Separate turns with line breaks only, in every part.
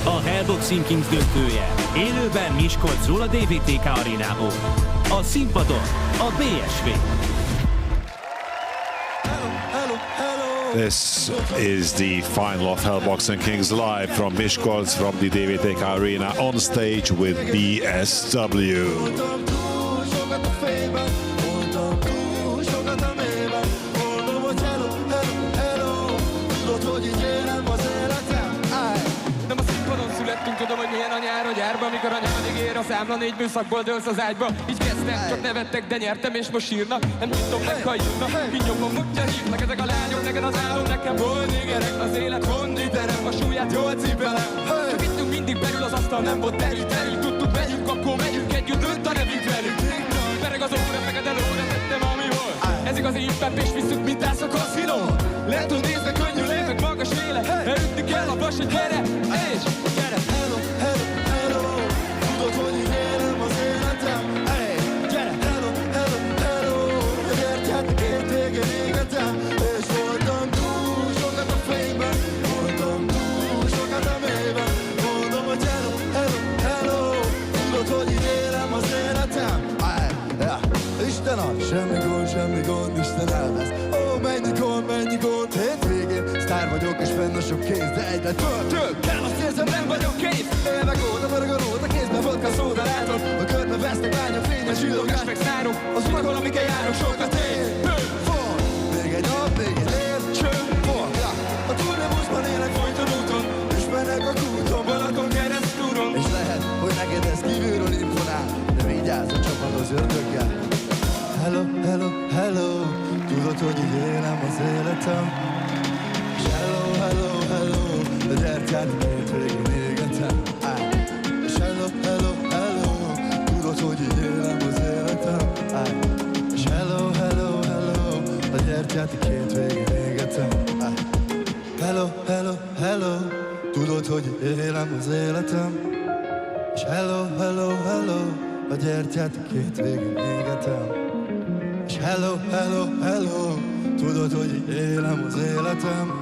A Hellboxing Kings döntője. Élőben Miskolcról a DVTK arénából. A színpadon a BSV.
This is the final of Hellboxing Kings live from Miskolc, from the DVTK Arena, on stage with BSW.
Tudom, hogy milyen a nyár a gyárba, amikor a nyamadig ér a számla, 4 műszakból dőlsz az ágyba. Így kezdtem, csak nevettek, de nyertem és most sírnak. Nem nyitom meg, ha írnak, így nyomom, hogyha hívnak ezek a lányok, neked az álom, nekem boldig gyerek. Az élet konditerem, a súlyát jól cipelem. Csak ittünk mindig belül az asztal, nem volt terül, tudtuk, megyünk, akkor megyünk együtt, dönt a nevünk velünk. Pereg az óra, meg a delóra tettem, ami volt. Ez igazi hip-hop, és visszük, mint állsz a kaszinó. Lehet, hogy nézve könnyű lévek, magas éle. Elütni kell a vas, hogy gyere, és gyere. Tudod, hogy így élem az életem. Hey, gyere! Hello, hello, hello. Ezért jártak két végén égetem. És voltam túl sokat a fényben. Voltam túl sokat a mélyben. Mondom, hogy hello, hello, hello. Tudod, hogy így élem az életem. Hey, yeah. Isten ad, semmi gond, Isten elvesz. Ó, mennyi gond, hétvégén. Sztár vagyok és fenn a sok kéz, de egyre több kell, azt érzem, nem vagyok kész. Élvek óta, pörög a róta, kézben vodka szóda látod. A körbe vesznek lányok, fényes csillogás meg szárok. Az urak valamikkel járok, sokat ér. Fog, még egy nap, még egy év, fog. A turnebuszban élek folyton úton, és mennek a kúton, Balaton keresztúron. És lehet, hogy neked ez kívülről imponál, de vigyázz, a csapat az ördöggel. Hello, hello, hello. Tudod, hogy így élem az életem. És hello, hello, hello. A gyertyát hétvégén égetem. És hello, hello, hello. Tudod, hogy így élem az életem. És hello, hello, hello. A gyertyát hétvégén égetem. Hello, hello, hello. Tudod, hogy így élem az életem. És hello, hello, hello. A gyertyát hétvégén égetem. És hello, hello, hello. Tudod, hogy így élem az életem.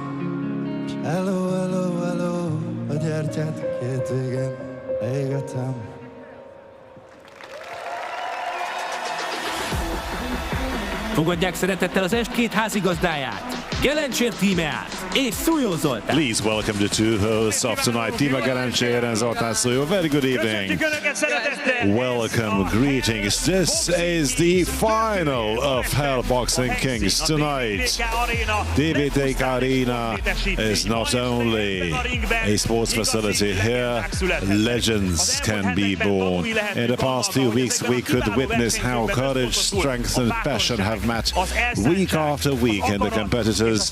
És hello, hello, hello. A gyertyát két végén égetem.
Fogadják szeretettel az est két házigazdáját, Gelencsér tímeát és Szújó Zoltán.
Please welcome the two hosts of tonight, Tima Gelencsér and Zoltán Szújó. Very good evening. Welcome, greetings. This is the final of Hellboxing Kings tonight. DVTK Arena is not only a sports facility here, legends can be born. In the past few weeks we could witness how courage, strength and passion have met week after week in the competitors,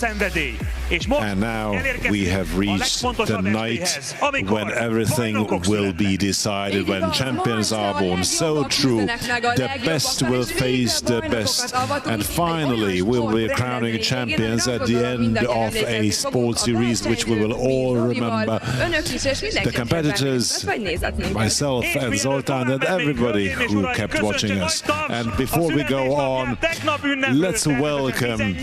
and now we have reached the night when everything will be decided, when champions are born. So true, the best will face the best, and finally we will be crowning champions at the end of a sports series which we will all remember. The competitors, myself and Zoltán and everybody who kept watching us. And before we go on, let's welcome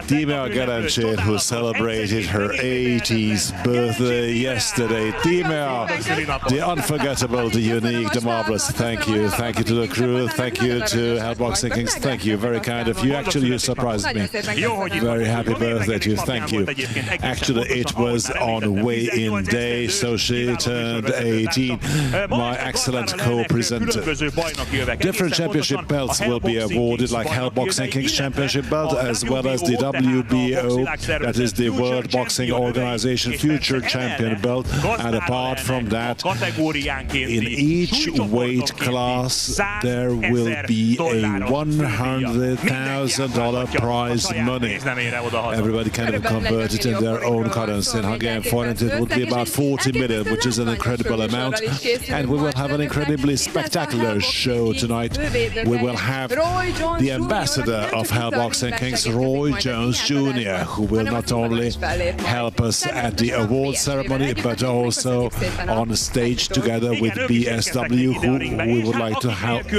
Tima Gelencsér, who celebrated her 80th birthday yesterday. Tima, the unforgettable, the unique, the marvelous. Thank you. Thank you to the crew. Thank you to Hellboxing Kings. Thank you. Very kind of you. Actually, you surprised me. Very happy birthday to you. Thank you. Actually, it was on weigh-in day, so she turned 18. My excellent co-presenter. Different championship belts will be awarded, like Hellboxing Kings Championship belt, as well as the WBO, that is the World Boxing Organization Future Champion belt. And apart from that, in each weight class there will be a $100,000 prize money. Everybody can convert it in their own currency. In Hungarian forint it would be about 40 million, which is an incredible amount. And we will have an incredibly spectacular show tonight. We will have the ambassador of Hellboxing Kings, Roy Jones Jr., who will not only help us at the award ceremony, but also on the stage together with BSW, who we would like to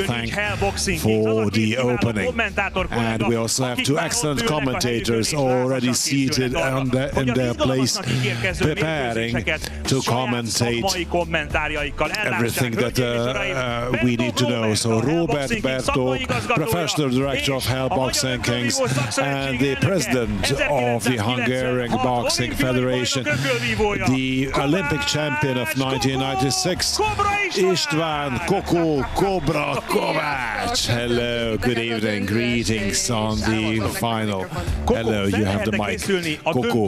thank for the opening. And we also have two excellent commentators already seated in their place, preparing to commentate everything that we need to know. So Robert Bertók, Professional Director of Hell Boxing Kings and the President of the Hungarian Boxing Federation, the Olympic champion of 1996, István Koko Cobra Kovács. Hello, good evening, greetings on the final. Hello, you have the mic. Koko,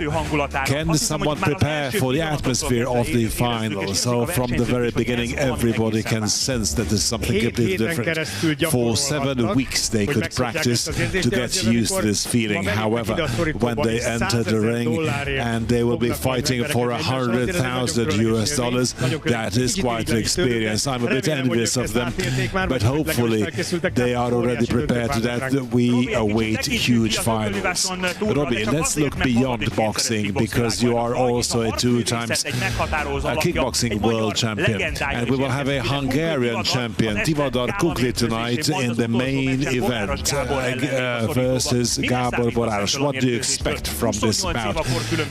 can someone prepare for the atmosphere of the final? So from the very beginning, everybody can sense that there's something completely different. For 7 weeks they could practice to get used to this feeling. However, when they enter the ring and they will be fighting for $100,000, that is quite an experience. I'm a bit envious of them, but hopefully they are already prepared to that. We await huge finals. Robbie, let's look beyond boxing, because you are also a 2-time kickboxing world champion, and we will have a Hungarian champion, Tivadar Kukli, tonight in the main event versus Gábor Boráros. What do you expect from this bout?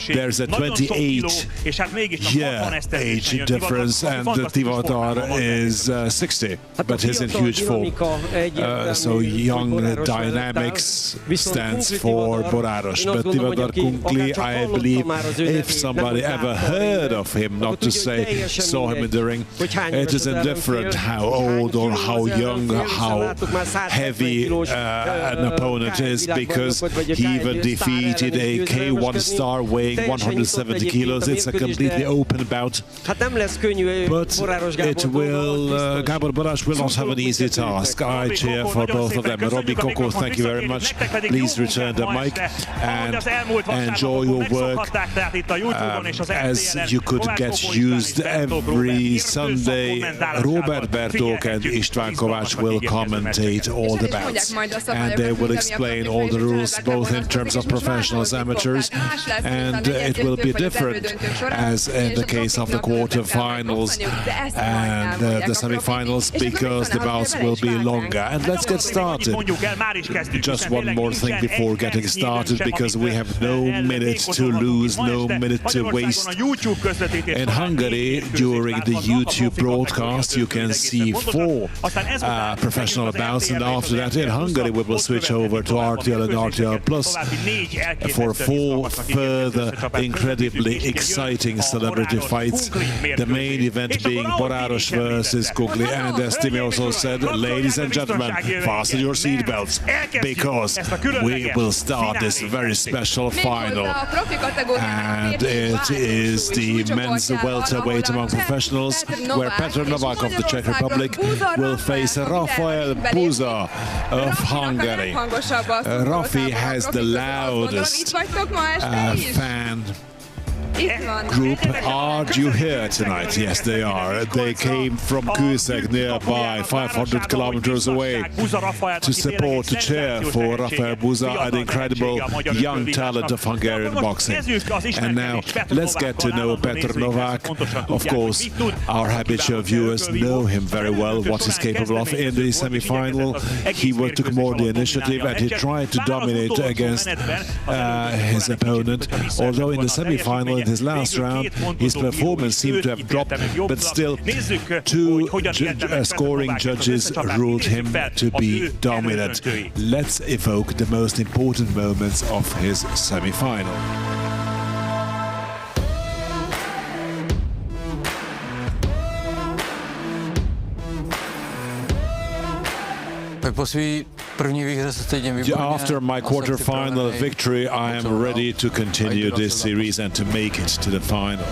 There's a 28-year age difference, and Tivadar is 60, but he's in huge form. So young dynamics stands for Boráros. But Tivadar Kukli, I believe, if somebody ever heard of him, not to say saw him in the ring, it is indifferent how old or how young, how heavy an opponent is, because he even defeated a K1 star weighing 170 kilos. It's a completely open bout, but it will, Gábor Boráros will not have an easy task. I cheer for both of them. Robbie Koko, thank you very much. Please return the mic and enjoy your work as you could get used every Sunday. Robert Bertók and István Kovács will commentate all the bouts, and they will explain all the rules, both in terms of professionals, amateurs, and it will be different as in the case of the quarterfinals and the semifinals, because the bouts will be longer. And let's get started. Just one more thing before getting started, because we have no minute to lose, no minute to waste. In Hungary, during the YouTube broadcast, you can see 4 professional bouts, and after that in Hungary we will switch over to RTL and RTL Plus for 4 further incredibly exciting celebrity fights. The main event being Boráros versus Kukli, and as Timmy also said, ladies and gentlemen, fasten your seatbelts, because we will start this very special final. And it is the men's welterweight among professionals, where Petr Novák of the Czech Republic will face Rafael Buza of Hungary. Rafi has the loudest fan group. Are you here tonight? Yes, they are. They came from Kőszeg, nearby, 500 kilometers away, to support, to cheer for Rafael Buza, an incredible young talent of Hungarian boxing. And now let's get to know Petr Novák. Of course, our habitual viewers know him very well, what he's capable of. In the semi-final, he took more the initiative, and he tried to dominate against his opponent. Although in the semi-final, in his last round, his performance seemed to have dropped, but still 2 scoring judges ruled him to be dominant. Let's evoke the most important moments of his semi-final. After my quarter-final victory, I am ready to continue this series and to make it to the final.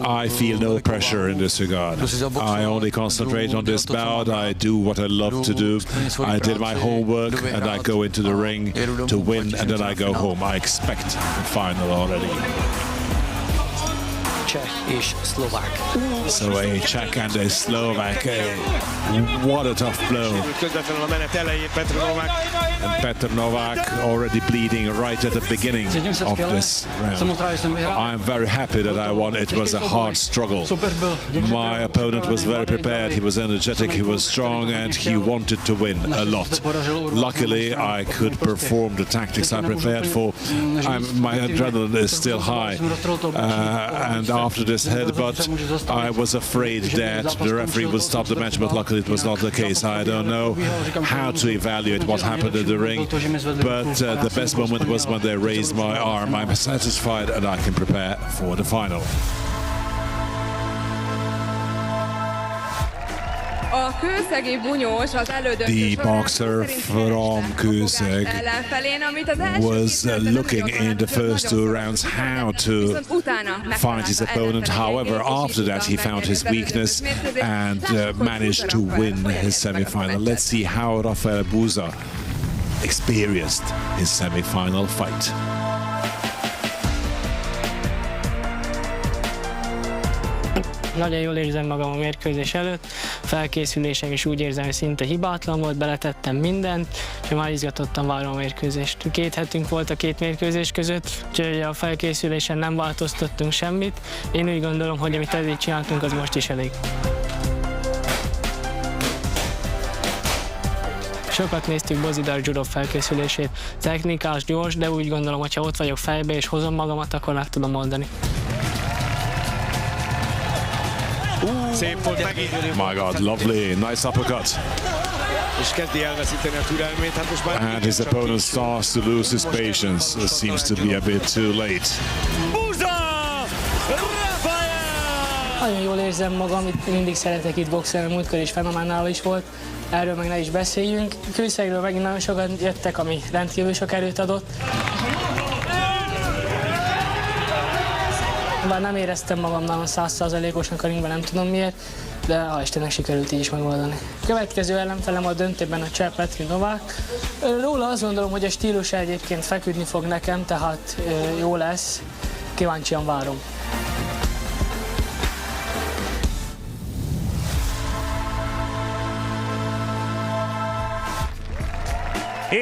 I feel no pressure in this regard. I only concentrate on this bout. I do what I love to do. I did my homework, and I go into the ring to win, and then I go home. I expect the final already.
cseh és szlovák.
So a Czech and a Slovak. What a tough blow.
Közvetlenül a menet elején Petr Novák.
And Petr Novák already bleeding right at the beginning of this round. I'm very happy that I won. It was a hard struggle. My opponent was very prepared. He was energetic, he was strong, and he wanted to win a lot. Luckily, I could perform the tactics I prepared for. My adrenaline is still high. And after this headbutt, I was afraid that the referee would stop the match, but luckily it was not the case. I don't know how to evaluate what happened in the ring, but the best moment was when they raised my arm. I'm satisfied and I can prepare for the final.
The
boxer from Kőszeg was looking in the first two rounds how to find his opponent. However, after that he found his weakness and managed to win his semi-final. Let's see how Rafael Buza experienced his semi-final fight.
Nagyon jól érzem magam a mérkőzés előtt, felkészülésem is úgy érzem, hogy szinte hibátlan volt, beletettem mindent, és már izgatottan várom a mérkőzést. 2 hetünk volt a 2 mérkőzés között, úgyhogy a felkészülésen nem változtattunk semmit. Én úgy gondolom, hogy amit eddig csináltunk, az most is elég. Sokat néztük Bozidar Gyurov felkészülését. Technikás, gyors, de úgy gondolom, hogy ha ott vagyok fejbe és hozom magamat, akkor meg tudom oldani.
Szép volt megint.
My God, lovely, nice uppercut.
És kezdi elveszíteni a türelmét. Hát most már
And his opponent starts to lose his patience. It seems to be a bit too late.
Buza Rafael!
Nagyon jól érzem magam, itt mindig szeretek itt boxolni, múltkor is fenomenális volt. Erről meg ne is beszéljünk. Kőszegről megint nagyon sokan jöttek, ami rendkívül sok erőt adott. Bár nem éreztem magam nagyon 100%-osnak a ringben, nem tudom miért, de ha Istennek sikerült így is megoldani. A következő ellenfelem a döntőben a cseh Petr Novák. Róla azt gondolom, hogy a stílusa egyébként feküdni fog nekem, tehát jó lesz. Kíváncsian várom.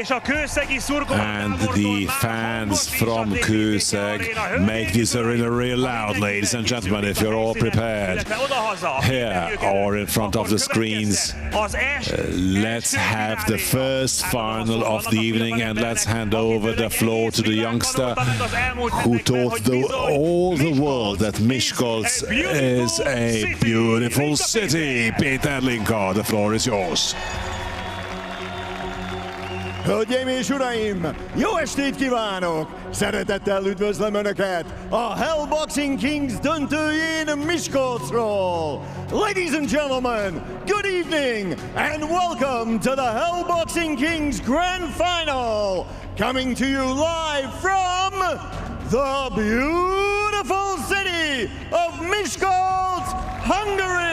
És a kőszegi szurkolók
And the fans from Kőszeg make this arena real loud, ladies and gentlemen, if you're all prepared. Here or in front of the screens, let's have the first final of the evening, and let's hand over the floor to the youngster who taught all the world that Miskolc is a beautiful city. Péter Linka, the floor is yours.
Hölgyeim és uraim, jó estét kívánok! Szeretettel üdvözlöm Önöket a Hell Boxing Kings döntőjén Miskolcról! Ladies and gentlemen, good evening and welcome to the Hell Boxing Kings Grand Final! Coming to you live from the beautiful city of Miskolc, Hungary!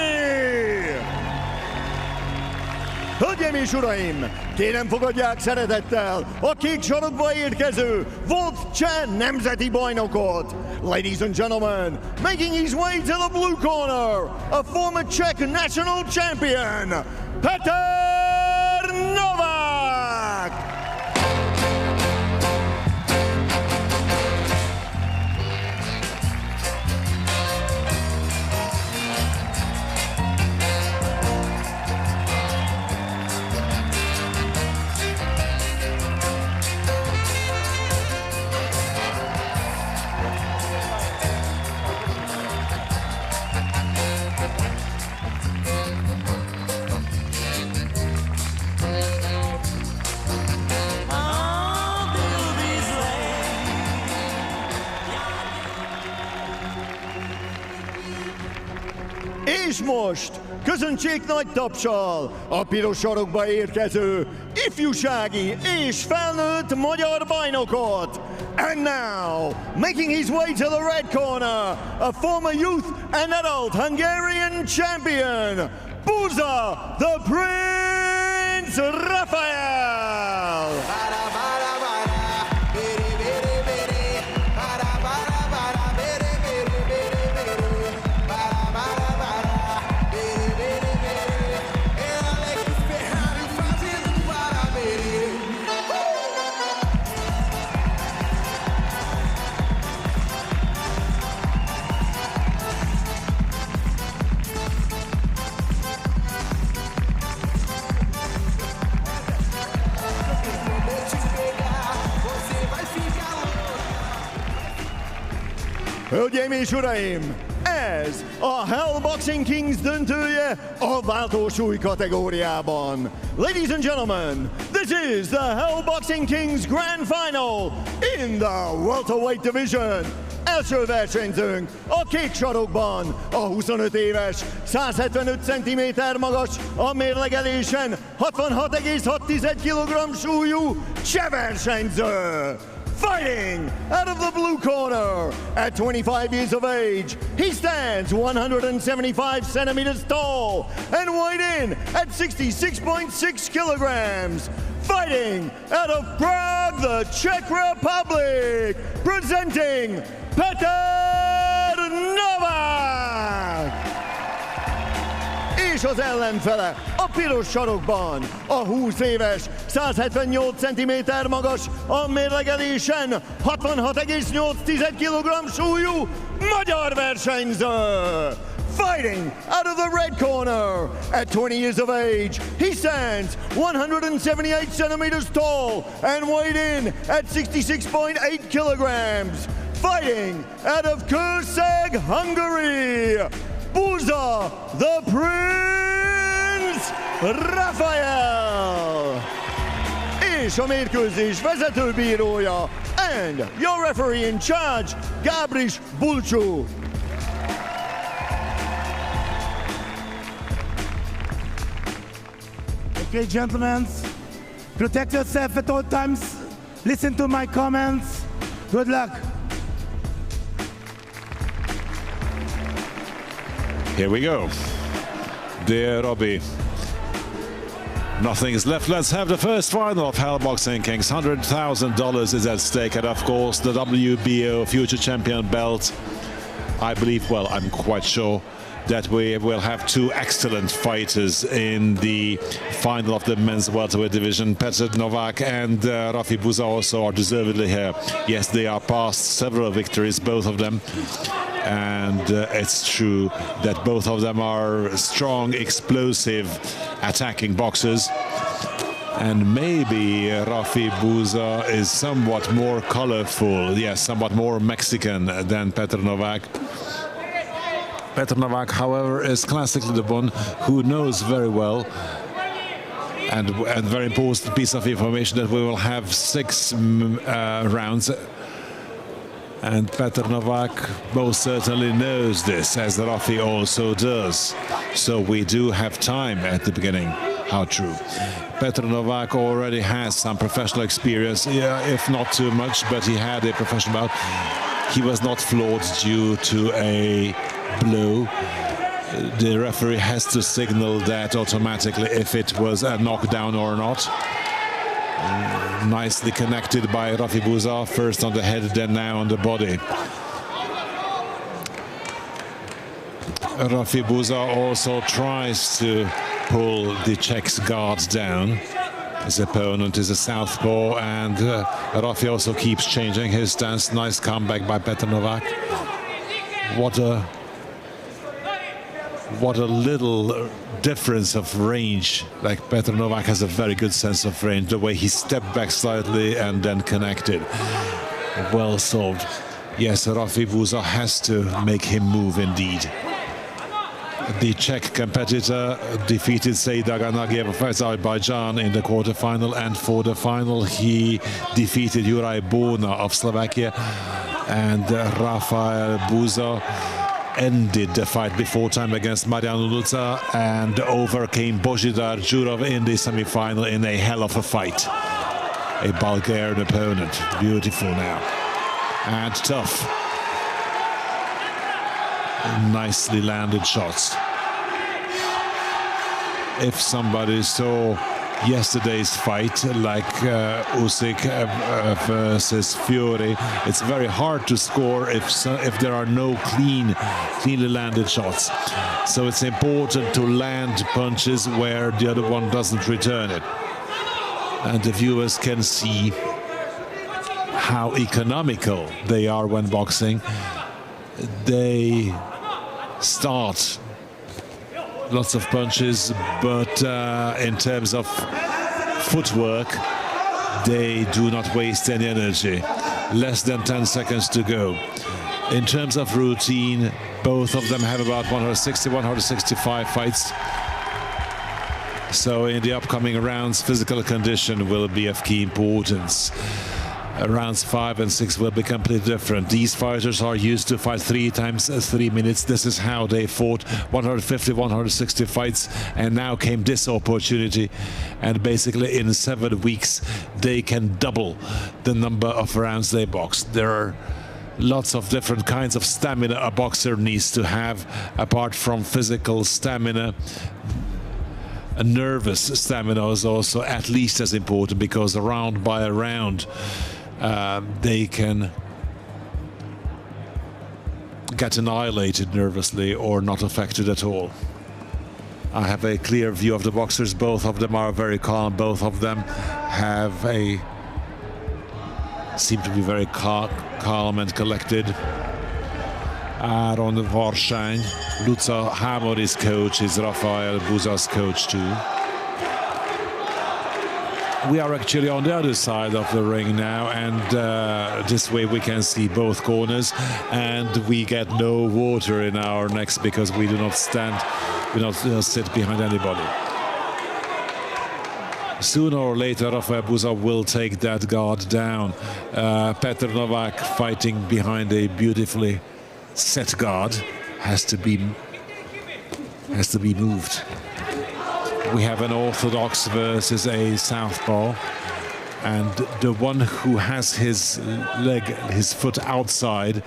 Hölgyeim és uraim, kérem fogadják szeretettel a kék sarokba érkező volt cseh nemzeti bajnokot. Ladies and gentlemen, making his way to the blue corner, a former Czech national champion, Petr Novák! És most köszöntsék nagy tapssal a piros sarokba érkező ifjúsági és felnőtt magyar bajnokot. And now, making his way to the red corner, a former youth and adult Hungarian champion, Buza the Prince Rafael. Hölgyeim és uraim, ez a Hell Boxing Kings döntője a váltósúly kategóriában. Ladies and gentlemen, this is the Hell Boxing Kings Grand Final in the welterweight division. Első versenyzőnk a kék sarokban, a 25 éves, 175 cm magas, a mérlegelésen 66,6 kg súlyú cseh versenyző. Fighting out of the blue corner, at 25 years of age, he stands 175 centimeters tall and weighed in at 66.6 kilograms. Fighting out of Prague, the Czech Republic, presenting Petr Novák! És az ellenfele a piros sarokban, a 20 éves, 178 cm magas, a mérlegelésen 66,8 kg súlyú magyar versenyző. Fighting out of the red corner, at 20 years of age, he stands 178 centimeters tall and weighed in at 66.8 kilograms. Fighting out of Kőszeg, Hungary, Buza the Prince Rafael! És a mérkőzés vezetőbírója and your referee in charge, Gábris Bulcsú.
Okay, gentlemen, protect yourself at all times. Listen to my comments. Good luck.
Here we go. Dear Robbie, nothing is left. Let's have the first final of Hell Boxing Kings. $100,000 is at stake, and of course the WBO future champion belt. I believe, well, I'm quite sure that we will have two excellent fighters in the final of the men's welterweight division. Petr Novák and Rafi Buza also are deservedly here. Yes, they are past several victories, both of them. And it's true that both of them are strong, explosive, attacking boxers. And maybe Rafi Buza is somewhat more colorful, yes, somewhat more Mexican than Petr Novák. Petr Novák, however, is classically the one who knows very well, and very important piece of information, that we will have 6 rounds. And Petr Novák most certainly knows this, as Rafi also does. So we do have time at the beginning. How true. Petr Novák already has some professional experience, yeah, if not too much, but he had a professional bout. He was not floored due to a blow. The referee has to signal that automatically if it was a knockdown or not. Nicely connected by Rafi Buza, first on the head, then now on the body. Rafi Buza also tries to pull the Czech's guard down. His opponent is a southpaw, and Rafi also keeps changing his stance. Nice comeback by Petr Novák. What a little difference of range. Like, Petr Novák has a very good sense of range, the way he stepped back slightly and then connected. Well solved. Yes, Rafi Buza has to make him move indeed. The Czech competitor defeated Seyda Ganagiev of Azerbaijan in the quarterfinal, and for the final he defeated Juraj Bona of Slovakia, and Rafael Buza ended the fight before time against Marian Luca and overcame Božidar Jurov in the semi-final in a hell of a fight. A Bulgarian opponent. Beautiful now. And tough. Nicely landed shots. If somebody saw yesterday's fight, like Usyk versus Fury, it's very hard to score if there are no cleanly landed shots. So it's important to land punches where the other one doesn't return it. And the viewers can see how economical they are when boxing. They start lots of punches, but in terms of footwork, they do not waste any energy. Less than 10 seconds to go. In terms of routine, both of them have about 160, 165 fights. So in the upcoming rounds, physical condition will be of key importance. Rounds 5 and 6 will be completely different. These fighters are used to fight 3 times 3 minutes. This is how they fought 150, 160 fights, and now came this opportunity. And basically in 7 weeks, they can double the number of rounds they box. There are lots of different kinds of stamina a boxer needs to have, apart from physical stamina. A nervous stamina is also at least as important, because round by round they can get annihilated nervously or not affected at all. I have a clear view of the boxers. Both of them are very calm. Both of them seem to be very calm and collected. Áron Varsány, Luca Hámori's coach, is Rafael Buza's coach too. We are actually on the other side of the ring now, and this way we can see both corners, and we get no water in our necks because we do not sit behind anybody. Sooner or later, Rafael Buza will take that guard down. Petr Novák, fighting behind a beautifully set guard, has to be moved. We have an orthodox versus a southpaw, and the one who has his foot outside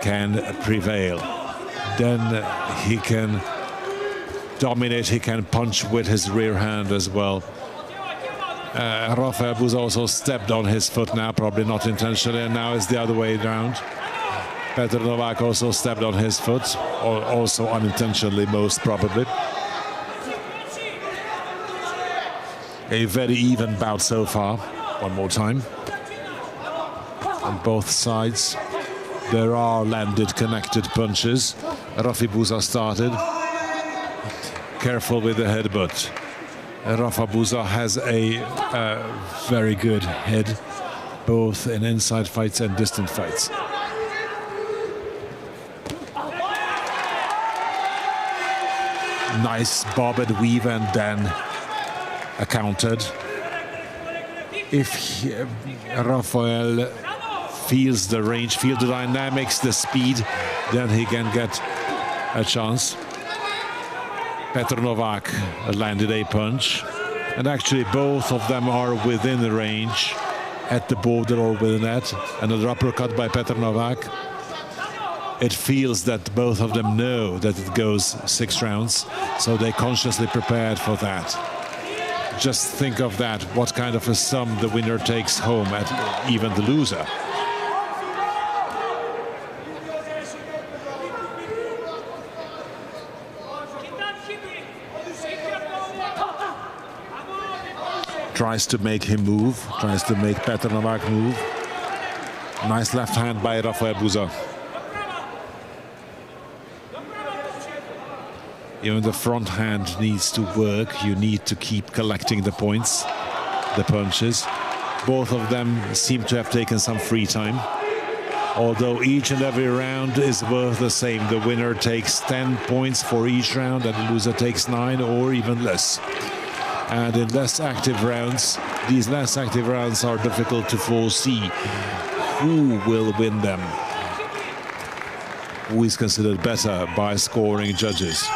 can prevail. Then he can dominate, he can punch with his rear hand as well. Rafael Buza also stepped on his foot now, probably not intentionally, and now it's the other way around. Petr Novák also stepped on his foot, or also unintentionally, most probably. A very even bout so far. One more time. On both sides, there are landed, connected punches. Rafi Buza started. Careful with the headbutt. Rafa Buza has a very good head, both in inside fights and distant fights. Nice bob and weave, and then countered. If Rafael feels the range, feels the dynamics, the speed, then he can get a chance. Petr Novák landed a punch, and actually both of them are within the range, at the border or within that. Another uppercut by Petr Novák. It feels that both of them know that it goes 6 rounds, so they consciously prepared for that. Just think of that, what kind of a sum the winner takes home at even the loser. Tries to make him move, tries to make Petr Novák move. Nice left hand by Rafael Buza. Even the front hand needs to work. You need to keep collecting the points, the punches. Both of them seem to have taken some free time. Although each and every round is worth the same. The winner takes 10 points for each round, and the loser takes 9 or even less. And in less active rounds, these less active rounds are difficult to foresee. Who will win them? Who is considered better by scoring judges?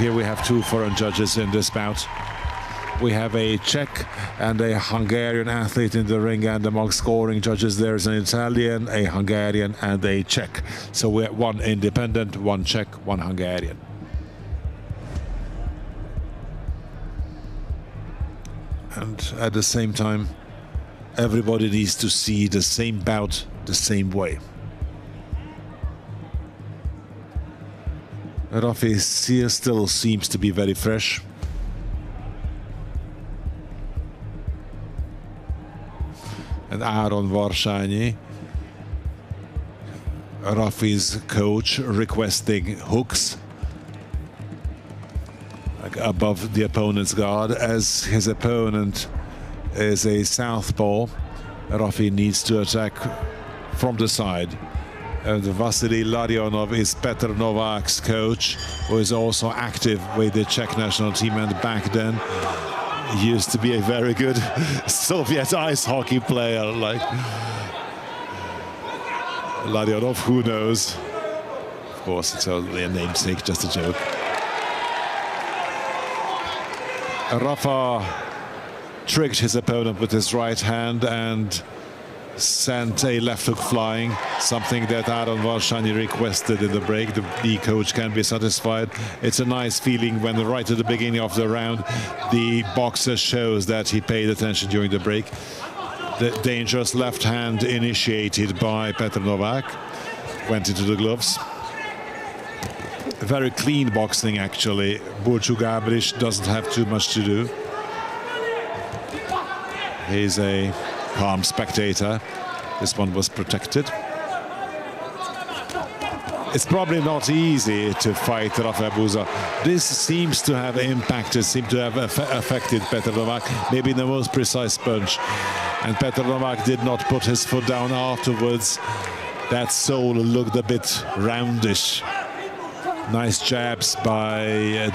Here we have 2 foreign judges in this bout. We have a Czech and a Hungarian athlete in the ring, and among scoring judges there's an Italian, a Hungarian, and a Czech. So we have 1 independent, 1 Czech, 1 Hungarian. And at the same time, everybody needs to see the same bout the same way. Rafi still seems to be very fresh. And Áron Varsány, Rafi's coach, requesting hooks above the opponent's guard. As his opponent is a southpaw, Rafi needs to attack from the side. And Vasily Larionov is Petr Novak's coach, who is also active with the Czech national team, and back then he used to be a very good Soviet ice hockey player. Like Larionov, who knows? Of course, it's only a namesake, just a joke. Rafa tricked his opponent with his right hand and sent a left hook flying, something that Aaron Valsányi requested in the break. The coach can be satisfied. It's a nice feeling when right at the beginning of the round the boxer shows that he paid attention during the break. The dangerous left hand initiated by Petr Novák went into the gloves. Very clean boxing, actually. Burcu Gábor doesn't have too much to do. He's a calm spectator. This one was protected. It's probably not easy to fight Rafael Buza. This seems to have impacted, affected Petr Novák, maybe in the most precise punch. And Petr Novák did not put his foot down afterwards. That sole looked a bit roundish. Nice jabs by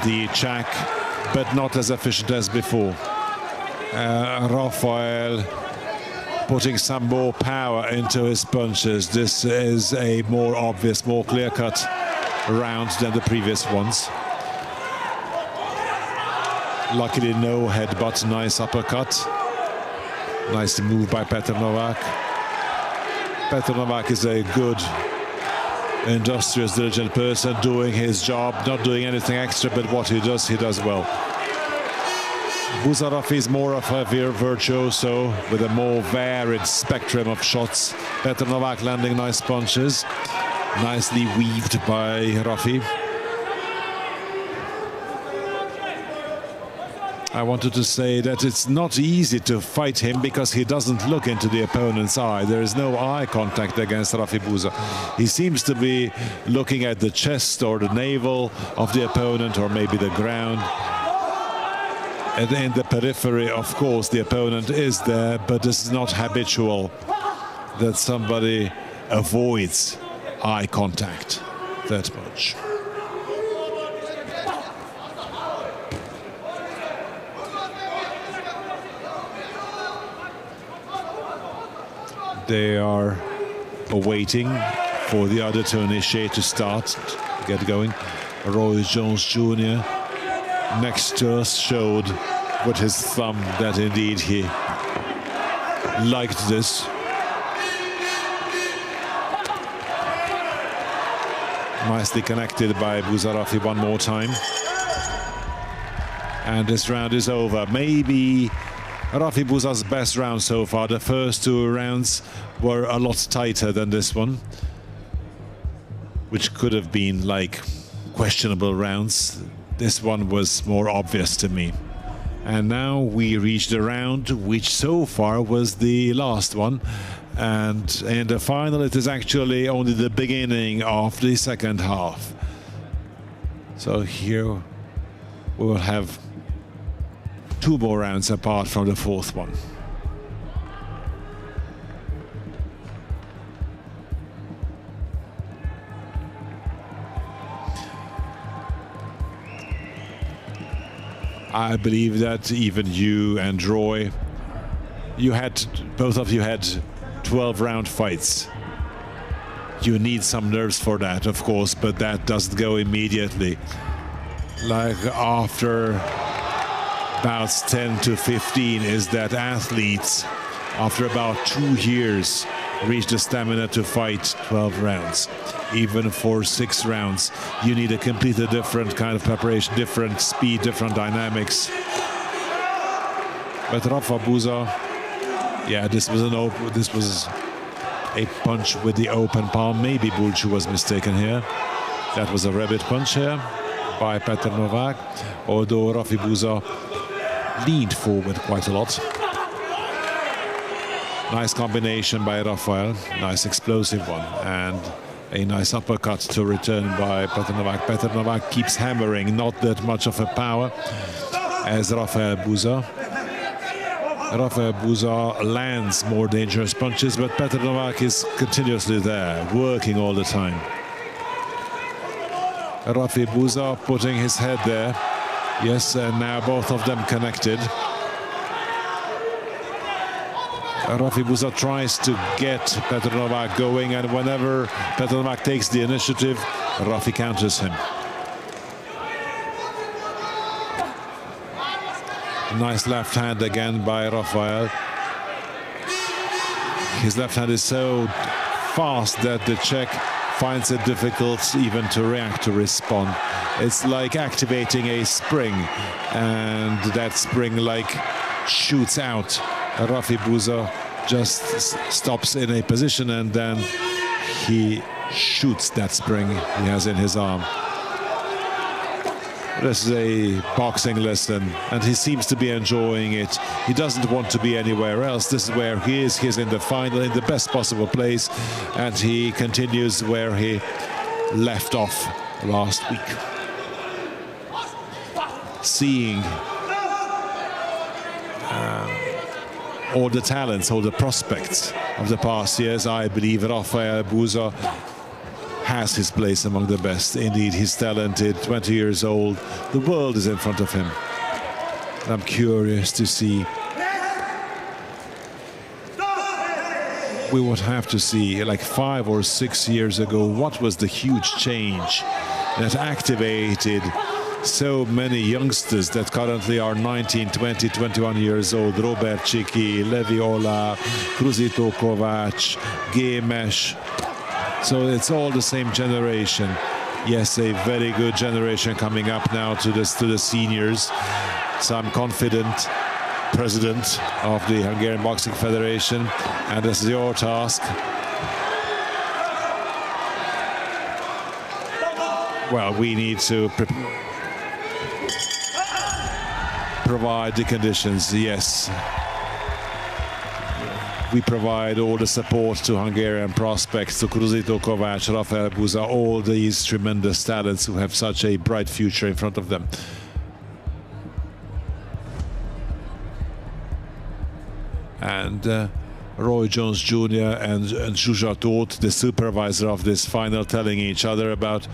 the Czech, but not as efficient as before. Rafael putting some more power into his punches. This is a more obvious, more clear-cut round than the previous ones. Luckily, no headbutt, nice uppercut. Nice move by Petr Novák. Petr Novák is a good, industrious, diligent person, doing his job, not doing anything extra, but what he does well. Buza Rafael is more of a virtuoso with a more varied spectrum of shots. Petr Novák landing nice punches, nicely weaved by Rafi. I wanted to say that it's not easy to fight him because he doesn't look into the opponent's eye. There is no eye contact against Rafi Buza. He seems to be looking at the chest or the navel of the opponent, or maybe the ground. And in the periphery, of course, the opponent is there, but it's not habitual that somebody avoids eye contact that much. They are awaiting for the other to initiate, to start, get going. Roy Jones Jr. next to us showed with his thumb that indeed he liked this. Nicely connected by Buza Rafael one more time. And this round is over. Maybe Rafi Buza's best round so far. The first two rounds were a lot tighter than this one, which could have been like questionable rounds. This one was more obvious to me. And now we reached the round which so far was the last one. And in the final, it is actually only the beginning of the second half. So here we will have two more rounds apart from the fourth one. I believe that even you and Roy, both of you had 12-round fights. You need some nerves for that, of course, but that doesn't go immediately. Like after bouts 10 to 15 is that athletes, after about 2 years, reach the stamina to fight 12 rounds. Even for 6 rounds, you need a completely different kind of preparation, different speed, different dynamics. But Rafa Buza, yeah, this was a punch with the open palm. Maybe Burcu was mistaken here. That was a rabbit punch here by Petr Novák, although Rafi Buza leaned forward quite a lot. Nice combination by Rafael, nice explosive one, and a nice uppercut to return by Petr Novák. Petr Novák keeps hammering, not that much of a power as Rafael Buza. Rafael Buza lands more dangerous punches, but Petr Novák is continuously there, working all the time. Rafael Buza putting his head there. Yes, and now both of them connected. Rafael Buza tries to get Petr Novák going, and whenever Petr Novák takes the initiative, Rafi counters him. Nice left hand again by Rafael. His left hand is so fast that the Czech finds it difficult even to react, to respond. It's like activating a spring, and that spring like shoots out. Rafi Buza just stops in a position, and then he shoots that spring he has in his arm. This is a boxing lesson, and he seems to be enjoying it. He doesn't want to be anywhere else. This is where he is. He's in the final, in the best possible place, and he continues where he left off last week. Seeing all the talents, all the prospects of the past years, I believe Rafael Buza has his place among the best. Indeed, he's talented, 20 years old. The world is in front of him. I'm curious to see. We would have to see, like 5 or 6 years ago, what was the huge change that activated so many youngsters that currently are 19, 20, 21 years old. Robert Csiki, Levi Ola, Kruzító Kovács, Gémes. So it's all the same generation. Yes, a very good generation coming up now to the seniors. So I'm confident, president of the Hungarian Boxing Federation, and this is your task. Well, we need to provide the conditions, yes. We provide all the support to Hungarian prospects, to Kruzító Kovács, Rafael Buza, all these tremendous talents who have such a bright future in front of them. And Roy Jones Jr. and Zsuzsa Tóth, the supervisor of this final, telling each other about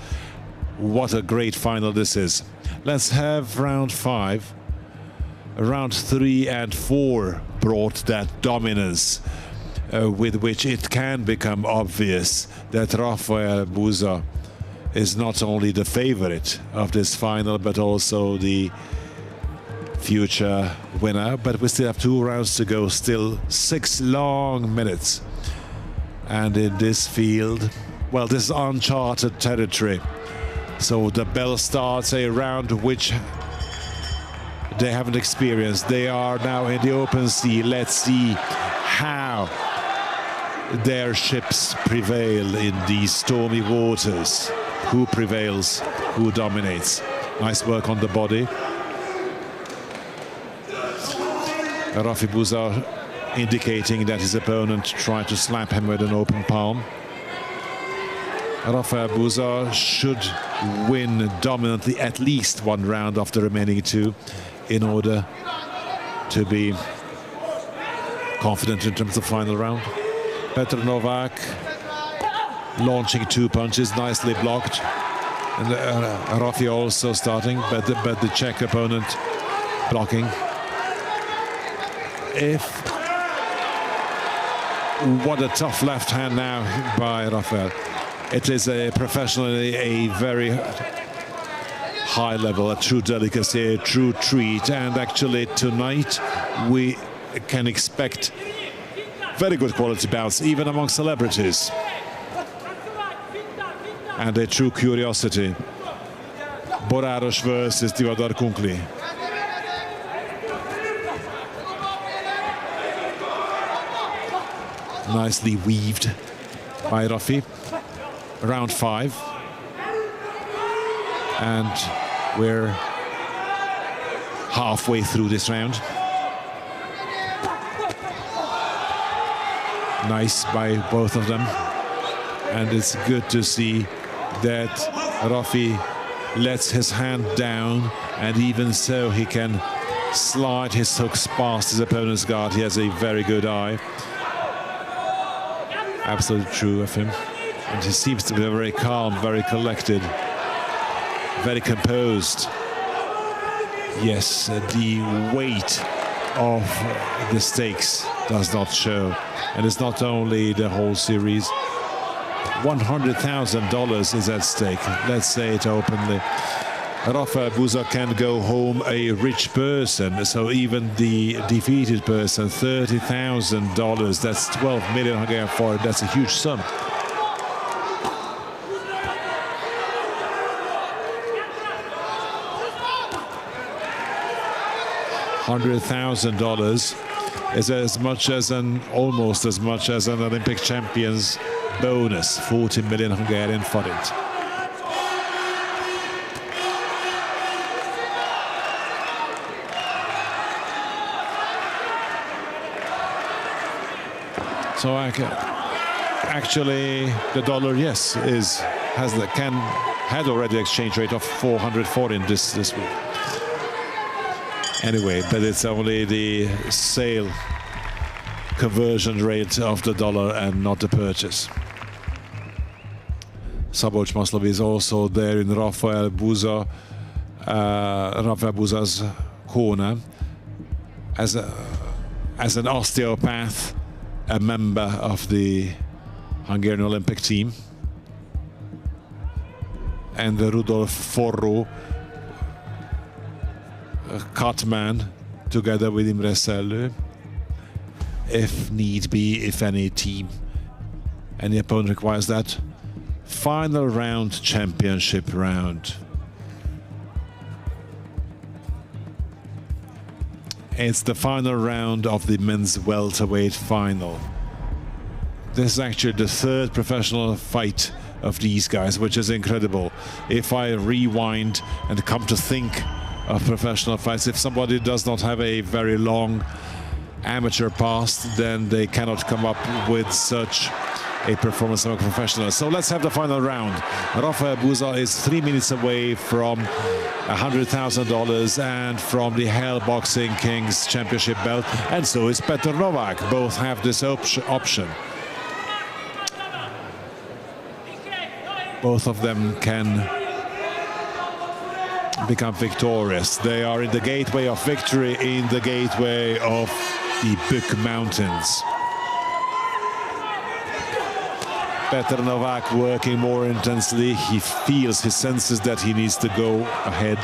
what a great final this is. Let's have round 5. Round 3 and 4 brought that dominance with which it can become obvious that Rafael Buza is not only the favorite of this final, but also the future winner. But we still have 2 rounds to go, still 6 long minutes. And in this field, well, this is uncharted territory. So the bell starts a round which they haven't experienced. They are now in the open sea. Let's see how their ships prevail in these stormy waters. Who prevails, who dominates. Nice work on the body. Rafi Buza indicating that his opponent tried to slap him with an open palm. Rafael Buza should win dominantly at least 1 round of the remaining 2 in order to be confident in terms of final round. Petr Novák launching 2 punches, nicely blocked. And Rafi also starting, but the Czech opponent blocking. What a tough left hand now by Rafael. It is professionally a very high level, a true delicacy, a true treat, and actually tonight we can expect very good quality bouts, even among celebrities, and a true curiosity. Boráros versus Tivadar Kunkli. Nicely weaved by Rafi. Round 5. And we're halfway through this round. Nice by both of them. And it's good to see that Rafi lets his hand down, and even so he can slide his hooks past his opponent's guard. He has a very good eye. Absolutely true of him. And he seems to be very calm, very collected, very composed. Yes, the weight of the stakes does not show. And it's not only the whole series. $100,000 is at stake. Let's say it openly. Rafael Buza can go home a rich person, so even the defeated person, $30,000, that's 12 million Hungarian forint, that's a huge sum. $100,000 is almost as much as an Olympic champion's bonus, 40 million Hungarian forint. So actually, the dollar, yes, had already exchange rate of 400 forint this week. Anyway, but it's only the sale conversion rate of the dollar and not the purchase. Szabolcs Maszlov is also there in Rafael Buza's corner as an osteopath, a member of the Hungarian Olympic team, and Rudolf Forró, a cut man, together with Imre Szellő, if need be, if any opponent requires that. Final round, championship round. It's the final round of the men's welterweight final. This is actually the third professional fight of these guys, which is incredible. If I rewind and come to think of professional fights, if somebody does not have a very long amateur past, then they cannot come up with such a performance of a professional. So let's have the final round. Rafael Buza is 3 minutes away from $100,000 and from the Hell Boxing Kings Championship belt, and so is Petr Novák. Both have this option. Both of them can become victorious. They are in the gateway of victory, in the gateway of the Bük Mountains. Petr Novák working more intensely. He feels, he senses that he needs to go ahead.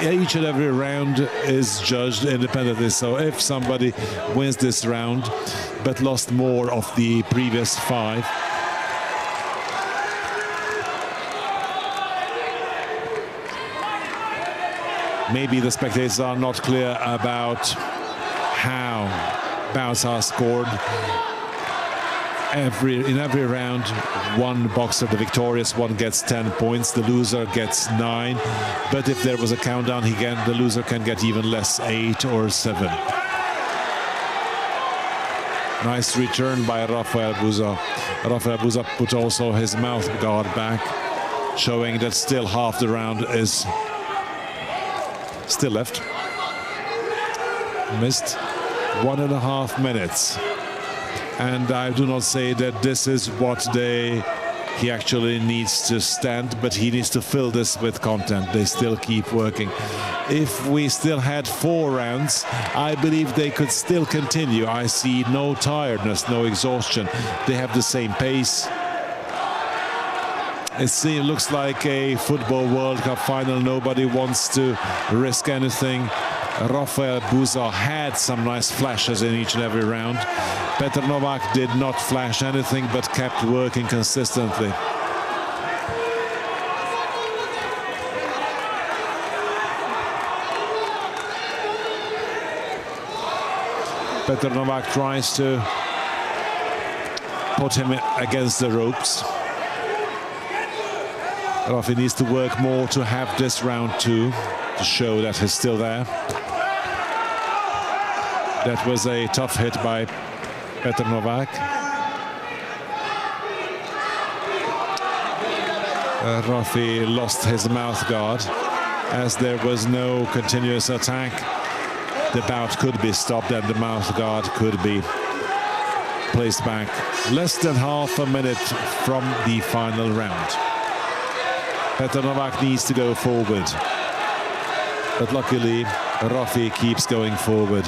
Each and every round is judged independently. So if somebody wins this round but lost more of the previous 5, maybe the spectators are not clear about how bouts are scored. In every round, one boxer, the victorious one, gets 10 points, the loser gets 9. But if there was a countdown, the loser can get even less, 8 or 7. Nice return by Rafael Buza. Rafael Buza put also his mouth guard back, showing that still half the round is still left. Missed 1.5 minutes. And I do not say that this is what he actually needs to stand, but he needs to fill this with content. They still keep working. If we still had 4 rounds, I believe they could still continue. I see no tiredness, no exhaustion. They have the same pace. It looks like a football World Cup final. Nobody wants to risk anything. Rafael Buza had some nice flashes in each and every round. Petr Novák did not flash anything but kept working consistently. Petr Novák tries to put him against the ropes. Rafi needs to work more to have this round 2 to show that he's still there. That was a tough hit by Petr Novák. Rafi lost his mouth guard as there was no continuous attack the bout could be stopped and the mouth guard could be placed back. Less than half a minute from the final round. Petr Novák needs to go forward, but luckily Rafi keeps going forward.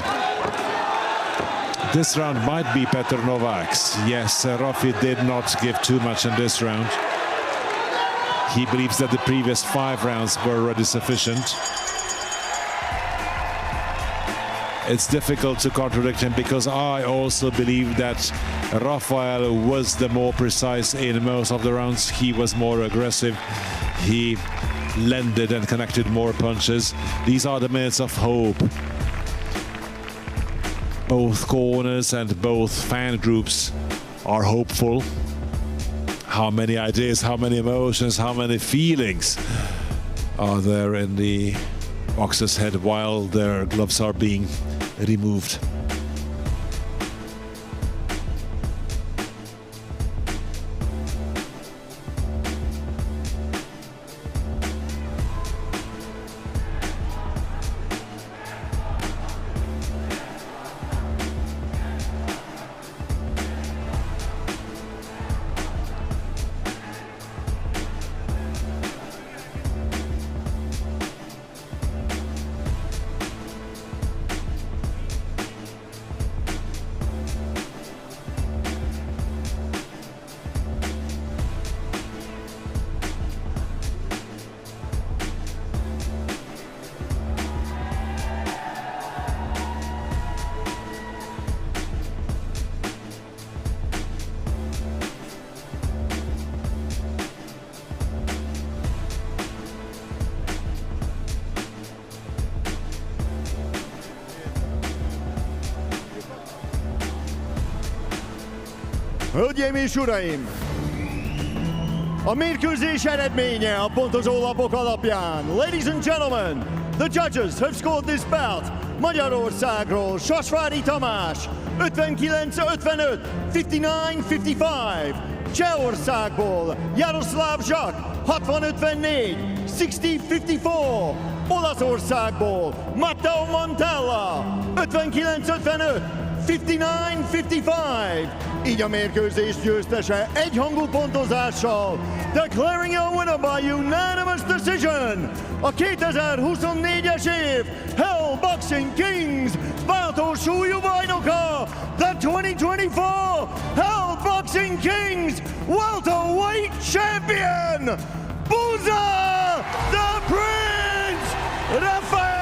This round might be Petr Novák's. Yes, Rafi did not give too much in this round. He believes that the previous 5 rounds were already sufficient. It's difficult to contradict him because I also believe that Rafael was the more precise in most of the rounds. He was more aggressive. He landed and connected more punches. These are the minutes of hope. Both corners and both fan groups are hopeful. How many ideas, how many emotions, how many feelings are there in the boxer's head while their gloves are being removed.
Hölgyeim és uraim! A mérkőzés eredménye a pontozólapok alapján. Ladies and gentlemen, the judges have scored this bout. Magyarországról Sasvári Tamás 59-55, 59-55. Csehországból Jaroszláv Zsak 60-54, 60-54. Olaszországból Matteo Montella 59-55, 59-55. Így a mérkőzés győztese egyhangú pontozással, declaring a winner by unanimous decision, a 2024-es év Hell Boxing Kings váltós súlyú bajnoka, the 2024 Hell Boxing Kings Welterweight Champion, Buza the Prince Rafael!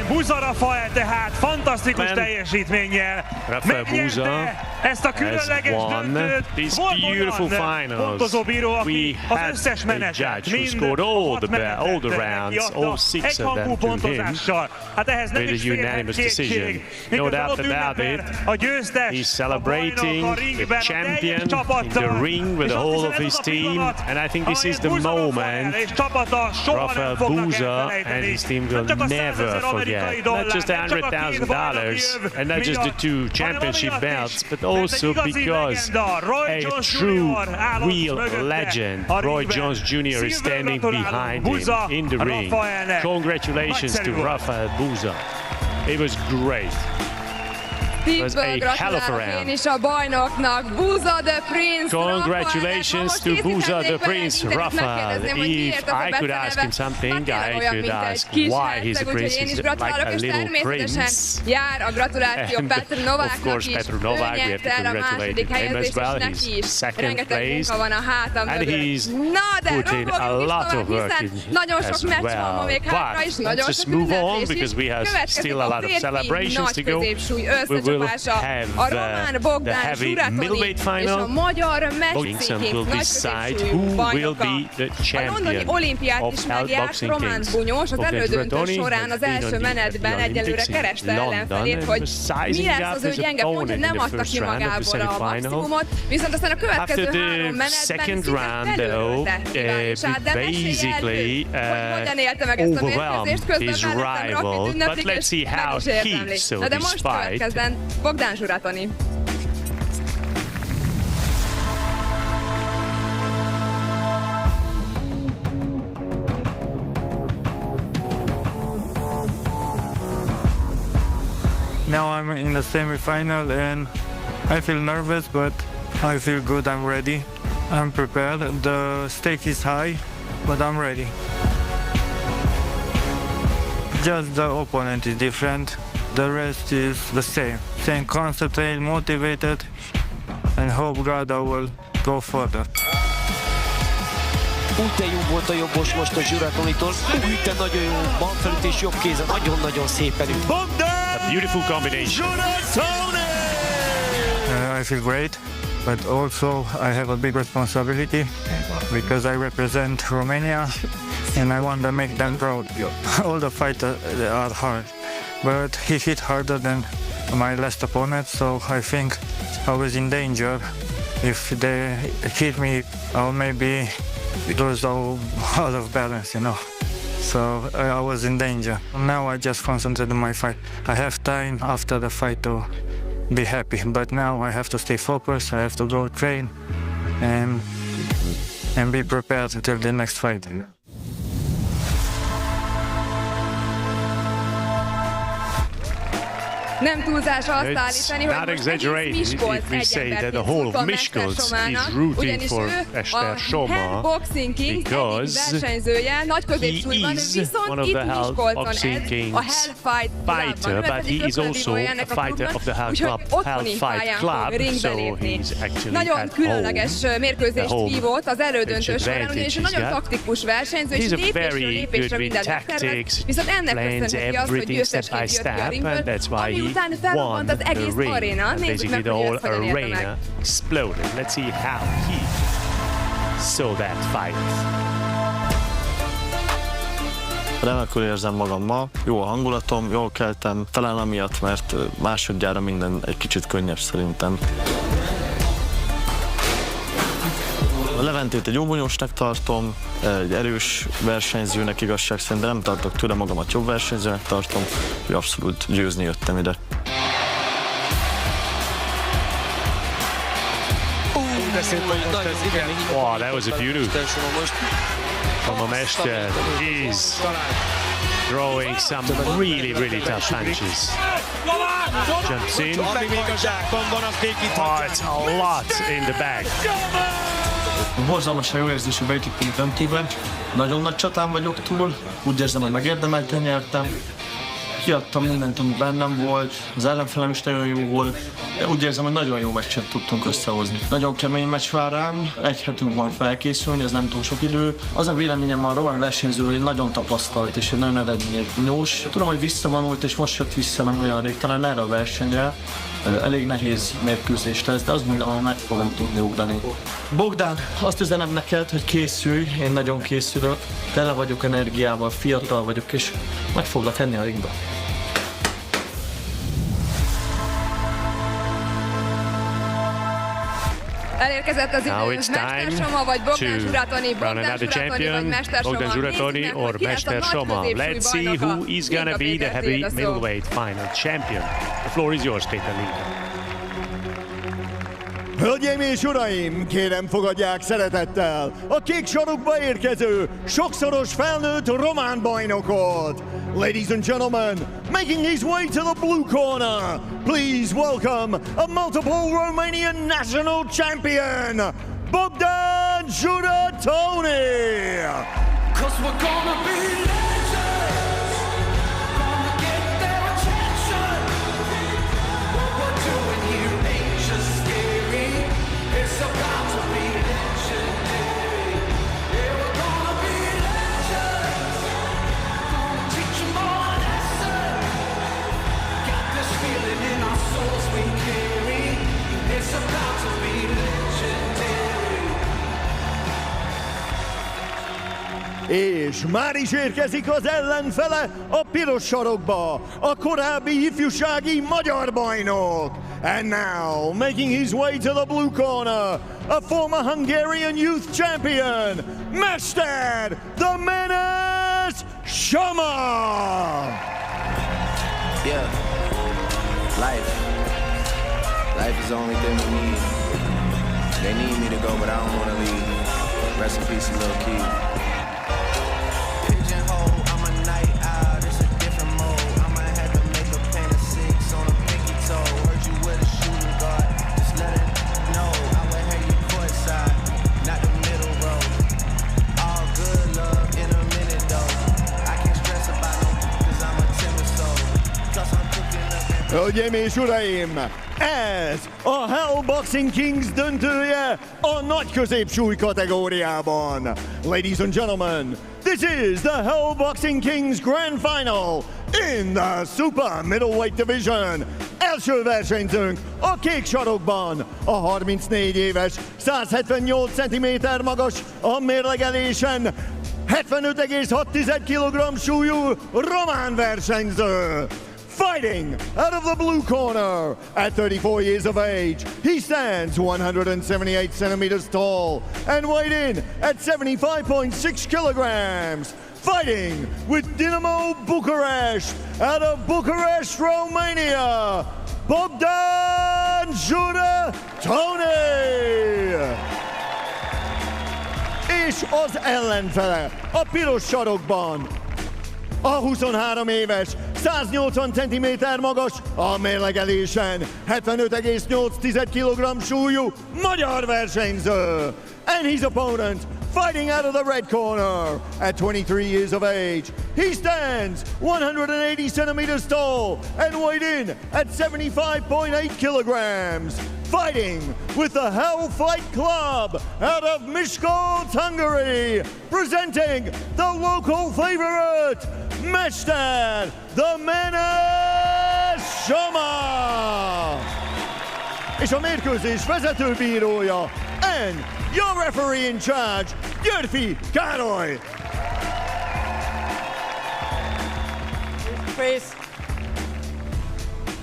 Buza Rafael tehát fantasztikus teljesítménnyel megnyerte ezt a különleges döntőt. Volt olyan pontozóbíró, aki az összes menetet, mind a 6 menetet neki adta egyhangú pontozással. Hát ehhez nem
with
is
a
férhet
unanimous
kétség.
decision. No doubt about it.
A győztes,
He's
a
celebrating
bajnok a
the
ringben, a
champion
teljes
in
csapattal.
the ring with
És
the
azt
whole
hiszem,
of
ez
his
az a
team,
pillanat,
and I think this is the
amelyet Buza
moment
Rafael és csapata soha nem
Rafael
fognak
Buza and
elfelejteni.
his team will
Nem csak a
never
100 000
forget.
amerikai
Not
dollár,
just the
nem csak a két
$100,000
bajnoki
and not just the
miatt,
two
hanem
championship
amiatt
belts,
is,
but
mert
also
egy igazi
because
legenda, Roy
a
Jones
true,
Jr. állott
real
mögötte
legend,
a
Roy
ringben.
Jones Jr. is standing behind
Buza
him in the ring.
Rafaelnek.
Congratulations to
Nagyszerű volt.
Rafael Buza. It was great. Was a hell of a round.
Én is a bajnoknak, Buza the Prince.
Congratulations to Buza the Prince, Rafael. If I could ask him something, I could ask why he's a prince. He's like a little prince.
Jár a gratuláció
And
Petr Nováknak
of course,
is.
Petr Novák, we have to congratulate him as well. He's second place. And he's put in a lot of work in as well. But let's just move on because we have still a lot of celebrations to go. We will have the heavy middleweight final. Boxing will decide who will be the champion of boxing kings.
Bunyós az elődöntő során az első menetben egyelőre kereste ellenfelét, hogy mi lesz az ő gyenge pontja, nem adta ki magából a maximumot, viszont aztán a következő három menetben
basically overwhelmed his rival, but let's see how he saw this fight.
Bogdán Zsuratoni.
Now I'm in the semi-final and I feel nervous, but I feel good, I'm ready. I'm prepared. The stake is high, but I'm ready. Just the opponent is different. The rest is the same. Staying concentrated, motivated, and hope God I will go further.
Úgy de jó volt a jobbos most a Zsuratonitól. Úgy de nagyon jó balfelütés, jobb kéze, nagyon-nagyon szépen üt.
A beautiful combination.
I feel great, but also I have a big responsibility because I represent Romania and I want to make them proud. All the fighters are hard, but he hit harder than my last opponent, so I think I was in danger. If they hit me, I'll maybe lose all of balance, you know. So I was in danger. Now I just concentrate on my fight. I have time after the fight to be happy, but now I have to stay focused. I have to go train and be prepared until the next fight.
Nem túlzás azt állítani, hogy most egész Miskolc egy emberként szurkol Mester Somának, ugyanis ő a Hell Boxing Kings egyik versenyzője, nagy középsúlyban, ő viszont itt Miskolcon ez a Hell Fight Clubban.
But he is also a fighter of the Hell Fight Club, so he's actually
nagyon különleges mérkőzést vívott az elődöntő során, ugyanis nagyon taktikus versenyző, és lépésről lépésre mindent megtervez, viszont ennek köszönheti azt, hogy győztesként jött ki a ringből, ami után felrobbant az egész aréna. Nézzük meg, hogy ezt hogyan érte meg.
Exploded. Let's see how he saw that fight.
Remekül érzem magam ma, jó a hangulatom, jól keltem, talán amiatt, mert másodjára minden egy kicsit könnyebb szerintem. A Leventét egy jó bunyósnak tartom, egy erős versenyzőnek igazság szerint, de nem tartok tőle magamat jobb versenyzőnek tartom, hogy abszolút győzni jöttem ide.
Wow, that was a beauty from a Mester. He's throwing some really, really tough punches. Jumps in. Oh, it's a lot in the bag.
Borzalmasan jó érzés, hogy bejutottunk döntőbe. Nagyon nagy csatán vagyok túl, úgy érzem, hogy megérdemelten nyertem. Kiadtam mindent, ami bennem volt, az ellenfelem is nagyon jó volt. Úgy érzem, hogy nagyon jó meccset tudtunk összehozni. Nagyon kemény meccs vár rám, egy hetünk van felkészülni, ez nem túl sok idő. Az a véleményem a román versenyző, hogy nagyon tapasztalt és egy nagyon eredményes. Tudom, hogy visszavonult és most jött vissza nem olyan rég, talán erre a versenyre. Elég nehéz mérkőzés lesz, de azt mondom, hogy meg fogom tudni ugrani. Bogdán, azt üzenem neked, hogy készülj, én nagyon készülök, tele vagyok energiával, fiatal vagyok, és meg foglak enni a ringbe.
Elérkezett az idő, Mester Soma vagy Bogdan Zsuratoni, Bogdan Zsuratoni vagy Mester Soma.
Bogdan Zsuratoni or Mester Soma. Let's see who is gonna be the heavy middleweight final champion. The floor is yours, Péter Linka.
Hölgyeim és uraim, kérem fogadják szeretettel a kék sarokba érkező, sokszoros felnőtt román bajnokot. Ladies and gentlemen, making his way to the blue corner, please welcome a multiple Romanian national champion, Bogdan Zsuratoni. 'Cause we're gonna be legends, gonna get their attention. What we're doing here ain't just scary, it's about to be legendary. Yeah, we're gonna be legends, gonna teach them all a lesson. Got this feeling in our souls we carry, it's about to be legendary. És már is érkezik az ellenfele a piros sarokba, a korábbi ifjúsági magyar bajnok. And now, making his way to the blue corner, a former Hungarian youth champion, Mester, the menace, Soma!
Yeah, life is the only thing we need. They need me to go, but I don't want to leave. Rest in peace, little kid.
Hölgyeim és uraim, ez a Hell Boxing Kings döntője a nagy középsúly kategóriában. Ladies and gentlemen, this is the Hell Boxing Kings Grand Final in the Super Middleweight Division. Első versenyzőnk a kék sarokban, a 34 éves, 178 cm magas, a mérlegelésen 75,6 kg súlyú román versenyző. Fighting out of the blue corner at 34 years of age, he stands 178 centimeters tall and weighed in at 75.6 kilograms. Fighting with Dinamo Bucharest out of Bucharest, Romania, Bogdan Zsuratoni! És az ellenfele a piros sarokban, a 23 éves, 180 cm magas, a mérlegelésen 75,8 kg súlyú magyar versenyző. And his opponent, fighting out of the red corner at 23 years of age, he stands 180 centimeters tall and weighed in at 75.8 kilograms. Fighting with the Hell Fight Club out of Miskolc, Hungary, presenting the local favorite, Mester, the menace, Soma! És a mérkőzés vezetőbírója, and your referee in charge, Györfi Károly!
Face.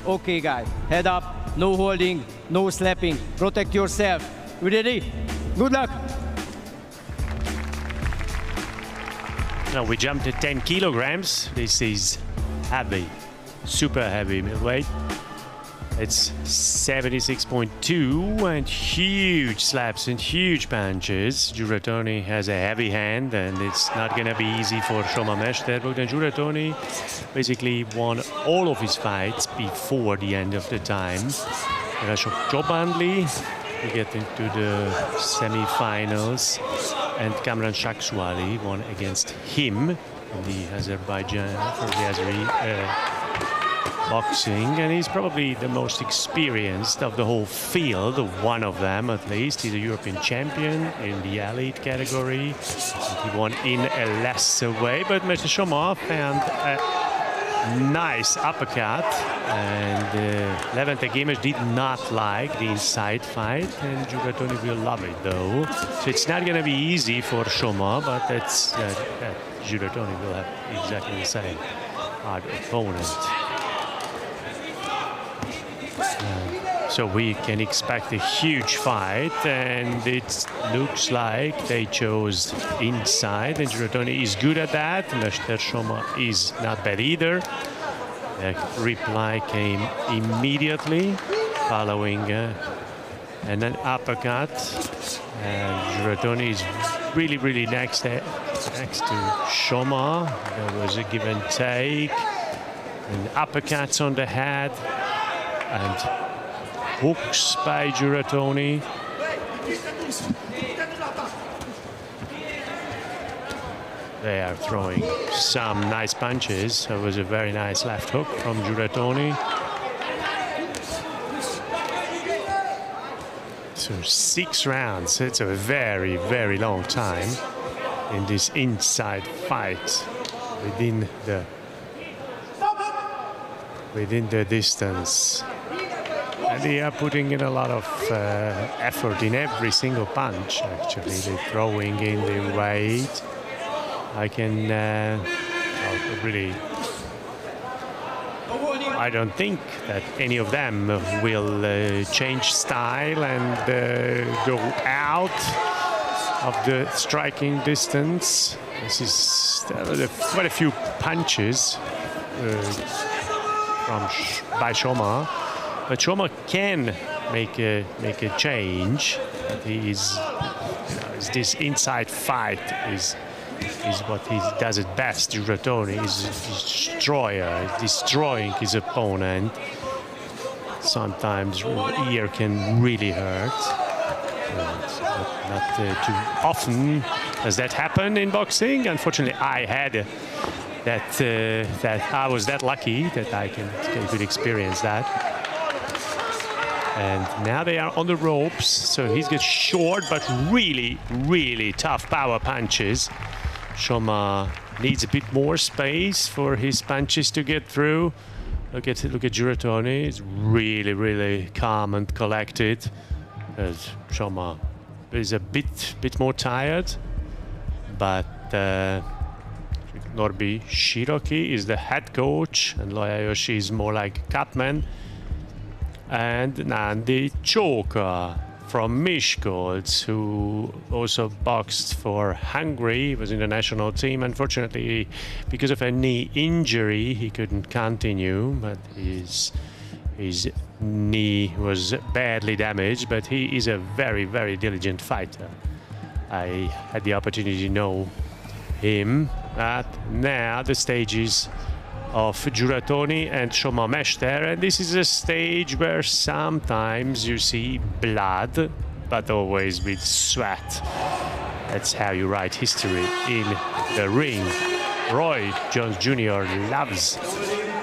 Okay, guys, head up, no holding, no slapping, protect yourself. You ready? Good luck!
Now we jump to 10 kilograms. This is heavy, super heavy middleweight. It's 76.2 and huge slaps and huge punches. Zsuratoni has a heavy hand and it's not gonna be easy for Soma Mester. Bogdan Zsuratoni basically won all of his fights before the end of the time. Rashok Jobandli, we get into the semi-finals, and Kamran Shakshuali won against him in the Azerbaijan for the Azeri boxing, and he's probably the most experienced of the whole field, one of them at least. He's a European champion in the elite category. He won in a lesser way, but Mr. Soma found a nice uppercut, and Levente Gamers did not like the inside fight, and Zsuratoni will love it though. So it's not going to be easy for Soma, but that's Zsuratoni will have exactly the same hard opponent. So we can expect a huge fight, and it looks like they chose inside, and Giratoni is good at that. Mester Soma is not bad either. The reply came immediately following and an uppercut, and Giratoni is really next to Soma. There was a give and take, and uppercuts on the head, and hooks by Giratoni. They are throwing some nice punches. That was a very nice left hook from Giratoni. So 6 rounds. It's a very long time in this inside fight within the distance. And they are putting in a lot of effort in every single punch, actually. They're throwing in the weight. I don't think that any of them will change style and go out of the striking distance. This is quite a few punches by Soma. But Soma can make a change. But he is, this inside fight is what he does it best. Giratoni is a destroyer, destroying his opponent. Sometimes ear can really hurt. But not too often does that happen in boxing. Unfortunately, I had that I was that lucky that I could experience that. And now they are on the ropes, so he's got short but really tough power punches. Soma needs a bit more space for his punches to get through. Look at Giratoni. He's really calm and collected. As Soma is a bit more tired, but Norbi Shiroki is the head coach, and Loyayoshi is more like cutman. And Nandi Choka from Miskolc, who also boxed for Hungary, was in the national team. Unfortunately, because of a knee injury, he couldn't continue, but his knee was badly damaged, but he is a very diligent fighter. I had the opportunity to know him, but now the stage is of Giratoni and Soma Mester, and this is a stage where sometimes you see blood, but always with sweat. That's how you write history in the ring. Roy Jones Jr. loves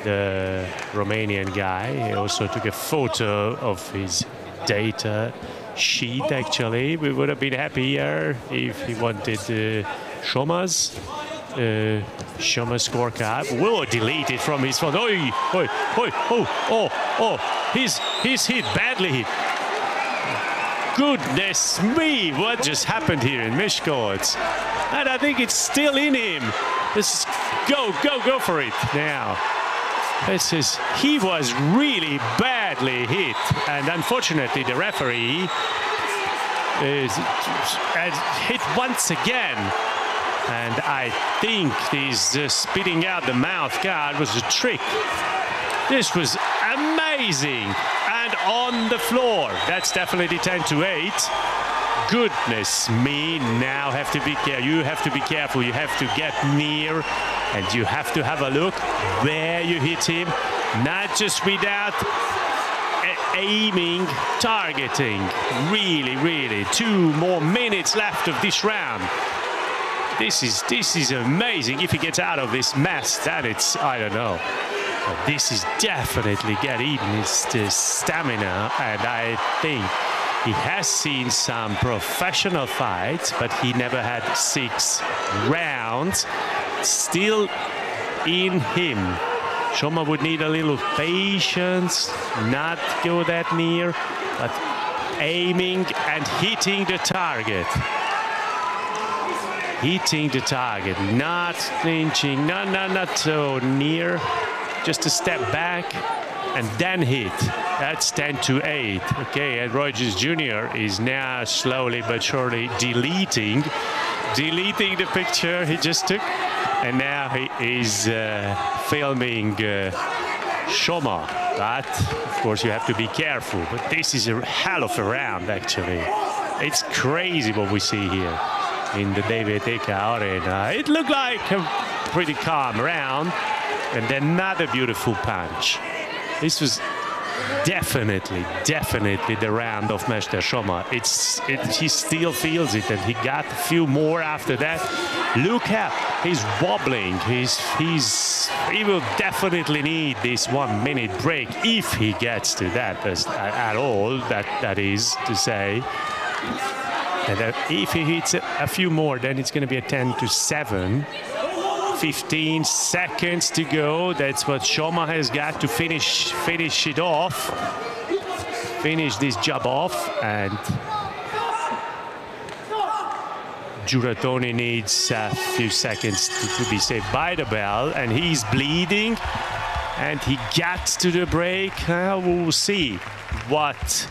the Romanian guy. He also took a photo of his data sheet, actually. We would have been happier if he wanted Soma's scorecard. Whoa, deleted from his phone. He's hit, badly hit. Goodness me, what just happened here in Miskolc? And I think it's still in him. Let's go for it now. He was really badly hit, and unfortunately the referee hit once again. And I think this spitting out the mouth guard was a trick. This was amazing. And on the floor. That's definitely 10-8. Goodness me, now have to be careful. You have to be careful. You have to get near, and you have to have a look where you hit him. Not just without aiming, targeting. Really. 2 more minutes left of this round. This is amazing. If he gets out of this mess, then it's, I don't know. But this is definitely getting his stamina, and I think he has seen some professional fights, but he never had 6 rounds. Still in him. Soma would need a little patience, not go that near, but aiming and hitting the target. Hitting the target, not flinching, not so near, just a step back and then hit. That's 10-8. Okay, and Roy Jones Jr. is now slowly but surely deleting the picture he just took, and now he is filming Soma. But of course you have to be careful. But this is a hell of a round, actually. It's crazy what we see here in the DVTK arena. It looked like a pretty calm round, and then another beautiful punch. This was definitely the round of Mester Soma. He still feels it, and he got a few more after that. Look how he's wobbling. He will definitely need this 1 minute break if he gets to that at all. That is to say. And if he hits a few more, then it's going to be a 10-7. 15 seconds to go. That's what Soma has got to finish it off. Finish this job off, and Giuratoni needs a few seconds to be saved by the bell, and he's bleeding, and he gets to the break. We'll see what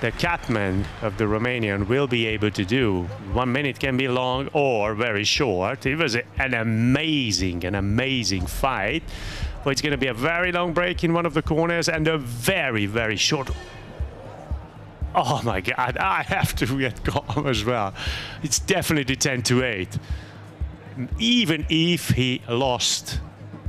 the catman of the Romanian will be able to do. 1 minute can be long or very short. It was an amazing fight. But it's going to be a very long break in one of the corners and a very short. Oh my God, I have to get calm as well. It's definitely 10-8. Even if he lost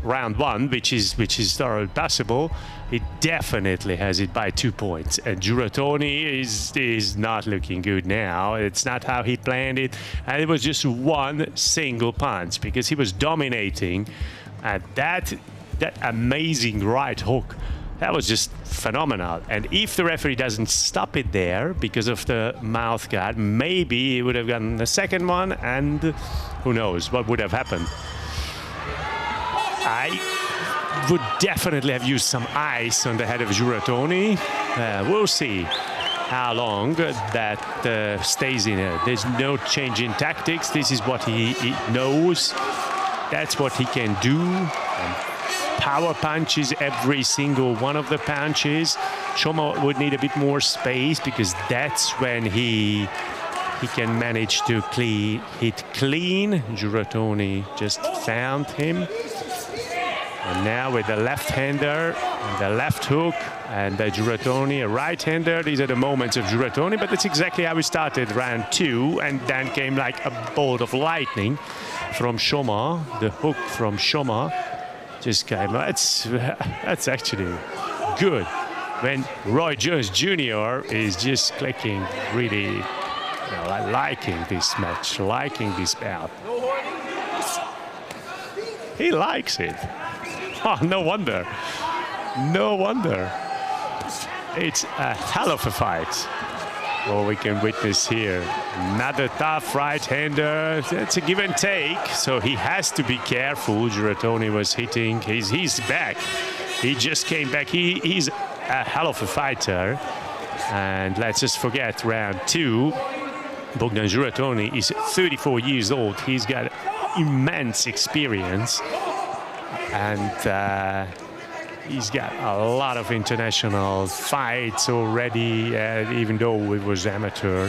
round 1, which is thoroughly possible, he definitely has it by 2 points. And Giuratoni is not looking good now. It's not how he planned it. And it was just one single punch because he was dominating. And that amazing right hook, that was just phenomenal. And if the referee doesn't stop it there because of the mouth guard, maybe he would have gotten the second one, and who knows what would have happened. I would definitely have used some ice on the head of Giuratoni. We'll see how long that stays in it. There's no change in tactics. This is what he knows. That's what he can do. And power punches every single one of the punches. Soma would need a bit more space because that's when he can manage to hit clean. Giuratoni just found him. And now with the left-hander and the left hook and the Giuratoni, a right-hander. These are the moments of Giuratoni, but that's exactly how we started round 2, and then came like a bolt of lightning from Soma. The hook from Soma just came. That's actually good. When Roy Jones Jr. is just clicking, really liking this match, liking this bout. He likes it. Oh, no wonder. No wonder. It's a hell of a fight. What we can witness here. Another tough right-hander. It's a give and take, so he has to be careful. Giuratoni was hitting. He's back. He just came back. He's a hell of a fighter. And let's just forget round 2. Bogdan Giuratoni is 34 years old. He's got immense experience. And he's got a lot of international fights already, even though it was amateur.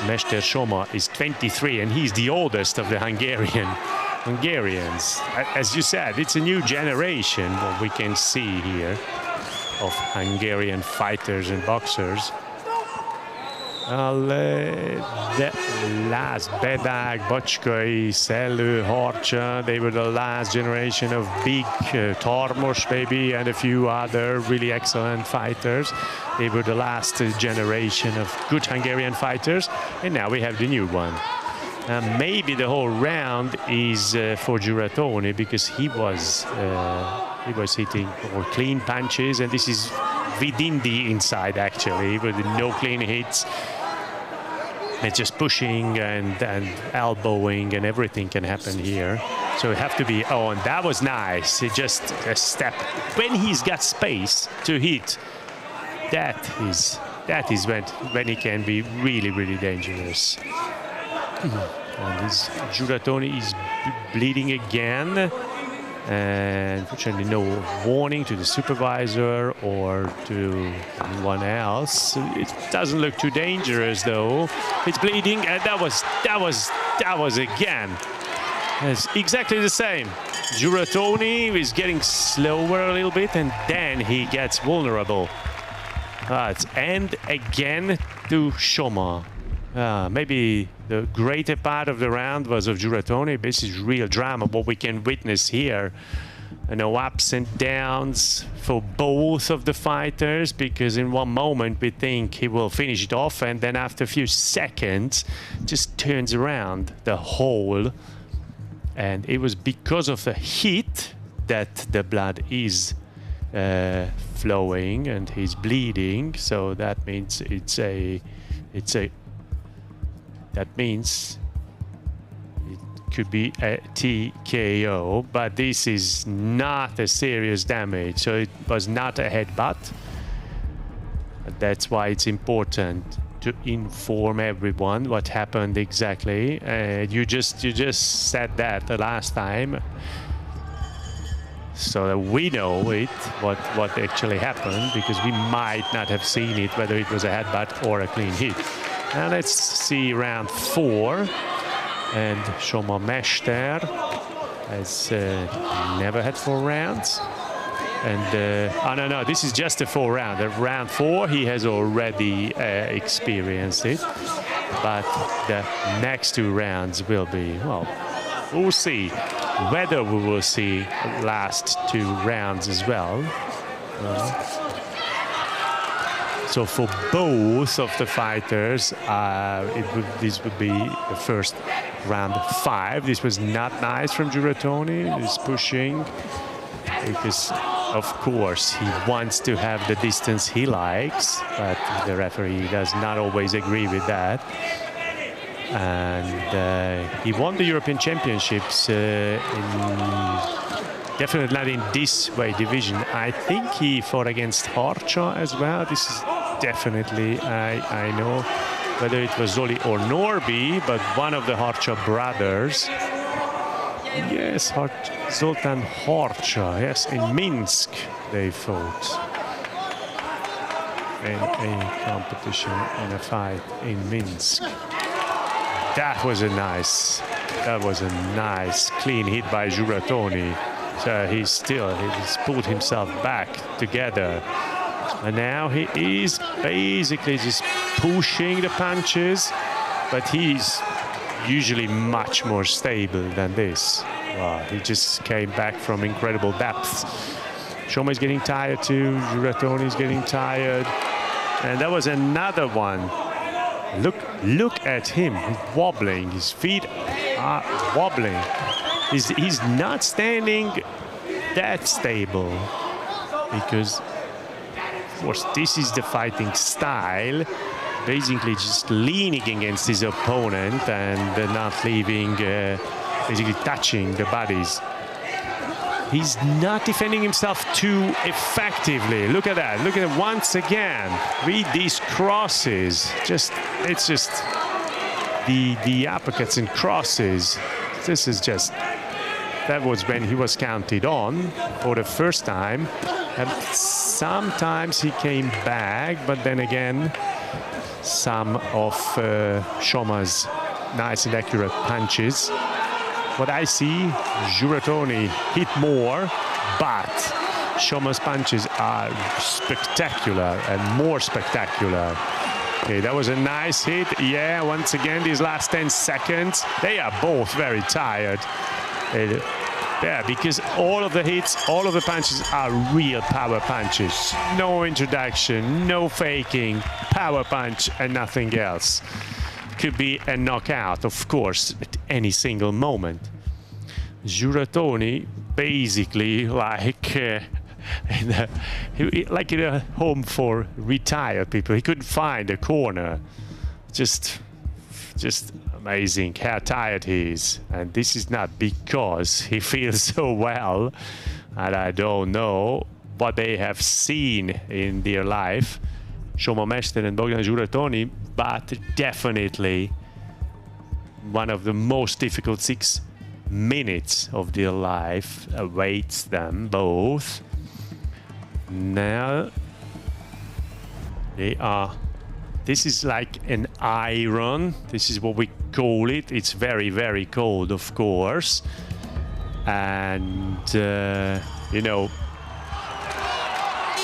Mester Soma is 23, and he's the oldest of the Hungarians. As you said, it's a new generation, what we can see here, of Hungarian fighters and boxers. The last Bedák, Bacskai, Szellő, Harcsa, they were the last generation of big Tarmos maybe, and a few other really excellent fighters. They were the last generation of good Hungarian fighters, and now we have the new one. Maybe the whole round is for Giuratoni because he was hitting more clean punches, and this is within the inside actually, with no clean hits. It's just pushing and elbowing, and everything can happen here. So you have to be, oh, and that was nice. It just a step. When he's got space to hit, that is when he can be really dangerous. And Giuratoni is bleeding again. And unfortunately, no warning to the supervisor or to anyone else. It doesn't look too dangerous, though. It's bleeding, and that was again. It's exactly the same. Giratoni is getting slower a little bit, and then he gets vulnerable. And again to Soma. Maybe the greater part of the round was of Giratoni. This is real drama, what we can witness here. Ups and downs for both of the fighters, because in one moment we think he will finish it off, and then after a few seconds just turns around the whole. And it was because of the heat that the blood is flowing and he's bleeding. So that means that means it could be a TKO, but this is not a serious damage, so it was not a headbutt. That's why it's important to inform everyone what happened exactly. You just said that the last time, so that we know what actually happened, because we might not have seen it, whether it was a headbutt or a clean hit. Now let's see round 4, and Soma Mester has never had 4 rounds. And no, this is just a 4 round. At round 4, he has already experienced it, but the next 2 rounds will be, well, we'll see whether we will see last 2 rounds as well. So for both of the fighters, this would be the first round 5. This was not nice from Giratoni. He's pushing because, of course, he wants to have the distance he likes, but the referee does not always agree with that. And he won the European Championships definitely not in this weight division. I think he fought against Harcha as well. This is definitely, I know whether it was Zoli or Norby, but one of the Harcha brothers. Yes, Zoltán Harcha, yes, in Minsk they fought in a competition, in a fight in Minsk. That was a nice clean hit by Giratoni. So he's pulled himself back together. And now he is basically just pushing the punches, but he's usually much more stable than this. Wow, he just came back from incredible depth. Soma is getting tired too, Giratoni is getting tired. And that was another one. Look at him, he's wobbling, his feet are wobbling. He's not standing that stable, because of course this is the fighting style, basically just leaning against his opponent and not leaving, basically touching the bodies. He's not defending himself too effectively. Look at that, look at it once again. Read these crosses, it's just the uppercuts and crosses. This is just, that was when he was counted on for the first time. And sometimes he came back, but then again, some of Soma's nice and accurate punches. What I see, Giratoni hit more, but Soma's punches are spectacular and more spectacular. Okay, that was a nice hit. Yeah, once again, these last 10 seconds, they are both very tired. Yeah, because all of the hits, all of the punches are real power punches. No introduction, no faking, power punch and nothing else. Could be a knockout, of course, at any single moment. Giratoni basically like in a home for retired people. He couldn't find a corner. Just amazing how tired he is. And this is not because he feels so well, and I don't know what they have seen in their life, Soma Mester and Bogdan Giratoni, but definitely one of the most difficult 6 minutes of their life awaits them both. Now they are, this is like an iron, this is what we call it. It's very, very cold, of course. And you know,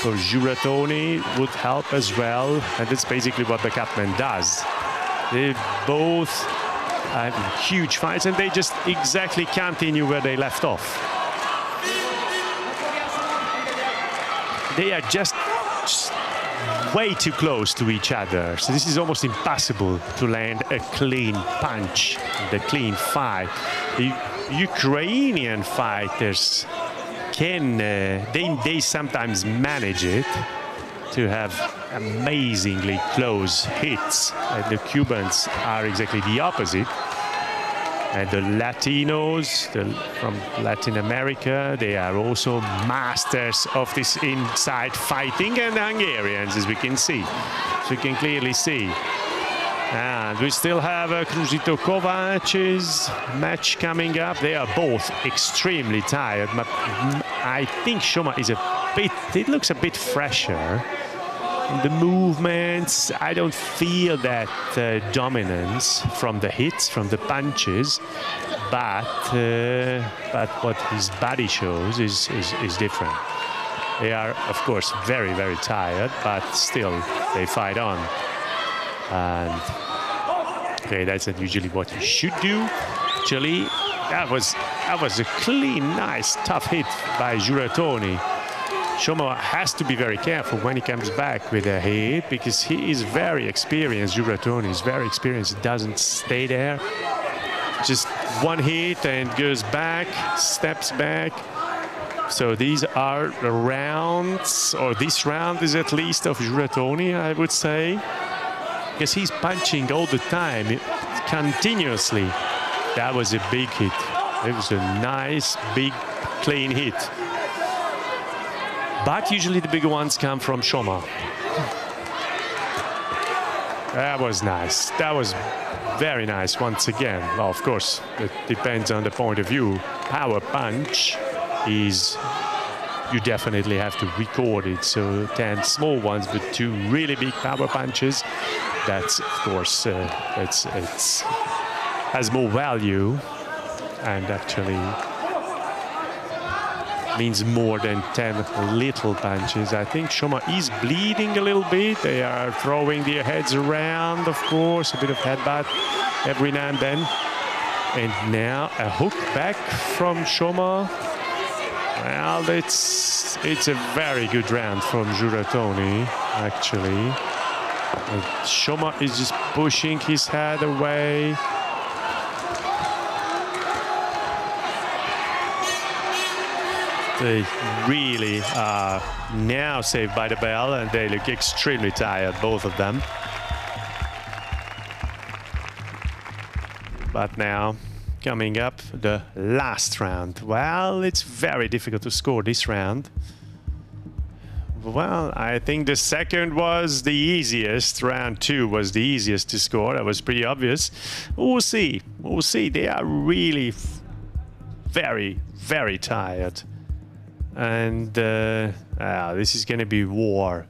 for Giratoni would help as well, and that's basically what the Cutman does. They both have huge fights, and they just exactly continue where they left off. They are just way too close to each other, so this is almost impossible to land a clean punch, the clean fight. The Ukrainian fighters can, they sometimes manage it to have amazingly close hits, and the Cubans are exactly the opposite. And the Latinos from Latin America, they are also masters of this inside fighting, and the Hungarians, as we can see. So we can clearly see. And we still have a Kruzító Kovács match coming up. They are both extremely tired, but I think Soma is a bit, it looks a bit fresher. In the movements, I don't feel that dominance from the hits, from the punches, but what his body shows is different. They are, of course, very, very tired, but still they fight on. And okay, that's usually what you should do. Actually, that was a clean, nice, tough hit by Giratoni. Shoma has to be very careful when he comes back with a hit, because he is very experienced. Giratoni is very experienced. He doesn't stay there. Just one hit and goes back, steps back. So these are the rounds, or this round is at least of Giratoni, I would say. Because he's punching all the time, continuously. That was a big hit. It was a nice, big, clean hit. But usually the bigger ones come from Shoma. That was nice. That was very nice once again. Well, of course, it depends on the point of view. Power punch is, you definitely have to record it. So 10 small ones, but 2 really big power punches. That's, of course, it's has more value, and actually means more than 10 little punches. I think Shoma is bleeding a little bit. They are throwing their heads around, of course, a bit of headbutt every now and then. And now a hook back from Shoma. Well, it's a very good round from Giratoni, actually. And Shoma is just pushing his head away. They really are now saved by the bell, and they look extremely tired, both of them. But now, coming up, the last round. Well, it's very difficult to score this round. Well, I think the second was the easiest. Round 2 was the easiest to score. That was pretty obvious. We'll see. We'll see. They are really very, very tired. And this is going to be war.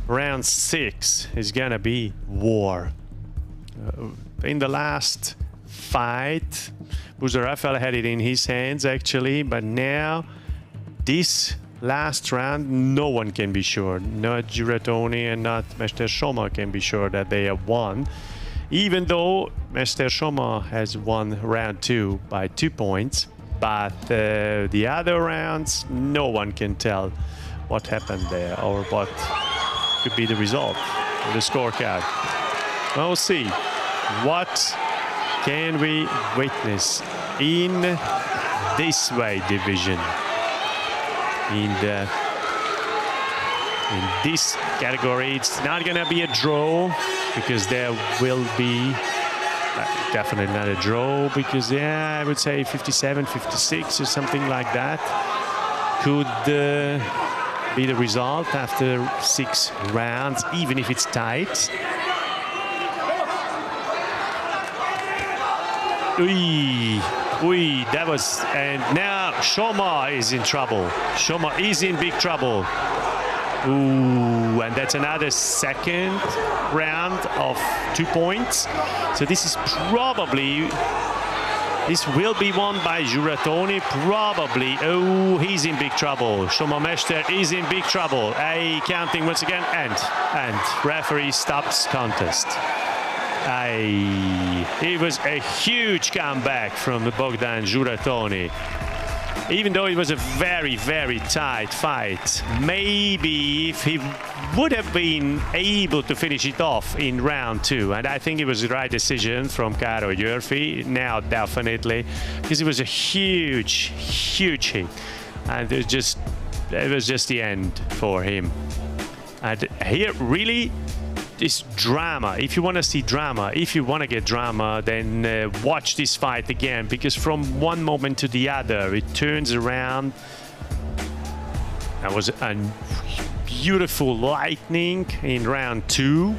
Round 6 is going to be war. In the last fight, Buza Rafael had it in his hands, actually. But now, this last round, no one can be sure. Not Giratoni and not Mester Shoma can be sure that they have won. Even though Mester Shoma has won round 2 by 2 points. But the other rounds, no one can tell what happened there or what could be the result of the scorecard. We'll see. What can we witness in this weight division? In this category, it's not going to be a draw, because there will be definitely not a draw, because I would say 57, 56 or something like that could be the result after 6 rounds, even if it's tight. that was, and now Soma is in trouble. Soma is in big trouble. Ooh, and that's another second round of 2 points. So this is probably, this will be won by Gyuratoni, probably. Oh, he's in big trouble. Soma Mester is in big trouble. Counting once again, and referee stops contest. It was a huge comeback from Bogdan Gyuratoni. Even though it was a very, very tight fight, maybe if he would have been able to finish it off in round 2, and I think it was the right decision from Károly Györfi, now definitely, because it was a huge, huge hit, and it was just the end for him. And here, really, this drama, if you want to see drama, if you want to get drama, then watch this fight again, because from one moment to the other it turns around. That was a beautiful lightning in round 2,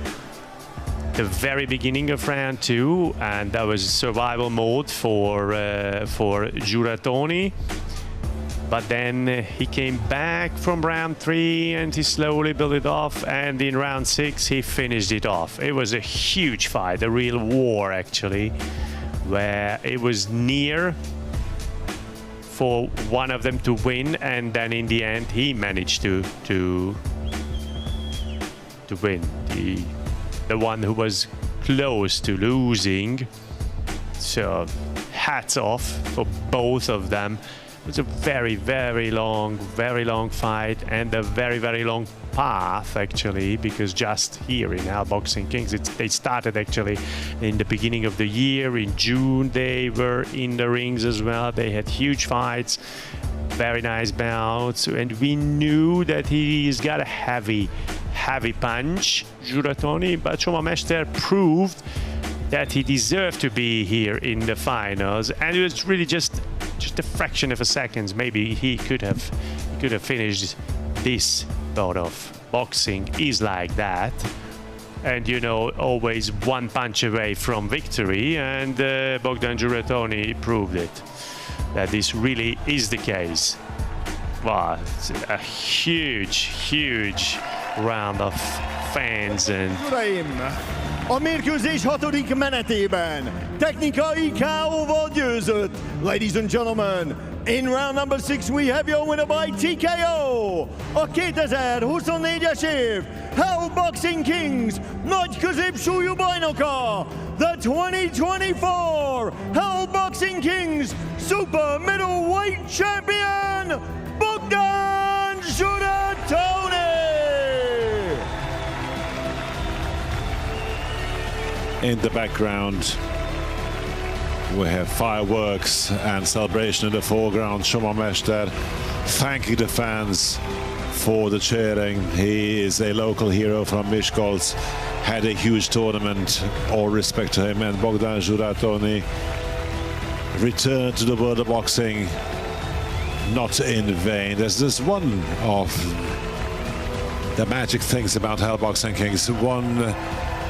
the very beginning of round 2, and that was survival mode for Gyuratoni. But then he came back from round 3 and he slowly built it off, and in round 6 he finished it off. It was a huge fight, a real war actually, where it was near for one of them to win, and then in the end he managed to win. The one who was close to losing. So hats off for both of them. It was a very, very long fight, and a very, very long path actually, because just here in Hell Boxing Kings, they started actually in the beginning of the year. In June they were in the rings as well. They had huge fights, very nice bouts, and we knew that he's got a heavy punch, Gyuratoni, but Soma Mester proved that he deserved to be here in the finals, and it was really just a fraction of a second. Maybe he could have finished this bout of boxing is like that, and you know, always one punch away from victory, and Bogdan Gyuratoni proved it, that this really is the case. Wow, it's a huge round of fans. And
a mérkőzés 6. menetében technikai KO-val győzött. Ladies and gentlemen, in round number 6 we have your winner by TKO, a 2024-es év Hell Boxing Kings nagy középsúlyú bajnoka, the 2024 Hell Boxing Kings Super Middleweight Champion, Bogdan Gyuratoni!
In the background, we have fireworks and celebration in the foreground. Soma Mester thanking the fans for the cheering. He is a local hero from Miskolc, had a huge tournament, all respect to him. And Bogdan Gyuratoni returned to the world of boxing, not in vain. There's this one of the magic things about Hell Boxing Kings. One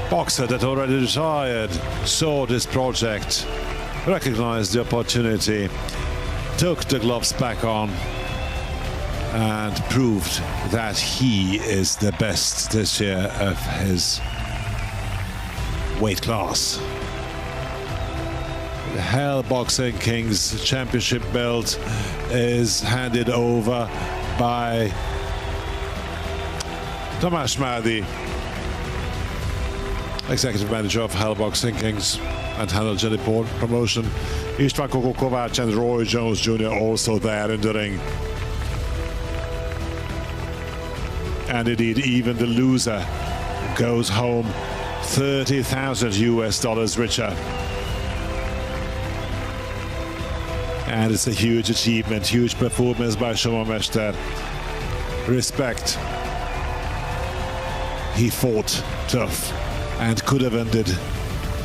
boxer that already retired saw this project, recognized the opportunity, took the gloves back on, and proved that he is the best this year of his weight class. The Hell Boxing Kings Championship belt is handed over by Tamás Mádi, executive manager of Hell Boxing Kings and Handel Jelly Promotion. István Kovács and Roy Jones Jr. also there in the ring. And indeed, even the loser goes home $30,000 richer. And it's a huge achievement, huge performance by Soma Mester. Respect. He fought tough and could have ended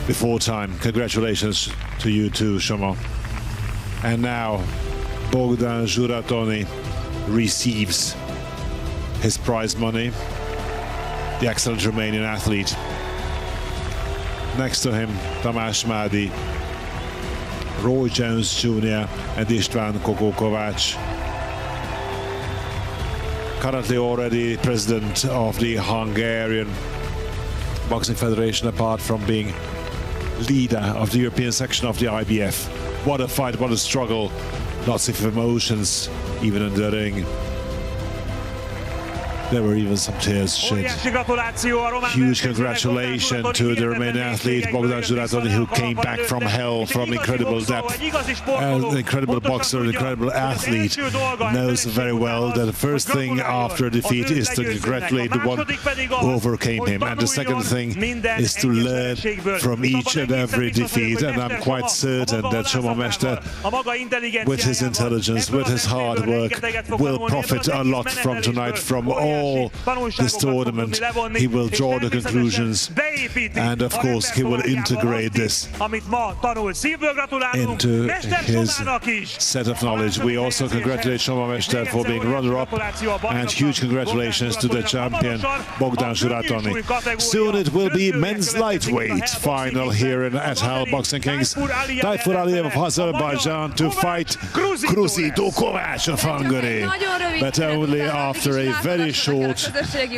before time. Congratulations to you too, Soma. And now Bogdan Gyuratoni receives his prize money, the excellent Romanian athlete. Next to him, Tamás Mádi, Roy Jones Jr. and István Kovács. Currently already president of the Hungarian Boxing Federation, apart from being leader of the European section of the IBF. What a fight, what a struggle. Lots of emotions, even in the ring. There were even some tears shed. Huge congratulations to the Romanian athlete Bogdan Juratoni, who came back from hell, from incredible depth. An incredible boxer, an incredible athlete, knows very well that the first thing after defeat is to congratulate the one who overcame him. And the second thing is to learn from each and every defeat. And I'm quite certain that Soma Mester, with his intelligence, with his hard work, will profit a lot from tonight, from all this tournament. He will draw the conclusions, and of course he will integrate this into his set of knowledge. We also congratulate Soma Mester for being runner-up, and huge congratulations to the champion Bogdan Juratoni. Soon it will be men's lightweight final here at Hell Boxing Kings. Tayfur Aliyev of Azerbaijan to fight Kruzító Kovács of Hungary, but only after a very short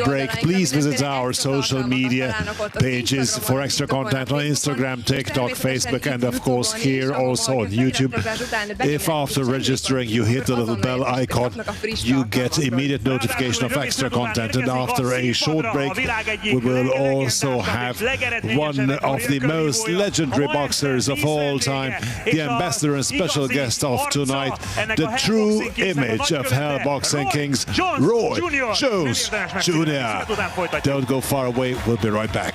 break. Please visit our social media pages for extra content on Instagram, TikTok, Facebook, and of course here also on YouTube. If after registering you hit the little bell icon, you get immediate notification of extra content. And after a short break, we will also have one of the most legendary boxers of all time, the ambassador and special guest of tonight, the true image of Hell Boxing Kings, Roy Jones Jr. Don't go far away, we'll be right back.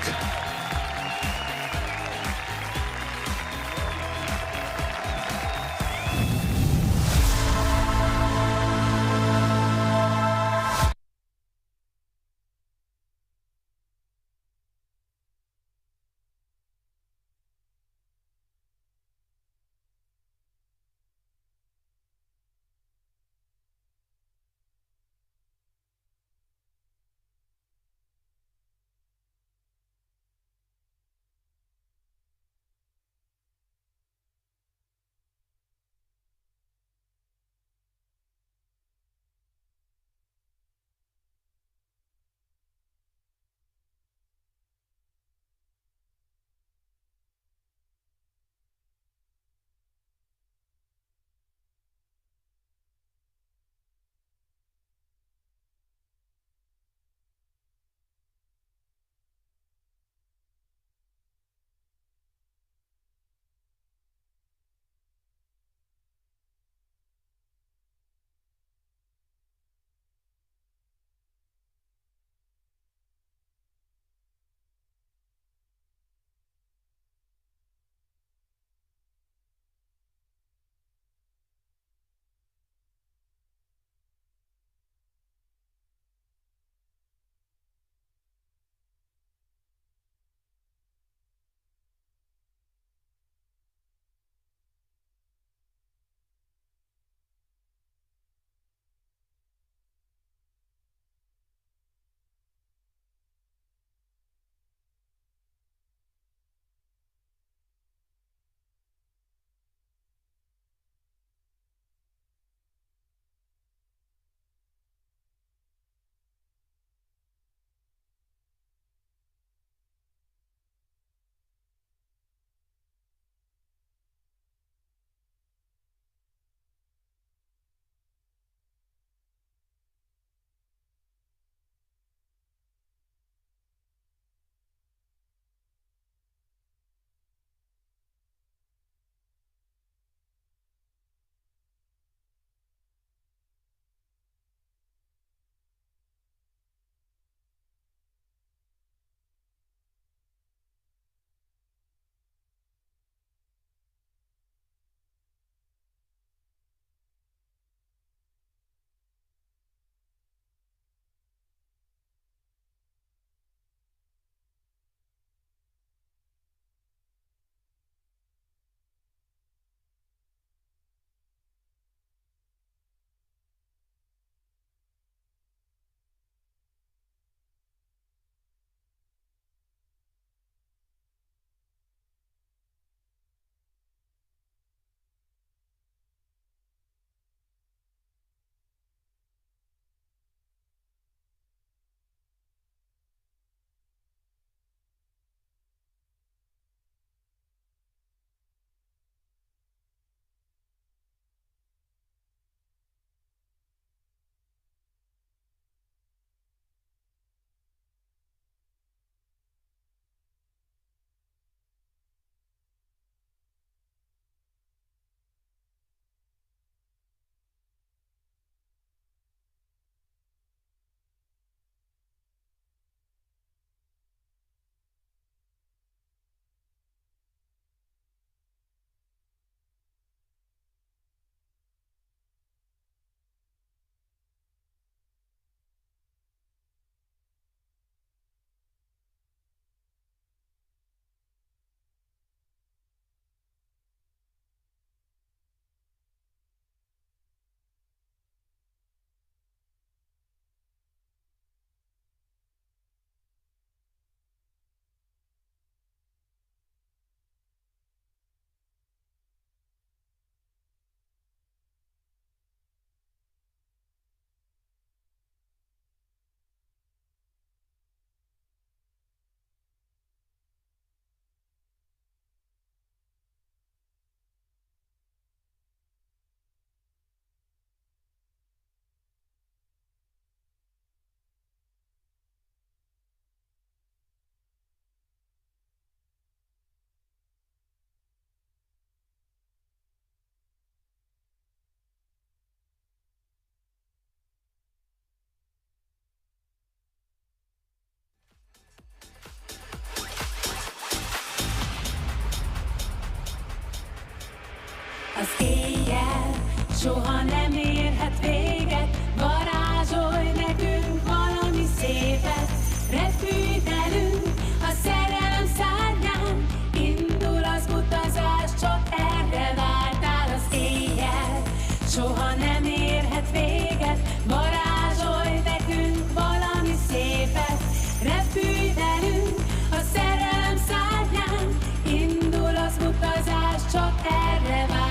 soha nem érhet véget, varázsolj nekünk valami szépet, repülj velünk a szerelem szárnyán, indul az utazás, csak erre vártál az éjjel, soha nem érhet véget, varázsolj nekünk valami szépet, repülj velünk a szerelem szárnyán, indul az utazás, csak erre vártál.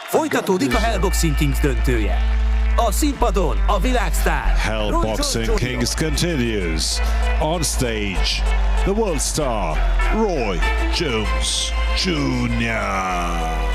Folytatódik a Hellboxing Kings döntője. A színpadon a világsztár
Hellboxing Kings continues. On stage, the world star Roy Jones Jr.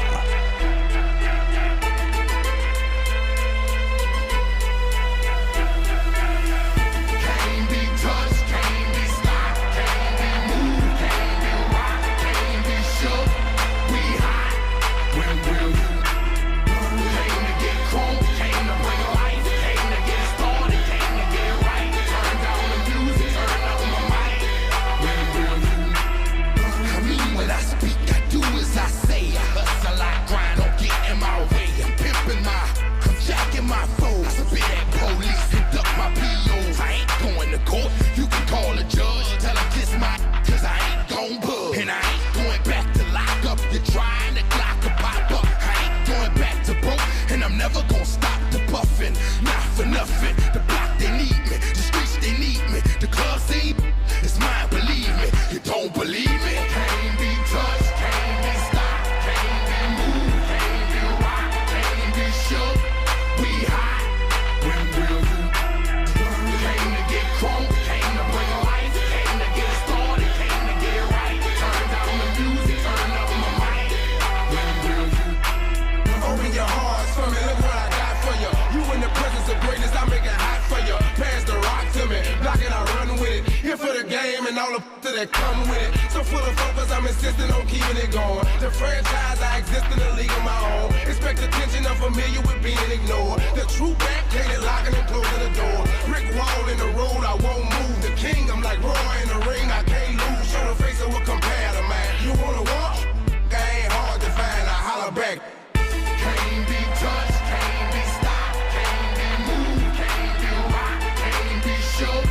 That come with it. So full of focus, I'm insisting on keeping it going. The franchise, I exist in a league of my own. Expect attention, I'm familiar with being ignored. The true back, cated locking and closing the door. Brick wall in the road, I won't move. The king, I'm like Roy in the ring, I can't lose. Show the face of what compare to mine. You wanna walk? I ain't hard to find, I holler back. Can't be touched, can't be stopped, can't be moved, can't be rocked, can't be shook.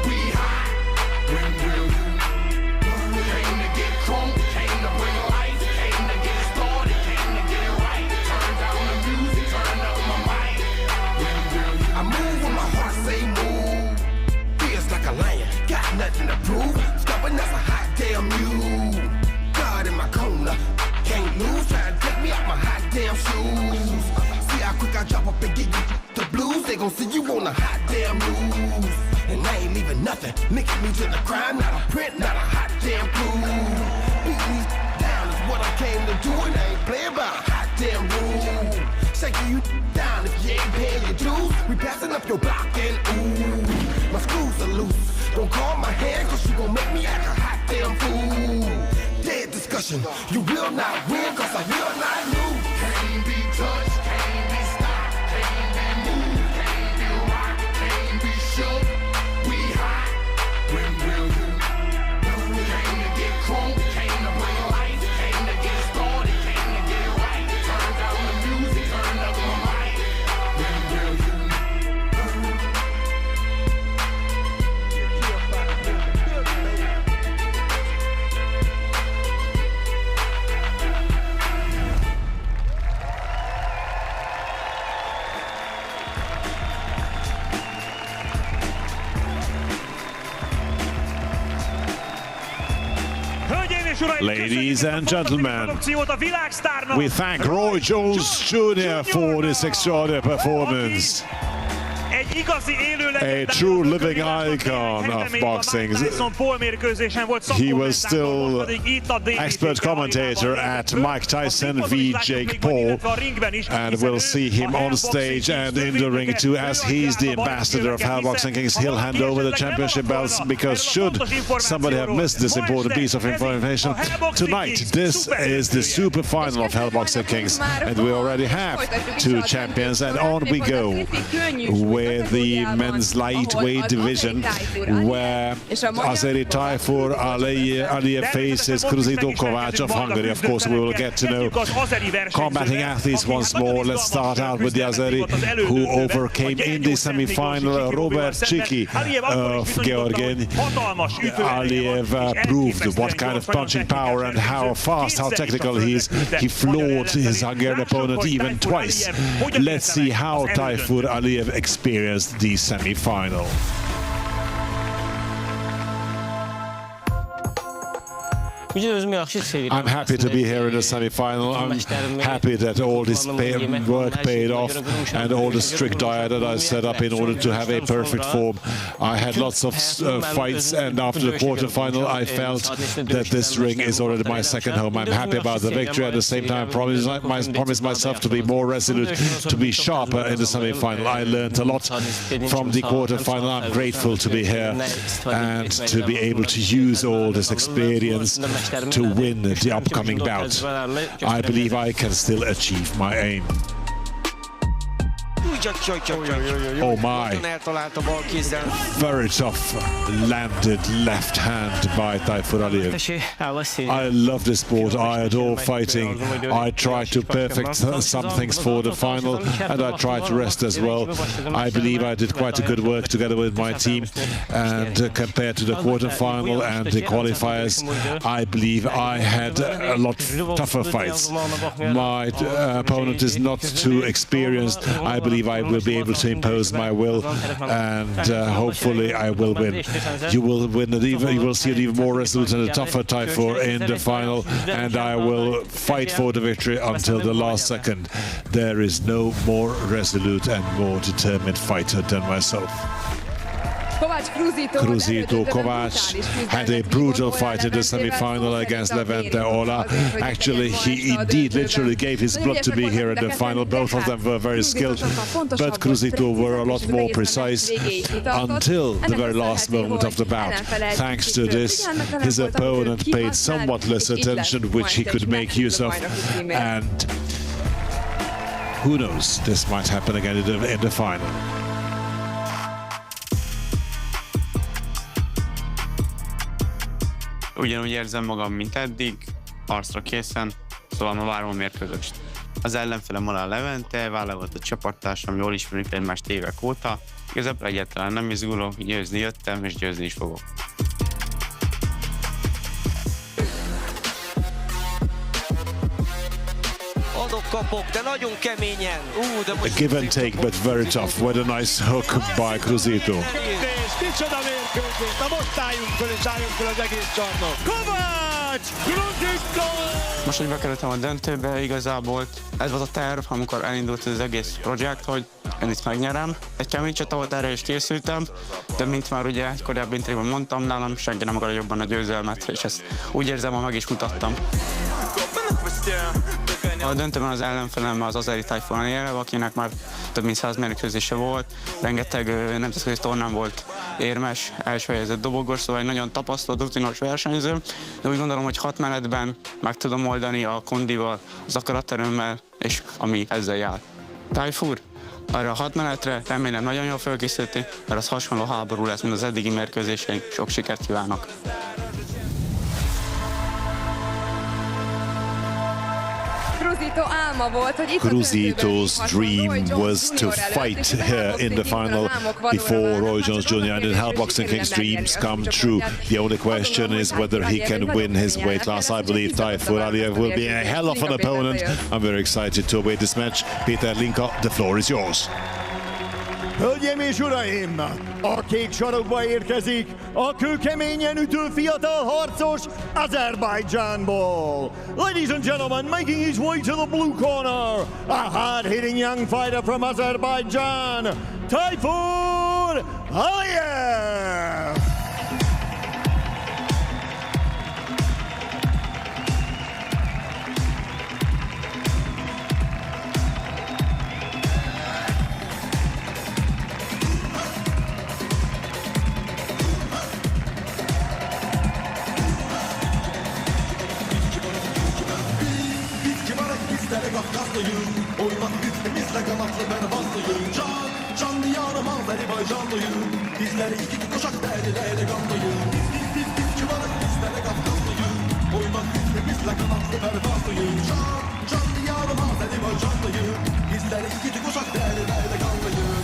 We hot, when will you? Came to get crunk, came to bring life, came to get started, came to get right. Turn down the music, turn up my mic. When will you? I move when my heart say move. Feels like a lion, got nothing to prove. Stubborn as a hot damn mule. God in my corner, can't lose. Try to take me out my hot damn shoes. See how quick I drop up and get you the blues. They gon' see you on a hot damn news. And I ain't leaving nothing. Linking me to the crime, not a print, not a hot damn clue. Beat me down is what I came to do, and I ain't playing by a hot damn rule. shaking you down if you ain't paying your dues. We passing up your block and ooh, my screws are loose. Don't call my hand, cause you gon' make me act a hot damn fool. Dead discussion, you will not win, cause I will not lose. Can't be touched, can't be stopped, can't be moved, can't be rocked, can't be shook. We hot, when will you? Came to get crunk, came to play life, came to get started, came to get right. Turn down the music, turn up the mic. When will you?
Ladies and gentlemen, we thank Roy Jones Jr. for this extraordinary performance. A true living icon of boxing. He was still expert commentator at Mike Tyson v. Jake Paul, and we'll see him on stage and in the ring too, as he's the ambassador of Hell Boxing Kings. He'll hand over the championship belts, because should somebody have missed this important piece of information, tonight this is the super final of Hell Boxing Kings, and we already have two champions, and on we go with the men's lightweight division, where Azeri Tayfur Aliyev faces Kruzító Kovács of Hungary. Of course, we will get to know combating athletes once more. Let's start out with the Azeri, who overcame in the semi-final Robert Chiki of Georgian. Aliyev proved what kind of punching power and how fast, how technical he is. He floored his Hungarian opponent even twice. Let's see how Tayfur Aliyev experienced the semi-final. I'm happy to be here in the semi-final. I'm happy that all this work paid off and all the strict diet that I set up in order to have a perfect form. I had lots of fights, and after the quarterfinal I felt that this ring is already my second home. I'm happy about the victory. At the same time, I promised myself to be more resolute, to be sharper in the semi-final. I learned a lot from the quarterfinal. I'm grateful to be here and to be able to use all this experience to win the upcoming bout. I believe I can still achieve my aim. Oh my, very tough landed left hand by Tayfur Aliyev. I love this sport, I adore fighting. I try to perfect some things for the final, and I try to rest as well. I believe I did quite a good work together with my team, and compared to the quarterfinal and the qualifiers, I believe I had a lot tougher fights. My opponent is not too experienced. I believe I will be able to impose my will, and hopefully I will win. You will win it even. You will see it even more resolute and a tougher Tayfur in the final, and I will fight for the victory until the last second. There is no more resolute and more determined fighter than myself. Kruzító Kovács had a brutal fight in the semi-final against Levente Ola. Actually, he indeed literally gave his blood to be here in the final. Both of them were very skilled, but Kruzító were a lot more precise until the very last moment of the bout. Thanks to this, his opponent paid somewhat less attention, which he could make use of, and who knows, this might happen again in the final.
Ugyanúgy érzem magam, mint eddig, harcra készen, szóval ma várom a mérkőzést. Az ellenfelem alá Levente, válogatott csapattársam, jól ismerjük egymást évek óta. Igazából egyáltalán nem izgulok, győzni jöttem, és győzni is fogok.
Adok-kapok, de nagyon keményen.
A give and take, but very tough. What a nice hook by Kruzító.
Micsoda mérkőzés! Na most álljunk föl, és álljunk föl az egész csarnok! Kovács Kruzító!
Most, hogy bekerültem a döntőbe, igazából ez volt a terv, amikor elindult az egész projekt, hogy én itt megnyerem. Egy kemény csata volt, erre is készültem, de mint már ugye korábbi interjúban mondtam, nálam senki nem akarja jobban a győzelmet, és ezt úgy érzem, hogy meg is mutattam. A döntőben az ellenfelem az azeri Tayfur Aliyev, akinek már több mint 100 mérkőzése volt, rengeteg nemzetközi tornán volt érmes, első helyezett dobogós, szóval egy nagyon tapasztalt, rutinos versenyző, de úgy gondolom, hogy 6 menetben meg tudom oldani a kondival, az akaraterőmmel, és ami ezzel jár. Tayfur arra a 6 menetre remélem nagyon jól felkészíti, mert az hasonló háború lesz, mint az eddigi mérkőzéseink. Sok sikert kívánok!
Kruzító's dream was to fight here in the final before Roy Jones Jr. and in Hell Boxing King's dreams come true. The only question is whether he can win his weight class. I believe Tayfur Aliyev will be a hell of an opponent. I'm very excited to await this match. Peter Linka, the floor is yours.
Hölgyeim és uraim, a kék sarokba érkezik a kőkeményen ütő fiatal harcos Azerbaijanból. Ladies and gentlemen, making his way to the blue corner, a hard-hitting young fighter from Azerbaijan, Tayfur Aliyev.
Oymak bizle kanatlı ben bastıyım. Can diyarım Azerbaycanlıyım. Bizleri iki kuşak derlere gamlıyım. Biz kibarık bizlere kafkaslıyım. Oymak bizle kanatlı ben bastıyım. Can diyarım Azerbaycanlıyım. Bizleri iki kuşak derlere gamlıyım.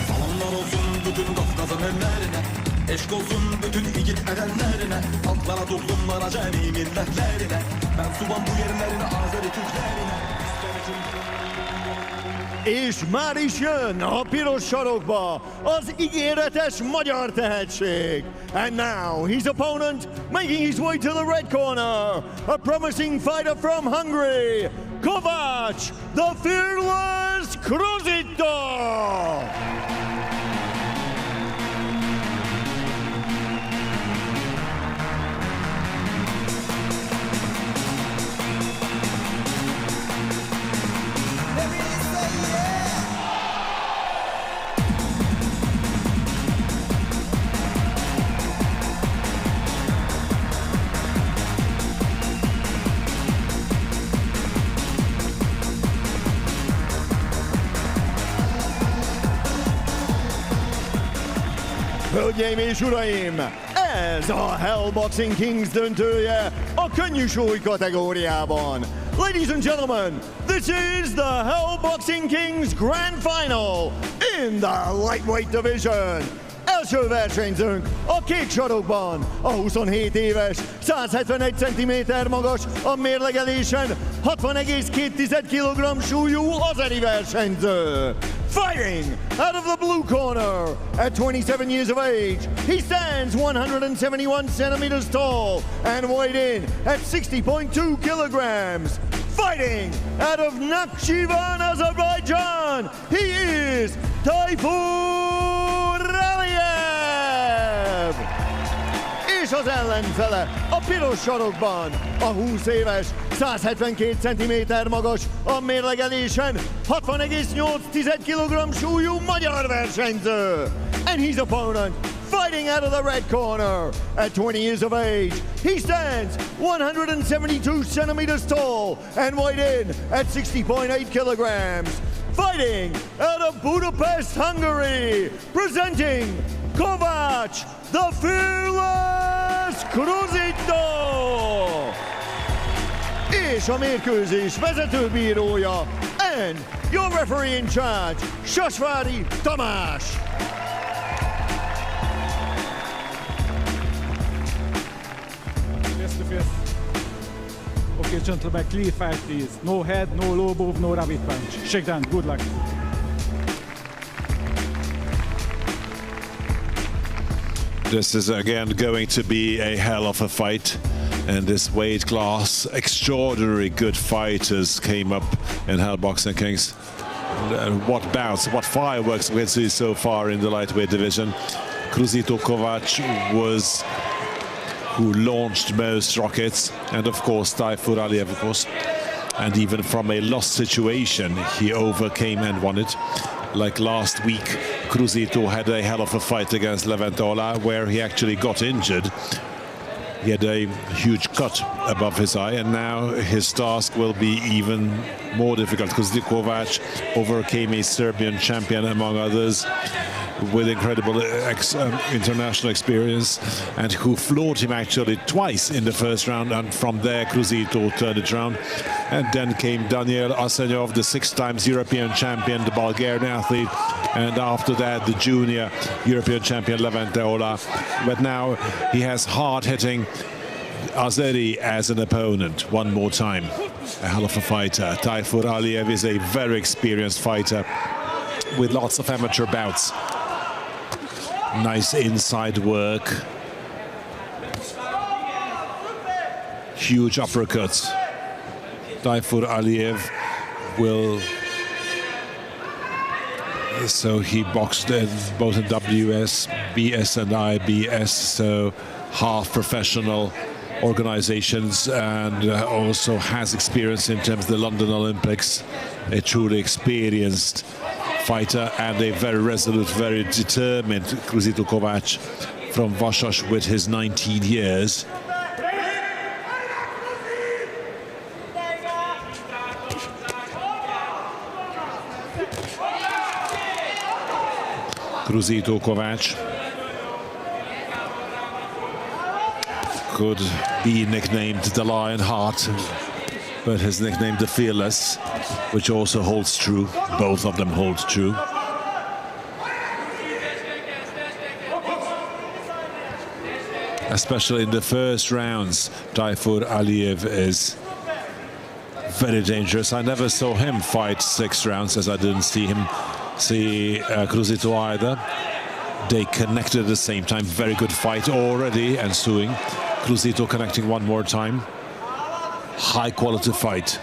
Salamlar olsun bütün Kafkas'ın ellerine, eşk olsun bütün yiğit erenlerine, halklara, toplumlara, cemi milletlerine, ben suban bu yerlerine, Azeri Türklerine.
És már is jön a piros sarokba az ígéretes magyar tehetség. And now his opponent making his way to the red corner, a promising fighter from Hungary, Kovács, the fearless Kruzító. Hölgyeim és uraim, ez a Hell Boxing Kings döntője a könnyű súly kategóriában. Ladies and gentlemen, this is the Hell Boxing Kings Grand Final in the lightweight division. Első versenyzőnk a kék sarokban, a 27 éves, 171 cm magas, a mérlegelésen 60,2 kg súlyú azeri versenyző. Fighting out of the blue corner, at 27 years of age, he stands 171 centimeters tall and weighed in at 60.2 kilograms. Fighting out of Nakhchivan, Azerbaijan, he is Tayfur Aliyev! És az ellenfele a piros sarokban, a 20 éves, 172 cm magas, a mérlegelésen 60,8 kg súlyú magyar versenyző. And his opponent, fighting out of the red corner, at 20 years of age, he stands 172 centimeters tall and weighed in at 60.8 kilograms. Fighting out of Budapest, Hungary, presenting Kovács, the fearless Kruzító! És a mérkőzés vezetőbírója, and your referee in charge, Sasvári Tamás.
Face to face. Okay, gentlemen, clear fight, please. No head, no low move, no rabbit punch. Shake down. Good luck.
This is again going to be a hell of a fight. And this weight class, extraordinary good fighters came up in Hell Boxing Kings. what bouts, what fireworks we can see so far in the lightweight division. Kruzító Kovács was who launched most rockets, and of course Tayfur Aliyev, of course. And even from a lost situation, he overcame and won it. Like last week, Kruzító had a hell of a fight against Levente Ola, where he actually got injured. He had a huge cut above his eye, and now his task will be even more difficult. Kruzító Kovács overcame a Serbian champion, among others, with incredible international experience, and who floored him actually twice in the first round, and from there Kruzító turned it around. And then came Daniel Asenyov, the 6 times European champion, the Bulgarian athlete, and after that the junior European champion Levente Ola. But now he has hard-hitting Azeri as an opponent one more time. A hell of a fighter. Tayfur Aliyev is a very experienced fighter with lots of amateur bouts. Nice inside work. Huge uppercuts. Tayfur Aliyev will... So he boxed both in WS, BS and IBS, so half professional organizations, and also has experience in terms of the London Olympics. A truly experienced fighter and a very resolute, very determined Kruzító Kovács from Vasas with his 19 years. Kruzító Kovács could be nicknamed the Lionheart, but his nickname the Fearless, which also holds true. Both of them hold true. Especially in the first rounds, Tayfur Aliyev is very dangerous. I never saw him fight 6 rounds, as I didn't see Kruzító either. They connected at the same time. Very good fight already ensuing. Kruzító connecting one more time. High quality fight.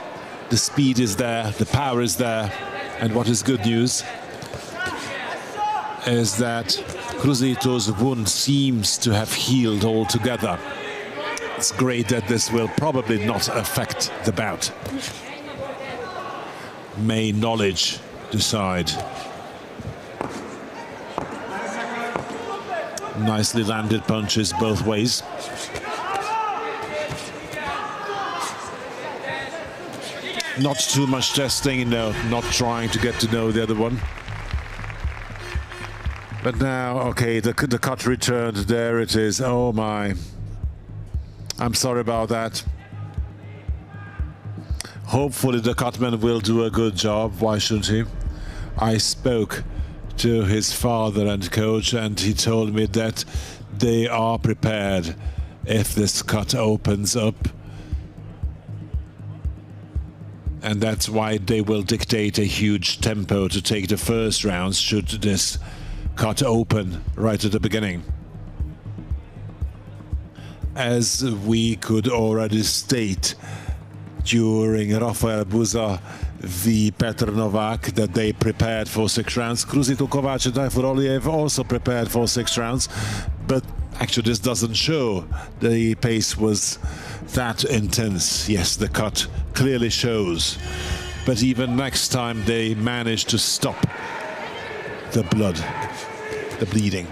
The speed is there, the power is there, and what is good news is that Kruzító's wound seems to have healed altogether. It's great that this will probably not affect the bout. May knowledge decide. Nicely landed punches both ways. Not too much testing, no, not trying to get to know the other one. But now, okay, the cut returned, there it is, oh my. I'm sorry about that. Hopefully the cutman will do a good job, why shouldn't he? I spoke to his father and coach, and he told me that they are prepared if this cut opens up. And that's why they will dictate a huge tempo to take the first rounds should this cut open right at the beginning. As we could already state during Rafael Buza v Petr Novák that they prepared for 6 rounds. Kruzító Kovács and Tayfur Aliyev also prepared for 6 rounds, but actually this doesn't show the pace was that intense. Yes, the cut clearly shows, but even next time they managed to stop the blood, the bleeding.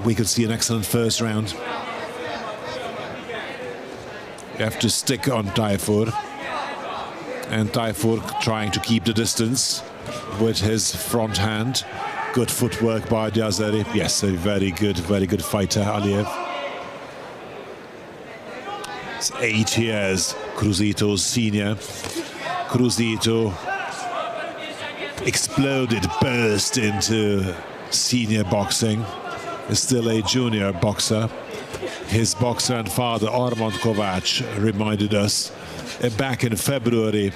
We could see an excellent first round. You have to stick on Tayfur, and Tayfur trying to keep the distance with his front hand. Good footwork by the Azeri. Yes, a very good fighter, Aliyev. It's 8 years, Kruzító's senior. Kruzító exploded, burst into senior boxing. Is still a junior boxer. His boxer and father, Armand Kovács, reminded us back in February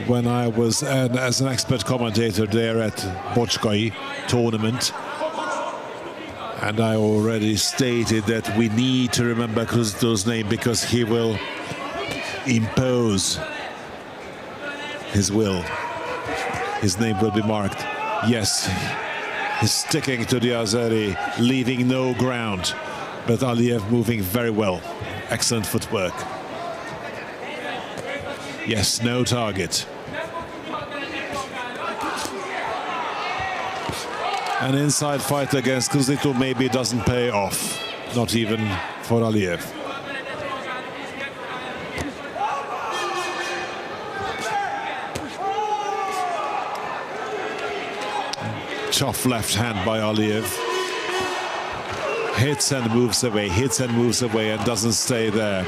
when I was as an expert commentator there at Bocskai tournament. And I already stated that we need to remember Kruzító's name because he will impose his will. his name will be marked. Yes, he's sticking to the Azeri, leaving no ground. But Aliyev moving very well. Excellent footwork. Yes, no target. An inside fight against Kruzító maybe doesn't pay off. Not even for Aliyev. Tough left hand by Aliyev. Hits and moves away and doesn't stay there.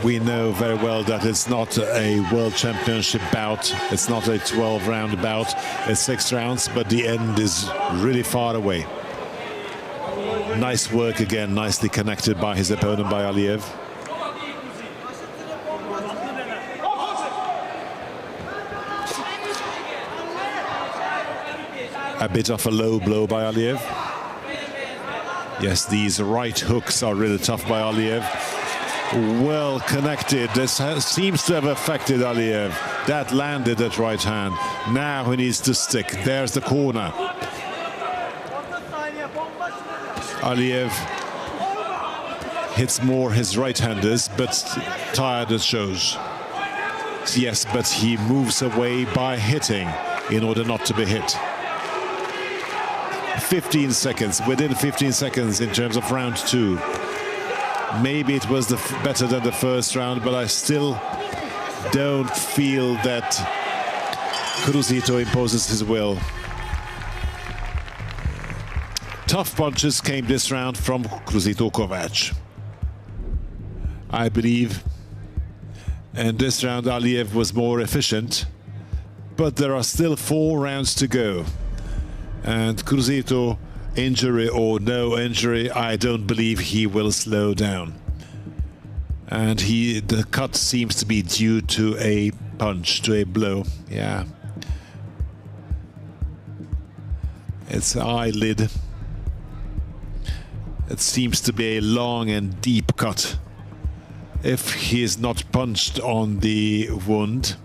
We know very well that it's not a World Championship bout. It's not a 12-round bout. It's 6 rounds, but the end is really far away. Nice work again, nicely connected by his opponent, by Aliyev. A bit of a low blow by Aliyev. Yes, these right hooks are really tough by Aliyev. Well connected. This seems to have affected Aliyev. That landed that right hand. Now he needs to stick. There's the corner. Aliyev hits more his right-handers, but tired as shows. Yes, but he moves away by hitting in order not to be hit. 15 seconds, within 15 seconds in terms of round 2. Maybe it was better than the first round, but I still don't feel that Kruzító imposes his will. Tough punches came this round from Kruzító Kovács. I believe in this round Aliyev was more efficient, but there are still 4 rounds to go. And Kruzító, injury or no injury, I don't believe he will slow down. And the cut seems to be due to a punch, to a blow. Yeah. It's eyelid. It seems to be a long and deep cut. If he is not punched on the wound,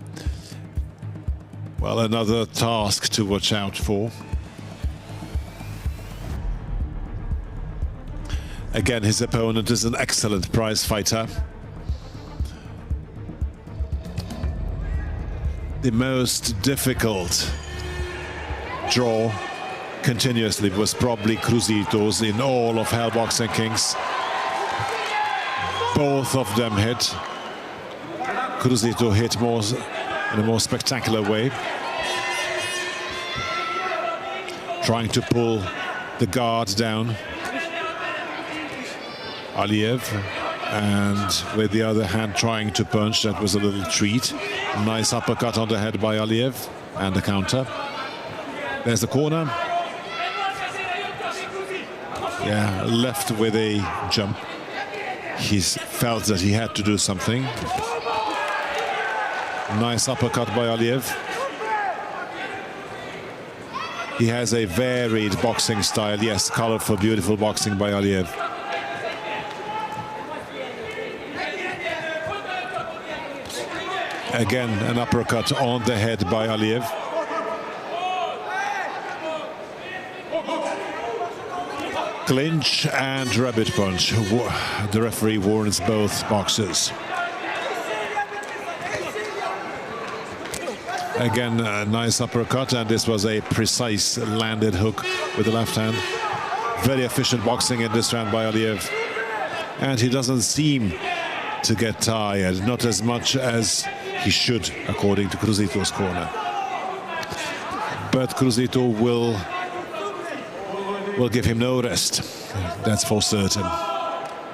well, another task to watch out for. Again, his opponent is an excellent prize fighter. The most difficult draw continuously was probably Kruzító's in all of Hell Boxing Kings. Both of them hit. Kruzító hit more in a more spectacular way, trying to pull the guard down. Aliyev, and with the other hand trying to punch. That was a little treat. Nice uppercut on the head by Aliyev, and the counter. There's the corner. Yeah, left with a jump. He felt that he had to do something. Nice uppercut by Aliyev. He has a varied boxing style. Yes, colorful, beautiful boxing by Aliyev. Again, an uppercut on the head by Aliyev. Clinch and rabbit punch. The referee warns both boxers. Again, a nice uppercut, and this was a precise landed hook with the left hand. Very efficient boxing in this round by Aliyev. And he doesn't seem to get tired, not as much as he should, according to Kruzító's corner. But Kruzító will give him no rest. That's for certain.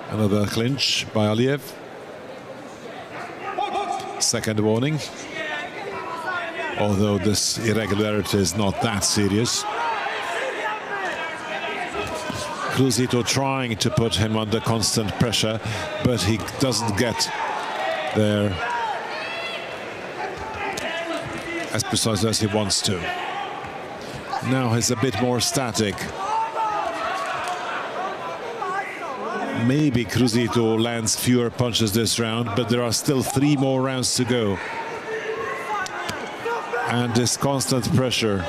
Another clinch by Aliyev. Second warning. Although this irregularity is not that serious. Kruzító trying to put him under constant pressure, but he doesn't get there as precisely as he wants to. Now he's a bit more static. Maybe Kruzító lands fewer punches this round, but there are still 3 more rounds to go. And this constant pressure.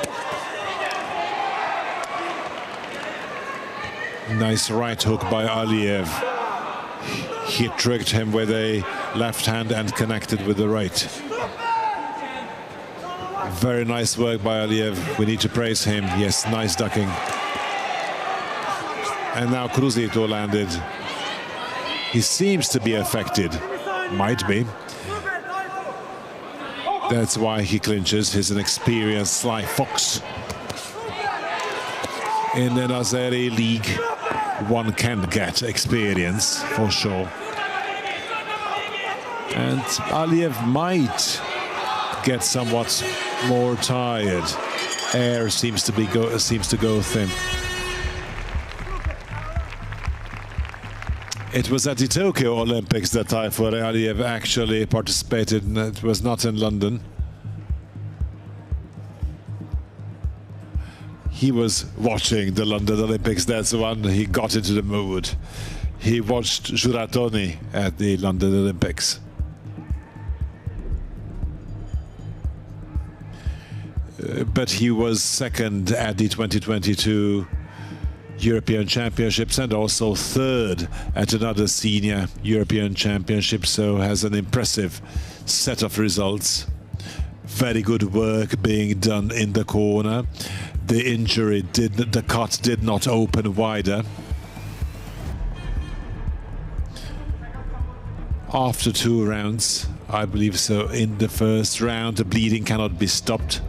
Nice right hook by Aliyev. He tricked him with a left hand and connected with the right. Very nice work by Aliyev. We need to praise him. Yes, nice ducking. And now Kruzító landed. He seems to be affected. Might be. That's why he clinches. He's an experienced sly fox. In an Azeri league, one can get experience, for sure. And Aliyev might get somewhat more tired. Air seems to go thin. It was at the Tokyo Olympics that Tayfur Aliyev actually participated, and it was not in London. He was watching the London Olympics, that's when he got into the mood. He watched Juratoni at the London Olympics. But he was second at the 2022 European Championships and also third at another senior European Championship, so has an impressive set of results. Very good work being done in the corner. The cut did not open wider. After 2 rounds, I believe so, in the first round, the bleeding cannot be stopped.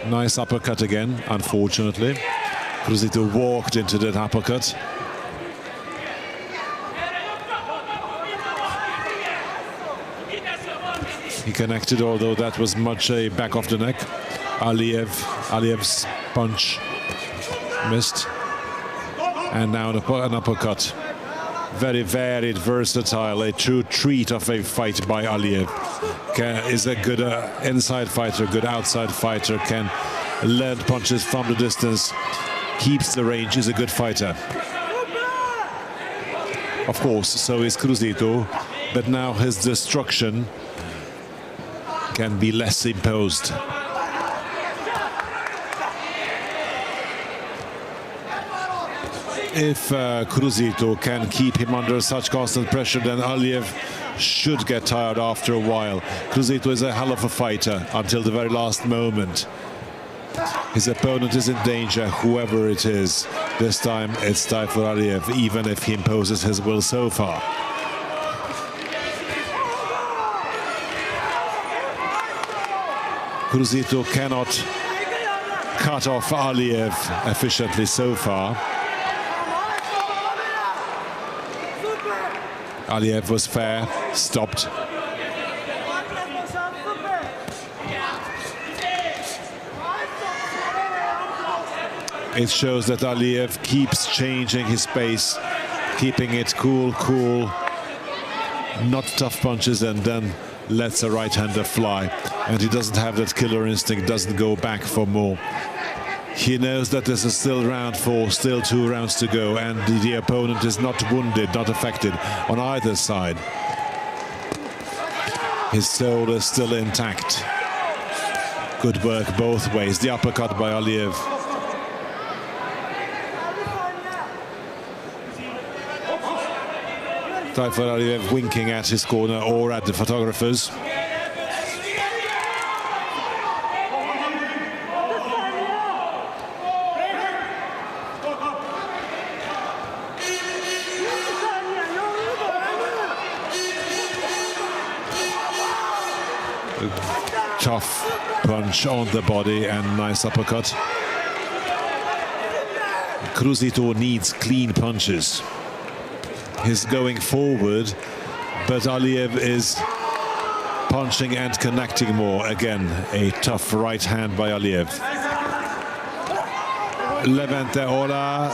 Nice uppercut again, unfortunately. Kruzító walked into that uppercut. He connected, although that was much a back of the neck. Aliyev's punch missed. And now an uppercut. Very varied, versatile, a true treat of a fight by Aliyev. Is a good inside fighter, good outside fighter, can land punches from the distance, keeps the range, is a good fighter. Of course, so is Kruzító, but now his destruction can be less imposed. If Kruzító can keep him under such constant pressure, then Aliyev should get tired after a while. Kruzító is a hell of a fighter until the very last moment. His opponent is in danger, whoever it is. This time it's Tayfur Aliyev, even if he imposes his will so far. Kruzító cannot cut off Aliyev efficiently so far. Aliyev was fair, stopped. It shows that Aliyev keeps changing his pace, keeping it cool, not tough punches, and then lets a right-hander fly. And he doesn't have that killer instinct, doesn't go back for more. He knows that this is still round 4, still 2 rounds to go, and the opponent is not wounded, not affected on either side. His soul is still intact. Good work both ways. The uppercut by Aliyev. Tayfur Aliyev winking at his corner or at the photographers. Tough punch on the body and nice uppercut. Kruzító needs clean punches. He's going forward, but Aliyev is punching and connecting more. Again, a tough right hand by Aliyev. Levente Ola,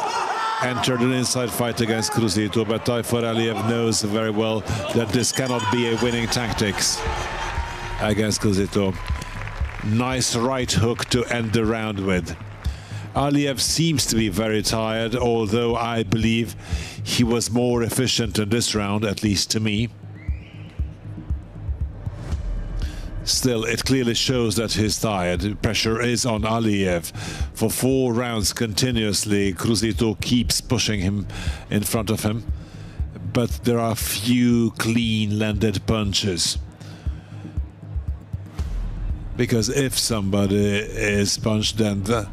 entered an inside fight against Kruzító, but Tayfur Aliyev knows very well that this cannot be a winning tactics against Kruzító. Nice right hook to end the round with. Aliyev seems to be very tired, although I believe he was more efficient in this round, at least to me. Still, it clearly shows that he's tired. Pressure is on Aliyev. For 4 rounds continuously, Kruzító keeps pushing him in front of him, but there are few clean landed punches. Because if somebody is punched, then the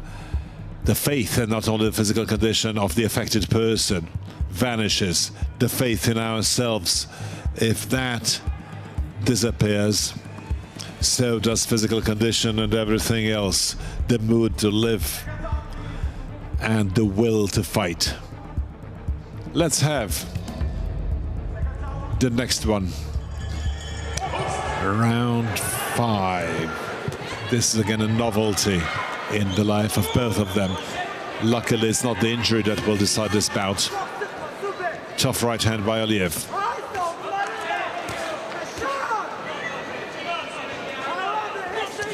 faith, and not only the physical condition of the affected person, vanishes. The faith in ourselves, if that disappears, so does physical condition and everything else, the mood to live and the will to fight. Let's have the next one. Round 5. This is again a novelty in the life of both of them. Luckily, it's not the injury that will decide this bout. Tough right hand by Aliyev.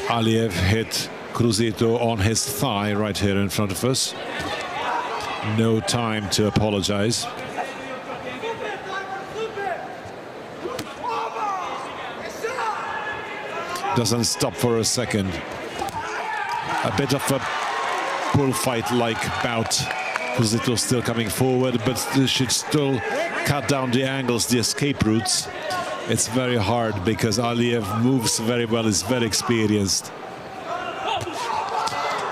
Aliyev hit Kruzító on his thigh right here in front of us. No time to apologize. Doesn't stop for a second. A bit of a bullfight-like bout. Kruzító still coming forward, but should still cut down the angles, the escape routes. It's very hard because Aliyev moves very well, is very experienced.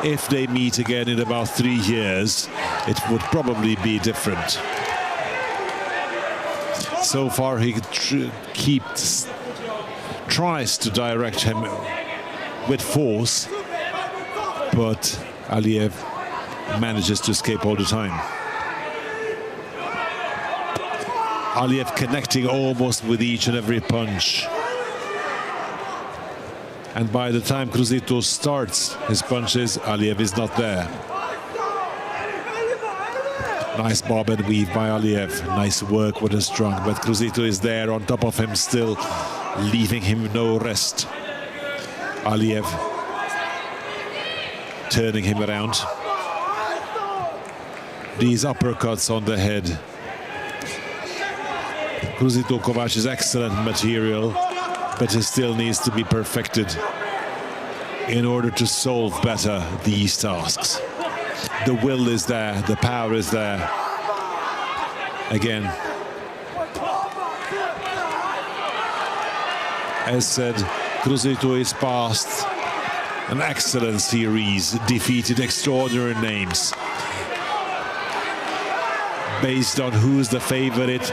If they meet again in about 3 years, it would probably be different. So far, he tries to direct him with force, but Aliyev manages to escape all the time. Aliyev connecting almost with each and every punch. And by the time Kruzító starts his punches, Aliyev is not there. Nice bob and weave by Aliyev. Nice work with a strong, but Kruzító is there on top of him still, leaving him no rest. Aliyev turning him around. These uppercuts on the head. Kruzító Kovács is excellent material, but it still needs to be perfected in order to solve better these tasks. The will is there, the power is there. Again, as said, Kruzító is past an excellent series, defeated extraordinary names. Based on who's the favorite,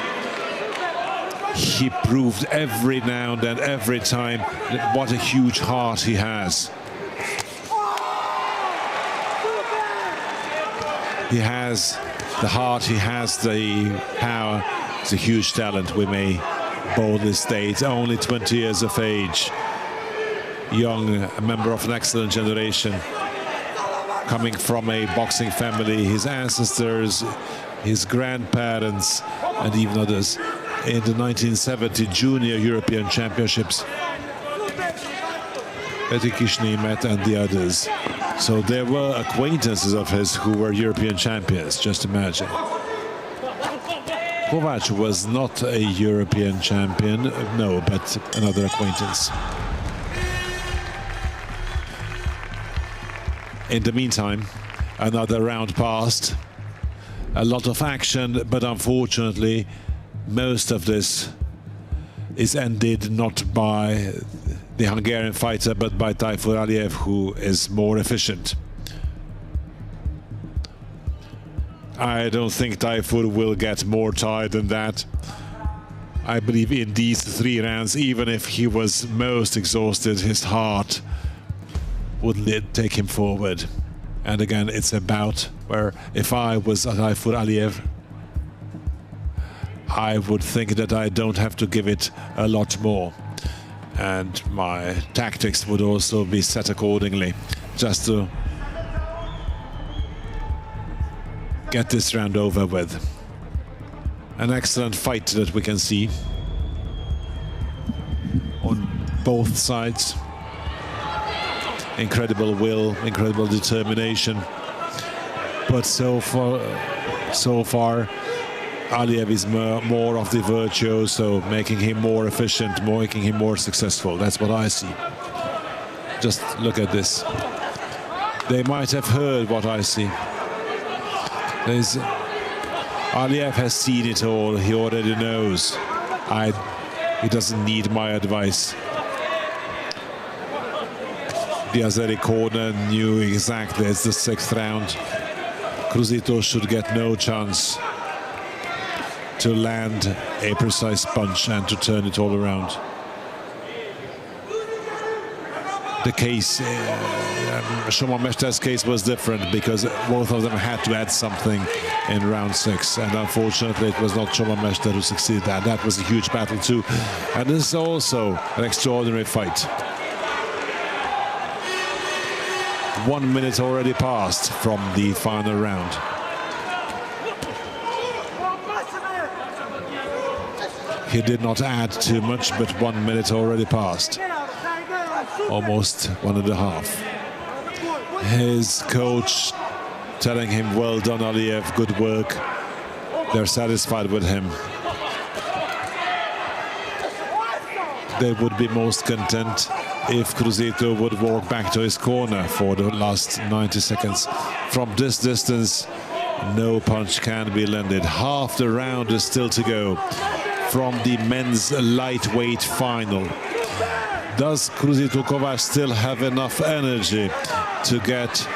he proved every now and then, every time, what a huge heart he has. He has the heart, he has the power. It's a huge talent, we may boldly state. Only 20 years of age. Young, a member of an excellent generation. Coming from a boxing family, his ancestors, his grandparents, and even others. In the 1970 Junior European Championships, Petr Novák and the others. So there were acquaintances of his who were European champions, just imagine. Kovács was not a European champion, no, but another acquaintance. In the meantime, another round passed. A lot of action, but unfortunately, most of this is ended not by the Hungarian fighter, but by Tayfur Aliyev, who is more efficient. I don't think Tayfur will get more tired than that. I believe in these 3 rounds, even if he was most exhausted, his heart would take him forward. And again, it's a bout where if I was Tayfur Aliyev, I would think that I don't have to give it a lot more. And my tactics would also be set accordingly, just to get this round over with. An excellent fight that we can see on both sides. Incredible will, incredible determination. But so far, Aliyev is more of the virtuoso, making him more efficient, making him more successful. That's what I see. Just look at this. They might have heard what I see. Aliyev has seen it all. He already knows. He doesn't need my advice. The Azeri corner knew exactly it's the 6th round. Kruzító should get no chance to land a precise punch and to turn it all around. The case, Shoma Mester's case was different because both of them had to add something in round 6, and unfortunately it was not Shoma Mester who succeeded that. That was a huge battle too, and this is also an extraordinary fight. 1 minute already passed from the final round. He did not add too much, but 1 minute already passed. Almost 1.5. His coach telling him, well done Aliyev, good work. They're satisfied with him. They would be most content if Kruzító would walk back to his corner for the last 90 seconds. From this distance, no punch can be landed. Half the round is still to go from the men's lightweight final. Does Kruzító Kovács still have enough energy to get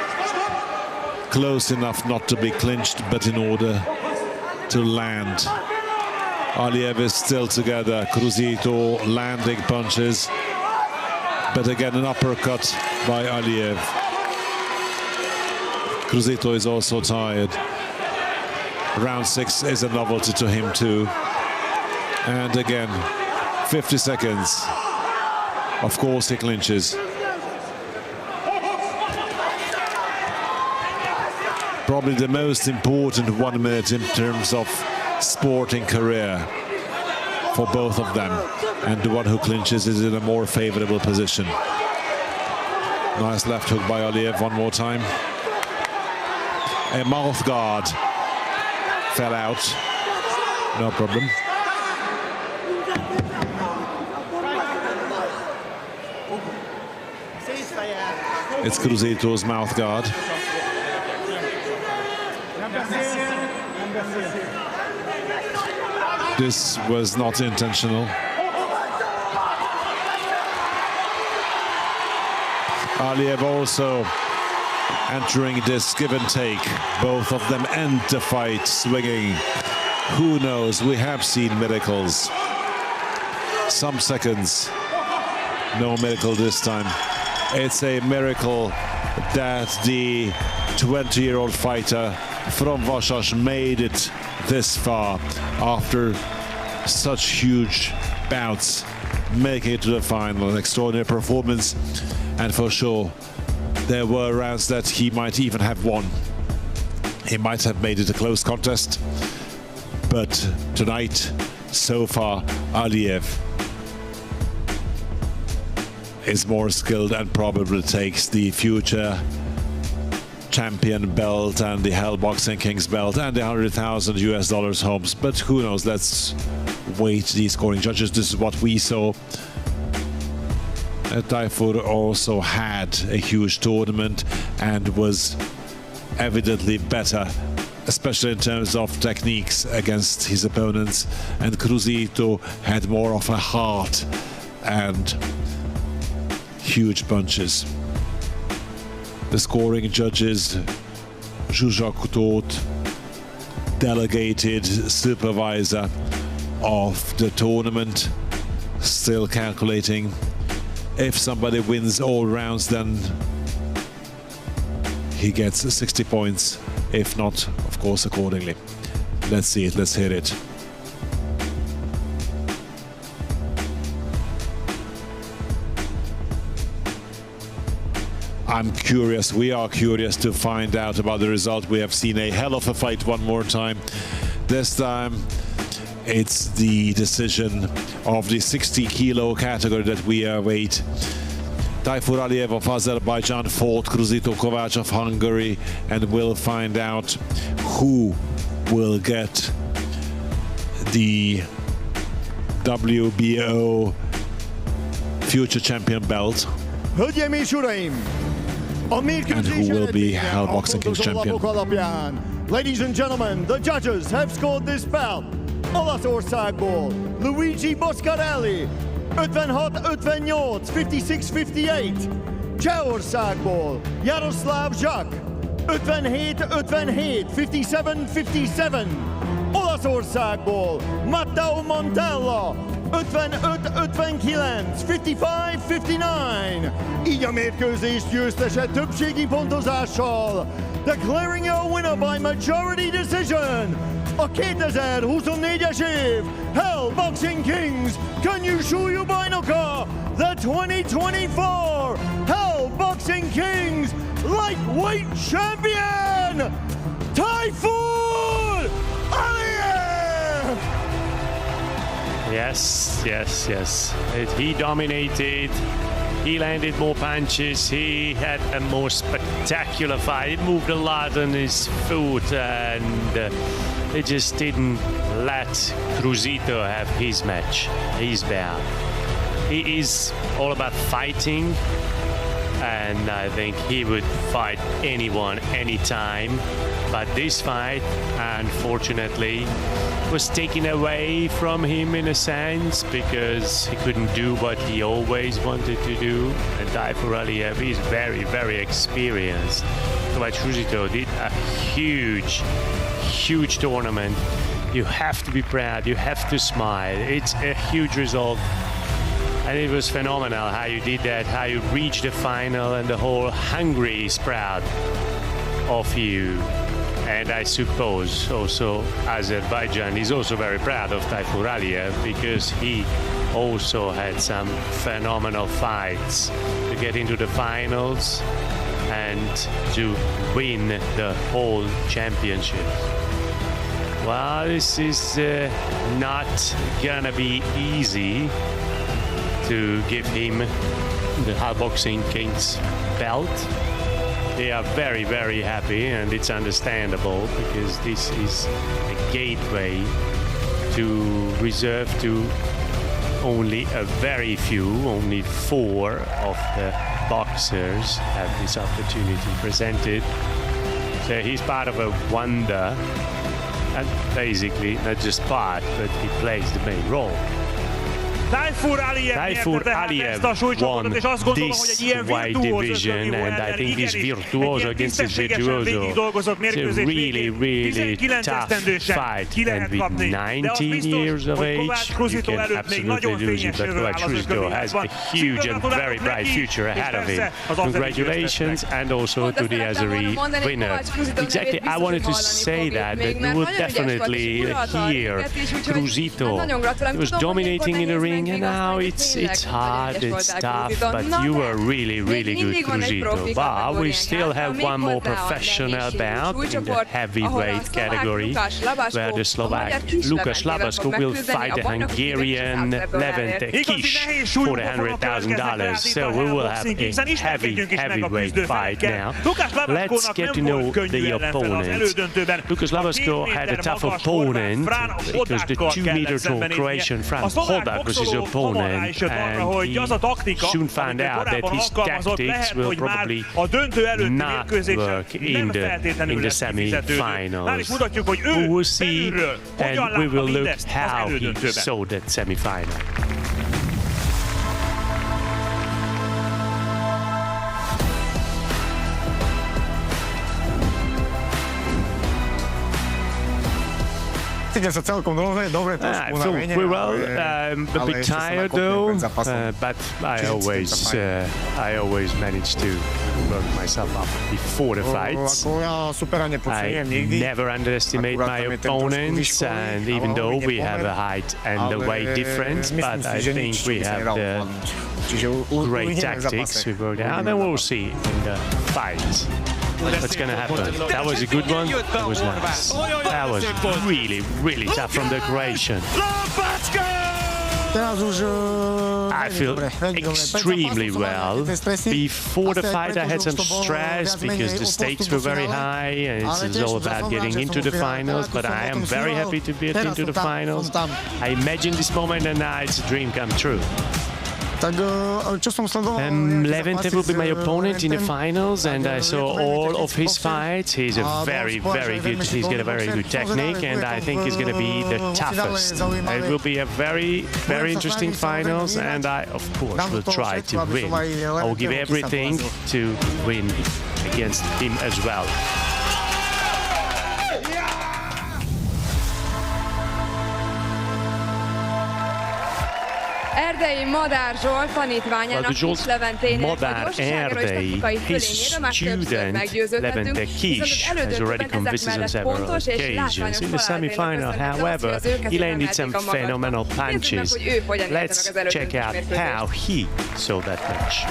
close enough not to be clinched, but in order to land? Aliyev is still together. Kruzító landing punches, but again an uppercut by Aliyev. Kruzító is also tired. Round 6 is a novelty to him too. And again, 50 seconds. Of course he clinches. Probably the most important 1 minute in terms of sporting career for both of them. And the one who clinches is in a more favorable position. Nice left hook by Aliyev one more time. A mouth guard fell out. No problem. It's Kruzító's mouth guard. This was not intentional. Aliyev also entering this give and take. Both of them end the fight swinging. Who knows? We have seen miracles. Some seconds. No miracle this time. It's a miracle that the 20-year-old fighter from Vasas made it this far after such huge bouts, making it to the final. An extraordinary performance, and for sure there were rounds that he might even have won. He might have made it a close contest, but tonight, so far, Aliyev is more skilled and probably takes the future champion belt and the Hell Boxing Kings belt and the $100,000 home. But who knows? Let's wait the scoring judges. This is what we saw. Tayfur also had a huge tournament and was evidently better, especially in terms of techniques against his opponents. And Kruzító had more of a heart and huge punches. The scoring judges, Zsuzsa Tóth, delegated supervisor of the tournament, still calculating. If somebody wins all rounds, then he gets 60 points. If not, of course, accordingly. Let's see it, let's hear it. I'm curious, we are curious to find out about the result. We have seen a hell of a fight one more time. This time it's the decision of the 60 kilo category that we await. Tayfur Aliyev of Azerbaijan fought Kruzító Kovács of Hungary, and we'll find out who will get the WBO future champion belt.
Hölgyeim és uraim, a mérkőzés eredménye a pontozó lapok alapján. Ladies and gentlemen, the judges have scored this bout. Olaszországból Luigi Boscarelli 56-58, 56-58. Csehországból Jaroszláv Zsak 57-57, 57-57. Olaszországból Matteo Montella 55-59, 55-59. Így a mérkőzés győztese többségi pontozással. Declaring a winner by majority decision. A 2024-es év Hell Boxing Kings könnyűsúlyú bajnoka, the 2024 Hell Boxing Kings lightweight champion, Tayfur Aliyev!
Yes. He dominated. He landed more punches. He had a more spectacular fight. He moved a lot on his foot, and they just didn't let Kruzító have his match, his bout. He is all about fighting, and I think he would fight anyone, anytime. But this fight, unfortunately, was taken away from him in a sense, because he couldn't do what he always wanted to do. And Tayfur Aliyev is very, very experienced. Kovács Kruzító did a huge tournament. You have to be proud, you have to smile. It's a huge result. And it was phenomenal how you did that, how you reached the final, and the whole Hungary is proud of you. And I suppose also Azerbaijan is also very proud of Tayfur Aliyev, because he also had some phenomenal fights to get into the finals and to win the whole championship. Well, this is not gonna be easy to give him the Hell Boxing Kings belt. They are very, very happy, and it's understandable, because this is a gateway to reserve to only a very few, only 4 of the boxers have this opportunity presented. So he's part of a wonder, and basically not just part, but he plays the main role.
Tayfur Aliyev won
this weight division, and I think he's virtuoso against his virtuoso. It's a really, really tough fight, and with 19 years of age, you can absolutely lose it. But Kovács Kruzító has a huge and very bright future ahead of him. Congratulations, and also to the Azeri winner. Exactly, I wanted to say that we will definitely hear Kruzító. He was dominating in the ring, and now it's hard, it's tough, but you were really, really good, Kruzító. But we still have one more professional bout in the heavyweight category, where the Slovak Lukas Labasko will fight the Hungarian Levente Kish for $100,000. So we will have a heavyweight fight now. Let's get to know the opponent. Lukas Labasko had a tough opponent, because the 2-meter tall Croatian Franz Hodak was his opponent, and he soon found out that his tactics will probably not work in the semi-finals. We will see, and we will look how he saw that semi-final. feel pretty well. A bit tired though, but I always manage to work myself up before the fights. I never underestimate my opponents, and even though we have a height and a weight difference, but I think we have the great tactics we worked out, and then we'll see in the fight what's gonna happen. That was a good one. That was nice. That was really, really tough from the Croatian. I feel extremely well. Before the fight I had some stress because the stakes were very high and it's all about getting into the finals, but I am very happy to get into the finals. I imagine this moment and now it's a dream come true. Levente will be my opponent in the finals, and I saw all of his fights. He's a very, very good. He's got a very good technique, and I think he's going to be the toughest. It will be a very, very interesting finals, and I, of course, will try to win. I will give everything to win against him as well.
Erdei Madár Zsolt tanítványának Kis Leventének a gyorsaságáról és technikai fölényéről már többször meggyőződhetünk, viszont az elődöntőben ezek mellett pontos és látványos haláltények
however, he landed some phenomenal punches. Let's check out how he saw that match.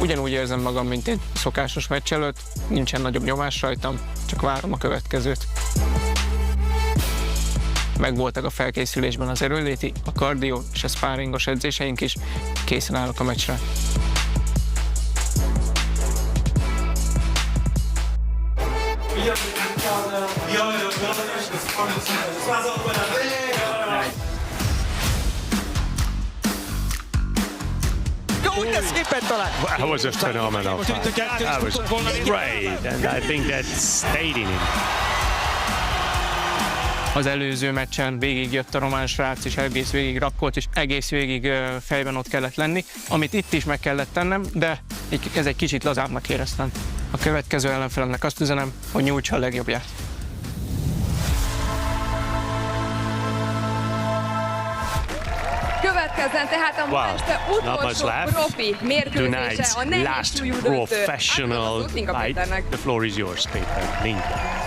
Ugyanúgy érzem magam, mint egy szokásos meccs előtt, nincsen nagyobb nyomás rajtam, csak várom a következőt. Megvoltak a felkészülésben az erőléti, a kardió és a sparringos edzéseink is, készen állok a meccsre.
That was a phenomenal fight. That was great, and I think that stayed in him.
Az előző meccsen végigjött a román srác, és egész végig rakkolt, és egész végig fejben ott kellett lenni, amit itt is meg kellett tennem, de ez egy kicsit lazábbnak éreztem. A következő ellenfelemnek azt üzenem, hogy nyújtsa a legjobbját.
Következzen tehát a ma este utolsó profi mérkőzése, a nehéz súlyú döntő.
Professional fight. The floor is yours, Péter. Linke.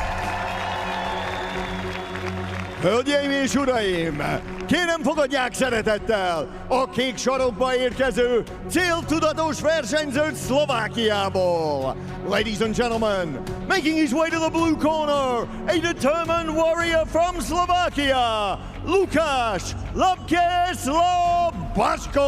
Hölgyeim és uraim, kérem fogadják szeretettel a kék sarokba érkező céltudatos versenyzőt Szlovákiából. Ladies and gentlemen, making his way to the blue corner, a determined warrior from Slovakia, Lukáš Labkeslabaško.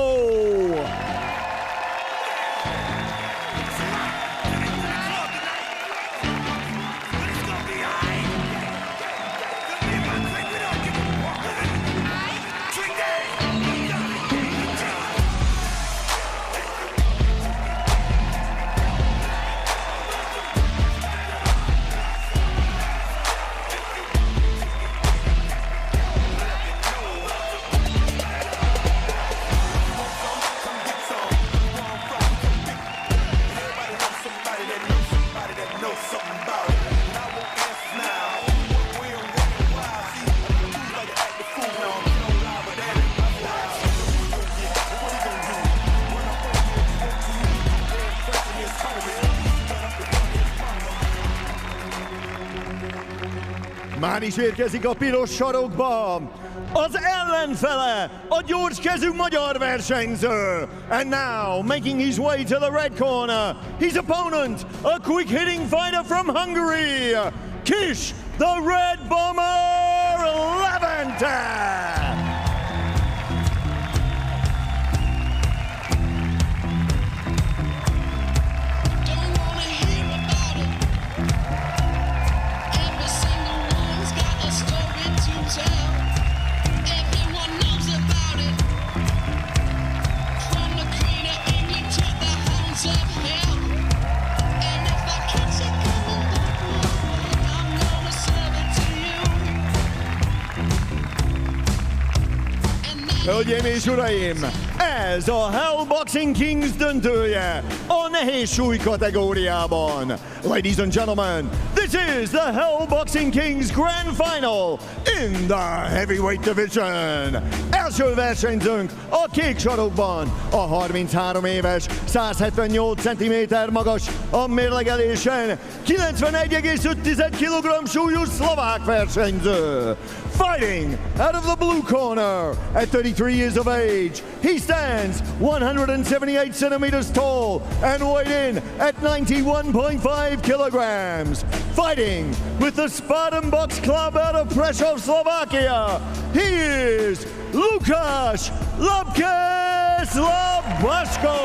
Már is érkezik a piros sarokba az ellenfele, a gyorskezű magyar versenyző. And now, making his way to the red corner, his opponent, a quick-hitting fighter from Hungary, Kis, the Red Bomber Levente.
And
Hölgyeim és uraim, ez a Hell Boxing Kings döntője a nehéz súly kategóriában. Ladies and gentlemen, this is the Hell Boxing Kings Grand Final in the heavyweight division. Első versenyzőnk a kék sarokban, a 33 éves, 178 cm magas, a mérlegelésen 91,5 kg súlyú szlovák versenyző. Fighting out of the blue corner at 33 years of age, he stands 178 centimeters tall and weighed in at 91.5 kilograms. Fighting with the Spartan Box Club out of Prešov, Slovakia, he is Lukáš Lapkes Labaško!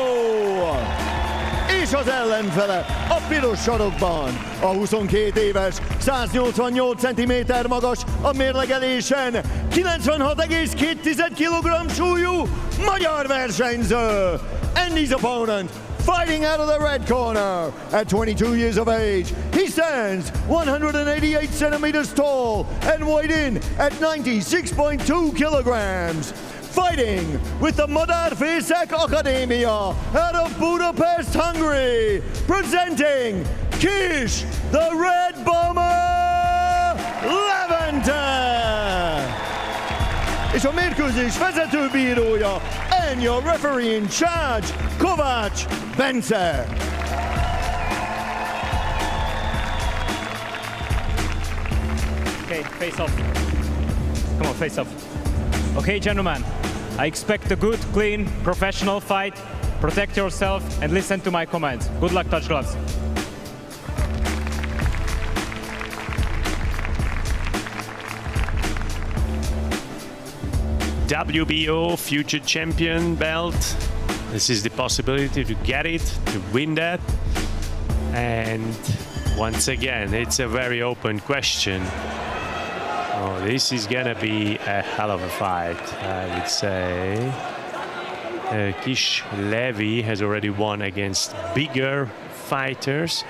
És az ellenfele a piros sarokban, a 22 éves, 188 cm magas, a mérlegelésen 96,2 kg súlyú magyar versenyző. And his opponent, fighting out of the red corner, at 22 years of age, he stands 188 centimeters tall and weighed in at 96.2 kilograms. Fighting with the Madárfészek Akadémia out of Budapest, Hungary, presenting Kis, the Red Bomber Levente! És a mérkőzés vezetőbírója and your referee in charge, Kovács Bence.
Okay, face off. Come on, face off. Okay, gentlemen, I expect a good, clean, professional fight. Protect yourself and listen to my commands. Good luck, touch gloves.
WBO future champion belt. This is the possibility to get it, to win that. And once again, it's a very open question. Oh, this is gonna be a hell of a fight, I would say. Kish Levy has already won against bigger fighters,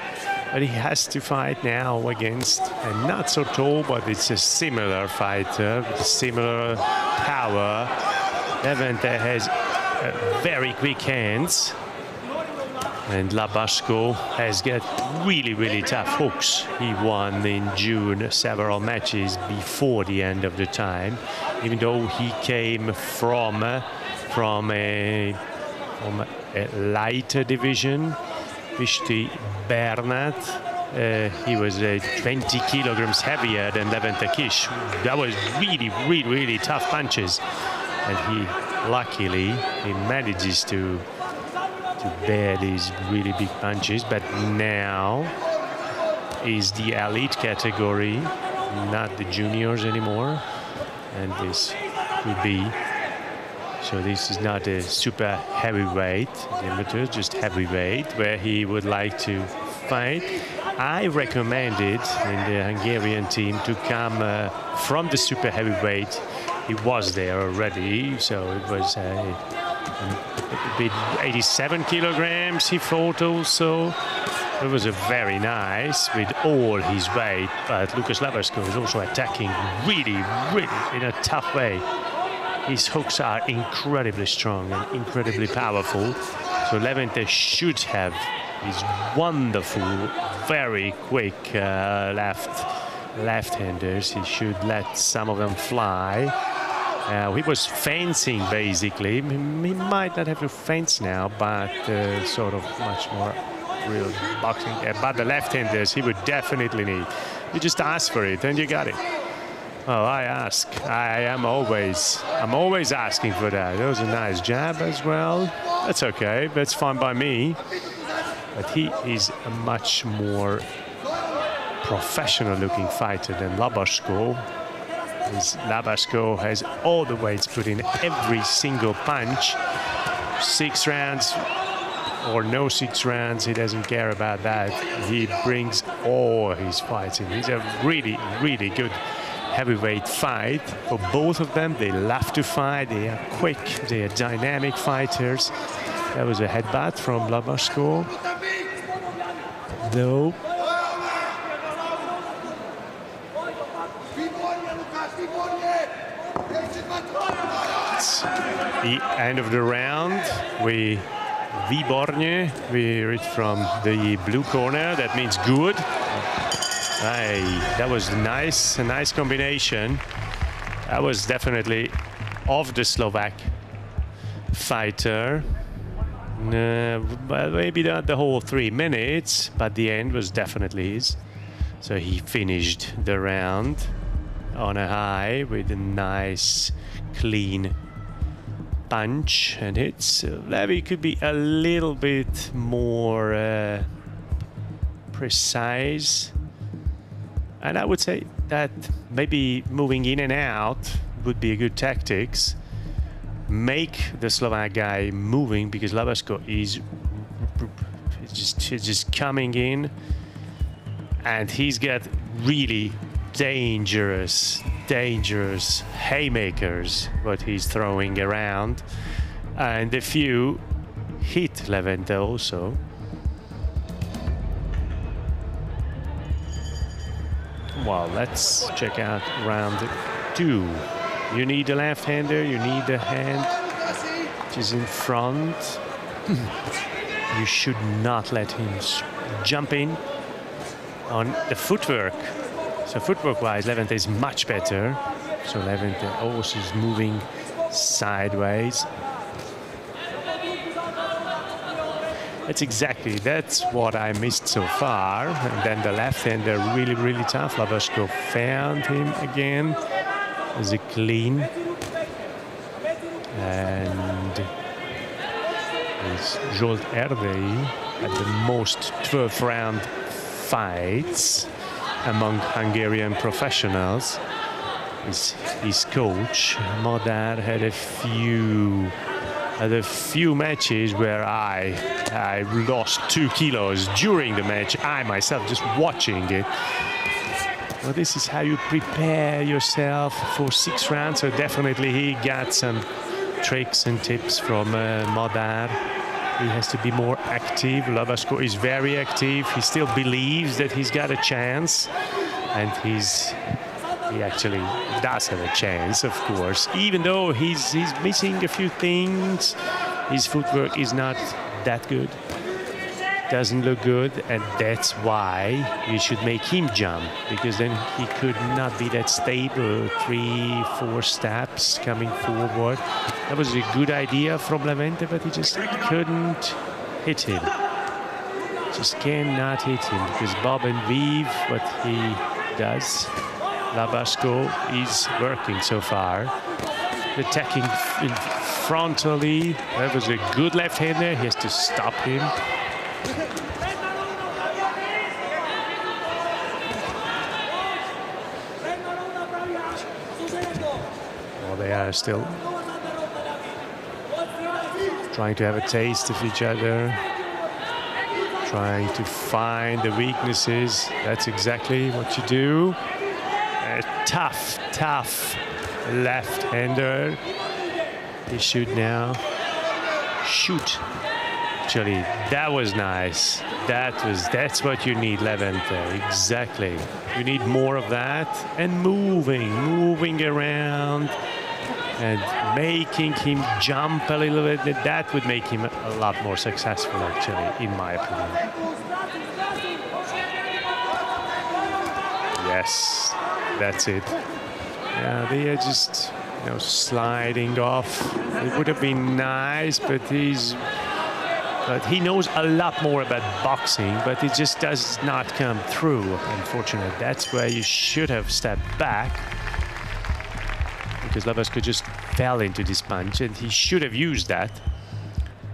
but he has to fight now against a not so tall, but it's a similar fighter, with similar power. Levente has very quick hands, and Labaško has got really tough hooks. He won in June several matches before the end of the time, even though he came from a lighter division. Pisti Bernat, he was 20 kilograms heavier than Levente Kish. That was really tough punches, and luckily he manages to bear these really big punches. But now is the elite category, not the juniors anymore, and this could be. So this is not a super heavyweight amateur, just heavyweight, where he would like to fight. I recommended in the Hungarian team to come from the super heavyweight. He was there already, so it was a bit 87 kilograms he fought also. It was a very nice with all his weight, but Lukáš Labaško is also attacking really in a tough way. His hooks are incredibly strong and incredibly powerful. So Levente should have his wonderful, very quick left-handers. He should let some of them fly. He was fencing basically. He might not have to fence now, but sort of much more real boxing. But the left-handers he would definitely need. You just ask for it and you got it. Well, I ask. I'm always asking for that. That was a nice jab as well. That's okay. That's fine by me. But he is a much more professional-looking fighter than Labaško. Labaško has all the weights put in every single punch. 6 rounds or no 6 rounds, he doesn't care about that. He brings all his fights in. He's a really good heavyweight fight for both of them. They love to fight. They are quick. They are dynamic fighters. That was a headbutt from Labaško. Though It's the end of the round. Výborně, we read from the blue corner. That means good. Hey, that was nice, a nice combination. That was definitely of the Slovak fighter. Well, maybe not the whole 3 minutes, but the end was definitely his. So he finished the round on a high with a nice, clean punch and hits. Levy could be a little bit more precise. And I would say that maybe moving in and out would be a good tactics. Make the Slovak guy moving, because Labaško is just coming in, and he's got really dangerous haymakers what he's throwing around, and a few hit Levente also. Well, let's check out round 2. You need a left-hander, you need a hand which is in front. You should not let him jump in on the footwork. So footwork-wise, Levente is much better. So Levente also is moving sideways. That's what I missed so far. And then the left-hander really tough. Labaško found him again. As a clean, and Zsolt Erdei had the most 12-round fights among Hungarian professionals. His coach Madár had a few matches where I lost 2 kilos during the match. I myself just watching it. Well, this is how you prepare yourself for 6 rounds. So definitely he got some tricks and tips from Madár. He has to be more active. Labaško is very active. He still believes that he's got a chance, and he actually does have a chance, of course. Even though he's missing a few things, his footwork is not that good. Doesn't look good, and that's why you should make him jump, because then he could not be that stable 3-4 steps coming forward. That was a good idea from Levente, but he just couldn't hit him. Just cannot hit him, because bob and weave, what he does. Labaško is working so far. Attacking frontally. That was a good left-hander. He has to stop him. Well, they are still trying to have a taste of each other, trying to find the weaknesses. That's exactly what you do. A tough left-hander. He should now shoot. Actually, that was nice. That's what you need, Levente. Exactly. You need more of that, and moving around and making him jump a little bit. That would make him a lot more successful, actually, in my opinion. Yes, that's it. Yeah, they are just, sliding off. It would have been nice, but he knows a lot more about boxing, but it just does not come through, unfortunately. That's where you should have stepped back, because Labaško just fell into this punch, and he should have used that.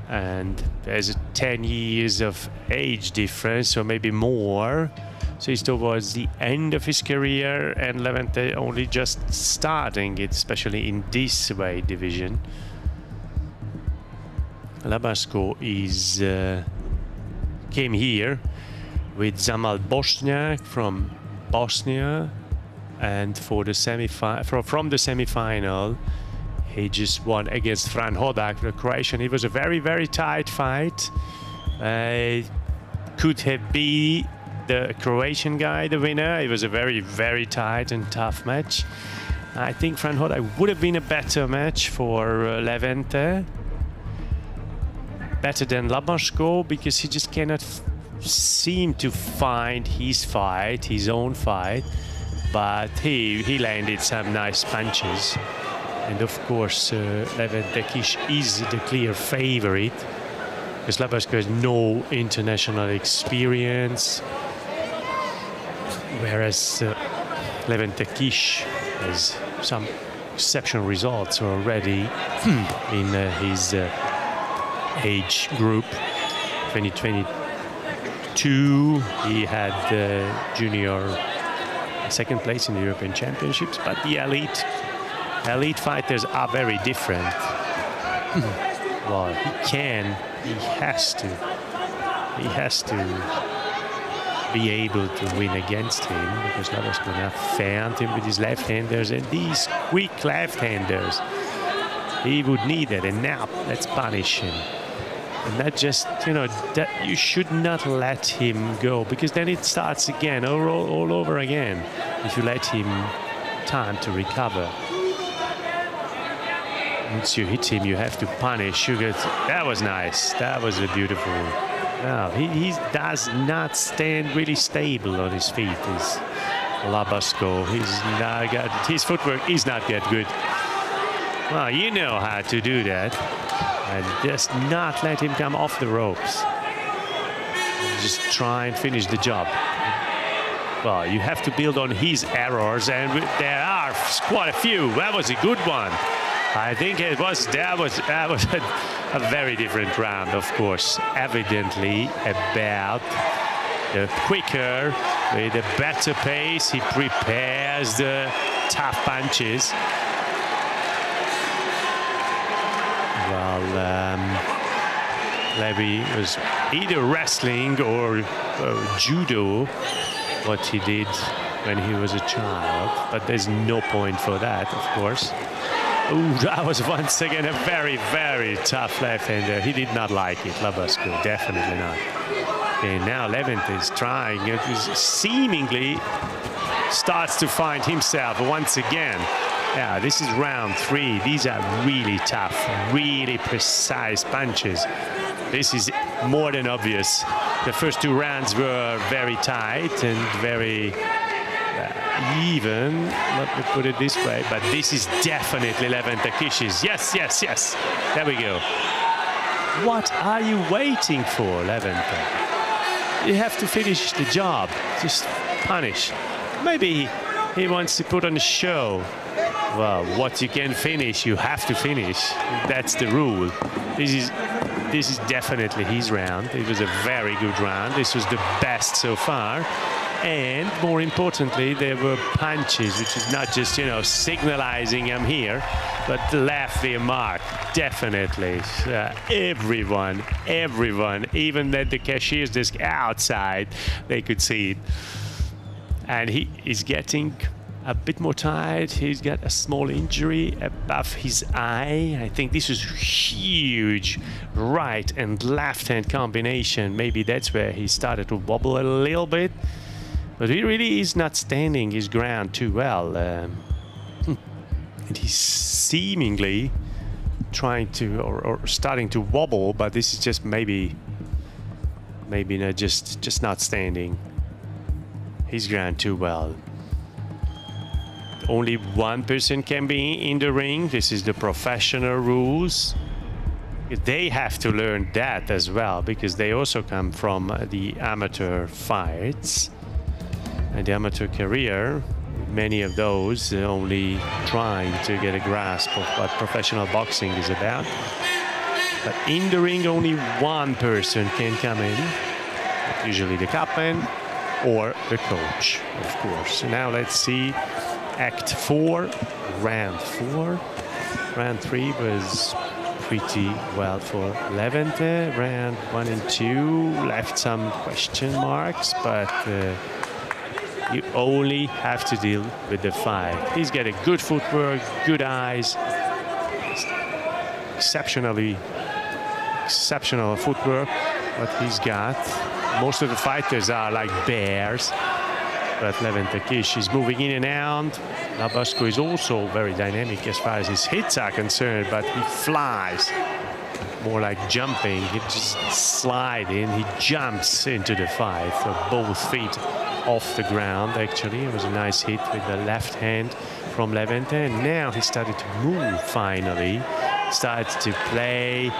And there's a 10 years of age difference, or maybe more. So he's towards the end of his career, and Levente only just starting it, especially in this weight division. Labaško came here with Zamal Bosniak from Bosnia, and for the from the semi-final, he just won against Fran Hodak, the Croatian. It was a very tight fight. Could have been the Croatian guy the winner. It was a very tight and tough match. I think Franhota would have been a better match for Levente. Better than Labashko, because he just cannot seem to find his fight, his own fight. But he landed some nice punches. And of course, Levente Kis is the clear favorite, because Labashko has no international experience, whereas Levente Kis has some exceptional results already in his age group. 2022, he had junior second place in the European Championships, but the elite fighters are very different. Well, he has to be able to win against him, because Labashko found him with his left-handers, and these quick left-handers, he would need it, and now let's punish him. And that just, that you should not let him go, because then it starts again, all over again, if you let him time to recover. Once you hit him, you have to punish. That was nice. That was a beautiful. No, he does not stand really stable on his feet. Is Labashko. His footwork is not that good. Well, you know how to do that. And just not let him come off the ropes. Just try and finish the job. Well, you have to build on his errors, and there are quite a few. That was a good one. I think that was a very different round, of course. Evidently about the quicker, with a better pace, he prepares the tough punches. Well, Levy was either wrestling or judo, what he did when he was a child, but there's no point for that, of course. Ooh, that was once again a very, very tough left-hander. He did not like it, Labashko, definitely not. And now Levente is trying, seemingly starts to find himself once again. Yeah, this is round 3. These are really tough, really precise punches. This is more than obvious. The first 2 rounds were very tight and very even, let me put it this way, but this is definitely Levente Kis's. Yes, yes, yes. There we go. What are you waiting for, Levente? You have to finish the job. Just punish. Maybe he wants to put on a show. Well, what you can finish, you have to finish. That's the rule. This is definitely his round. It was a very good round. This was the best so far. And more importantly, there were punches, which is not just, signalizing I'm here, but left their mark, definitely. Everyone, even the cashier's desk outside, they could see it. And he is getting a bit more tired. He's got a small injury above his eye. I think this is huge right and left hand combination. Maybe that's where he started to wobble a little bit. But he really is not standing his ground too well. And he's seemingly trying to, or starting to wobble, but this is just maybe not, just not standing his ground too well. Only one person can be in the ring. This is the professional rules. They have to learn that as well, because they also come from the amateur fights. And the amateur career, many of those only trying to get a grasp of what professional boxing is about. But in the ring, only one person can come in, usually the captain or the coach, of course. So now let's see Act 4, Round 4. Round 3 was pretty well for Levente. Round 1 and 2 left some question marks, but you only have to deal with the fight. He's got a good footwork, good eyes, exceptional footwork, what he's got. Most of the fighters are like bears, but Levente Kish is moving in and out. Labashko is also very dynamic as far as his hits are concerned, but he flies. More like jumping, he just slides in, he jumps into the fight, so both feet off the ground actually. It was a nice hit with the left hand from Levente, and now he started to move finally, started to play,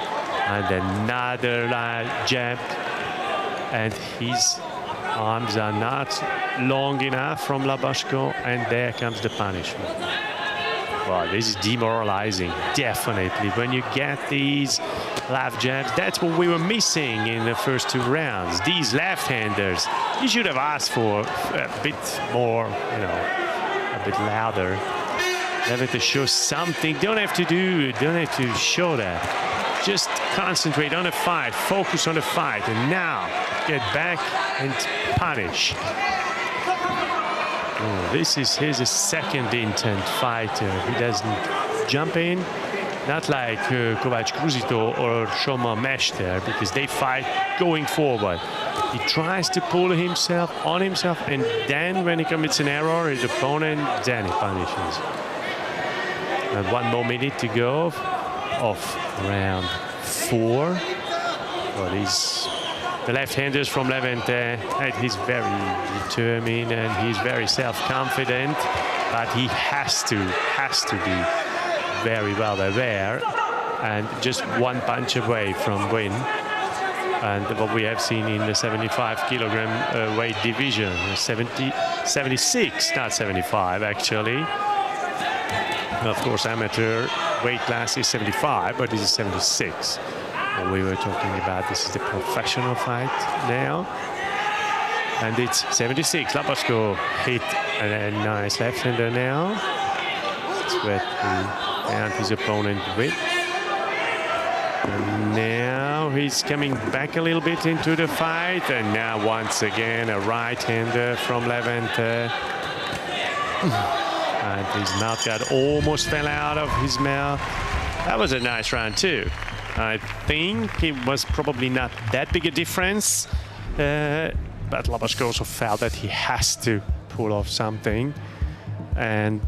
and another jab, and his arms are not long enough from Labashko, and there comes the punishment. Wow, this is demoralizing, definitely. When you get these left jabs, that's what we were missing in the first 2 rounds. These left-handers, you should have asked for a bit more, you know, a bit louder. Levente show something. Don't have to show that. Just concentrate on the fight, focus on the fight, and now get back and punish. Oh, he's a second intent fighter. He doesn't jump in, not like Kovács Kruzító or Soma Mester, because they fight going forward. He tries to pull himself on himself, and then when he commits an error, his opponent, then he punishes. And 1 more minute to go of round 4. Well, the left-handers from Levente, he's very determined and he's very self-confident, but he has to be very well aware and just 1 punch away from win. And what we have seen in the 75-kilogram weight division, 76, not 75 actually. Of course, amateur weight class is 75, but this is 76. We were talking about this is the professional fight now, and it's 76. Labashko hit a nice left-hander now. That's what he found his opponent with. And now he's coming back a little bit into the fight, and now once again a right-hander from Levente. And his mouth guard almost fell out of his mouth. That was a nice round too. I think it was probably not that big a difference, but Labashko also felt that he has to pull off something, and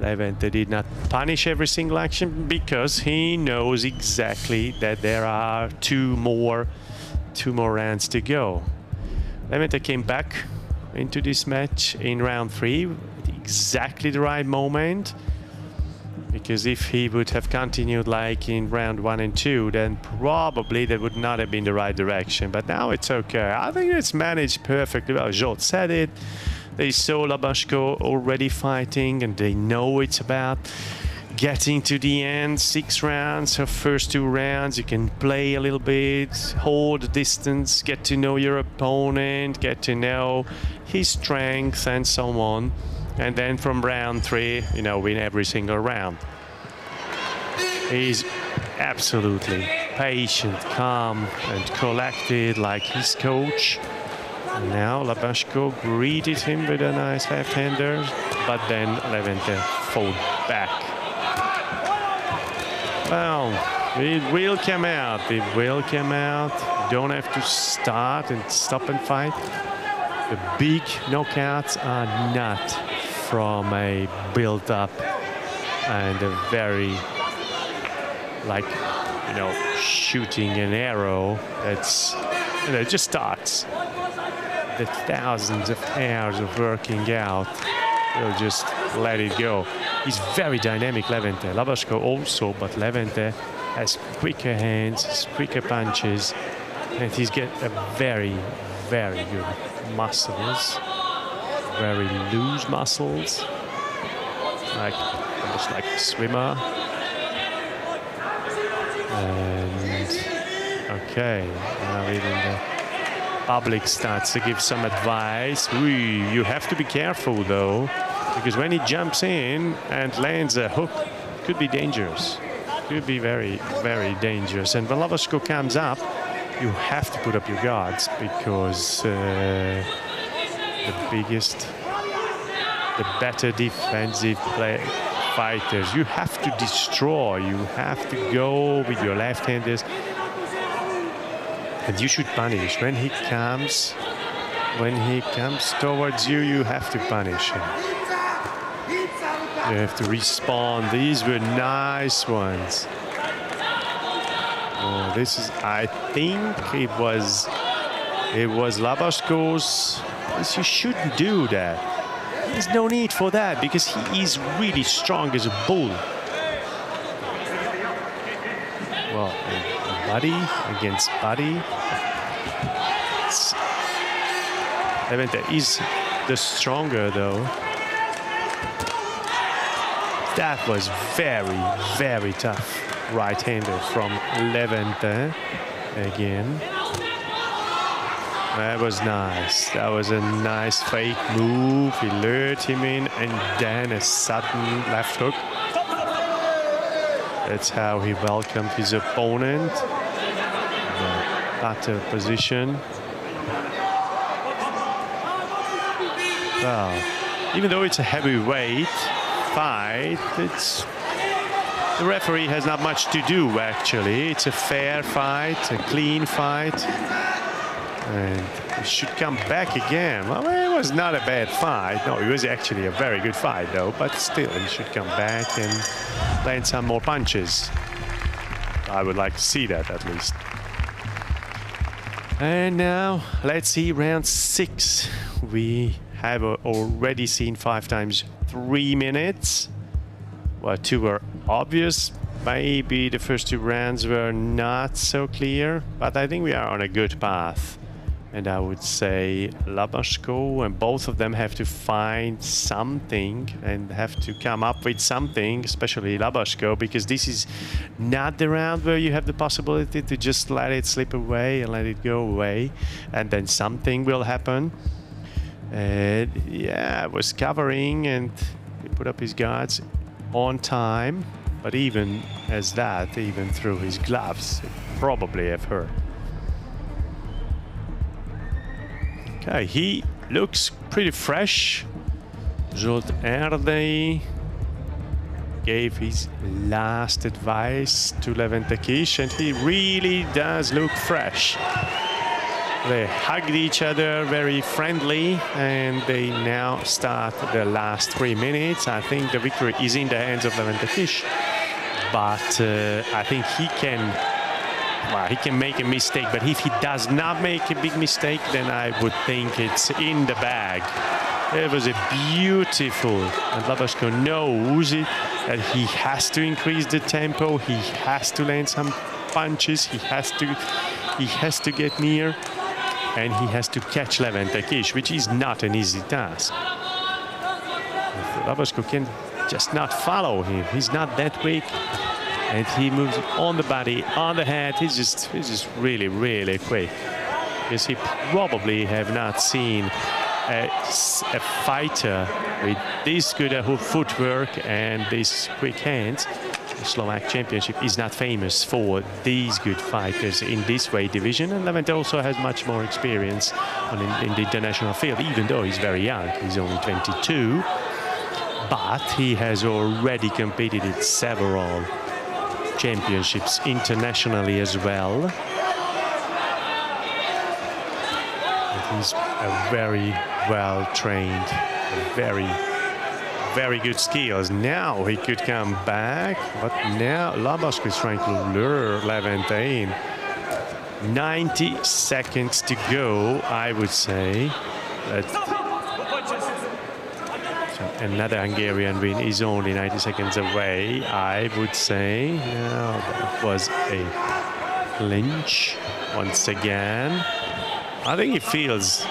Levente did not punish every single action because he knows exactly that there are two more rounds to go. Levente came back into this match in round 3 at exactly the right moment. Because if he would have continued like in round 1 and 2, then probably that would not have been the right direction. But now it's okay. I think it's managed perfectly well. Zsolt said it. They saw Labashko already fighting, and they know it's about getting to the end. 6 rounds, her first 2 rounds, you can play a little bit, hold the distance, get to know your opponent, get to know his strength and so on. And then from round 3, you know, win every single round. He's absolutely patient, calm, and collected like his coach. And now Labashko greeted him with a nice left-hander, but then Levente fought back. Well, it will come out. It will come out. You don't have to start and stop and fight. The big knockouts are not from a build-up and a very, like, you know, shooting an arrow that's, you know, just starts. The thousands of hours of working out, will just let it go. He's very dynamic, Levente. Labashko also, but Levente has quicker hands, quicker punches, and he's got a very, very good muscles. Very loose muscles, like almost like a swimmer. And okay, now even the public starts to give some advice. You have to be careful though, because when he jumps in and lands a hook, it could be dangerous. It could be very, very dangerous. And when Labashko comes up, you have to put up your guards, because the better defensive fighters, you have to destroy, you have to go with your left-handers, and you should punish. When he comes, when he comes towards you, you have to punish him. You have to respond. These were nice ones. Oh, this is, I think it was Labaszko's. You shouldn't do that. There's no need for that because he is really strong as a bull. Well, body against body. Levente is the stronger though. That was very, very tough right-hander from Levente again. That was nice. That was a nice fake move. He lured him in and then a sudden left hook. That's how he welcomed his opponent. Better position. Well, even though it's a heavyweight fight, the referee has not much to do actually. It's a fair fight, a clean fight. And he should come back again. Well, it was not a bad fight. No, it was actually a very good fight though, but still he should come back and land some more punches. I would like to see that at least. And now let's see round 6. We have already seen 5 times 3 minutes. Well, 2 were obvious. Maybe the first 2 rounds were not so clear, but I think we are on a good path. And I would say Labaszko, and both of them have to find something and have to come up with something, especially Labaszko, because this is not the round where you have the possibility to just let it slip away and let it go away, and then something will happen. And yeah, I was covering and he put up his guards on time, but even as that, even through his gloves, it probably have hurt. Okay, he looks pretty fresh. Zsolt Erdei gave his last advice to Levente Kis, and he really does look fresh. They hugged each other, very friendly, and they now start the last 3 minutes. I think the victory is in the hands of Levente Kis, but I think he can make a mistake, but if he does not make a big mistake, then I would think it's in the bag. It was a beautiful, and Labaszko knows it, that he has to increase the tempo, he has to land some punches, he has to get near, and he has to catch Levente Kis, which is not an easy task. Labaszko can just not follow him, he's not that quick. And he moves on the body, on the head. He's just really, really quick. Because he probably have not seen a fighter with this good footwork and this quick hands. The Slovak Championship is not famous for these good fighters in this weight division. And Levente also has much more experience in the international field, even though he's very young. He's only 22. But he has already competed in several championships internationally as well. And he's a very well trained, very, very good skills. Now he could come back, but now Labaszko is trying to lure Levente in. 90 seconds to go, I would say. Another Hungarian win is only 90 seconds away, I would say. Now that was a clinch once again. I think he feels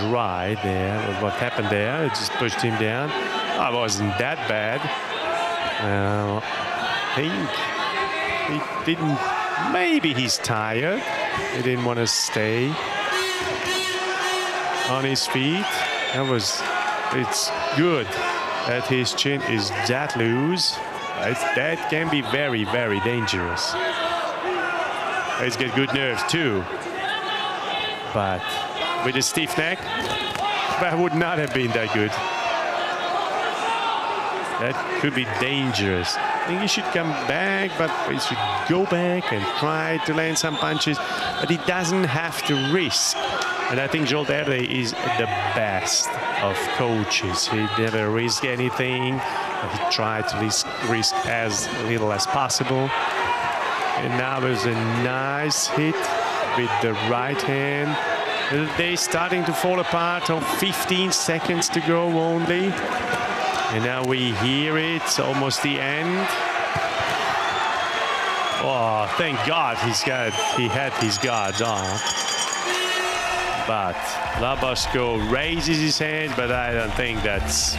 right there with what happened there. It just pushed him down. I wasn't that bad. I think he didn't. Maybe he's tired. He didn't want to stay on his feet. It's good that his chin is that loose. That can be very, very dangerous. He's got good nerves too. But with a stiff neck, that would not have been that good. That could be dangerous. I think he should come back, but he should go back and try to land some punches. But he doesn't have to risk And I think Welterweight is the best of coaches. He never risked anything. He tried to risk as little as possible. And now there's a nice hit with the right hand. They're starting to fall apart on 15 seconds to go only. And now we hear it, it's almost the end. Oh, thank God he had his guards on. But Labaszko raises his hand, but I don't think that's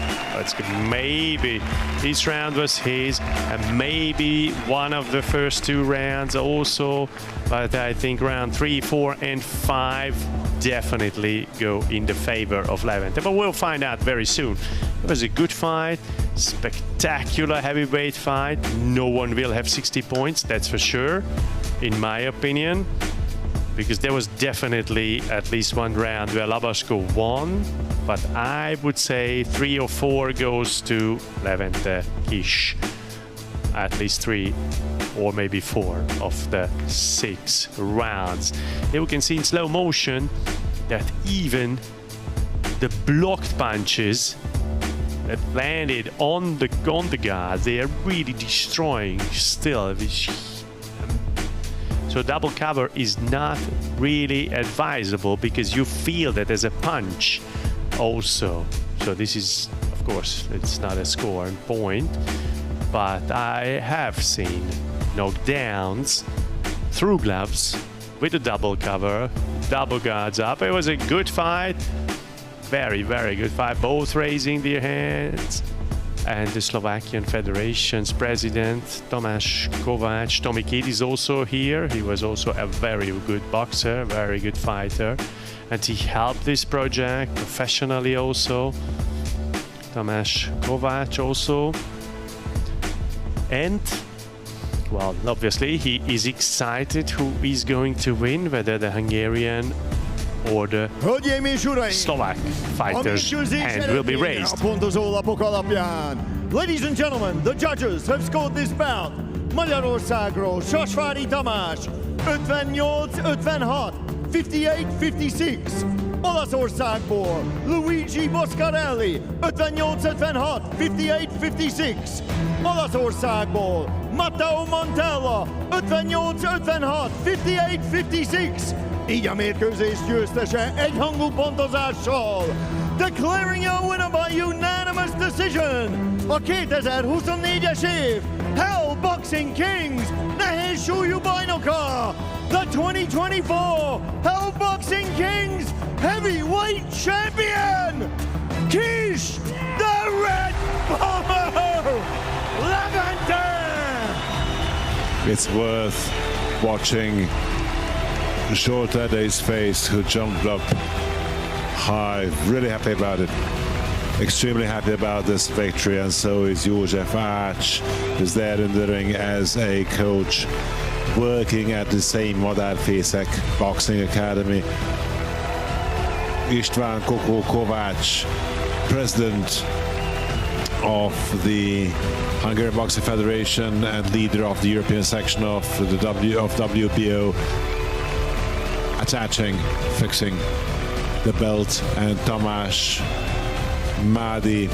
good. Maybe this round was his, and maybe one of the first two rounds also. But I think round 3, 4, and 5 definitely go in the favor of Levente. But we'll find out very soon. It was a good fight, spectacular heavyweight fight. No one will have 60 points, that's for sure, in my opinion. Because there was definitely at least one round where Labaszko won, but I would say 3 or 4 goes to Levente-ish. At least 3 or maybe 4 of the 6 rounds. Here we can see in slow motion that even the blocked punches that landed on the guard, they are really destroying still. So double cover is not really advisable because you feel that as a punch also. So this is, of course, it's not a score and point, but I have seen knockdowns through gloves with a double cover, double guards up. It was a good fight, very, very good fight, both raising their hands. And the Slovakian Federation's president, Hungarian Kovács Kruzító, is also here. He was also a very good boxer, very good fighter. And he helped this project professionally also. Hungarian Kovács also. And, well, obviously he is excited who is going to win, whether the Hungarian or the Slovak fighter's hand will be raised.
Ladies and gentlemen, the judges have scored this bout. Magyarországról Sasvári Tamás 58-56, 58-56. Olaszországból Luigi Boscarelli 58-56, 58-56. Olaszországból Matteo Montella 58-56, 58-56. Így a mérkőzés győztese egyhangú pontozással. Declaring a winner by unanimous decision. A 2024-es év Hell Boxing Kings nehéz súlyú bajnoka. The 2024 Hell Boxing Kings Heavyweight Champion, Kis the Red Bomber Levente.
It's worth watching Welterweight's face, who jumped up high, really happy about it, extremely happy about this victory, and so is József Ács, who's there in the ring as a coach, working at the same Madárfészek Boxing Academy. István Kokó Kovács, president of the Hungarian Boxing Federation and leader of the European section of the WBO, attaching, fixing the belt, and Tamás Mádi,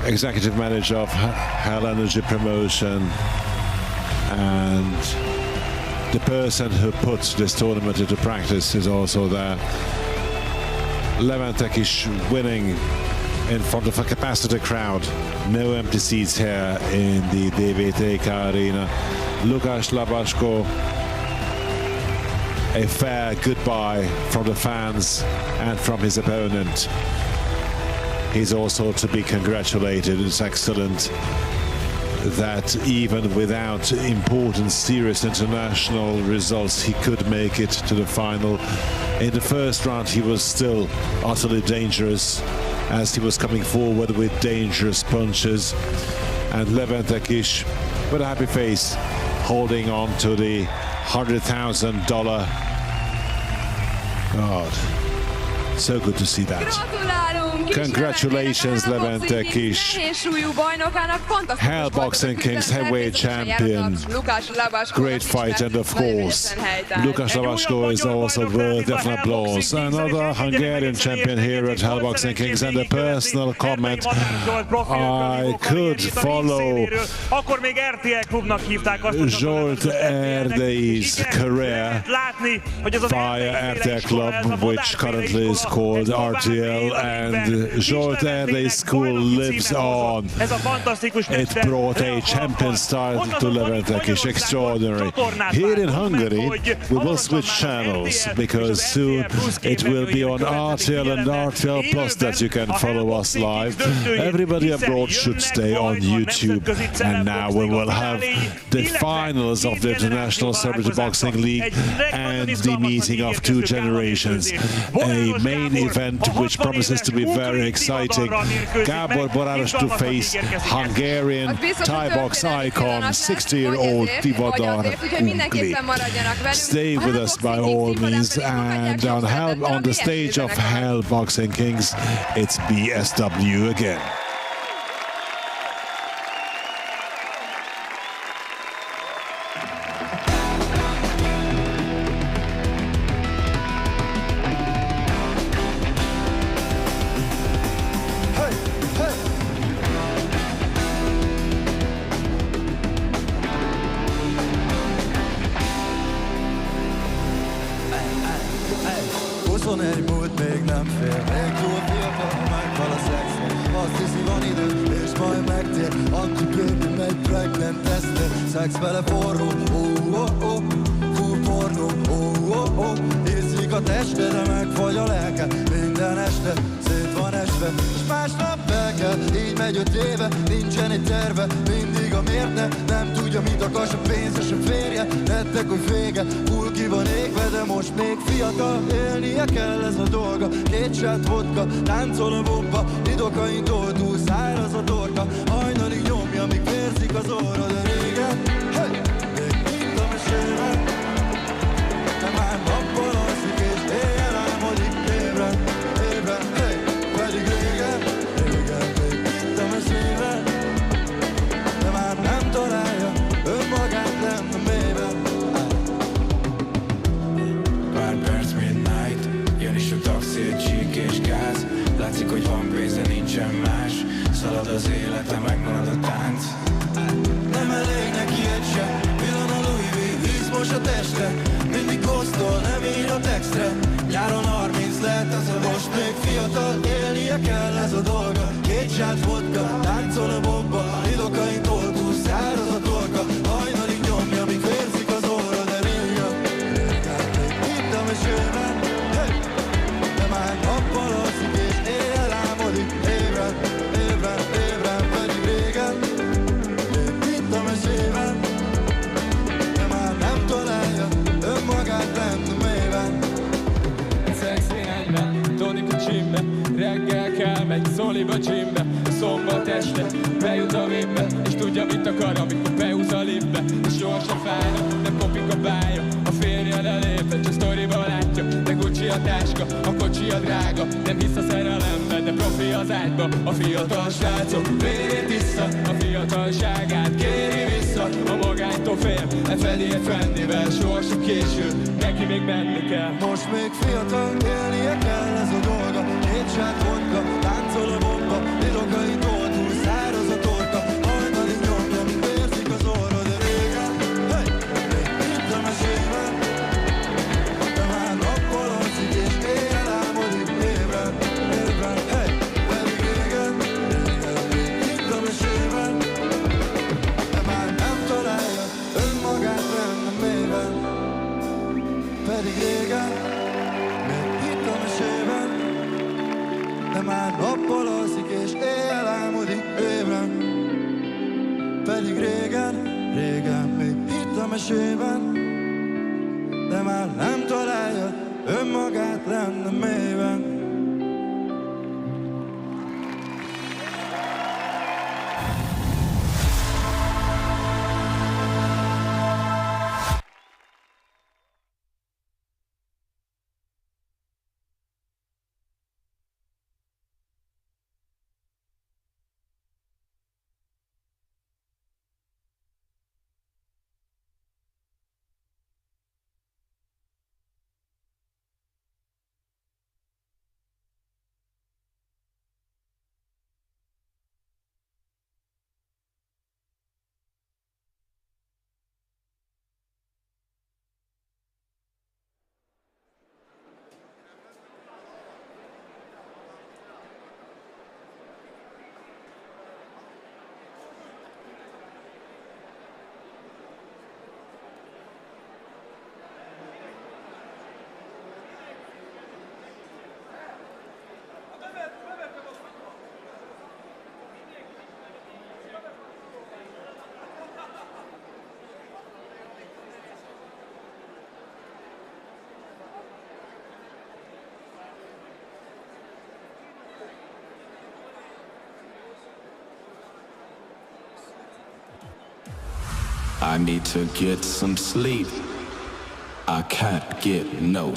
executive manager of Hell Energy Promotion, and the person who puts this tournament into practice is also there. Levente is winning in front of a capacity crowd. No empty seats here in the DVTK Arena. Lukács Labaszko, a fair goodbye from the fans and from his opponent. He's also to be congratulated. It's excellent that even without important, serious international results, he could make it to the final. In the first round, he was still utterly dangerous as he was coming forward with dangerous punches. And Levente Kis, with a happy face, holding on to the $100,000. God, So good to see that.
Gratulálunk!
Congratulations, Levente Kis.
Nehézsúlyú bajnokának, fantasztikus
Hell boxing kings heavyweight champion. Great fight, and of course, Lukas Lavasko is also worthy of an applause. Another Hungarian champion here at Hell Boxing Kings, and a personal comment. I could follow Zsolt Erdei's career via RTL Club, which currently is called RTL, and Zsolt Erdei's school lives on. It brought a champion style to Levente Kis, extraordinary. Here in Hungary, we will switch channels because soon it will be on RTL and RTL Plus that you can follow us live. Everybody abroad should stay on YouTube. And now we will have the finals of the International Celebrity Boxing League and the meeting of two generations. A main event which promises to be very exciting. Gábor Boráros to face Hungarian Thai box icon, 60-year-old Tivadar Ungli. Stay with us by all means, and on the stage of Hell Boxing Kings, it's BSW again.
Táncol a bomba, idokaintól túl száraz a torka. Hajnalig nyomja, míg vérzik az orra, de régen, hey, még mind a mesében. De már nappal alszik és éjjel álmodik, ébren, ébren, hey, pedig régen, régen, még mind a mesében. De már nem találja önmagát lent a mélyben.
Pár perc midnight, jön is a taxi, egy csík és gáz. Látszik, hogy van pénz, de nincsen más. Szalad az élete, megmarad a tánc.
Nem elég neki egy se, villan a Louis V, izmos a teste. Mindig kosztol, nem ír a textre. Nyáron 30 lehet az a most még fiatal, élnie kell ez a dolga. Két sát vodka, táncol a bomba, idokaintól túl száraz a torka. Hajnalig nyomja, míg vérzik az orra, de régen, régen, még itt a mesében. De már nappal alszik és éjjel álmodik, ébren, ébren, ébren, pedig régen, még itt a mesében. De már nem találja önmagát lent a mélyben.
Szexi enyben, tonik a csimbe, reggel kell, megy szoliba csimbe. Szombat este bejut a vimbe, és tudja mit akar, amikor beúsz a liftbe. És sorsa fájna, nem kopik a bája, a férje lelépve, csak sztoriba látja. De Gucci a táska, a kocsi a drága, nem hisz a szerelemben, de profi az ágyba. A fiatal srácok vérét issza, a fiatalságát kéri vissza. A magánytól fél, felé egy fennivel, sorsa késő, neki még menni kell.
Most még fiatal, élnie kell ez a dolga. Két sát vodka, táncol a bomba, idokaintól túl száraz a torka. Hajnalig nyomja, míg vérzik az orra, de régen, hey, még itt a mesében. De már nappal alszik és éjjel álmodik, ébren, ébren, hey, pedig régen, régen, még itt a mesében. De már nem találja önmagát benne mélyben. Pedig régen, még itt a mesében. De már nappal alszik és éjjel álmodik, ébren. Pedig régen, régen, még itt a mesében. De már nem találja önmagát lenne mélyben.
I need to get some sleep. I can't get no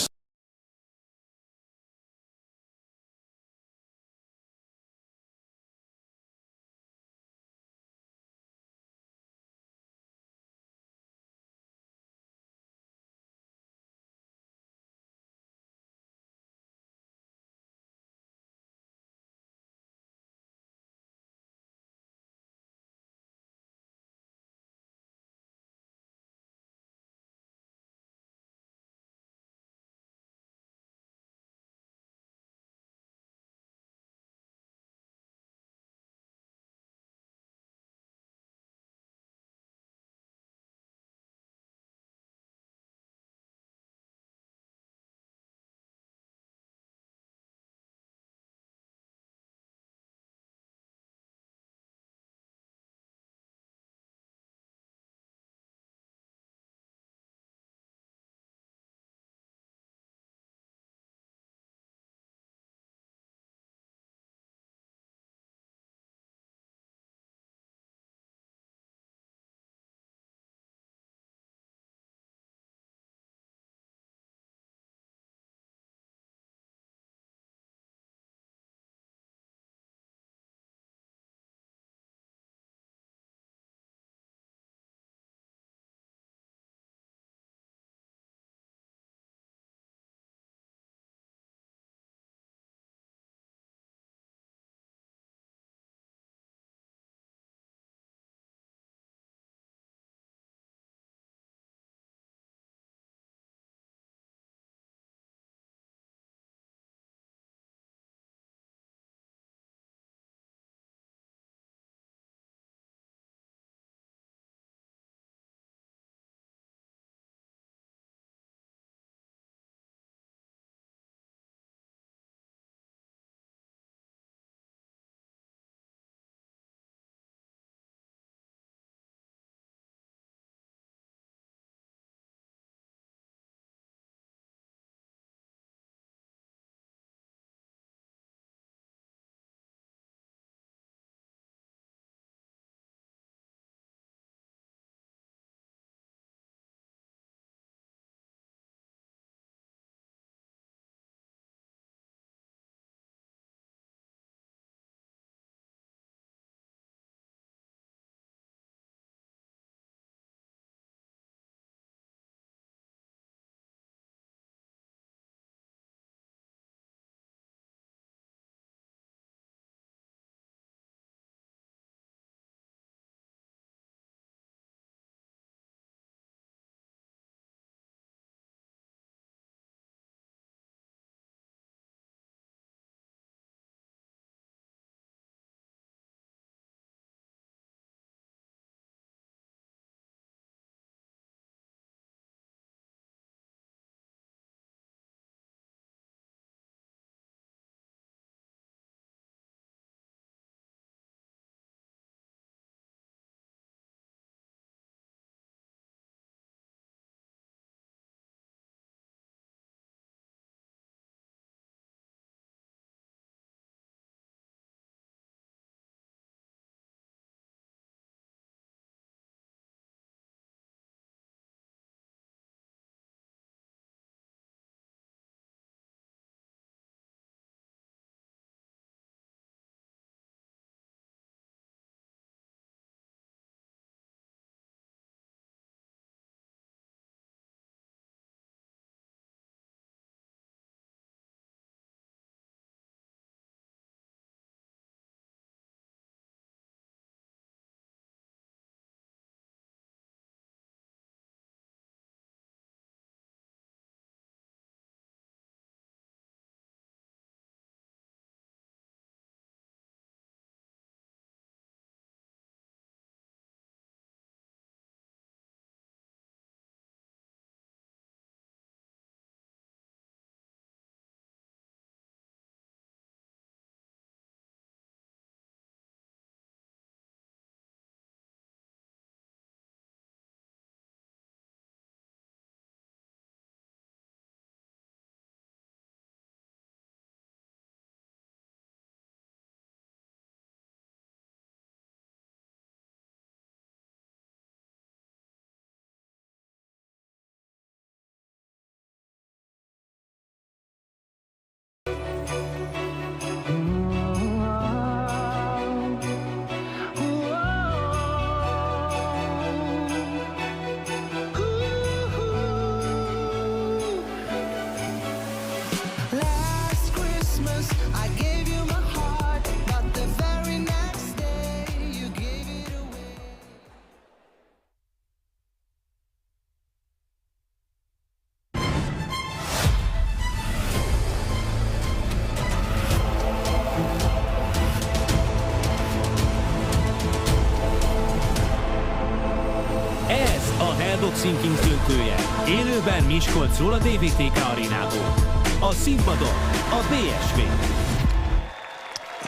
Boxing Kings döntője. Élőben Miskolcról a DVTK arénából. A színpadon a BSV.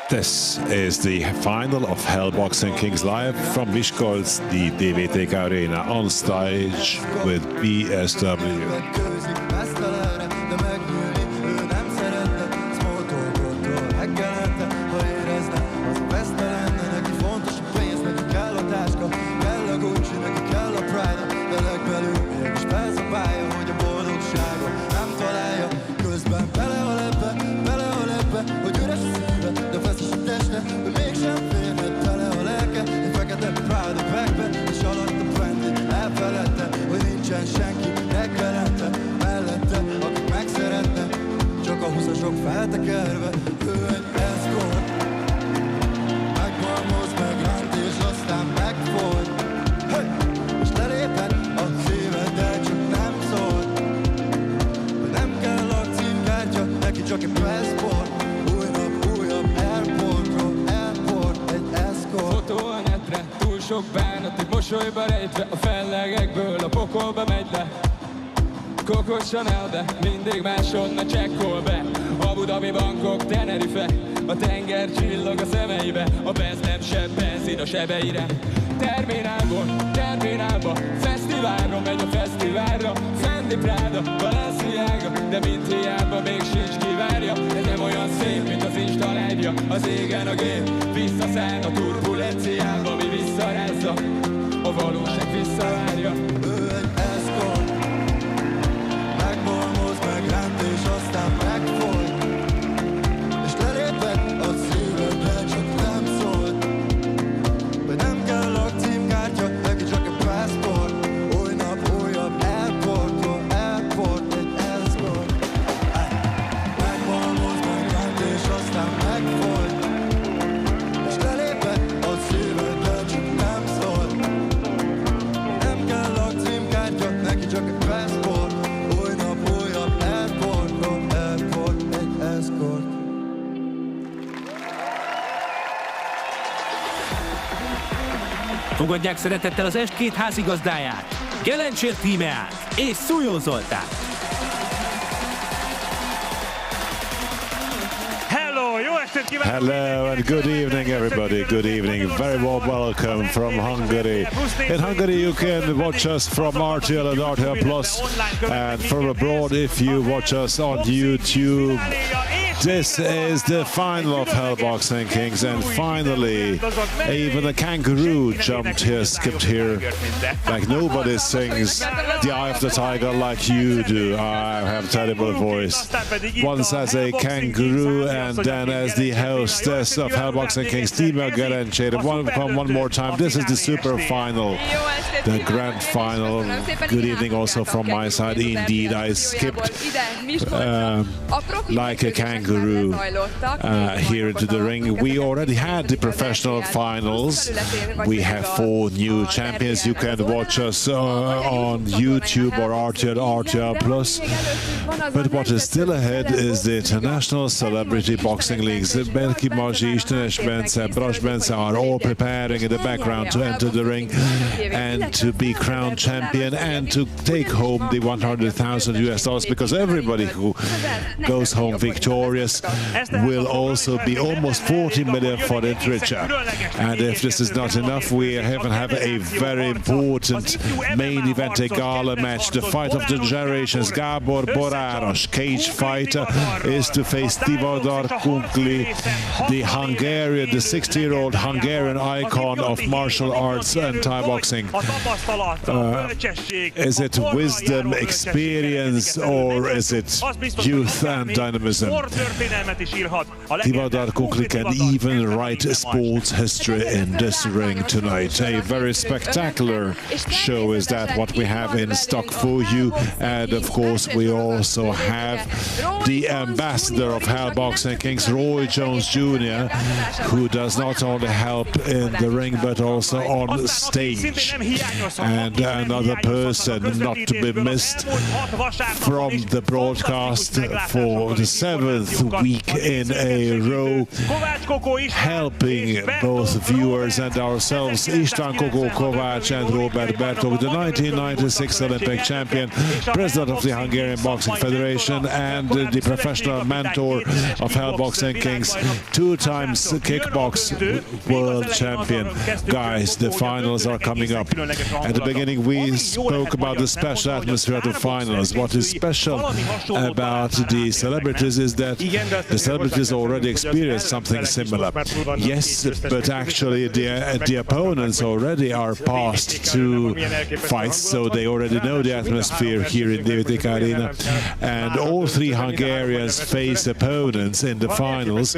This is the final of Hell Boxing Kings live from Miskolc, the DVTK Arena, on stage with BSW.
Feltekerve, ő egy eszkort. Megmalmoz, megránt és aztán megfolt. Hey! És lelépett a szíveddel, csak nem szólt. Nem kell lakcímkártya, neki csak egy passport. Új nap, újabb airportról, airport, egy eszkort.
Fotó a netre, túl sok bánat, egy mosolyba rejtve, a fellegekből a pokolba megy le. Kokosan el, de mindig máshonnan csekkol be. Abu Dhabi, Bangkok, Tenerife, a tenger csillog a szemeibe, a pénz nem sebb benzin a sebeire. Terminálba, fesztiválra megy a fesztiválra, Fendi, Prada, Balenciaga, de mint hiába még sincs kivárja. Ez nem olyan szép, mint az Insta live-ja, az égen a gép visszaszáll a turbulenciába, mi visszarázza, a valóság visszavárja.
Ő egy eszkort. Megbolmoz, megránt és aztán megfolt. És lelépett a szívedre, csak nem szólt. Hogy nem kell lakcímkártya, neki csak egy passport. Új nap, újabb airportról, airport, egy eszkort. Megbolmoz, megránt és aztán megfolt. És lelépett a szívedre, csak nem szólt. Nem kell lakcímkártya, neki csak egy passport.
Fogadják szeretettel az est két házigazdáját, Gelencsér tímeát és Szújó Zoltán.
Hello and good evening, everybody. Good evening. Very warm welcome from Hungary. In Hungary, you can watch us from RTL and RTL Plus, and from abroad, if you watch us on YouTube. This is the final of Hell Boxing Kings, and finally, even the kangaroo jumped here, skipped here, like nobody sings the Eye of the Tiger like you do. I have a terrible voice. Once as a kangaroo, and then as the hostess of Hell Boxing Kings, Tima Gelencsér. One more time. This is the super final, the grand final. Good evening also from my side. Indeed, I skipped like a kangaroo here into the ring. We already had the professional finals. We have 4 new champions. You can watch us on YouTube or RTL Plus. But what is still ahead is the International Celebrity Boxing Leagues. Belki Mazsi, Istenes Bence, Bras Bence are all preparing in the background to enter the ring and to be crowned champion and to take home the $100,000 because everybody who goes home victorious will also be almost 40 million for the richer. And if this is not enough, we have a very important main event, a gala match, the fight of the generations. Gábor Boráros, cage fighter, is to face Tivadar Kunkli, the 60-year-old Hungarian icon of martial arts and Thai boxing. Is it wisdom, experience, or is it youth and dynamism? Tivadar Kunkli can even write sports history in this ring tonight. A very spectacular show is that what we have in stock for you. And of course we also have the ambassador of Hell Boxing Kings, Roy Jones Jr., who does not only help in the ring but also on stage. And another person not to be missed from the broadcast for for the 7th week in a row, helping both viewers and ourselves. István Kokó Kovács and Róbert Bertók, the 1996 Olympic champion, president of the Hungarian Boxing Federation, and the professional mentor of Hell Boxing Kings, 2 times kickbox world champion. Guys, the finals are coming up. At the beginning, we spoke about the special atmosphere of the finals. What is special about the celebrities is that the celebrities already experienced something similar. Yes, but actually the opponents already are past 2 fights, so they already know the atmosphere here in the DVTK Arena. And all 3 Hungarians face opponents in the finals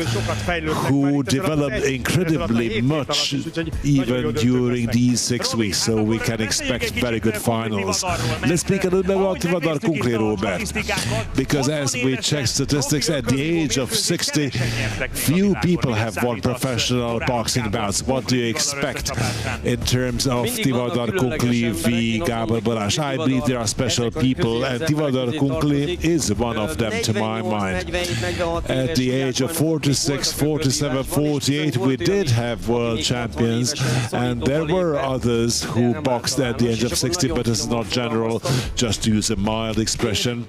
who developed incredibly much even during these 6 weeks, so we can expect very good finals. Let's speak a little bit about Tivadar Kunkli, Robert, because as we check statistics, at the age of 60, few people have won professional boxing bouts. What do you expect in terms of Tivadar Kunkli v. Gábor Balázs? I believe there are special people, and Tivadar Kunkli is one of them to my mind. At the age of 46, 47, 48, we did have world champions, and there were others who boxed at the age of 60, but it's not general, just to use a mild expression.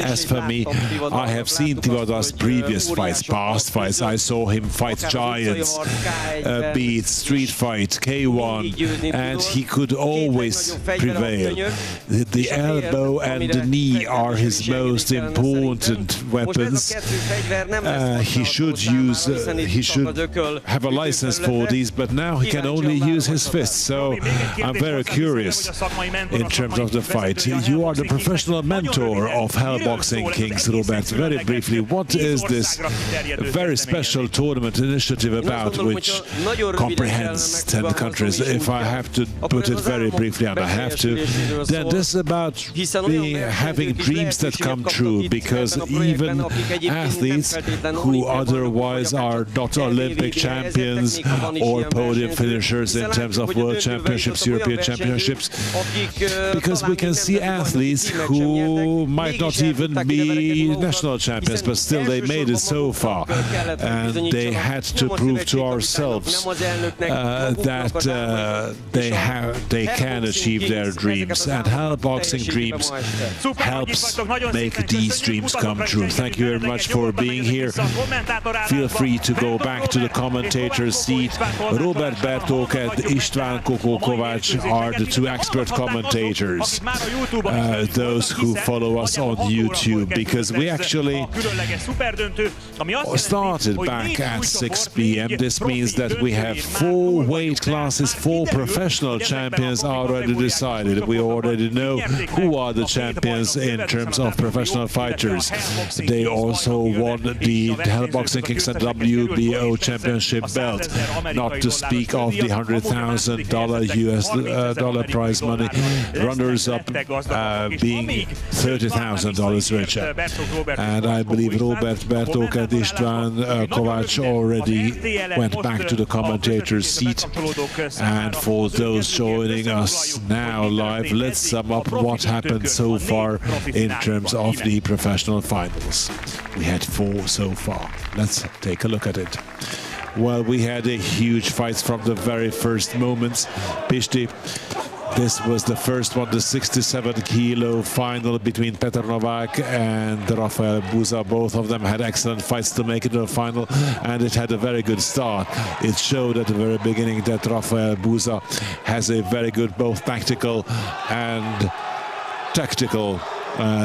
As for me, I have seen Tivadar's previous fights, past fights. I saw him fight giants, be it street fight, K1, and he could always prevail. The elbow and the knee are his most important weapons. He should have a license for these, but now he can only use his fists. So I'm very curious in terms of the fight. You are the professional mentor of Hell Boxing Kings, Robert. Very briefly, what is this very special tournament initiative about, which comprehends 10 countries? If I have to put it very briefly, and I have to, then this is about having dreams that come true, because even athletes who otherwise are not Olympic champions or podium finishers in terms of world championships, European championships, because we can see athletes who might not even be national champions, but still they made it so far, and they had to prove to ourselves that they can achieve their dreams, and Hell Boxing Dreams helps make these dreams come true. Thank you very much for being here. Feel free to go back to the commentator's seat. Robert Bertók and István Kokó Kovács are the 2 expert commentators, those who follow us on YouTube, because we actually started back at 6 p.m. This means that we have 4 weight classes, 4 professional champions already decided. We already know who are the champions in terms of professional fighters. They also won the Hell Boxing Kings and WBO championship belt, not to speak of the $100,000 US dollar prize money, runners-up being $30,000 richer. And I believe Robert Bertók and István Kovács already went back to the commentator's seat. And for those joining us now live, let's sum up what happened so far in terms of the professional finals. We had 4 so far. Let's take a look at it. Well, we had a huge fight from the very first moments. Pisti, this was the first one, the 67-kilo final between Petr Novák and Rafael Buza. Both of them had excellent fights to make it to the final, and it had a very good start. It showed at the very beginning that Rafael Buza has a very good both tactical and tactical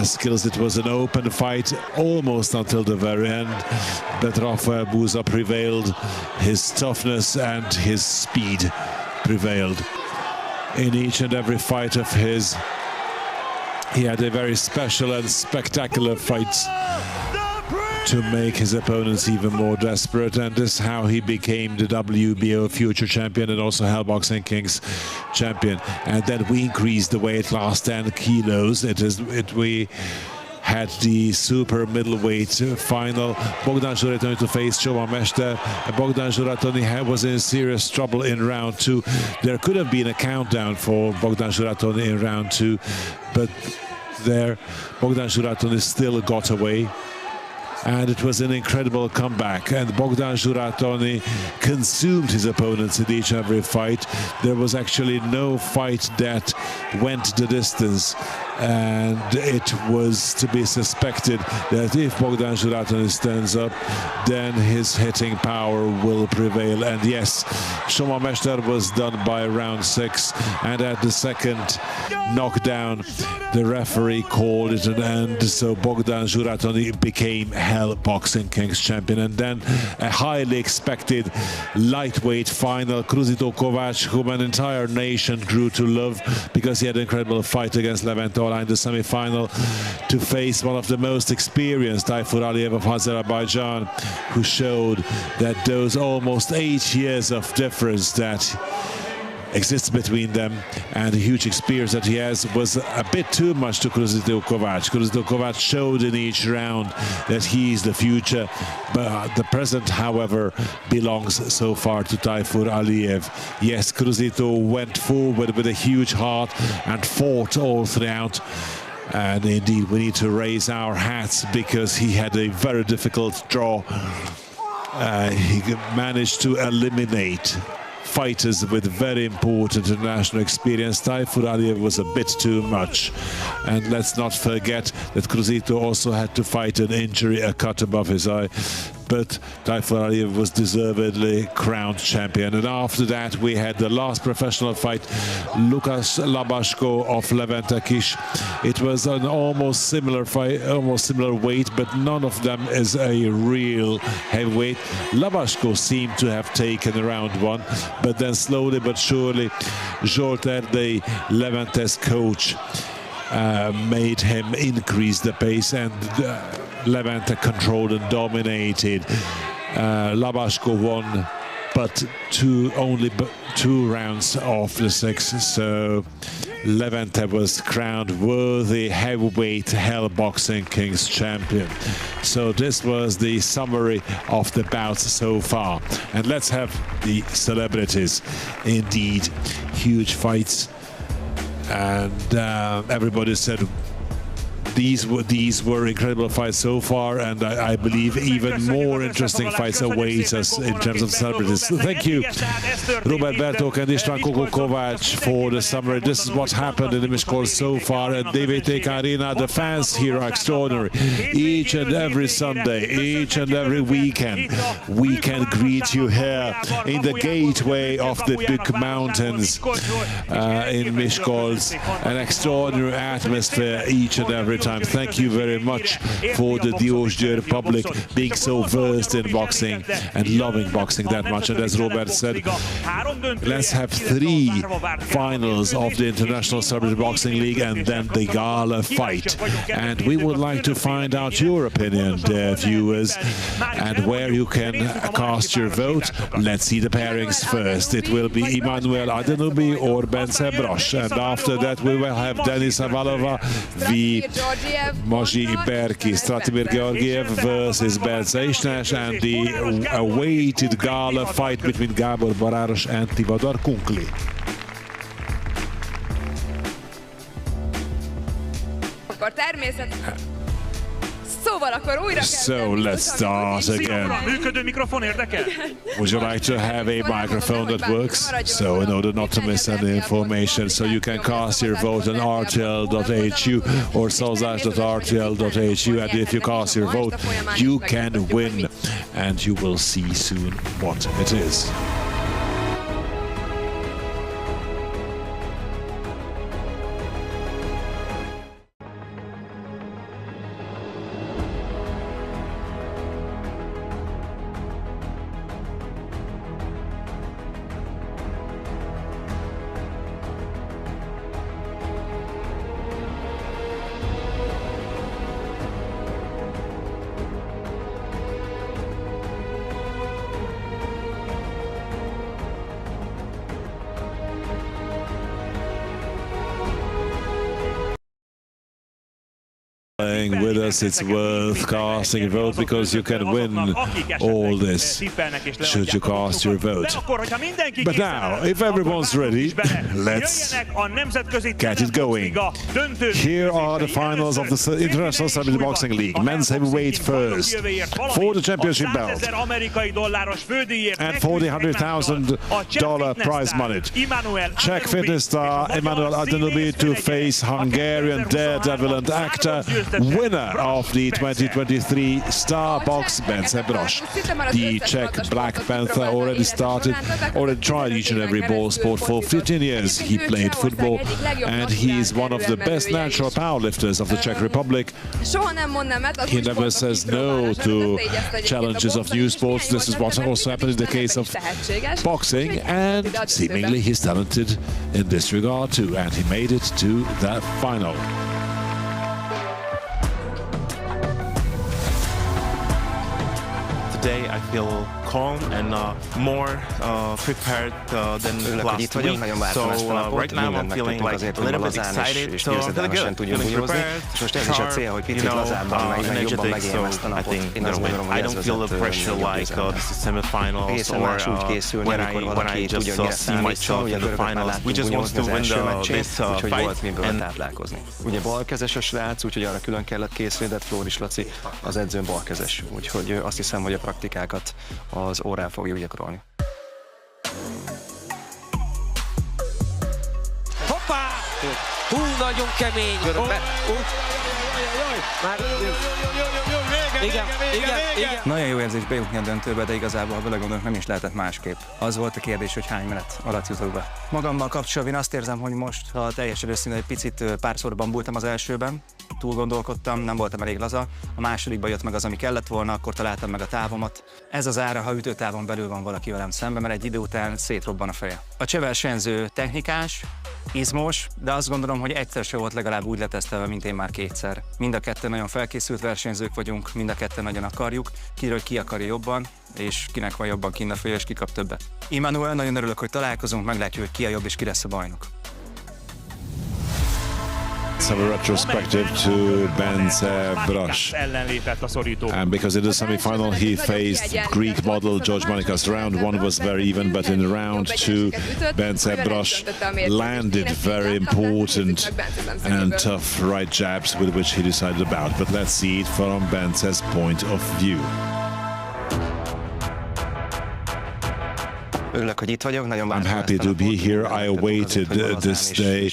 skills. It was an open fight almost until the very end, but Rafael Buza prevailed. His toughness and his speed prevailed. In each and every fight of his, he had a very special and spectacular fight to make his opponents even more desperate, and this is how he became the WBO future champion and also Hell Boxing Kings champion. And then we increased the weight class 10 kilos. We had the super middleweight final. Bogdan Zsurytony to face Csoma Mester. Bogdan Zsurytony was in serious trouble in round 2. There could have been a countdown for Bogdan Zsurytony in round 2, but there Bogdan Zsurytony still got away and it was an incredible comeback. And Bogdan Zsuratony consumed his opponents in each and every fight. There was actually no fight that went the distance, and it was to be suspected that if Bogdan Zsuratony stands up, then his hitting power will prevail. And yes, Soma Mester was done by round 6, and at the second knockdown, the referee called it an end, so Bogdan Zsuratony became Hell Boxing Kings champion. And then a highly expected lightweight final, Kruzító Kovács, whom an entire nation grew to love because he had an incredible fight against Levent Ola in the semi-final, to face one of the most experienced, Tayfur Aliyev of Azerbaijan, who showed that those almost 8 years of difference that exists between them and the huge experience that he has was a bit too much to Kruzító Kovács. Kruzító Kovács showed in each round that he is the future, but the present, however, belongs so far to Tayfur Aliyev. Yes, Kruzító went forward with a huge heart and fought all throughout. And indeed, we need to raise our hats because he had a very difficult draw. He managed to eliminate fighters with very important international experience. Tayfur Aliyev was a bit too much. And let's not forget that Kruzító also had to fight an injury, a cut above his eye. But Tayfur Aliyev was deservedly crowned champion. And after that, we had the last professional fight, Lukas Labashko of Levente Kis. It was an almost similar fight, almost similar weight, but none of them is a real heavyweight. Labashko seemed to have taken round 1, but then slowly but surely, Zsolter, the Levente's coach, made him increase the pace, and Levente controlled and dominated. Labashko won, but only 2 rounds of the 6, so Levente was crowned worthy heavyweight Hell Boxing Kings champion. So this was the summary of the bouts so far, and let's have the celebrities. Indeed, huge fights, and everybody said these were incredible fights so far, and I believe even more interesting fights await us in terms of celebrities. Thank you, Robert Bertók and István Kovács, for the summary. This is what happened in the Miskolc so far at DVTK Arena. The fans here are extraordinary. Each and every Sunday, each and every weekend, we can greet you here in the gateway of the big mountains in Miskolc. An extraordinary atmosphere each and every time. Thank you very much for the Diósgyőr public being so versed in boxing and loving boxing that much. And as Robert said, let's have 3 finals of the International Celebrity Boxing League and then the Gala fight. And we would like to find out your opinion, dear viewers, and where you can cast your vote. Let's see the pairings first. It will be Emanuel Adenubi or Bence Bros. And after that we will have Denis Avalova v. Mazsi Berki, Stratimir Georgiev versus Bence Isnes, and the awaited Gala fight between Gábor Baráros and Tivadar Kunkli. So let's start again. Would you like to have a microphone that works? So in order not to miss any information, so you can cast your vote on rtl.hu or szavazás.rtl.hu, and if you cast your vote, you can win, and you will see soon what it is. Playing with us, it's worth casting a vote because you can win all this should you cast your vote. But now, if everyone's ready, let's get it going. Here are the finals of the International Celebrity Boxing League. Men's heavyweight first for the championship belt and for the $100,000 prize money. Czech fitness star Emanuel Adenubi to face Hungarian daredevil and actor, winner of the 2023 Star Box Bence Brosh. The Czech Black Panther already tried each and every ball sport for 15 years. He played football and he is one of the best natural powerlifters of the Czech Republic. He never says no to challenges of new sports. This is what also happened in the case of boxing, and seemingly he's talented in this regard too, and he made it to the final.
Today I feel calm and more prepared than last week. So right now I'm feeling like a little bit excited, so I'm feeling good, feeling prepared, sharp, energetic. So I think I don't feel the pressure like this is semifinals or when I just see myself in the finals. We just want to win this fight.
Ugye balkezes a srác, úgyhogy arra külön kellett készülni, de Flóris Laci az edzőn balkezes. Úgyhogy azt hiszem, hogy a praktikákat az órán fogjuk gyakorolni.
Hoppá! Hú, nagyon kemény! Igen.
Nagyon jó érzés bejutni a döntőbe, de igazából, ha belegondolok, nem is lehetett másképp. Az volt a kérdés, hogy hány menet alatt jutok be. Magammal kapcsolatban én azt érzem, hogy most, ha teljesen őszintén, egy picit párszor bambultam az elsőben, túl gondolkodtam, nem voltam elég laza. A másodikban jött meg az, ami kellett volna, akkor találtam meg a távomat. Ez az ára, ha ütőtávon belül van valaki velem szemben, mert egy idő után szétrobban a feje. A cseh versenyző technikás, izmos, de azt gondolom, hogy egyszer se volt legalább úgy letesztelve, mint én már kétszer. Mind a ketten nagyon felkészült versenyzők vagyunk, mind a ketten nagyon akarjuk, ki akarja jobban, és kinek van jobban kinn a feje, és ki kap többet. Emanuel, nagyon örülök, hogy találkozunk, meglátjuk, hogy ki a jobb és ki lesz a bajnok.
Let's have a retrospective to Bence Brosh. And because in the semi-final he faced Greek model George Manikas. Round one was very even, but in round two Bence Brosh landed very important and tough right jabs with which he decided about. But let's see it from Bence's point of view.
I'm
happy to be here. I awaited this day.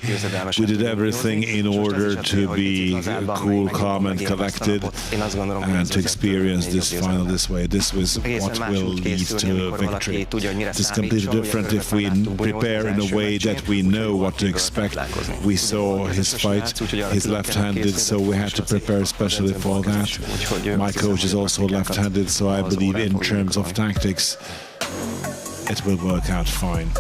We did everything in order to be cool, calm and collected and to experience this final this way. This was what will lead to victory. It is completely different if we prepare in a way that we know what to expect. We saw his fight, he's left-handed, so we had to prepare especially for that. My coach is also left-handed, so I believe in terms of tactics, it will work out fine.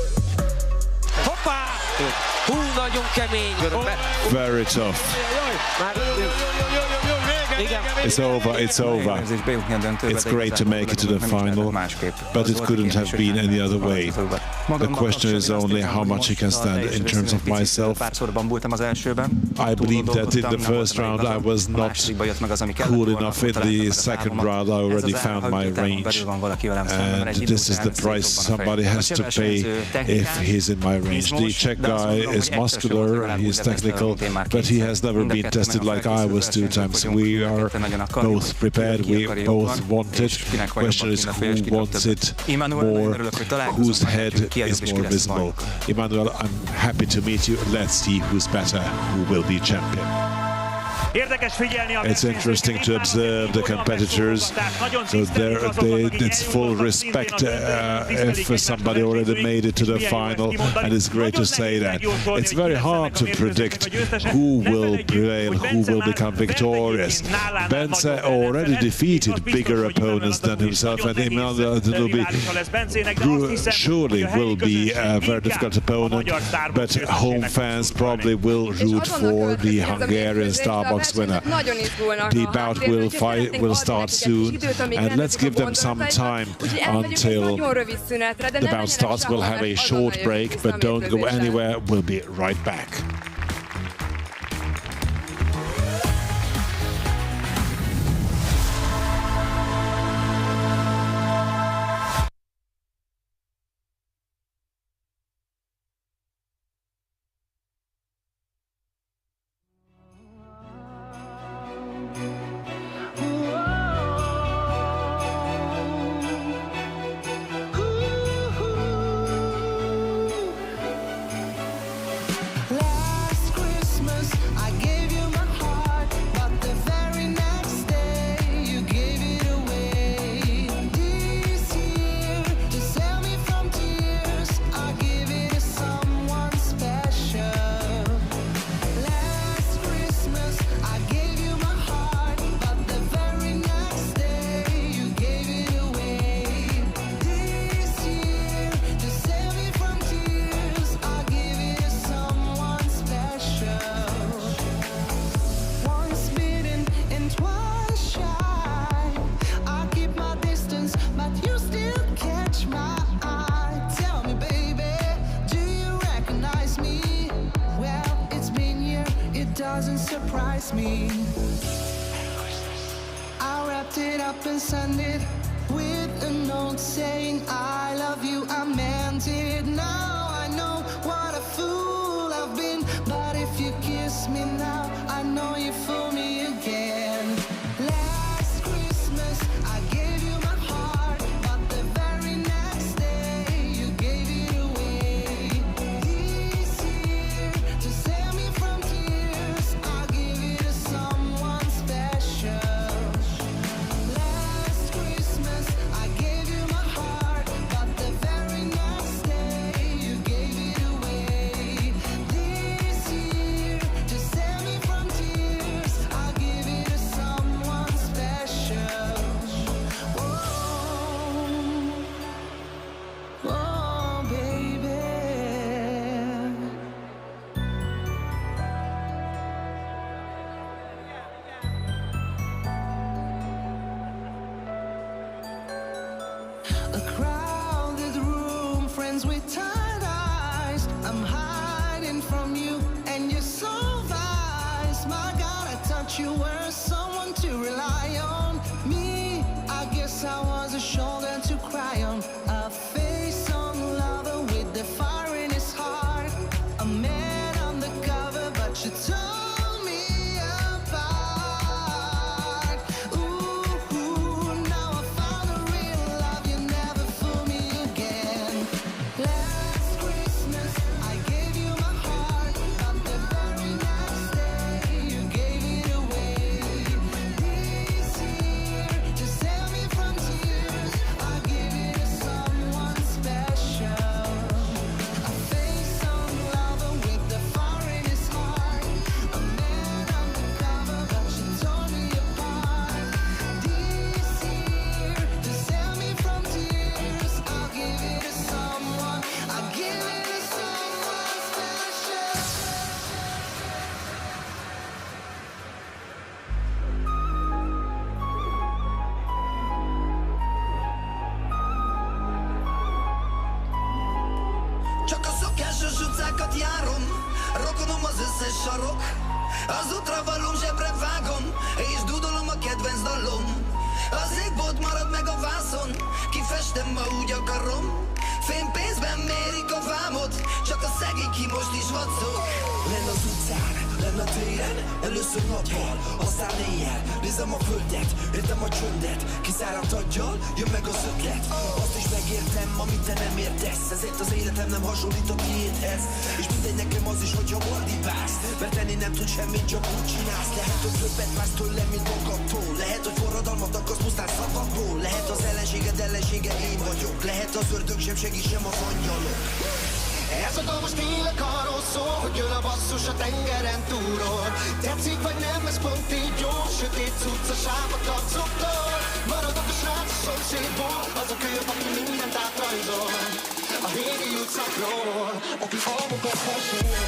Very tough. It's over, it's over. It's great to make it to the final, but it couldn't have been any other way. The question is only how much he can stand. In terms of myself, I believe that in the first round I was not cool enough. In the second round I already found my range. And this is the price somebody has to pay if he's in my range. The Czech guy is muscular, he is technical, but he has never been tested like I was 2 times. We are both prepared, we both want it. The question is who wants it more, whose head is more visible. Emanuel, I'm happy to meet you. Let's see who's better, who will be champion. It's interesting to observe the competitors. So it's full respect if somebody already made it to the final, and it's great to say that. It's very hard to predict who will prevail, who will become victorious. Bence already defeated bigger opponents than himself, and Emanuel surely will be a very difficult opponent, but home fans probably will root for the Hungarian Star Box winner. The bout will start soon, and let's give them some time until the bout starts. We'll have a short break, but don't go anywhere. We'll be right back.
kiss me. I wrapped it up and sent it with a note saying I love you, I meant it. Now I know what a fool I've been, but if you kiss me now, I know you fool me again. Last Christmas I gave you my heart, but the very next day you gave it away. This year, to save me from tears, I'll give it to someone special. Last Christmas I gave you my heart, but the very next day you gave it away. This year, to save me from tears, I'll give it to someone special. Oh, baby. A crowded room, friends with tired eyes. I'm hiding from you and you're so vice. My God, I thought you were someone to rely on. Me, I guess I was a shoulder to cry on. A face-on lover with the fire in his heart. A man undercover, but you told me apart. Ooh, now I found a real love, you never fool me again. Last Christmas I gave you my heart, but the very next day you gave it away. This year, to save me from tears, I'll give it to someone special. A face-on lover with the fire in his heart. A man undercover, but you tore me apart. This year, to save me from tears, I'll give it to someone. I'll give it to someone special.
Csak a szokásos utcákat járom, rokonom az összes sarok. Az útra valóm, zsebre vágom, és dúdolom a kedvenc dallom. Az égbolt marad meg a vászon, kifestem, ma úgy akarom. Fénypénzben mérik a vámot, csak a szegény ki most is vacog.
Lenn az utcán, lenn a téren, először nappal, aztán éjjel. Nézem a földet, értem a csöndet, kiszáradt aggyal, jön meg az ötlet. Azt is megértem, amit te nem értesz, ezért az életem nem hasonlít a tiédhez. És mindegy nekem az is, hogyha ordibálsz, mert tenni nem tud semmit, csak úgy csinálsz. Lehet, hogy többet vársz tőlem, mint magadtól. Lehet, hogy forradalmat akarsz pusztán szavakból. Lehet az ellenséged ellensége én vagyok. Lehet az ördög sem segít, sem az angyalok.
Ez a dal most tényleg arról szól, hogy jön a basszus a tengeren túlról. Tetszik vagy nem, ez pont így jó. Sötét cucca sávot arcoktól. Maradok a srác a szomszédból, az a kölyök, aki mindent átrajzol. A régi utcákról, aki almokat mesél.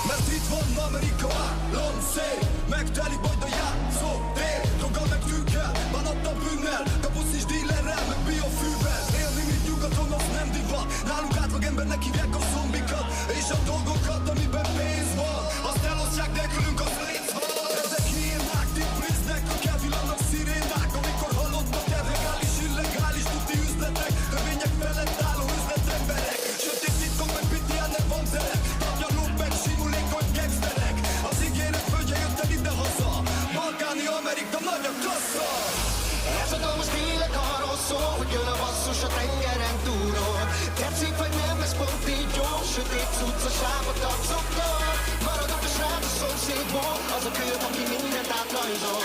Mert itt van Amerika, állom szép, megteli majd a játszótér. Droggal meg tűkkel, bánattal bűnnel, kapusz és dílerrel, meg biofűvel. Élni, mint nyugaton, az nem divat. Nálunk átlag embernek hívják a zombikat, és a dolgokat, amiben pénz van, azt elosztják nélkülünk, az léc van. Ezek hiénák, dipriznek, elvillannak szirénák, amikor hallottak el legális, illegális, tuti üzletek, törvények felett álló üzletemberek. Sötét titkok, meg piti el nem van terek, tapjalók meg simulékony gangsterek. Az ígéret földje jött el ide-haza, balkáni Amerika nagy a klassza.
Ez a dal most tényleg arról szól, hogy jön a basszus a tengeren túlról. Tetszik vagy nem, ez pont így jó. Sötét cucca sávot arcoktól. Maradok a srác a szomszédból, az a kölyök, aki mindent átrajzol.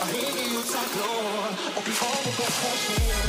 A régi utcákról, aki almokat mesél.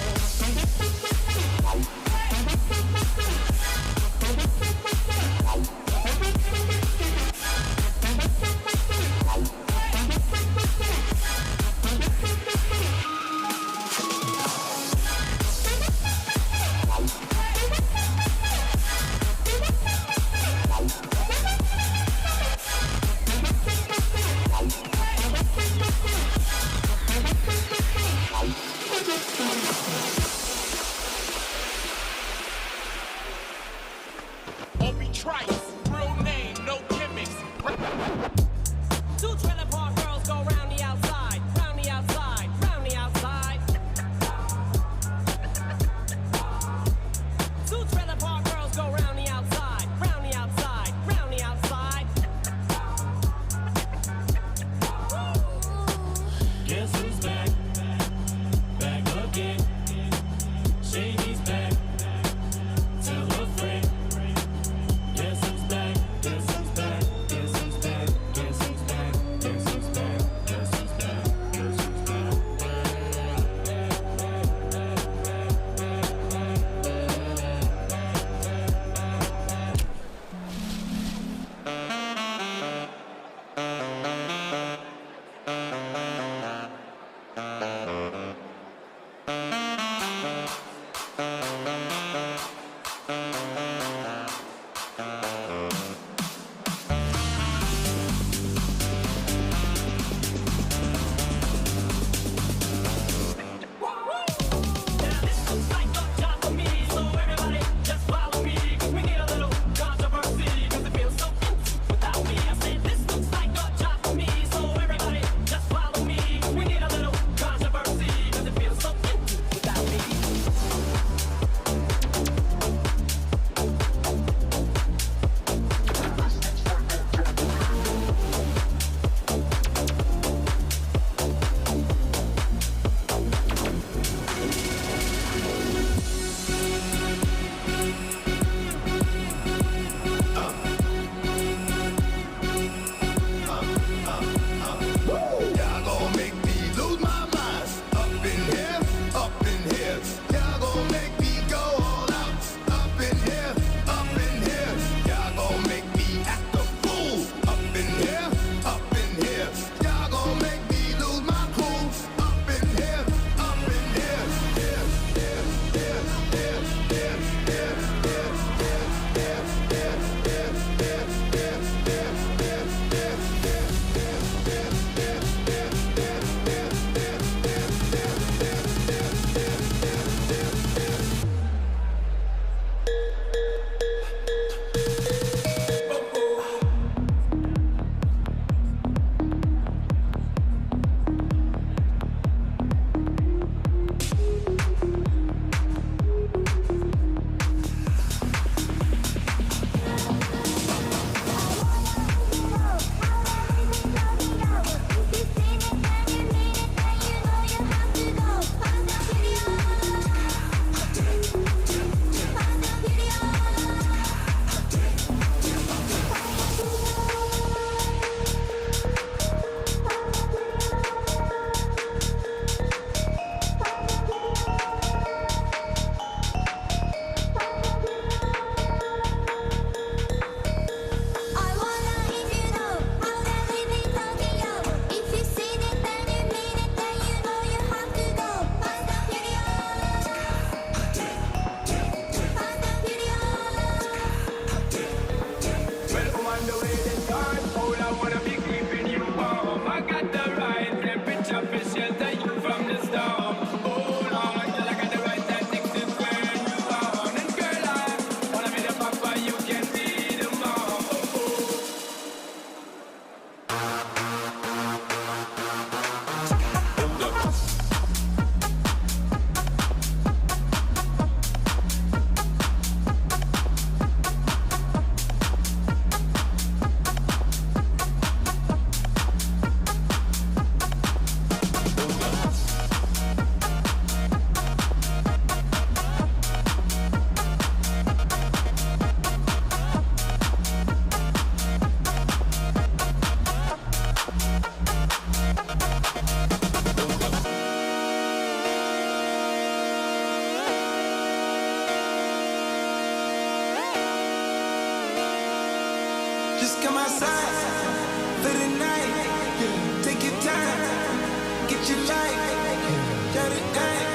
come outside for the night. Take your time, get your life. Got it right.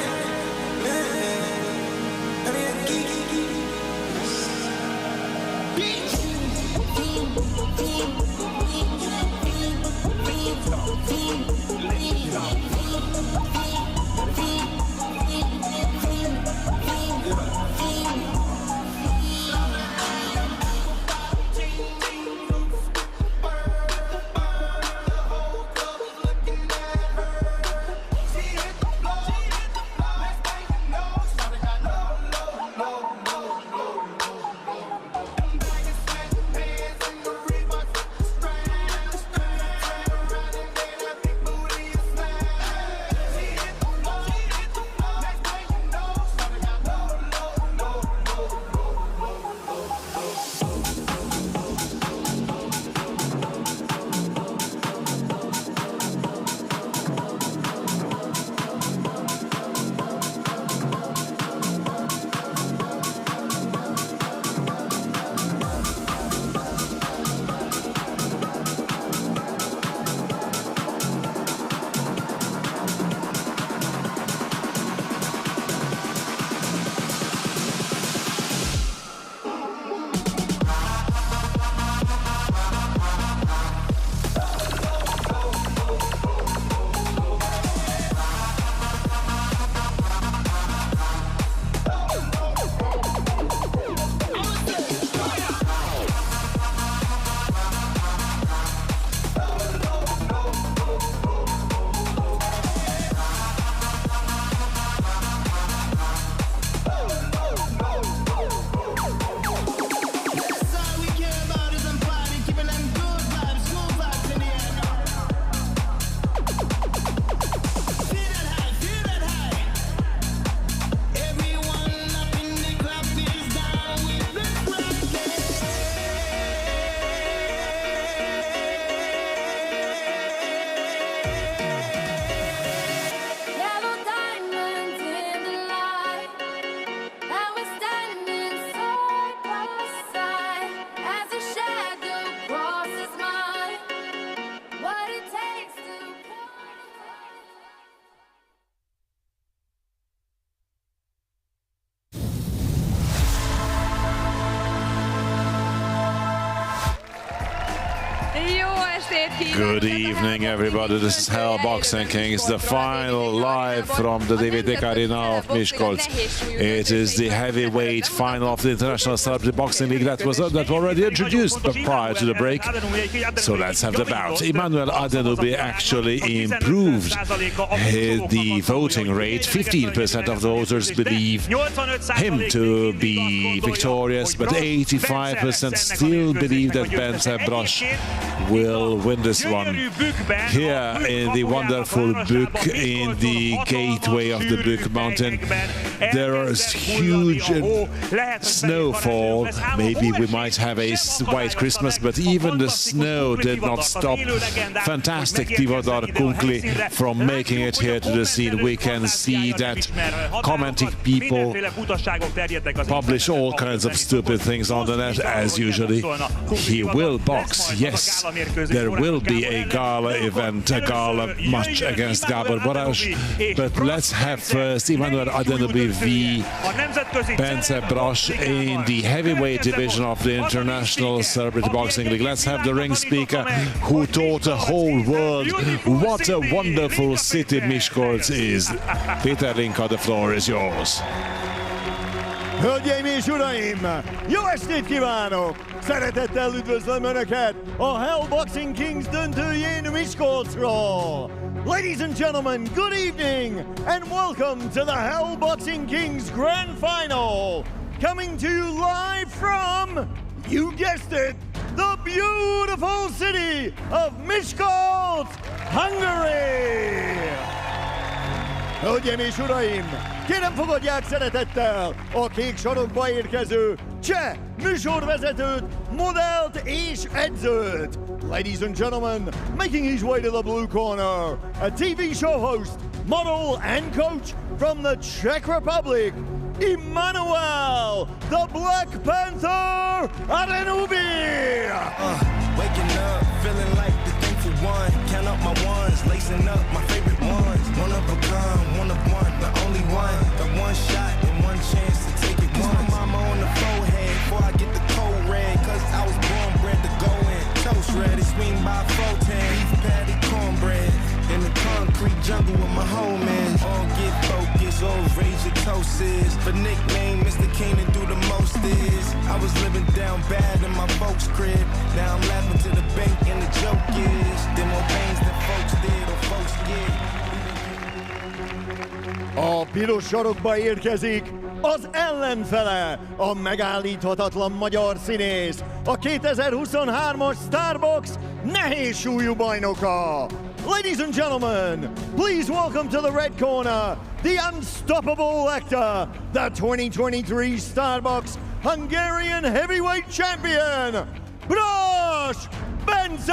I mean,
Good evening, everybody. This is Hell Boxing Kings, the final live from the DVTK Arena of Miskolc. It is the heavyweight final of the International Celebrity Boxing League that was already introduced prior to the break. So let's have the bout. Emmanuel Adenubi actually improved the voting rate. 15% of the voters believe him to be victorious, but 85% still believe that Bence Brosh will win this one. Here in the wonderful Bük, in the gateway of the Bük mountain, there is huge snowfall. Maybe we might have a white Christmas, but even the snow did not stop fantastic Tivadar Kunkli from making it here to the scene. We can see that commenting people publish all kinds of stupid things on the net, as usually. He will box, yes. There will be a gala event, a gala match against Gábor Balázs, but let's have first Emmanuel Adenubi v Bence Brosh in the heavyweight division of the International Celebrity Boxing League. Let's have the ring speaker who taught the whole world what a wonderful city Miskolc is. Peter Linka, the floor is yours.
Hölgyeim és uraim, jó estét kívánok! Szeretettel üdvözlöm Önöket a Hell Boxing Kings döntőjén Miskolcról. Ladies and gentlemen, good evening and welcome to the Hell Boxing Kings Grand Final. Coming to you live from, you guessed it, the beautiful city of Miskolc, Hungary. Hölgyeim és uraim, kérem fogadják szeretettel a kék sarokba érkező cseh műsorvezetőt, modellt és edzőt. Ladies and gentlemen, making his way to the blue corner, a TV show host, model and coach from the Czech Republic, Emmanuel, the Black Panther Adenubi.
Waking up, feeling like the thankful one. Count up my ones, lacing up my favorite ones. One of a kind, one of one, the only one. Got one shot and one chance to take it once. My mama on the forehead before I get the cold red. Cause I was born bred to go in. Toast ready, swing by 410. Beef patty, cornbread. In the concrete jungle with my homies. All get focused, all raise your toasts. For nickname, Mr. King to do the most is. I was living down bad in my folks' crib. Now I'm laughing to the bank and the joke is. Them more things that folks did or folks get.
A piros sarokba érkezik az ellenfele, a megállíthatatlan magyar színész, a 2023-as Starbox nehézsúlyú bajnoka. Ladies and gentlemen, please welcome to the red corner, the unstoppable Lecter, the 2023 Starbox Hungarian heavyweight champion, Brass Bence!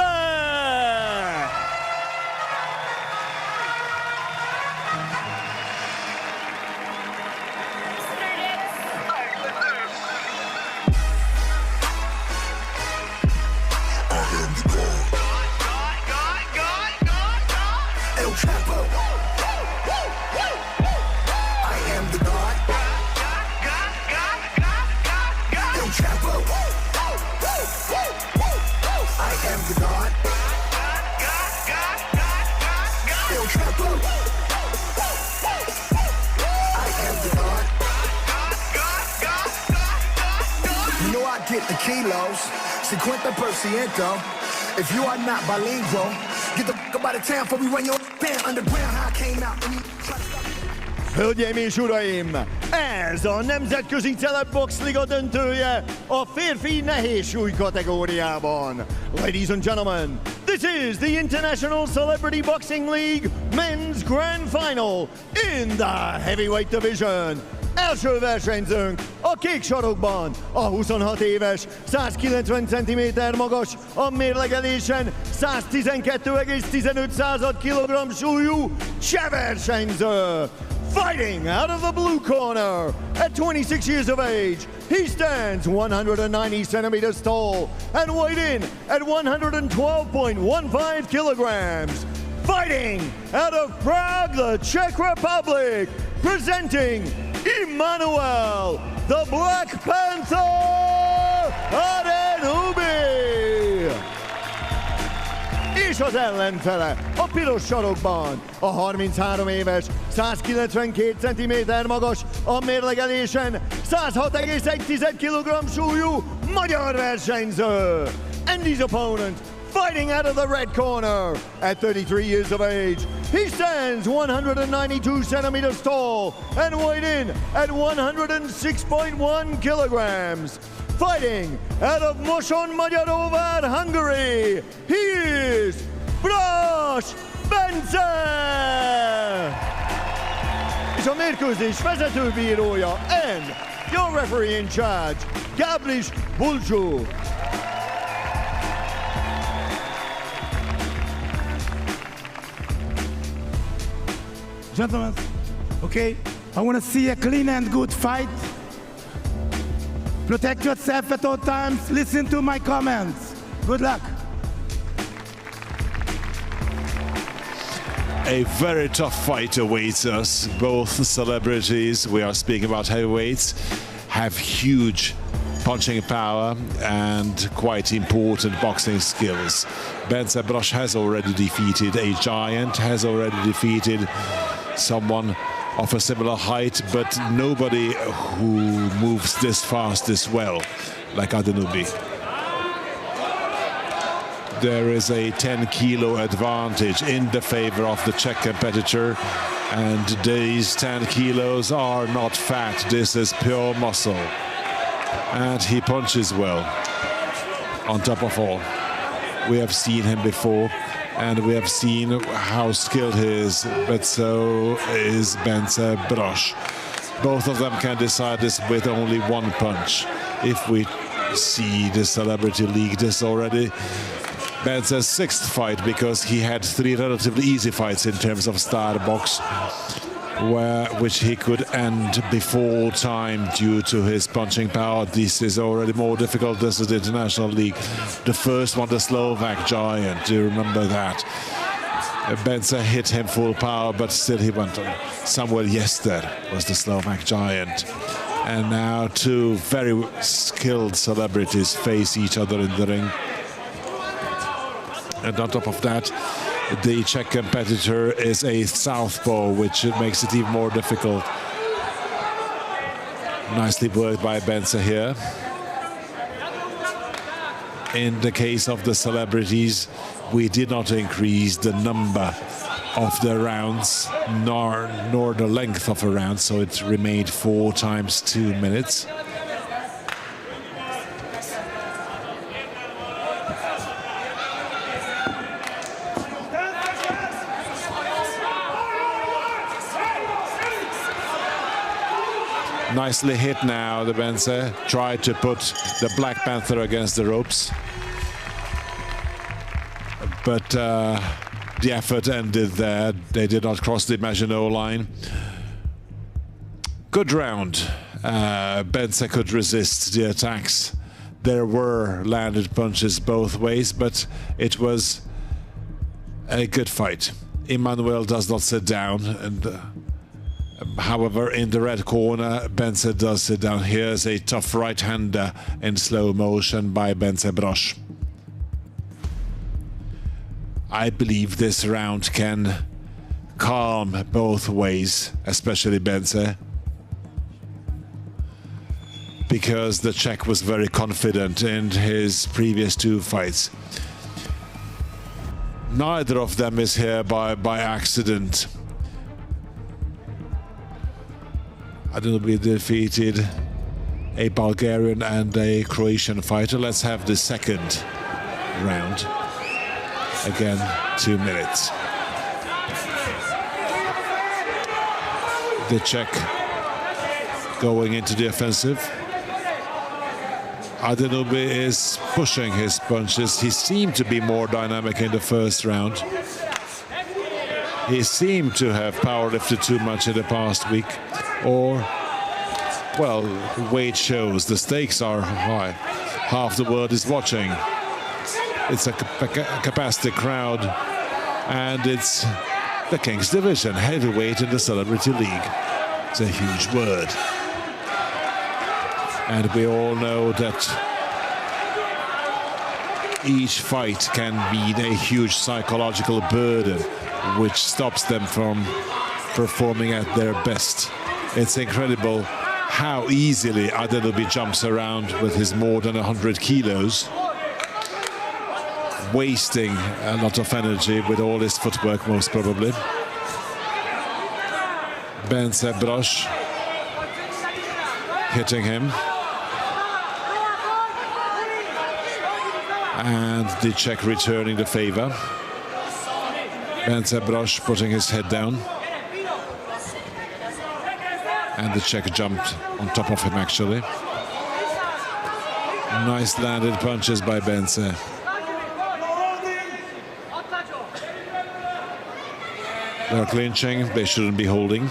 Get the kilos, 50%. If you are not bilingual, get the fuck out of town before we run your band underground. How I came out when you try to stop.
Hölgyeim és uraim, ez a Nemzetközi Celebbox Liga döntője a férfi nehézsúly kategóriában. Ladies and gentlemen, this is the International Celebrity Boxing League Men's Grand Final in the Heavyweight Division. Első versenyzőnk a kék sarokban, a 26 éves, 190 cm magas, a mérlegelésen 112,15 kg súlyú cseh versenyző. Fighting out of the blue corner, at 26 years of age, he stands 190 centimeters tall and weighed in at 112.15 kilograms. Fighting out of Prague, the Czech Republic, presenting Emmanuel, the Black Panther Adenubi! És az ellenfele a piros sarokban, a 33 éves, 192 cm magas, a mérlegelésen 106,1 kg súlyú magyar versenyző. And his opponent, fighting out of the red corner, at 33 years of age, he stands 192 centimeters tall and weighed in at 106.1 kilograms. Fighting out of Mosonmagyaróvár, Hungary, he is Brass Bence! És a mérkőzés vezetőbírója and your referee in charge, Gabris Bulcsú.
Gentlemen, okay, I want to see a clean and good fight. Protect yourself at all times. Listen to my comments. Good luck.
A very tough fight awaits us. Both celebrities, we are speaking about heavyweights, have huge punching power and quite important boxing skills. Bence Brass has already defeated a giant, has already defeated someone of a similar height, but nobody who moves this fast, this well, like Adenubi. There is a 10 kilo advantage in the favor of the Czech competitor, and these 10 kilos are not fat, this is pure muscle. And he punches well, on top of all. We have seen him before, and we have seen how skilled he is, but so is Bence Brass. Both of them can decide this with only one punch. If we see the Celebrity League this already, Bence's sixth fight, because he had 3 relatively easy fights in terms of Starbox. which he could end before time due to his punching power. This is already more difficult. This is the International League. The first one, the Slovak giant. Do you remember that? Bence hit him full power, but still he went on. Samuel Jester was the Slovak giant. And now two very skilled celebrities face each other in the ring. And on top of that, the Czech competitor is a southpaw, which makes it even more difficult. Nicely worked by Bence here. In the case of the celebrities, we did not increase the number of the rounds, nor the length of a round, so it remained 4 times 2 minutes. Nicely hit now, the Bence tried to put the Black Panther against the ropes. But the effort ended there. They did not cross the Maginot line. Good round. Bence could resist the attacks. There were landed punches both ways, but it was a good fight. Emmanuel does not sit down, and however, in the red corner, Bence does sit down. Here's a tough right-hander in slow motion by Bence Brosz. I believe this round can calm both ways, especially Bence, because the Czech was very confident in his previous 2 fights. Neither of them is here by accident. Adenobie defeated a Bulgarian and a Croatian fighter. Let's have the second round. Again, 2 minutes. The Czech going into the offensive. Adenobie is pushing his punches. He seemed to be more dynamic in the first round. He seemed to have powerlifted too much in the past week. Or, well, weight shows the stakes are high. Half the world is watching. It's a capacity crowd, and it's the King's Division, heavyweight in the Celebrity League. It's a huge word. And we all know that each fight can mean a huge psychological burden, which stops them from performing at their best. It's incredible how easily Adenobie jumps around with his more than 100 kilos, wasting a lot of energy with all his footwork, most probably. Bence Brosz hitting him. And the Czech returning the favor. Bence Brosz putting his head down. And the Czech jumped on top of him, actually. Nice landed punches by Bence. They're clinching, they shouldn't be holding.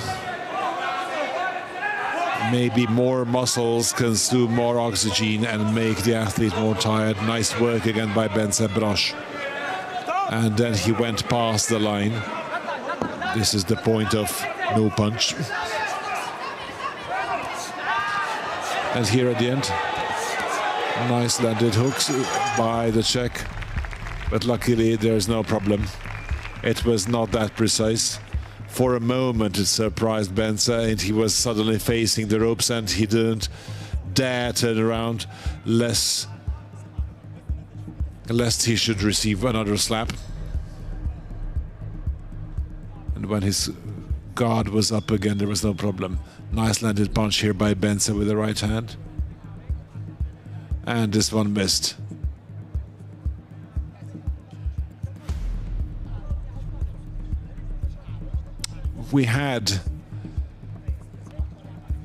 Maybe more muscles consume more oxygen and make the athlete more tired. Nice work again by Bence Brosz. And then he went past the line. This is the point of no punch. And here at the end, nice landed hooks by the Czech. But luckily there's no problem. It was not that precise. For a moment it surprised Bence, and he was suddenly facing the ropes and he didn't dare turn around lest he should receive another slap. And when his guard was up again, there was no problem. Nice landed punch here by Bence with the right hand. And this one missed. We had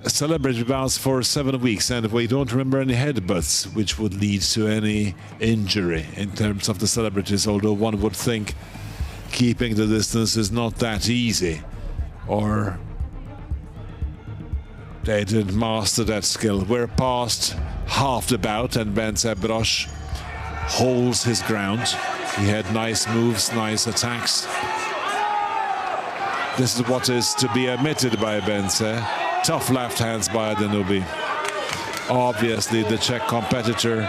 celebrity bouts for 7 weeks, and we don't remember any headbutts which would lead to any injury in terms of the celebrities, although one would think keeping the distance is not that easy, or They didn't master that skill. We're past half the bout and Bence Brosh holds his ground. He had nice moves, nice attacks. This is what is to be admitted by Bence. Tough left hands by Adenubi. Obviously the Czech competitor.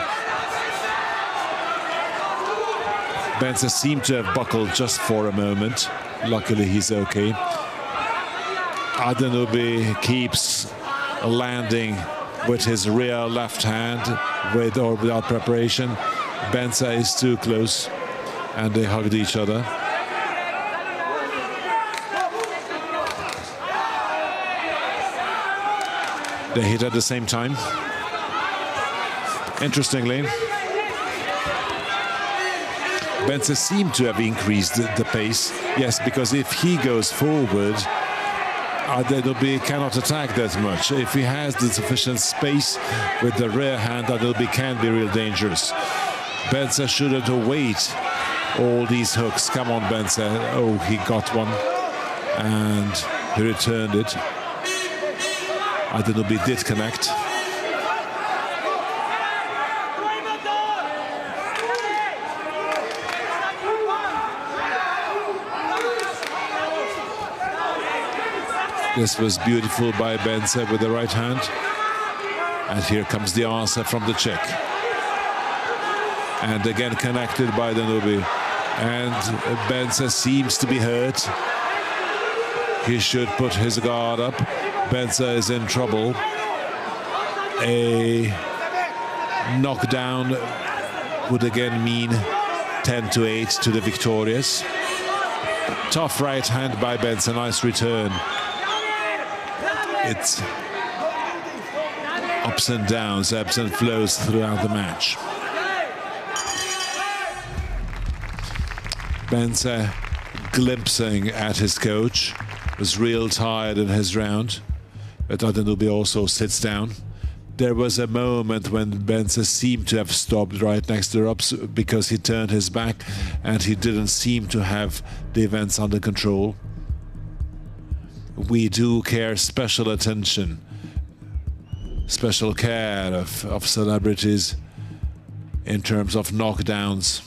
Bence seemed to have buckled just for a moment. Luckily he's okay. Adenubi keeps landing with his rear left hand, with or without preparation. Bence is too close and they hugged each other. They hit at the same time. Interestingly, Bence seemed to have increased the pace. Yes, because if he goes forward, Adenubi cannot attack that much. If he has the sufficient space with the rear hand, Adenubi can be real dangerous. Bence shouldn't wait all these hooks. Come on, Bence. Oh, he got one and he returned it. Adenubi did connect. This was beautiful by Bence with the right hand. And here comes the answer from the Czech. And again connected by Adenubi. And Bence seems to be hurt. He should put his guard up. Bence is in trouble. A knockdown would again mean 10-8 to the victorious. Tough right hand by Bence, a nice return. It's ups and downs, ebbs and flows throughout the match. Bence glimpsing at his coach, was real tired in his round, but Adenubi also sits down. There was a moment when Bence seemed to have stopped right next to Rups because he turned his back and he didn't seem to have the events under control. We do care special attention, special care of celebrities in terms of knockdowns.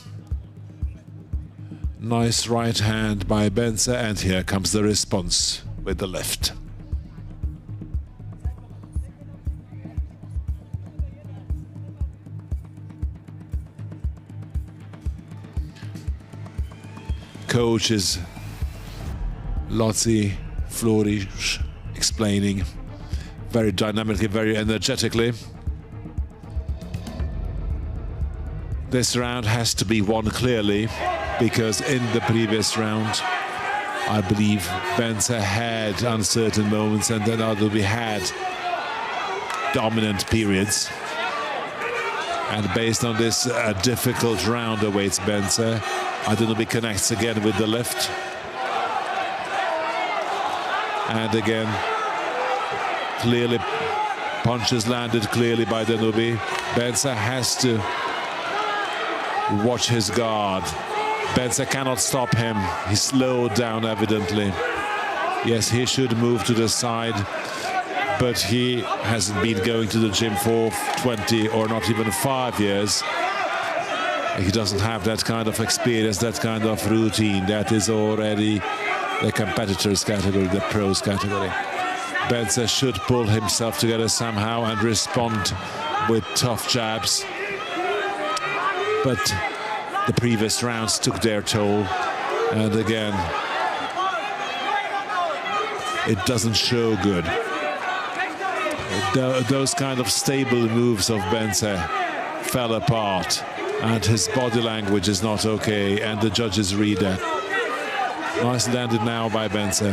Nice right hand by Bence, and here comes the response with the left. Coach is Lotzi Flores explaining very dynamically, very energetically. This round has to be won clearly because in the previous round, I believe Bence had uncertain moments and then Adenubi had dominant periods. And based on this, a difficult round awaits Bence. Adenubi connects again with the left. And again, clearly, punches landed clearly by Adenubi. Bence has to watch his guard. Bence cannot stop him. He slowed down evidently. Yes, he should move to the side, but he hasn't been going to the gym for 20 or not even 5 years. He doesn't have that kind of experience, that kind of routine. That is already the competitors category, the pros category. Bence should pull himself together somehow and respond with tough jabs. But the previous rounds took their toll, and again, it doesn't show good. Those kind of stable moves of Bence fell apart, and his body language is not okay, and the judges read that. Nice landed now by Bence.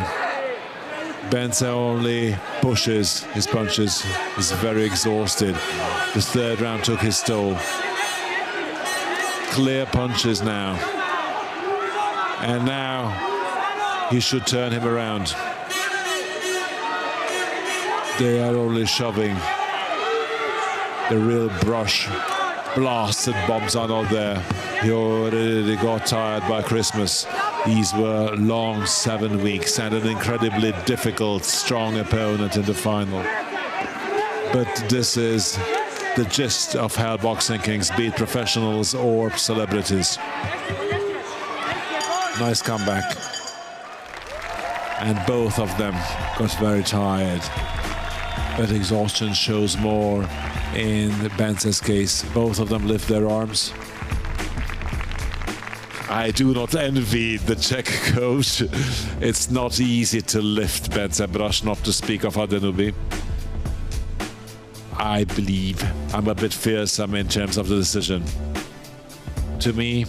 Bence only pushes his punches. He's very exhausted. The third round took his toll. Clear punches now. And now he should turn him around. They are only shoving. The real brush blasted bombs are not there. He already got tired by Christmas. These were long 7 weeks and an incredibly difficult, strong opponent in the final. But this is the gist of Hell Boxing Kings, be it professionals or celebrities. Nice comeback. And both of them got very tired. But exhaustion shows more in Bence's case. Both of them lift their arms. I do not envy the Czech coach. It's not easy to lift Bence Braš, not to speak of Adenubi. I believe I'm a bit fearsome in terms of the decision. To me,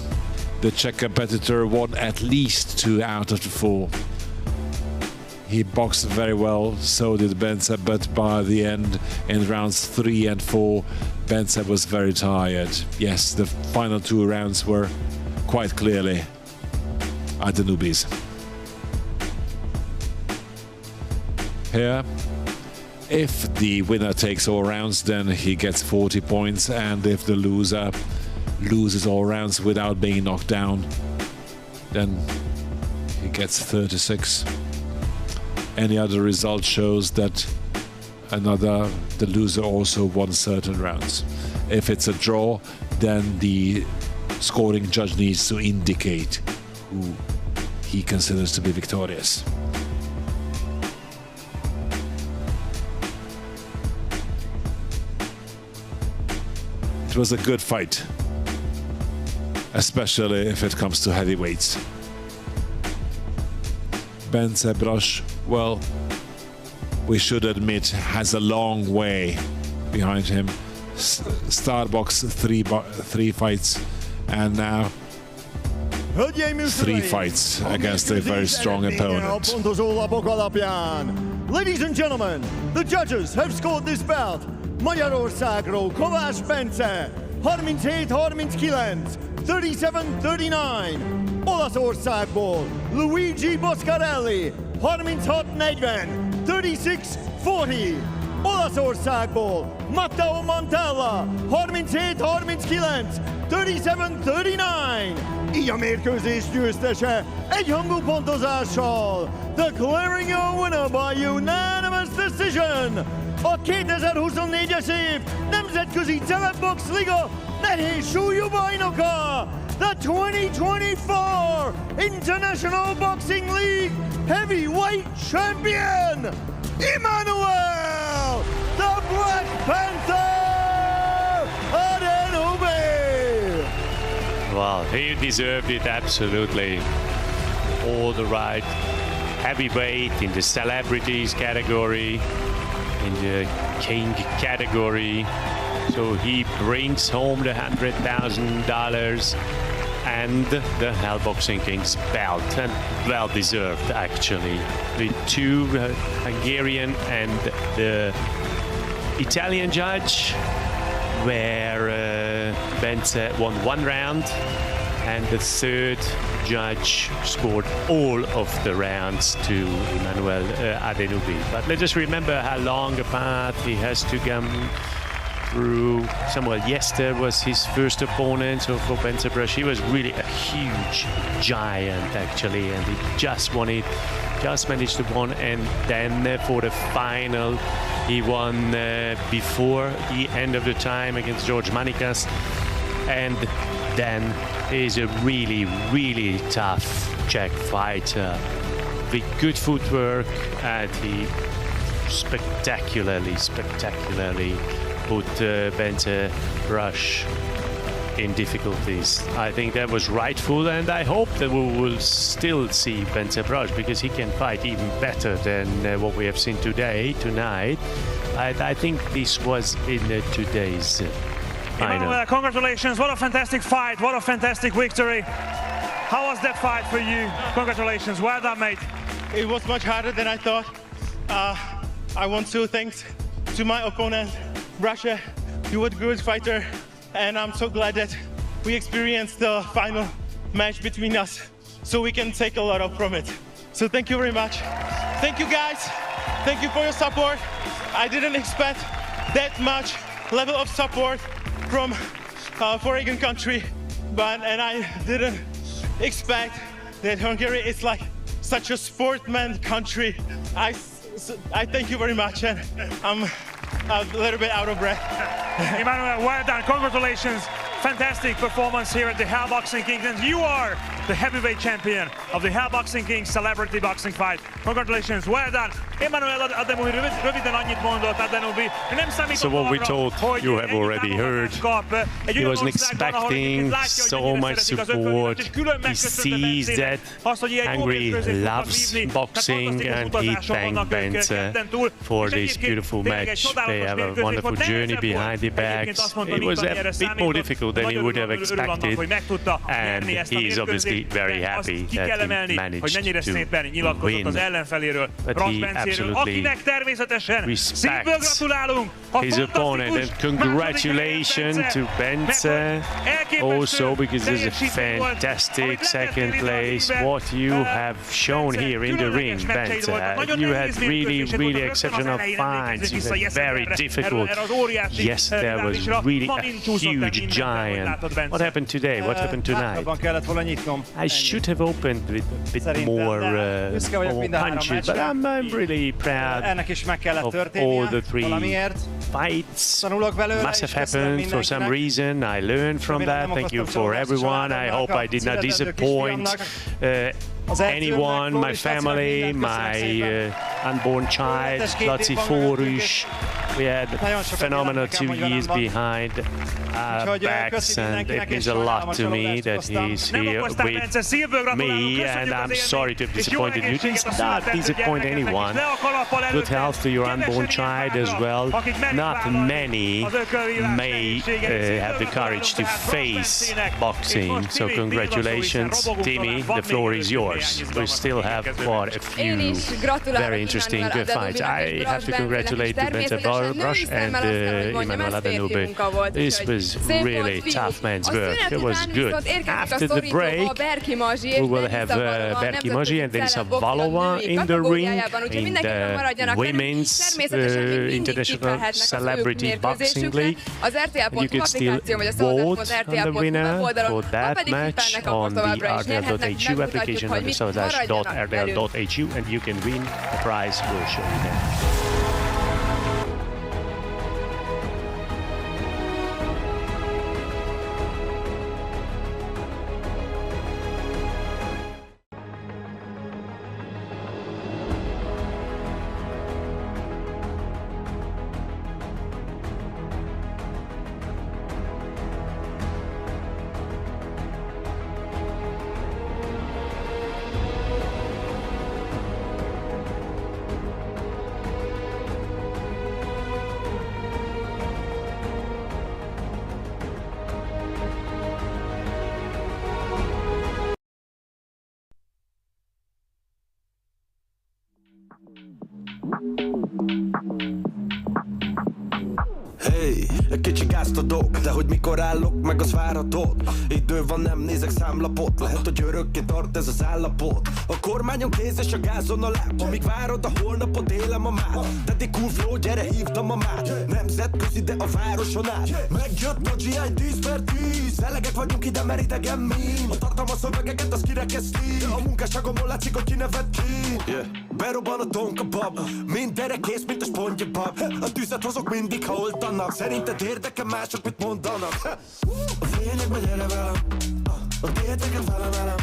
the Czech competitor won at least 2 out of the 4. He boxed very well, so did Bence, but by the end, in rounds 3 and 4, Bence was very tired. Yes, the final 2 rounds were quite clearly Adenubi's. Here, if the winner takes all rounds, then he gets 40 points, and if the loser loses all rounds without being knocked down, then he gets 36. Any other result shows that the loser also won certain rounds. If it's a draw, then the scoring judge needs to indicate who he considers to be victorious. It was a good fight, especially if it comes to heavyweights. Bence Braš, well, we should admit, has a long way behind him. Starbox 3 fights, and now 3 fights against a very strong opponent.
Ladies and gentlemen, the judges have scored this bout. Magyarországról Kovács Bence 37-39, 37-39. Olaszországból Luigi Boscarelli 36-40, 36-40. Olaszországból Matteo Montella 37-39, 37-39. Így a mérkőzés győztese egyhangú pontozással. Declaring a winner by unanimous decision. A 2024-es év Nemzetközi Celebbox Liga nehéz súlyú bajnoka. The 2024 International Boxing League Heavyweight Champion, Emmanuel, the Black Panther, Adenubi.
Well, he deserved it absolutely. All the right. Heavyweight in the celebrities category, in the king category. So he brings home the $100,000 and the Hell Boxing Kings belt, and well deserved actually. The 2 Hungarian and the Italian judge, where Bence won 1 round, and the 3rd judge scored all of the rounds to Emmanuel Adenubi. But let us remember how long a path he has to come through. Samuel Yester was his first opponent, so for Bence Braš, he was really a huge giant actually, and he just won it, just managed to win, and then for the final he won before the end of the time against George Manikas, and then he's a really, really tough Czech fighter with good footwork, and he spectacularly put Bence Braš in difficulties. I think that was rightful, and I hope that we will still see Bence Braš, because he can fight even better than what we have seen tonight. I think this was in today's
Emmanuel, congratulations, what a fantastic fight, what a fantastic victory. How was that fight for you? Congratulations, well done, mate.
It was much harder than I thought. I want to thanks to my opponent, Braš. You were a good fighter, and I'm so glad that we experienced the final match between us, so we can take a lot from it. So thank you very much. Thank you guys, thank you for your support. I didn't expect that much level of support from foreign country, and I didn't expect that Hungary is like such a sportsman country. I thank you very much, and I'm a little bit out of breath.
Emmanuel, well done. Congratulations. Fantastic performance here at the Hell Boxing Kings, and you are the heavyweight champion of the Hell Boxing Kings celebrity boxing fight. Congratulations, well done. Emmanuel Ademoui röviden annyit mondott Ademoui, nem számított
So what we told you have already heard. He wasn't expecting so much support. He sees that Hungary loves boxing, and he thanked Bence for this beautiful match. They have a wonderful journey behind the backs. It was a bit more difficult than he would have expected, and he is obviously very happy that he managed to win. But he absolutely respects his opponent, and congratulations to Bence also, because it's a fantastic second place. What you have shown here in the ring, Bence, you had really exceptional fights. You had very difficult. Yes, there was really a huge giant. What happened today? What happened tonight? I should have opened with a bit more punches, but I'm really proud of all the three fights. Must have happened for some reason. I learned from that. Thank you for everyone. I hope I did not disappoint anyone, my family, my unborn child, Laci Forus. We had phenomenal 2 years behind our backs, and it means a lot to me that he's here with me, and I'm sorry to have disappointed you. It's not disappoint anyone. Good health to your unborn child as well. Not many may have the courage to face boxing, so congratulations, Timmy, the floor is yours. We still have quite a few very interesting fights. I have to congratulate Bence Rush and Emmanuel Ademoui. This was really tough man's work. It was good. After the break, we will have Berki Mazsi and Denisa Valova in the ring in the Women's International Celebrity Boxing League. You can still vote on the winner for that match on the rdl.hu application on the rdl.hu, and you can win a prize. We'll show you that.
Hey, egy kicsi gázt adok, de hogy mikor állok, meg az várhatod. Idő van, nem nézek számlapot, lehet, hogy örökké tart ez az állapot. A kormányon kéz és a gázon a láb, amíg várod a holnapot, élem a már. Teddy cool flow, gyere, hívtam a már. Nemzetközi, de a városon át. Megjött a GI 10/10, elegek vagyunk ide, mert idegen mím. A tartalmas szövegeket az kirekeszti, a munkásságomon látszik, hogy kinevet ki. Berobban a tonkabab, minden kész, mint a spongyabab. A tüzet hozok mindig, ha oltanak. Szerinted érdekel mások, mit mondanak? A fényekbe gyere velem, a téteket velem.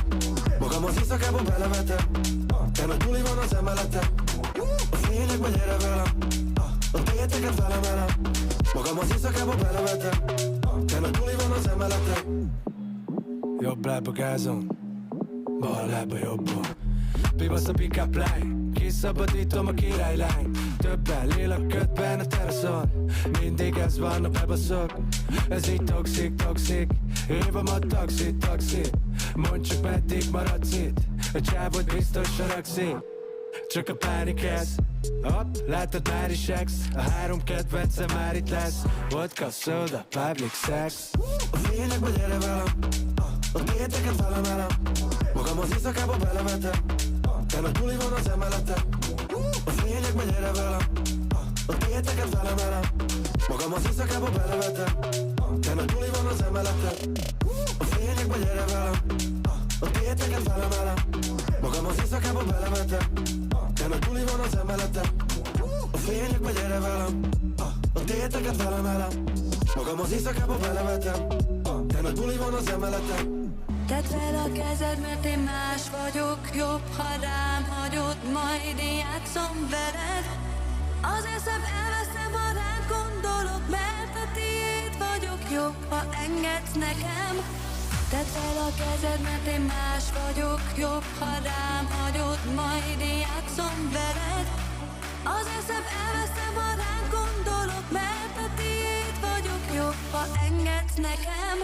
Magam az éjszakába belevetem, te nagy buli van az emeletem. A fényekbe gyere velem, a téteket velem. Magam az éjszakába belevetem, te nagy buli van az emeletem. Jobb láb a gázon, bal láb a jobbon. Pibasz a pick-up line, kiszabadítom a királylány. Többen lélek ködben a teraszon, mindig ez van, a bebaszok. Ez így toxik, hívom a taxit. Mondd csak meddig maradsz itt, a csávod biztos rakszik. Csak a pánik ez, hopp, látod már is ex. A 3 kedvence már itt lesz, vodka, soda, public sex. A fényekbe gyere velem, a téteket velem. Magam az éjszakába belevetem, te nagy buli van az emeletem. A fényekbe gyere velem, a téteket velem. Magam az éjszakába belevetem, te nagy buli van az emeletem. A fényekbe gyere velem, a téteket velem. Magam az éjszakába belevetem, te nagy buli van az emeletem. A fényekbe gyere velem,
A téteket velem, magam az éjszakába belevetem. Te nagy buli van az emeleten.
Tedd fel a kezed, mert én más vagyok. Jobb, ha rám hagyod, majd én játszom veled. Az eszem elveszem, ha rám gondolok, mert a tiéd vagyok. Jobb, ha engedsz nekem. Tedd fel a kezed, mert én más vagyok. Jobb, ha rám hagyod, majd én játszom veled. Az eszem elveszem, ha rám gondolok, mert a tiéd vagyok. Jobb, ha engedsz nekem.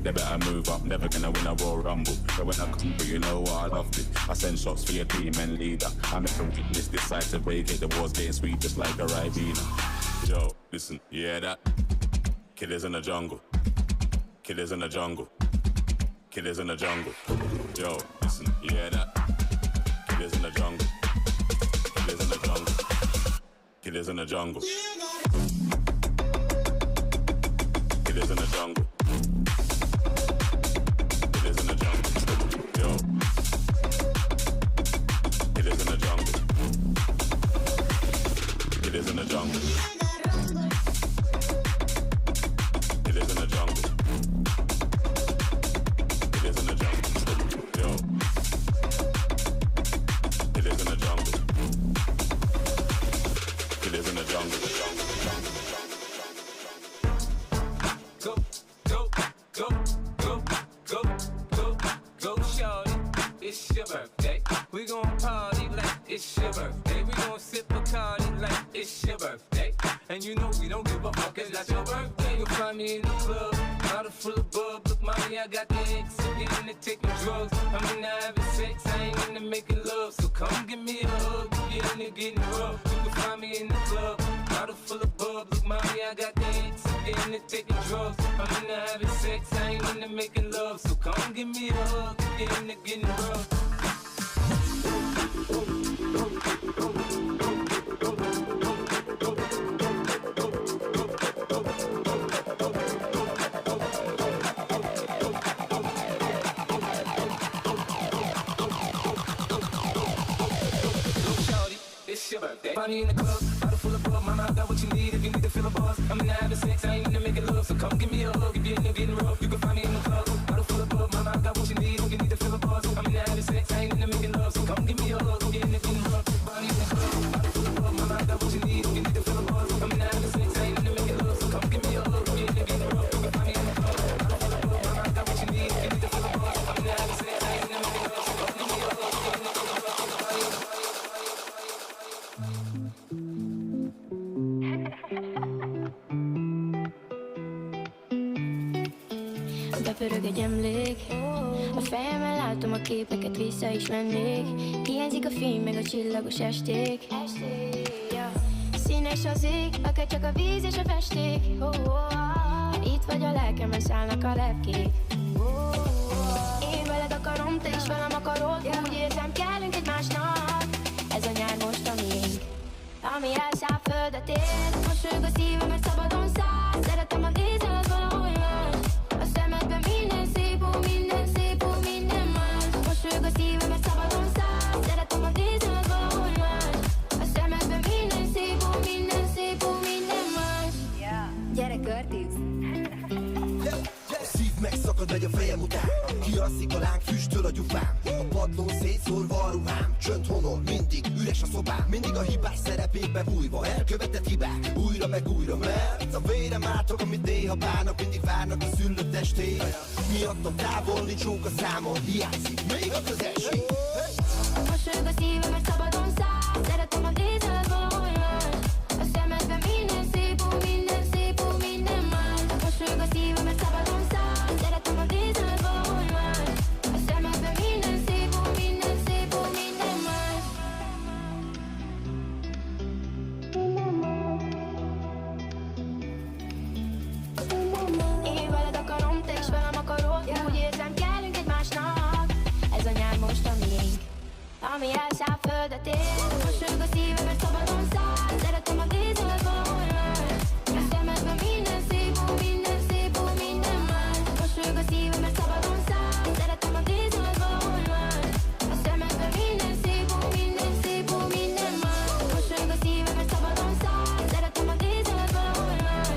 They better move up, never gonna win a Royal Rumble. But when I come through, you know what, I loved it. I send shots for your team and leader. I make them witness this side to vacate. The war's getting sweet just like a Ribena. Yo, listen, you hear that? Killers in the jungle. Killers in the jungle. Killers in the jungle. Yo, listen, you hear that? Killers in the jungle. Killers in the jungle. Killers in the jungle. Killers in the jungle. Killers in the jungle. Yo. Killers in the jungle. Killers in the jungle. Killers in the jungle. Killers in the jungle. Yo. Killers in the jungle. Killers in the jungle.
It's your birthday. We gon' party like it's your birthday. We gon' sip Bacardi like it's your birthday. And you know we don't give a fuck, it's not your birthday. You'll find me in the club, bottle full of bub. Look, mommy, I got the X, I'm getting to taking drugs. I'm into having sex, I ain't into making love. So come give me a hug, if you're into getting rough. You can find me in the club, bottle full of bub. Look, mommy, I got the X, I'm getting to taking drugs. I'm into having sex, I ain't into making love. So come give me a hug, if you're into getting rough. It's your birthday. Party in the club, bottle full of bub. Mama, I got what you need if you need to feel a buzz. I'm into having sex, I ain't into making love. So come give me a hug if you're into getting rough. You can find me in the club, bottle full of bub. Mama, I got what you need if you need to feel a buzz. I'm into having sex, I ain't into making love. So come give me a hug if you're into getting rough. Party in the club, bottle full of bub. Mama, I got what you need if you need to feel a buzz. I'm into having sex, I ain't into making love. So come give me a hug if you're into getting rough. You can find me in the club, bottle full of bub. Mama, I got what you need if you need to feel a buzz. I'm into having sex, I ain't into making love. So come give me a hug if you're into getting rough.
Bepörög egy emlék, a fejemmel látom a képeket, vissza is mennék. Hiányzik a fény, meg a csillagos esték. Színes az ég, akár csak a víz és a festék. Itt vagy a lelkemben szállnak a lepkék. Én veled akarom, te is velem akarod. Úgy érzem, kellünk egymásnak. Ez a nyár most a miénk, ami elszáll földet ér. Mosolyog a szívem, mert szabadon száll. Szeretem a nézel, az valahol más. A szemedben minden szép, ó, minden szép, ó, minden más. Mosolyog a szívem, mert szabadon száll. Szeretem a nézel, az valahol más. A szemedben minden szép, ó, minden szép, ó, minden más. Gyere, Curtis!
A szív megszakad, megy a fejem után. Kiasszik a láng, füstöl a gyufám. A padlón szétszórva a ruhám. Csönd honol, mindig üres
üres a szobám, mindig a hibás szerepébe bújva, elkövetett hibák, újra meg újra, mert a vérem átok, amit néha bánok, mindig várnak a szüllött testé. Miattam távol, nincs jók a számon, hiányzik még a közelség.
Mosolyog a szívem, mert szabadon száll, szeretem a nézel valahol más. A szemedben minden szép, ó, minden szép, ó, minden más. Mosolyog a szívem, mert szabadon száll, szeretem a nézel valahol más. A szemedben minden szép, ó, minden szép, ó, minden más. Én veled akarom, te is velem akarod, úgy érzem, kellünk egymásnak. Ez a nyár most a miénk, ami elszáll földet ér. Mosolyog a szívem, mert szabadon száll, szeretem a nézel valahol más. A szemedben minden szép, ó, minden szép, ó, minden más. Mosolyog a szívem, mert szabadon száll, szeretem a nézel valahol más. A szemedben minden szép, ó, minden szép, ó, minden más. Mosolyog a szívem, mert szabadon száll, szeretem a nézel valahol más.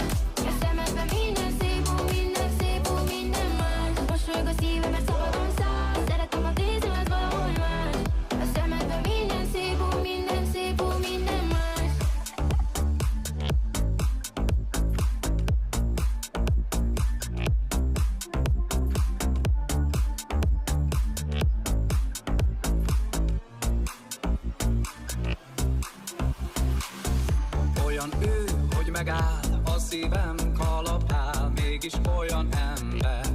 A szemedben minden szép, ó, minden szép, ó, minden más. Mosolyog a szívem, mert szabadon száll, szeretem a nézel valahol más. A szemedben minden szép, ó, minden szép, ó, minden más.
Olyan ő, hogy megáll, a szívem kalapál, mégis olyan ember.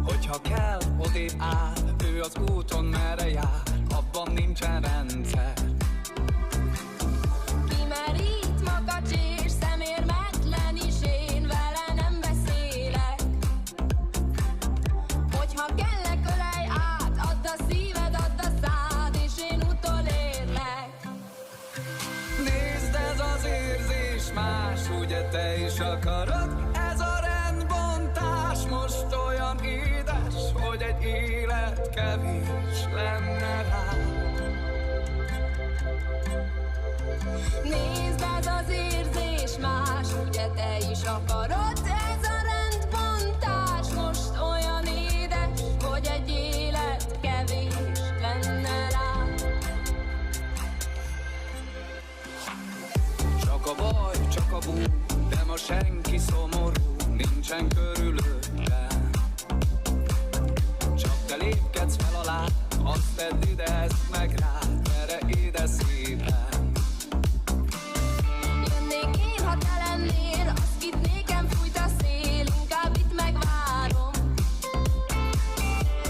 Hogyha kell, odébb áll, ő az úton merre jár, abban nincsen rendszer.
Kimerít makacs és szemérmetlen is, én vele nem beszélek. Hogyha kellek, ölelj át, add a szíved, add a szád, és én utolérlek.
Nézd, ez az érzés más, ugye te is akarod? Ez a rendbontás most olyan édes, hogy egy élet kevés lenne rá.
Nézd, ez az érzés más, ugye te is akarod? Ez a rendbontás most olyan édes, hogy egy élet kevés lenne rá.
Csak a baj, csak a bú, de ma senki szomorú, nincsen körülöttem. Csak te lépkedsz fel alá, azt tedd ide, ezt meg rá, gyere ide szépen.
Jönnék én, ha te lennél, azt kit nékem fújt a szél, inkább itt megvárom.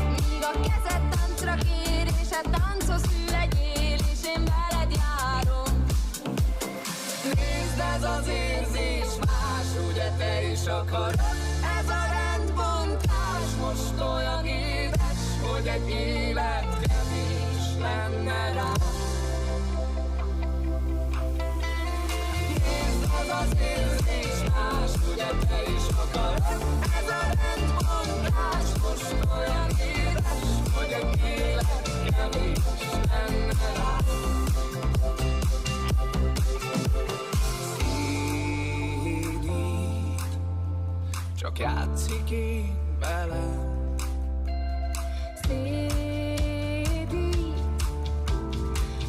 Míg a kezed táncra kér, és a tánchoz hű legyél, és én veled járom.
Nézd, ez az érzés más, ugye te is akarod? Ez a rendbontás most olyan édes, hogy egy élet kevés lenne rá. Nézd, ez az érzés más, ugye te is akarod? Ez a rendbontás most olyan édes, hogy egy élet kevés lenne rá. Csak játszik én velem.
Szédít,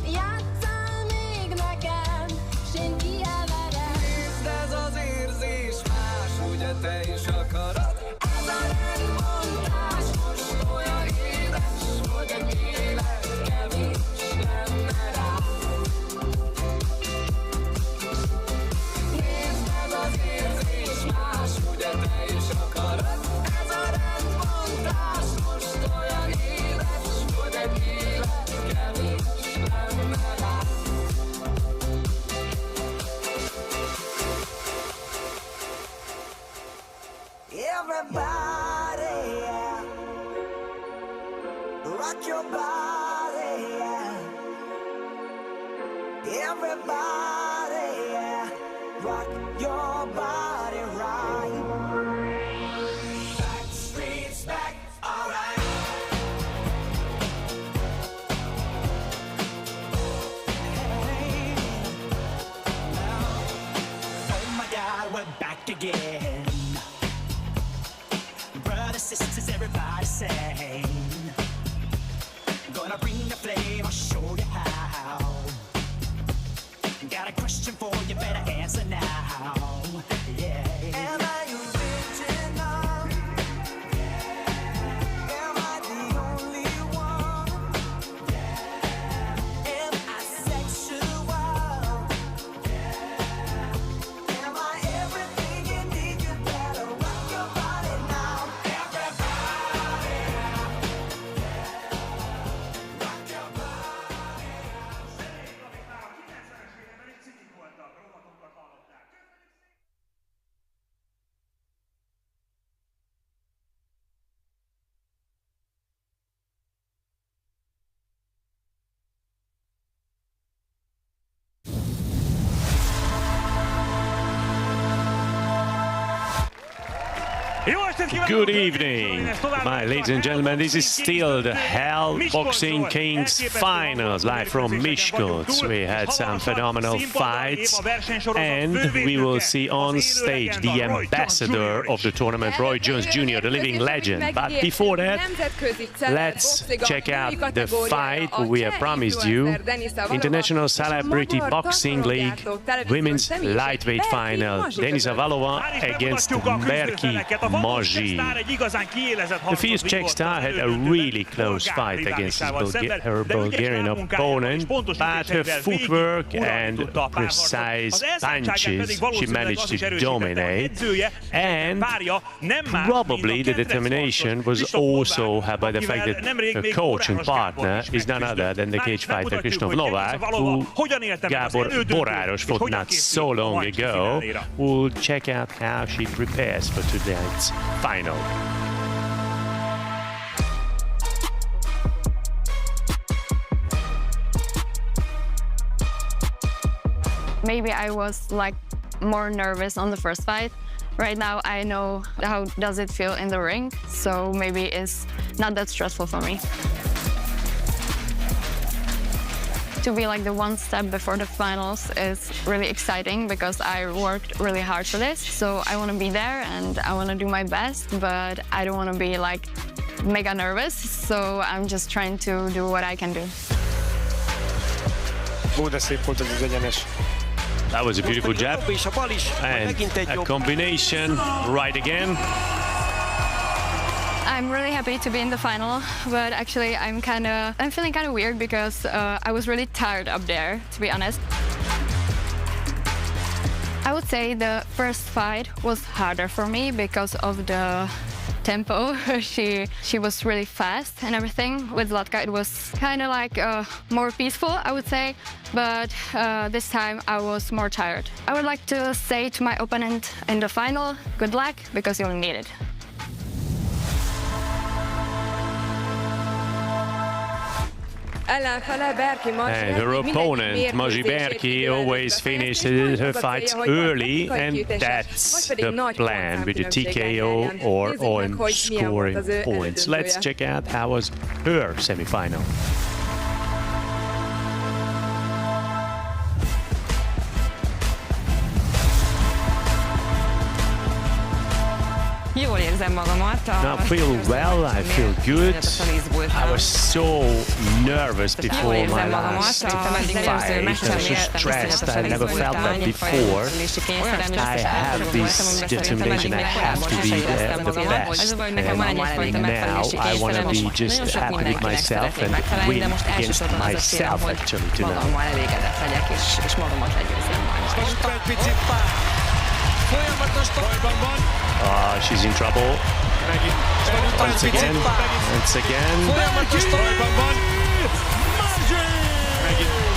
játsszál még nekem, s én kiemelem.
Nézd, ez az érzés más, ugye te is akarod? Ez a rendbontás most olyan édes, hogy egy élet kevés lenne rá. Nézd, ez az érzés más, ugye te is akarod? Ez a rendbontás most olyan édes, hogy egy élet kevés lenne rá.
Everybody, yeah. Rock your body, yeah. Everybody, yeah. Rock your body right. Back streets back, alright. Hey, now, oh my God, we're back again. Brothers, sisters, everybody sing. Gonna bring the flame, I'll show you how. a question for you, better answer now. Yeah. Am I original? Am I the only one? Am I sexual? Am I everything you need? You better rock your body now.
Good evening, my ladies and gentlemen. This is still the Hell Boxing Kings finals, live from Miskolc. We had some phenomenal fights, and we will see on stage the ambassador of the tournament, Roy Jones Jr., the living legend. But before that, let's check out the fight we have promised you. International Celebrity Boxing League Women's Lightweight Final. Denisa Valova against Berki Mazsi. The fierce Czech star had a really close fight against her Bulgarian opponent, but her footwork and precise punches she managed to dominate, and probably the determination was also helped by the fact that her coach and partner is none other than the cage fighter Petr Novák, who Gábor Boráros fought not so long ago. We'll check out how she prepares for tonight's final.
Maybe I was like more nervous on the first fight. Right now I know how does it feel in the ring, so maybe it's not that stressful for me. To be like the one step before the finals is really exciting because I worked really hard for this. So I want to be there and I want to do my best, but I don't want to be like mega nervous. So I'm just trying to do what I can do.
That was a beautiful jab and a combination right again.
I'm really happy to be in the final, but actually I'm feeling kind of weird because I was really tired up there, to be honest. I would say the first fight was harder for me because of the tempo. She was really fast and everything. With Zlatka it was kind of like more peaceful, I would say, but this time I was more tired. I would like to say to my opponent in the final, good luck, because you'll need it.
And her opponent, Mazsi Berki, always finished her fights early, and that's the plan with the TKO or on scoring points. Let's check out how was her semi-final. Now I feel well, I feel good. I was so nervous before my last fight. I was so stressed, I never felt that before. I have this determination, I have to be the best. And now I want to be just happy with myself and win against myself actually tonight. She's in trouble. Once again.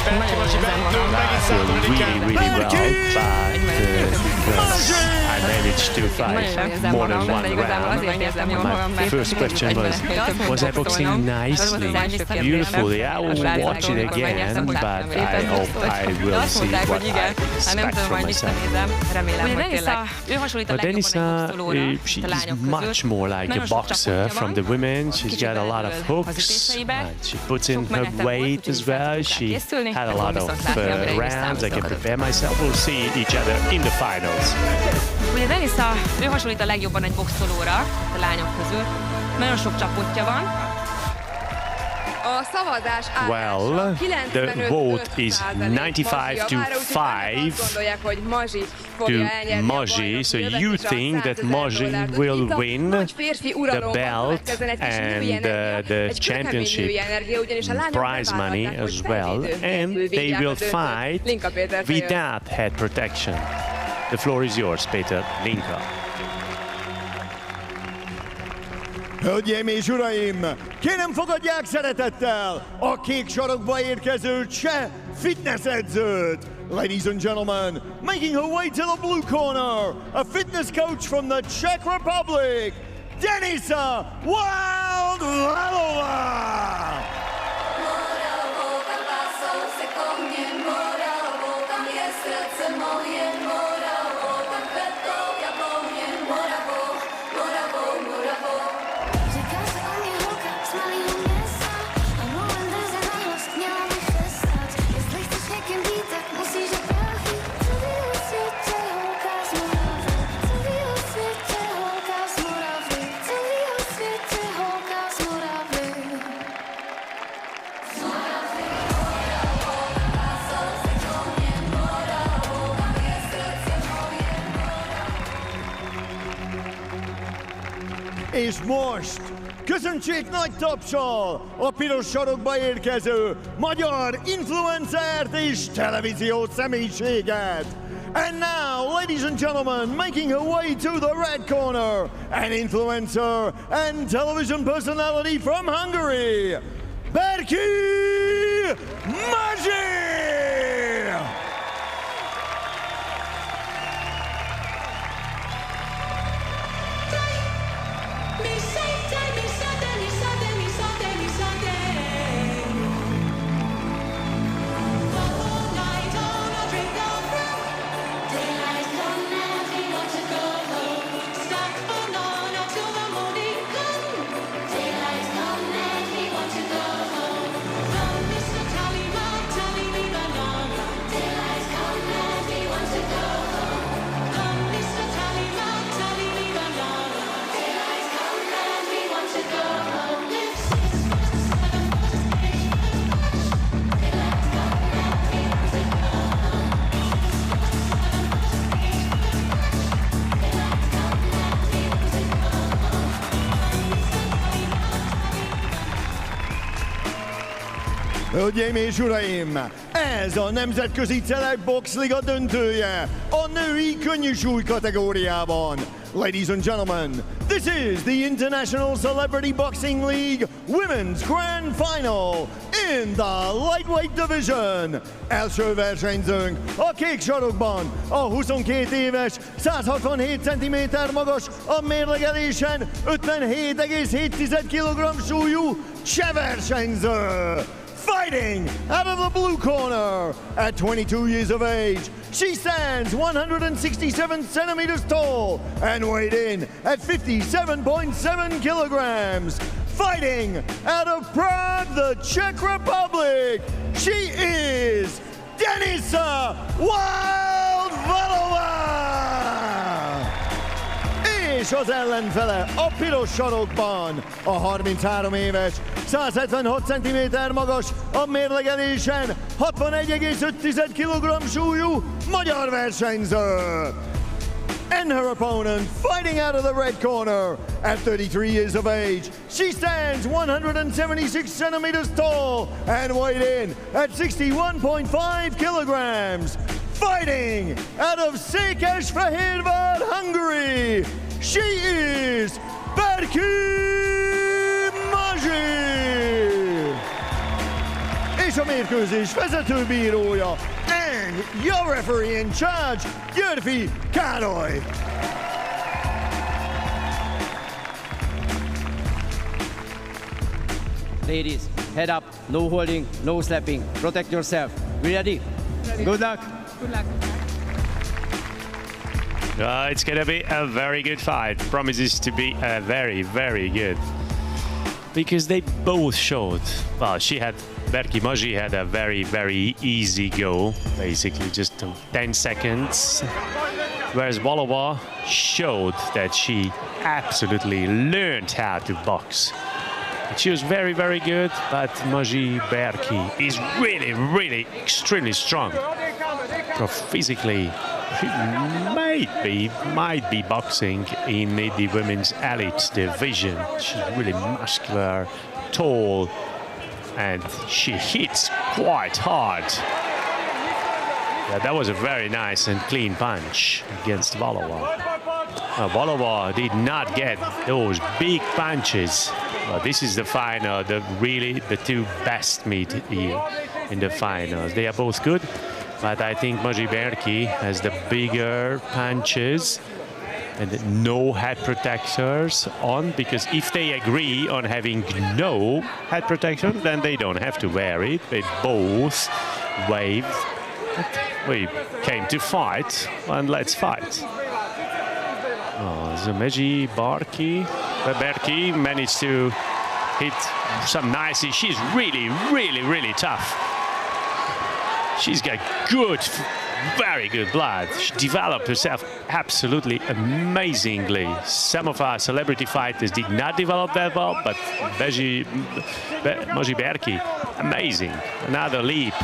I feel really well, but because I managed to fight more than one round. My first question was I boxing nicely, beautifully? I will watch it again, but I hope I will see what I expect from myself. But Denisa, she is much more like a boxer from the women. She's got a lot of hooks, and she puts in her weight as well. She had a lot of rounds. I can prepare myself. We'll see each other in the finals.
Ugye Denisa, ő hasonlít a legjobban egy boxolóra, a lányok közül. Nagyon sok csapotja van.
Well, the vote is 95 to 5 to Mazsi. So you think that Mazsi will win the belt and the championship prize money as well, and they will fight without head protection. The floor is yours, Péter. Linka.
Hölgyeim és uraim, kérem fogadják szeretettel a kék sarokba érkező cseh fitnessedzőt. Ladies and gentlemen, making her way to the blue corner, a fitness coach from the Czech Republic, Denisa Wildvalova! És most köszöntsék nagy tapssal a piros sarokba érkező magyar influencert és televíziós személyiséget. And now, ladies and gentlemen, making her way to the red corner, an influencer and television personality from Hungary, Berki Mazsi! Hölgyeim és uraim, ez a Nemzetközi Celeb Box Liga döntője a női könnyűsúly kategóriában. Ladies and gentlemen, this is the International Celebrity Boxing League Women's Grand Final in the lightweight division. Első versenyzőnk a kék sarokban, a 22 éves, 167 cm magas, a mérlegelésen 57,7 kg súlyú cseh versenyző. Fighting out of the blue corner at 22 years of age, she stands 167 centimeters tall and weighed in at 57.7 kilograms. Fighting out of Prague, the Czech Republic, she is Denisa Wildvalova! És az ellenfele a piros sarokban, a 33 éves, 176 cm magas, a mérlegelésen 61,5 kg súlyú magyar versenyző. And her opponent, fighting out of the red corner, at 33 years of age, she stands 176 centimeters tall and weighed in at 61.5 kilograms. Fighting out of Székesfehérvár, Hungary, she is Berki Mazsi! És a mérkőzés vezetőbírója and your referee in charge, Györfi Károly.
Ladies, head up, no holding, no slapping, protect yourself. We ready? Good luck.
Good luck.
It's going to be a very good fight. Promises to be very, very good. Because they both showed, well, Berki Mazsi had a very, very easy go, basically just 10 seconds. Whereas Valova showed that she absolutely learned how to box. She was very, very good, but Maji Berki is really, really extremely strong. So physically, she might be boxing in the women's elite division. She's really muscular, tall, and she hits quite hard. Yeah, that was a very nice and clean punch against Volova. Volova did not get those big punches. But this is the final, the two best meet here in the finals. They are both good, but I think Maji Berki has the bigger punches and no head protectors on, because if they agree on having no head protection, then they don't have to wear it. They both waved. We came to fight, and let's fight. So Maji Berki managed to hit some nice. She's really, really, really tough. She's got good, very good blood. She developed herself absolutely amazingly. Some of our celebrity fighters did not develop that well, but Maji Berki, amazing. Another leap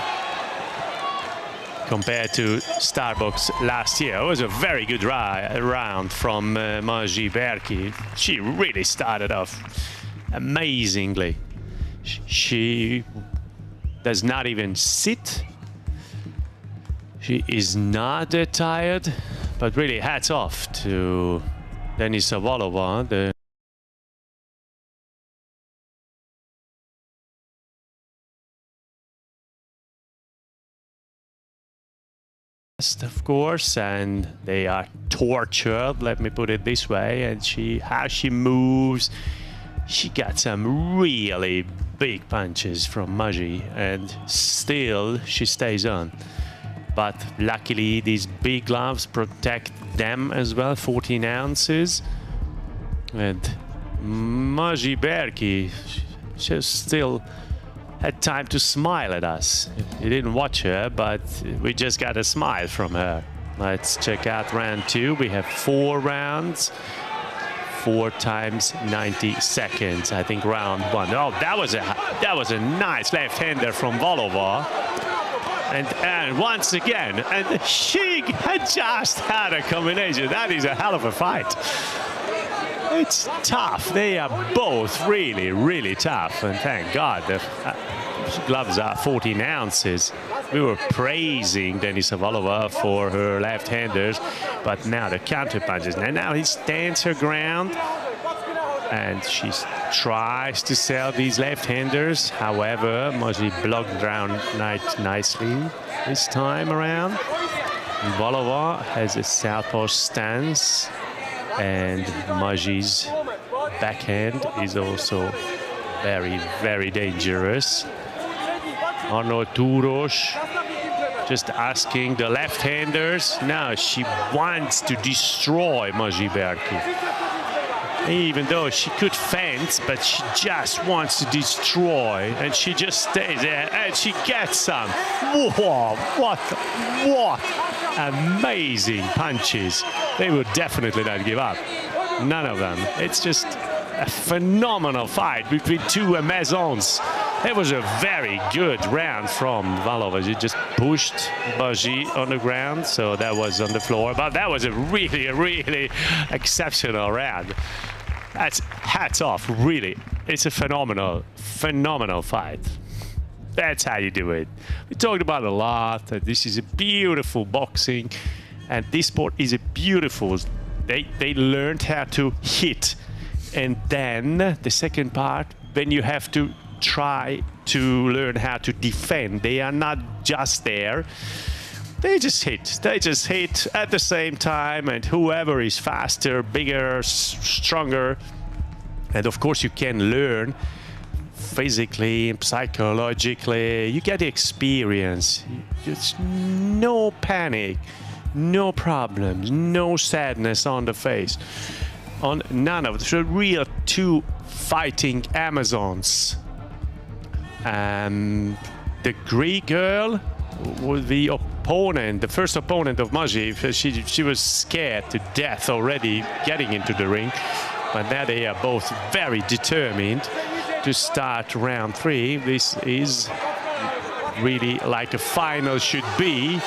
compared to Starbucks last year. It was a very good round from Maji Berki. She really started off amazingly. She does not even sit. She is not that tired, but really hats off to Denisa Volova, the of course, and they are tortured, let me put it this way. And how she moves, she got some really big punches from Maji, and still she stays on. But luckily these big gloves protect them as well, 14 ounces. And Maji Berki, she still had time to smile at us. You didn't watch her, but we just got a smile from her. Let's check out round 2. We have 4 rounds, 4 times 90 seconds. I think round 1. Oh, that was a nice left-hander from Volova. And once again, and she had just had a combination. That is a hell of a fight. It's tough. They are both really, really tough. And thank God the gloves are 14 ounces. We were praising Denisa Volova for her left-handers, but now the counter punches. Now he stands her ground, and she tries to sell these left-handers. However, Maji blocked down nicely this time around. Volova has a southpaw stance, and Maji's backhand is also very, very dangerous. Arnold Turos just asking the left-handers. Now she wants to destroy Maji Berki. Even though she could fence, but she just wants to destroy, and she just stays there, and she gets some. Whoa, what amazing punches. They would definitely not give up. None of them. It's just a phenomenal fight between two Amazons. It was a very good round from Volova. She just pushed Maji on the ground, so that was on the floor. But that was a really, really exceptional round. That's hats off, really. It's a phenomenal fight. That's how you do it. We talked about a lot, that this is a beautiful boxing, and this sport is a beautiful. They learned how to hit, and then the second part, when you have to try to learn how to defend. They are not just there. They just hit. They just hit at the same time, and whoever is faster, bigger, stronger. And of course you can learn physically, psychologically. You get the experience. Just no panic, no problems, no sadness on the face. On none of the real two fighting Amazons. The Greek girl was the opponent, the first opponent of Maji. She was scared to death already getting into the ring, but now they are both very determined. to start round 3. This is really like a final should be.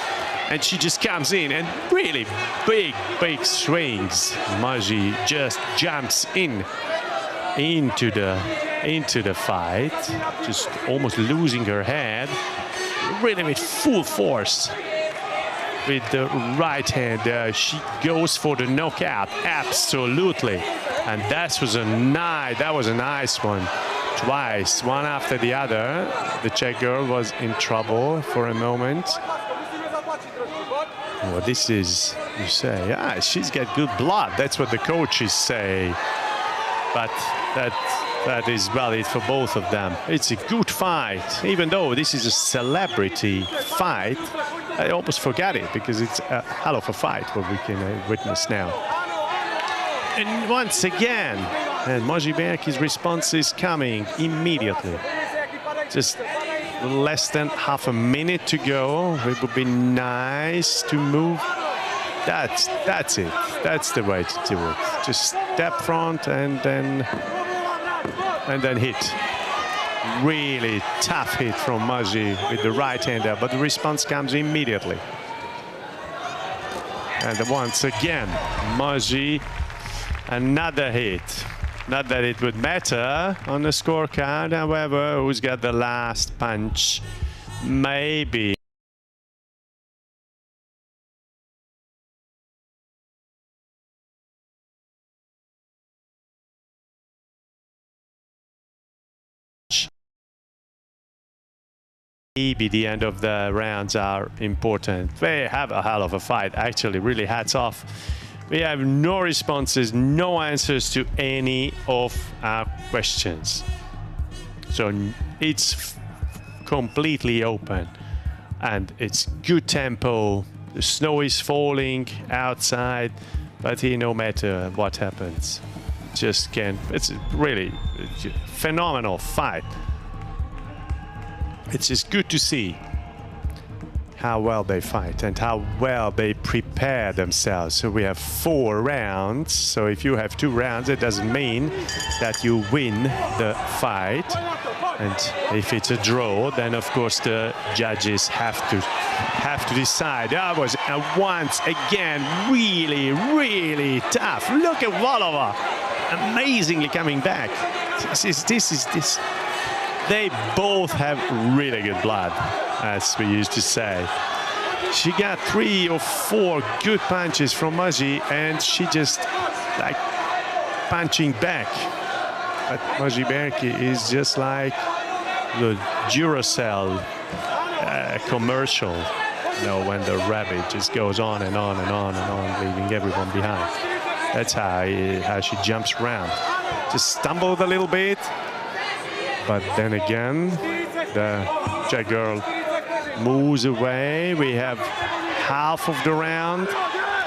And she just comes in and really big swings. Maji just jumps into the fight, just almost losing her head, really with full force. With the right hand, she goes for the knockout, absolutely. And that was a nice one. Twice, one after the other. The Czech girl was in trouble for a moment. Well, this is, you say, she's got good blood. That's what the coaches say. But that is valid for both of them. It's a good fight, even though this is a celebrity fight. I almost forget it because it's a hell of a fight what we can witness now. And once again, and Maji Berki's response is coming immediately. Just less than half a minute to go. It would be nice to move. That's it. That's the way to do it. Just step front and then hit. Really tough hit from Maji with the right hander, but the response comes immediately. And once again, Maji, another hit. Not that it would matter on the scorecard, however, who's got the last punch? Maybe. Maybe the end of the rounds are important. They have a hell of a fight, actually, really hats off. We have no responses, no answers to any of our questions. So it's completely open and it's good tempo. The snow is falling outside, but here, no matter what happens, just can. It's really a phenomenal fight. It's just good to see how well they fight and how well they prepare themselves. So we have 4 rounds. So if you have 2 rounds, it doesn't mean that you win the fight. And if it's a draw, then of course the judges have to decide. That was once again really tough. Look at Volova, amazingly coming back. This. They both have really good blood, as we used to say. She got 3 or 4 good punches from Maji, and she just like punching back. But Maji Berki is just like the Duracell commercial, you know, when the rabbit just goes on and on and on and on, leaving everyone behind. That's how she jumps around. Just stumbled a little bit. But then again, the Czech girl moves away. We have half of the round,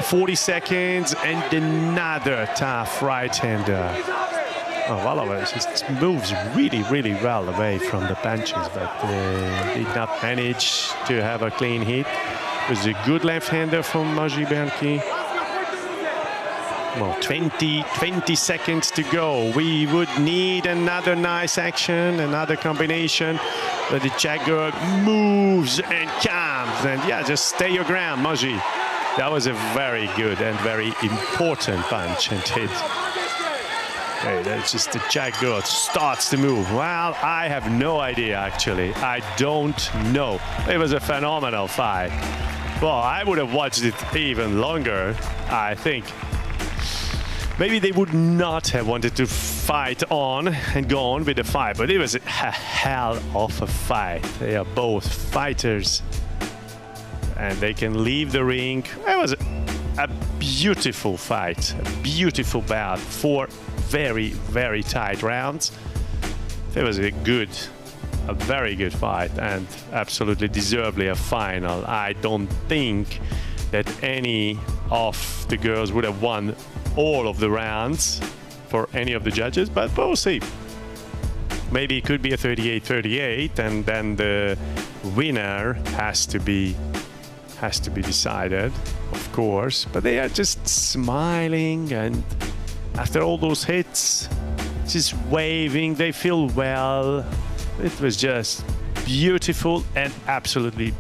40 seconds, and another tough right-hander. Oh, Volova just moves really well away from the punches, but did not manage to have a clean hit. It was a good left-hander from Maji Berki. Well, 20 seconds to go. We would need another nice action, another combination. But the Czech girl moves and comes. And yeah, just stay your ground, Maji. That was a very good and very important punch and hit. Okay, that's just the Czech girl starts to move. Well, I have no idea, actually. I don't know. It was a phenomenal fight. Well, I would have watched it even longer, I think. Maybe they would not have wanted to fight on and go on with the fight, but it was a hell of a fight. They are both fighters and they can leave the ring. It was a beautiful fight, a beautiful bout. 4 very tight rounds. It was a very good fight and absolutely deservedly a final. I don't think that any of the girls would have won all of the rounds for any of the judges, but we'll see. Maybe it could be a 38-38, and then the winner has to be decided, of course. But they are just smiling, and after all those hits, Just waving, they feel well. It was just beautiful and absolutely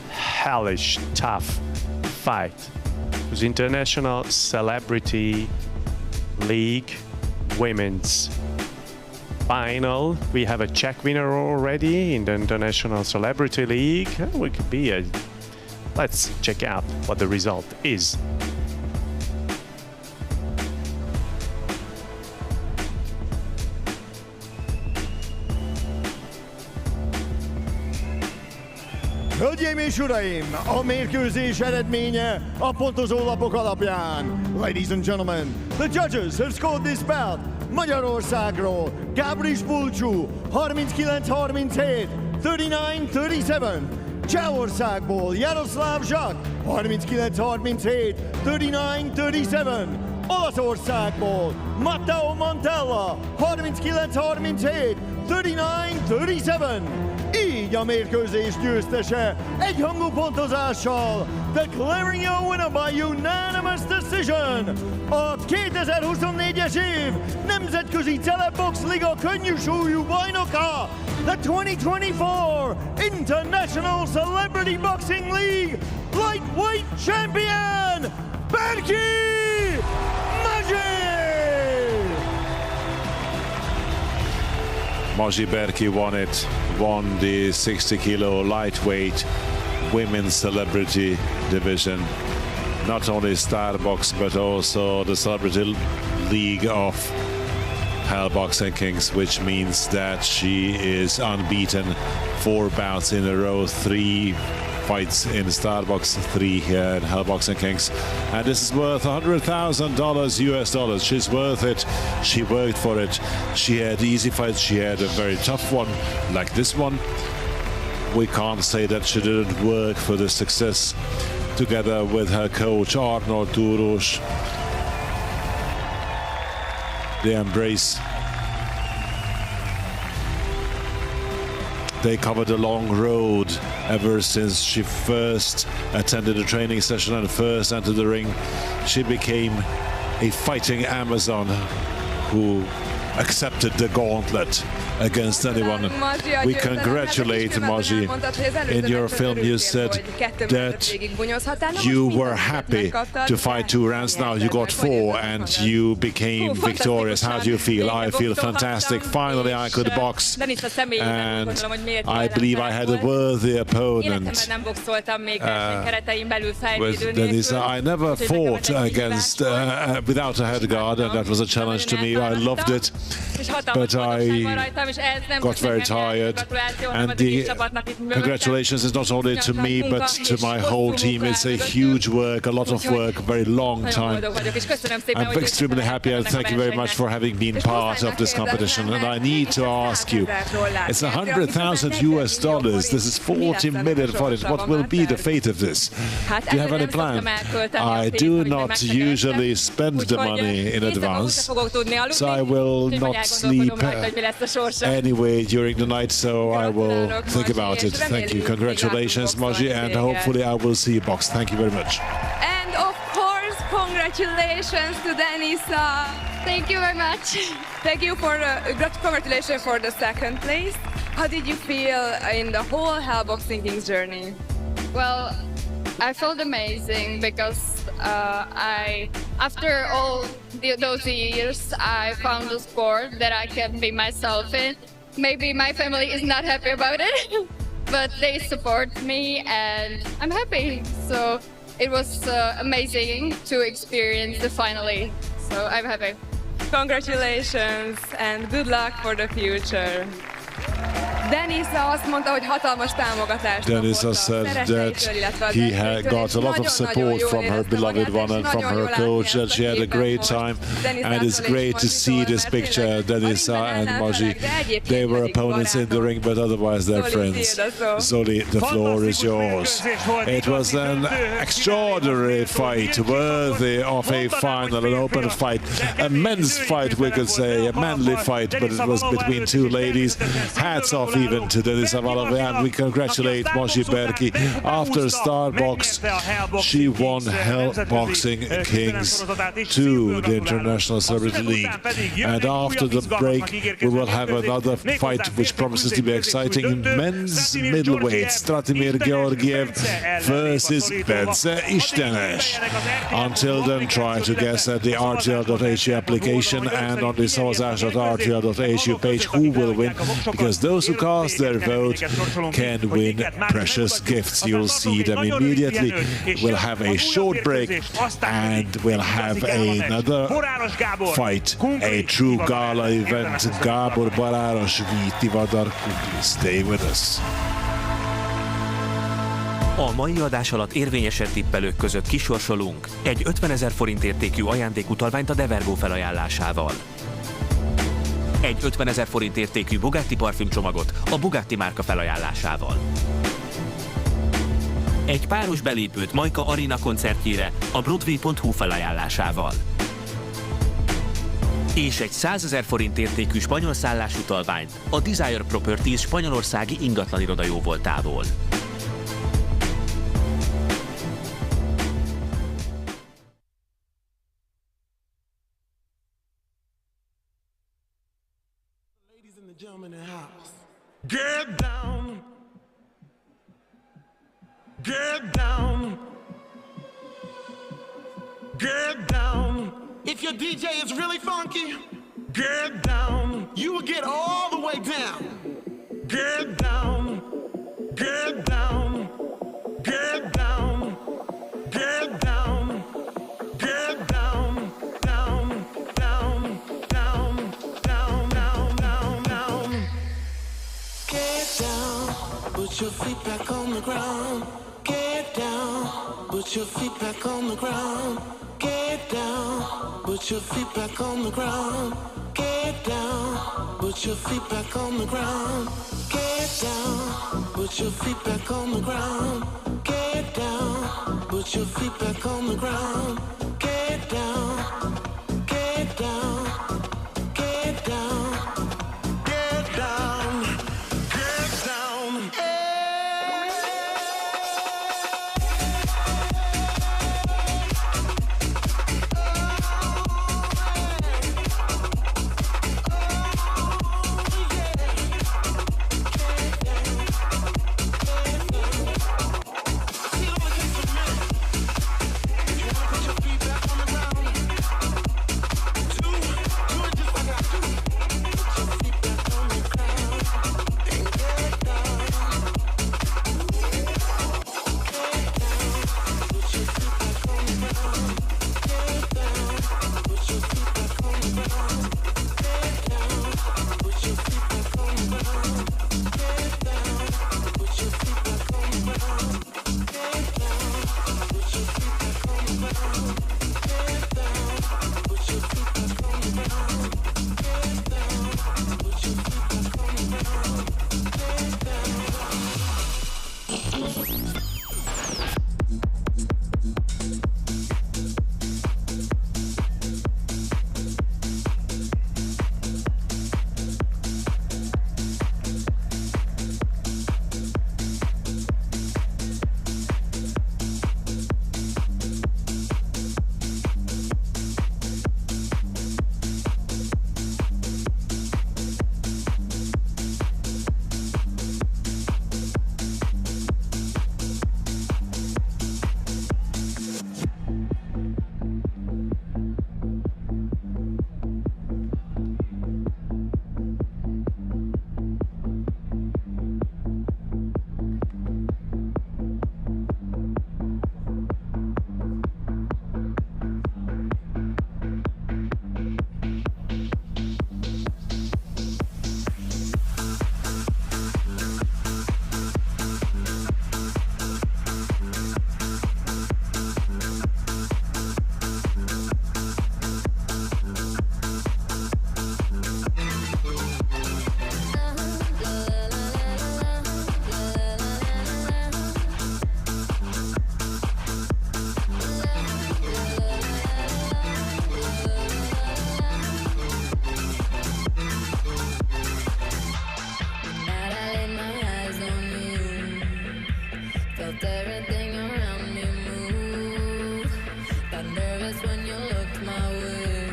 hellish, tough fight. It was International Celebrity League Women's Final. We have a Czech winner already in the International Celebrity League. We could be a... Let's check out what the result is.
Hölgyeim és uraim, a mérkőzés eredménye a pontozólapok alapján. Ladies and gentlemen, the judges have scored this bout. Magyarországról Gábris Bulcsú 39-37, 39-37. Csehországból Jaroszláv Zsak 39-37, 39-37. Olaszországból Matteo Montella 39-37, 39-37. Így a mérkőzés győztese egyhangú pontozással, declaring a winner by unanimous decision. A 2024-es év Nemzetközi Celebbox Liga könnyűsúlyú bajnoka, the 2024 International Celebrity Boxing League Lightweight Champion, Berki
Maji Berki won the 60 kilo lightweight women's celebrity division. Not only Starbox but also the Celebrity League of Hell Boxing Kings, which means that she is unbeaten 4 bouts in a row, 3 fights in Starbox, 3 here in Hell Boxing Kings, and this is worth $100,000 US dollars. She's worth it. She worked for it. She had easy fights. She had a very tough one like this one. We can't say that she didn't work for the success together with her coach Arnold Turos. They embrace. They covered a long road ever since she first attended a training session and first entered the ring. She became a fighting Amazon who accepted the gauntlet against anyone. We congratulate Maji. In your film you said that you were happy to fight 2 rounds. Now you got 4 and you became victorious. How do you feel? I feel fantastic. Finally I could box and I believe I had a worthy opponent. With Denisa. I never fought against without a head guard, and that was a challenge to me. I loved it, but I got very tired, and the congratulations is not only to me but to my whole team. It's a huge work, a lot of work, a very long time. I'm extremely happy and thank you very much for having been part of this competition. And I need to ask you, it's $100,000 US dollars. This is 40 million for it. What will be the fate of this? Do you have any plan? I do not usually spend the money in advance, so I will not sleep anyway during the night, so I will think about it. Thank you. Congratulations, Maji, and hopefully I will see you box. Thank you very much.
And of course, congratulations to Denisa.
Thank you very much.
Thank you for congratulations for the 2nd place. How did you feel in the whole Hell Boxing Kings journey?
Well, I felt amazing because after all those years, I found a sport that I can be myself in. Maybe my family is not happy about it, but they support me and I'm happy. So it was amazing to experience the finale. So I'm happy.
Congratulations and good luck for the future. Denisa azt mondta, hogy hatalmas támogatást
Denisa said that he had got a lot of support from her beloved one and from her coach, that she had a great time, and it's great to see this picture. Denisa and Maji, they were opponents in the ring, but otherwise they're friends. Zoli, the floor is yours. It was an extraordinary fight, worthy of a final, an open fight, a men's fight we could say, a manly fight, but it was between 2 ladies. Hats off even to Denis Avalove, and we congratulate Moshi Berki. After Starbox, she won Hell Boxing Kings 2, the International Celebrity League. And after the break, we will have another fight which promises to be exciting in men's middleweight. Stratimir Georgiev versus Bence Istenes. Until then, try to guess at the RTL.hu application and on the szavazás.rtl.hu page who will win, because those who cast their vote can win precious gifts. You'll see them immediately. We'll have a short break and we'll have another fight, a true gala event. Gábor Baráros, Víti Vadar Kukli. Stay with us.
A mai adás alatt érvényesen tippelők között kisorsolunk egy 50 000 forint értékű ajándékutalványt a Devergo felajánlásával. Egy 50 000 forint értékű Bugatti parfümcsomagot a Bugatti márka felajánlásával. Egy páros belépőt Majka Arena koncertjére a Broadway.hu felajánlásával. És egy 100 000 forint értékű spanyol szállásutalványt a Desire Properties spanyolországi ingatlaniroda jóvoltából.
Get down, get down, get down. If your DJ is really funky, get down. You will get all the way down. Get down, get down, get down, get down, get down, down, down, down, down, down, down, down. Get down, put your feet back on the ground. Get down, put your feet back on the ground. Get down, put your feet back on the ground. Get down, put your feet back on the ground. Get down, put your feet back on the ground. Get down, put your feet back on the ground. Get down, get down, get down, get down, get down.
Felt everything around me move. Got nervous when you looked my way,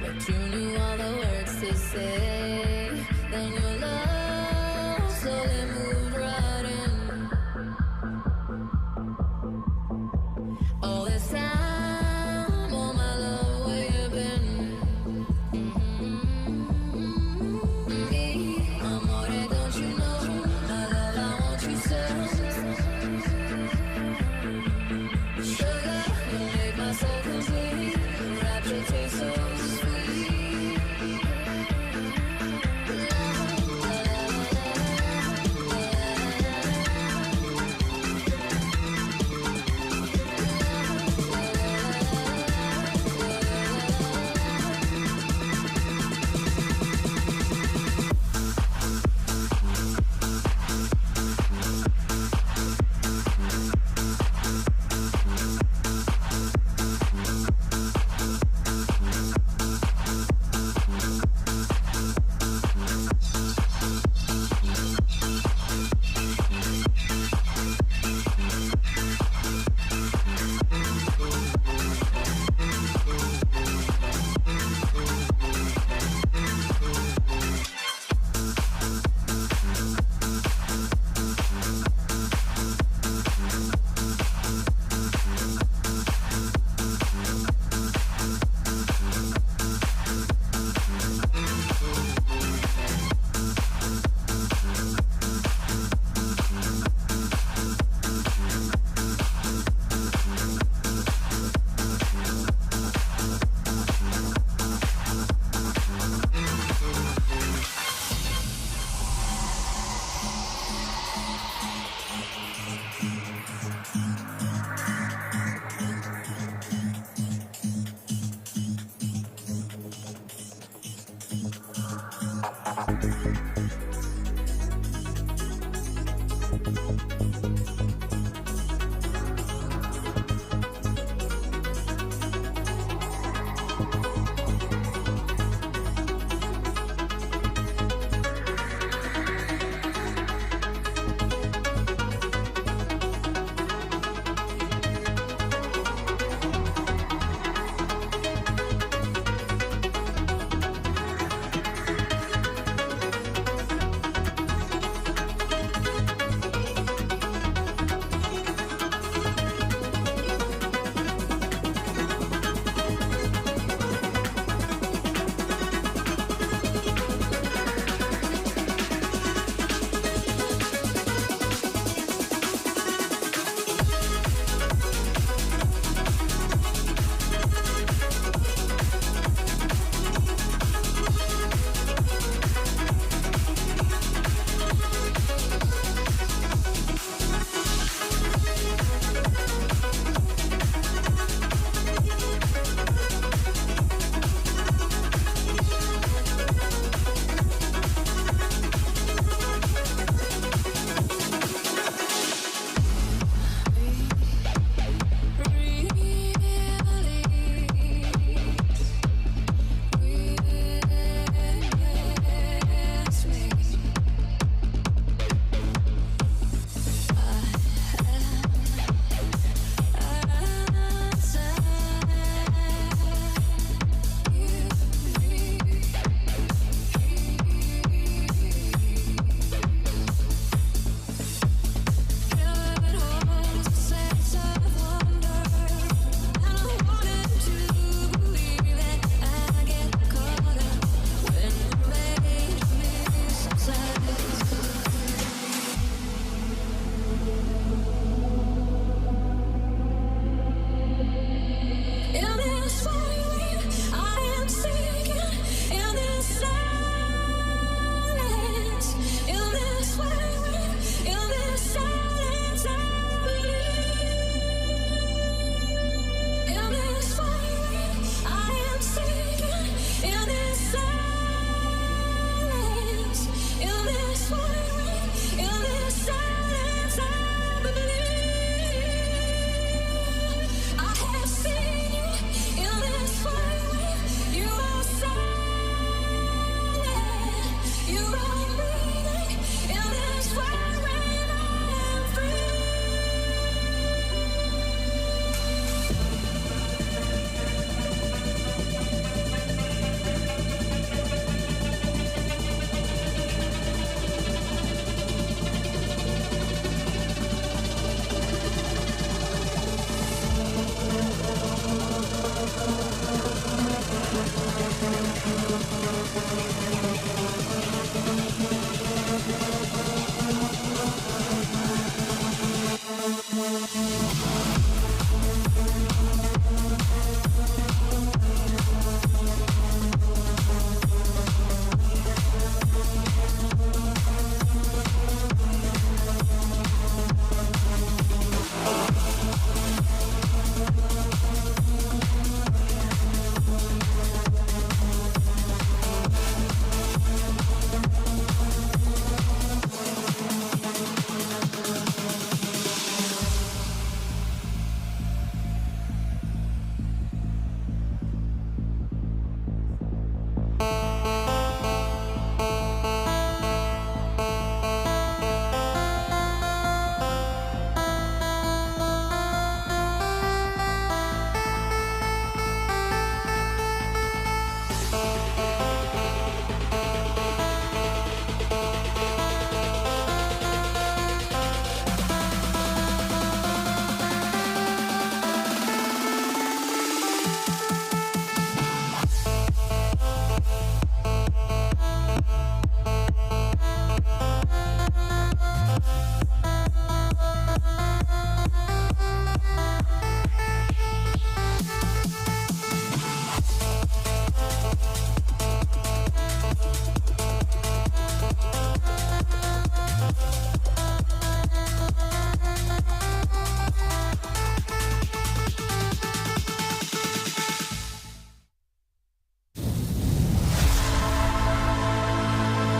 but you knew all the words to say. Then your love slowly moved right in. All this time, oh my love, where you been? Me, amore, don't you know? My love, I want you so. Sugar, you make my soul complete. Rapture tastes so sweet.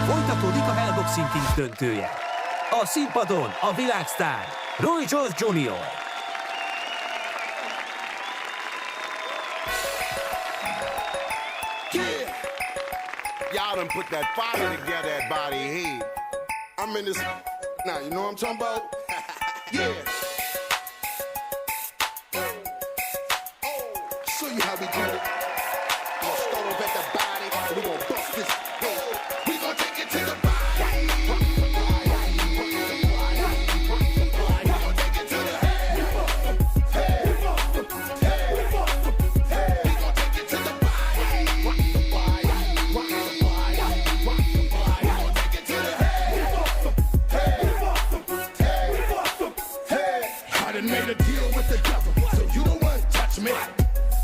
Folytatódik a Hell Boxing Kings döntője. A színpadon a világsztár Roy Jones Jr.
Y'all done put that fire together at body head. I'm in this now, you know what I'm talking about? Yeah. Show you how we do it. Gonna start off at the body, and we gonna bust this head. We gonna take it to the body. Made a deal with the devil, so you don't want to touch me.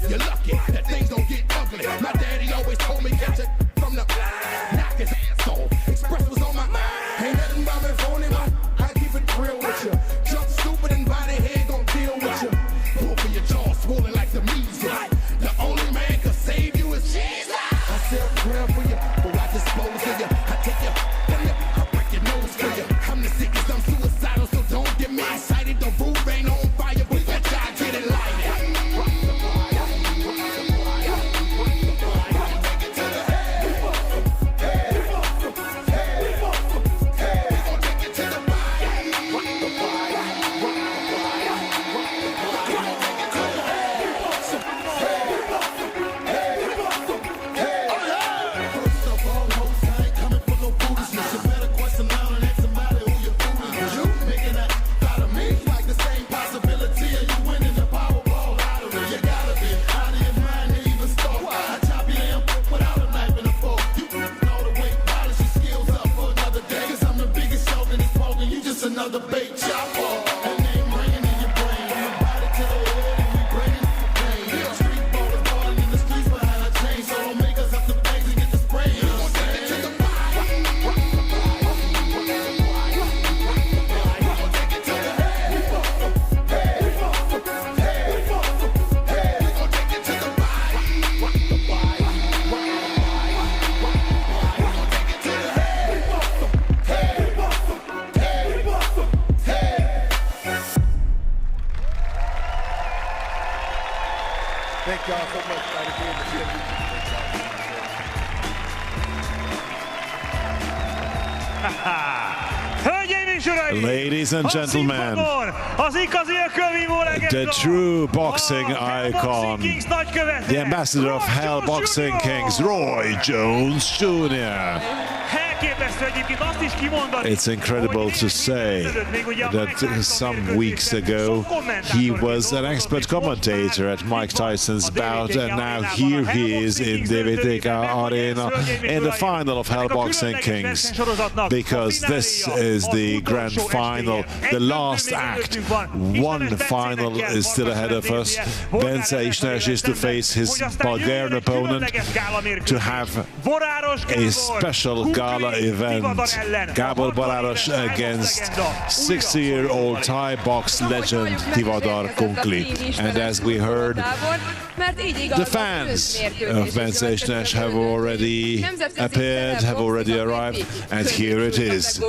You're lucky that things don't get ugly. My daddy always told me catch it from the knock his ass off. Express was on my mind. Ain't nothing about me phony, man. I keep it real with you. Jump stupid and body head gon' deal with you. Pull for your jaw swollen like the measles. The only man can save you is Jesus. I say a prayer for you, but I dispose of you. I take you, I break your nose for you. I'm the sickest, I'm suicidal, so don't get me excited. The roof ain't on fire, but bet y'all get it lighted. Another bait chopper, and they ain't bringing in your brain. From the body to the head, and we bringing the pain. Yeah, street ballers balling in the streets behind a chain, so don't make us up the things and get the spray. You gon' take it to the body. We gon' take it to the head. We gon' take it to the Thank y'all so much for the
Ladies and gentlemen, the true boxing icon, the ambassador of Hell Boxing Kings, Roy Jones Jr. It's incredible to say that some weeks ago he was an expert commentator at Mike Tyson's bout, and now here he is in the VTK Arena in the final of Hell Boxing Kings, because this is the grand final, the last act. One final is still ahead of us. Bence Isnes is to face his Bulgarian opponent, to have a special gala event. Gabor Baráros against 60-year-old Thai box legend Tivadar Kunkli. And as we heard, the fans of Bence Isnes have already appeared, have already arrived, and here it is.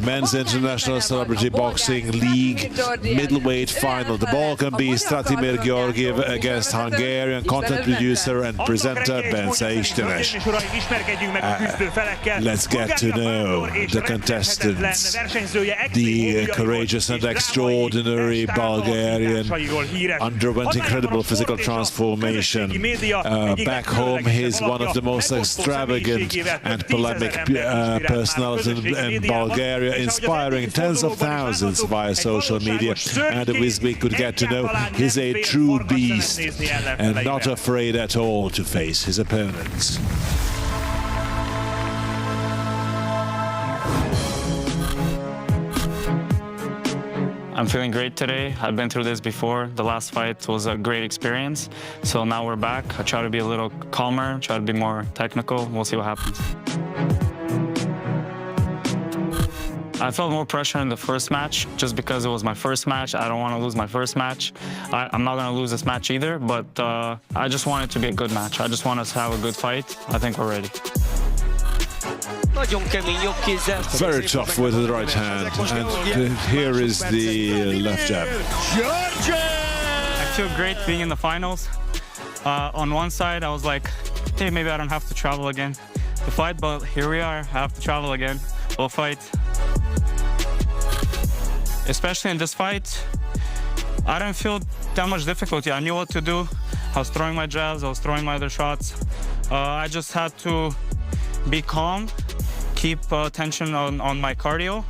Men's International Celebrity Boxing League middleweight final. The Balkan Beast Stratimir Georgiev against Hungarian content producer and presenter Bence Isnes. Let's get to know the contestants. The courageous and extraordinary Bulgarian underwent incredible physical transformation. Back home, he's one of the most extravagant and polemic personalities in Bulgaria, inspiring tens of thousands via social media. And as we could get to know, he's a true beast and not afraid at all to face his opponents.
I'm feeling great today. I've been through this before. The last fight was a great experience. So now we're back. I try to be a little calmer, try to be more technical. We'll see what happens. I felt more pressure in the first match just because it was my first match. I don't want to lose my first match. I'm not going to lose this match either, but I just want it to be a good match. I just want us to have a good fight. I think we're ready.
Very tough with the right hand, and here is the left jab.
I feel great being in the finals. On one side, I was like, hey, maybe I don't have to travel again to fight, but here we are. I have to travel again. We'll fight. Especially in this fight, I didn't feel that much difficulty. I knew what to do. I was throwing my jabs, I was throwing my other shots. I just had to be calm, keep attention on my cardio.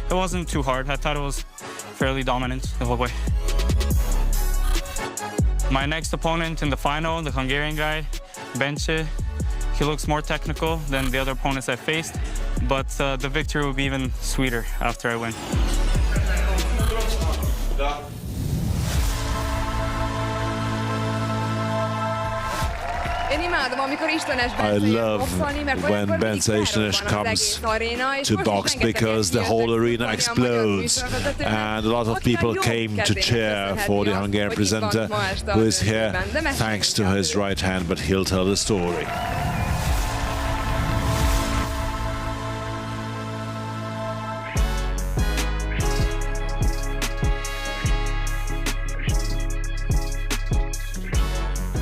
It wasn't too hard. I thought it was fairly dominant the whole way. My next opponent in the final, the Hungarian guy, Bence, he looks more technical than the other opponents I faced, but the victory will be even sweeter after I win.
I love when Bence Isnes comes to box because the whole arena explodes, and a lot of people came to cheer for the Hungarian presenter, who is here thanks to his right hand, but he'll tell the story.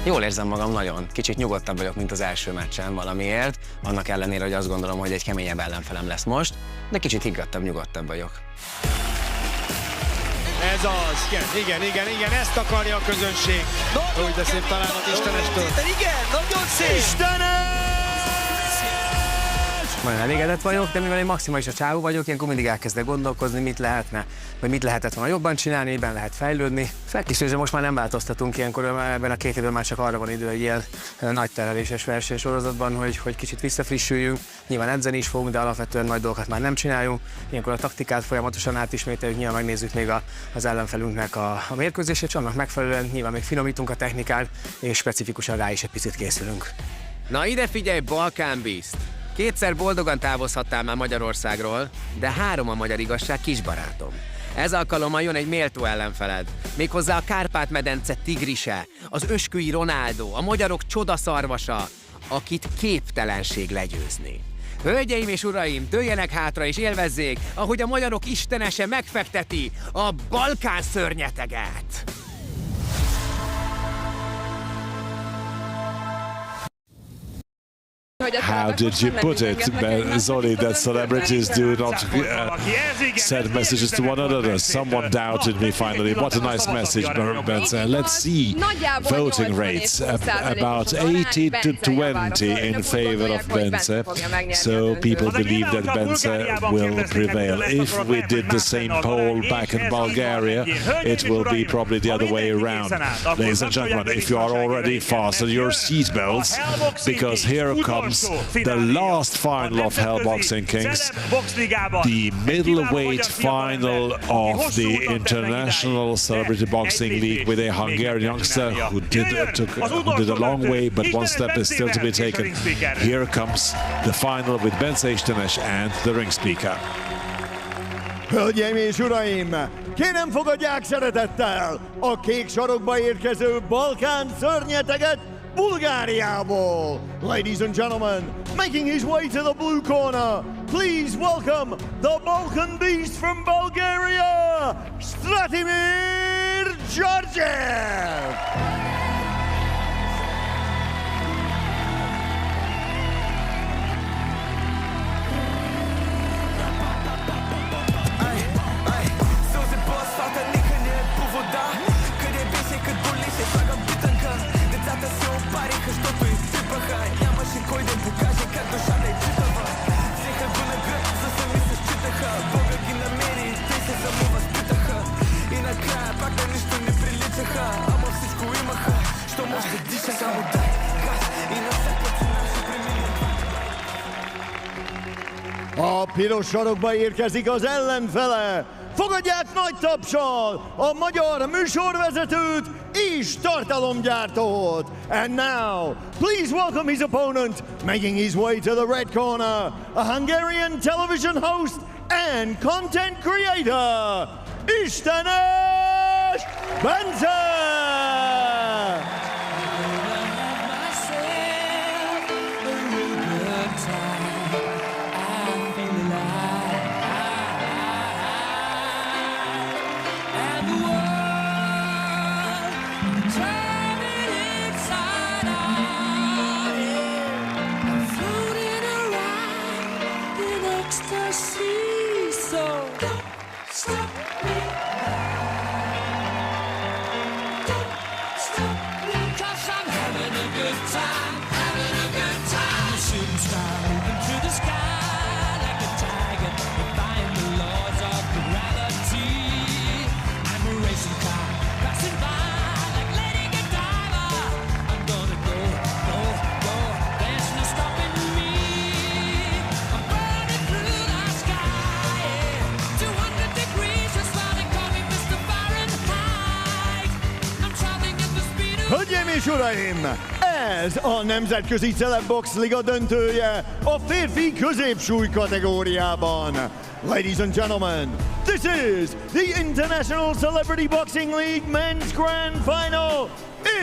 Jól érzem magam nagyon. Kicsit nyugodtabb vagyok, mint az első meccsen valamiért. Annak ellenére, hogy azt gondolom, hogy egy keményebb ellenfelem lesz most, de kicsit higgadtabb, nyugodtabb vagyok.
Ez az, igen, ezt akarja a közönség. Úgy de szép találat Istenestől.
Igen, nagyon szép!
Istenes!
Nagyon elégedett vagyok, de mivel én maximális a csávó vagyok, ilyenkor mindig elkezdek gondolkozni, mit lehetne, vagy mit lehetett volna jobban csinálni, miben lehet fejlődni. Felkészülésre most már nem változtatunk, ilyenkor ebben a 2 évben már csak arra van idő egy ilyen nagy tereléses versenysorozatban, hogy kicsit visszafrissüljünk. Nyilván edzeni is fogunk, de alapvetően nagy dolgokat már nem csináljunk. Ilyenkor a taktikát folyamatosan átismételjük, nyilván megnézzük még az ellenfelünknek a mérkőzését, és annak megfelelően nyilván még finomítunk a technikát, és specifikusan rá is egy picit készülünk.
Na ide figyelj, Balkán Beast! 2-szer boldogan távozhattál már Magyarországról, de 3 a magyar igazság, kisbarátom. Ez alkalommal jön egy méltó ellenfeled. Méghozzá a Kárpát-medence tigrise, az ösküi Ronaldo, a magyarok csodaszarvasa, akit képtelenség legyőzni. Hölgyeim és uraim, dőljenek hátra és élvezzék, ahogy a magyarok istenese megfekteti a Balkán szörnyeteget!
how did you put it, Zoli, that celebrities do not send messages to one another? Someone doubted me finally. What a nice message, Bence. Let's see voting rates, about 80 to 20 in favor of Bence. So people believe that Bence will prevail. If we did the same poll back in Bulgaria, it will be probably the other way around. Ladies and gentlemen, if you are already fasten your seatbelts, because here comes the last final of Hell Boxing Kings, the middleweight final of the International Celebrity Boxing League, with a Hungarian youngster who did a long way, but one step is still to be taken. Here comes the final with Bence Istenes and the ring speaker.
Hölgyeim és uraim, kérem fogadják szeretettel a kék sarokba érkező Balkán szörnyeteget Bulgáriából. Ladies and gentlemen, making his way to the blue corner, please welcome the Balkan Beast from Bulgaria, Stratimir Georgiev! A piros sarokba érkezik az ellenfele. Fogadják nagy tapssal a magyar műsorvezetőt és tartalomgyártót. And now, please welcome his opponent, making his way to the red corner, a Hungarian television host and content creator, Istenes Bence! Hölgyeim és uraim, ez a Nemzetközi Celebbox Liga döntője a férfi középsúly kategóriában. Ladies and gentlemen, this is the International Celebrity Boxing League Men's Grand Final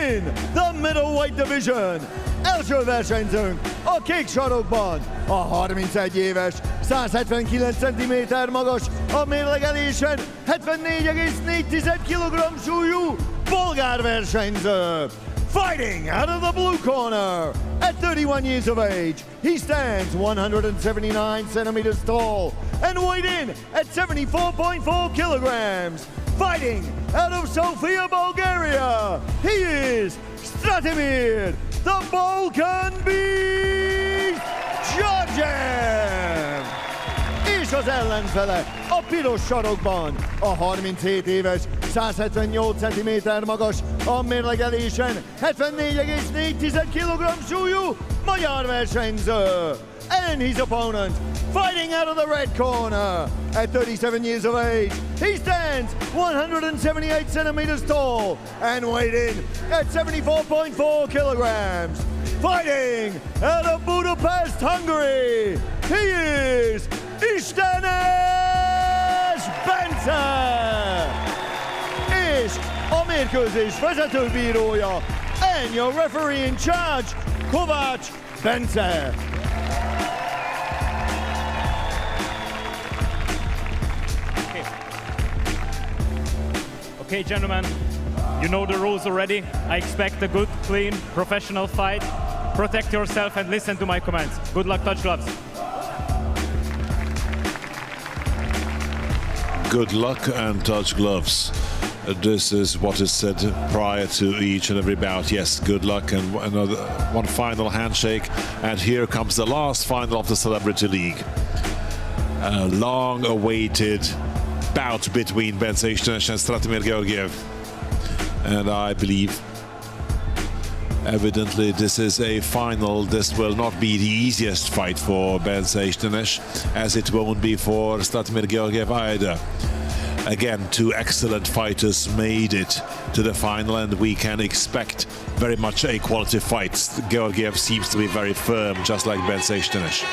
in the middleweight division. Első versenyzőnk a kék sarokban, a 31 éves, 179 cm magas, a mérlegelésen 74,4 kg súlyú bolgár versenyző. Fighting out of the blue corner, at 31 years of age, he stands 179 centimeters tall and weighed in at 74.4 kilograms. Fighting out of Sofia, Bulgaria, he is Stratimir, the Balkan Beast Georgiev! És az ellenfele a piros sarokban, a 37 éves, 178 cm magas, a mérlegelésen 74,4 kg súlyú magyar versenyző. And his opponent, fighting out of the red corner, at 37 years of age, he stands 178 centimeters tall and weighed in at 74.4 kilograms. Fighting out of Budapest, Hungary, he is Istenes Bence! És a mérkőzés vezetőbírója, and your referee in charge, Kovács Bence.
Okay, gentlemen, you know the rules already. I expect a good, clean, professional fight.
protect yourself and listen to my commands. Good luck, touch gloves.
Good luck and touch gloves. This is what is said prior to each and every bout. Yes, good luck and one final handshake. And here comes the last final of the Celebrity League. A long-awaited bout between Bence Istenes and Stratimir Georgiev. And I believe, evidently, this is a final. This will not be the easiest fight for Bence Istenes, as it won't be for Stratimir Georgiev either. Again, two excellent fighters made it to the final, and we can expect very much a quality fight. Georgiev seems to be very firm, just like Bence Istenes.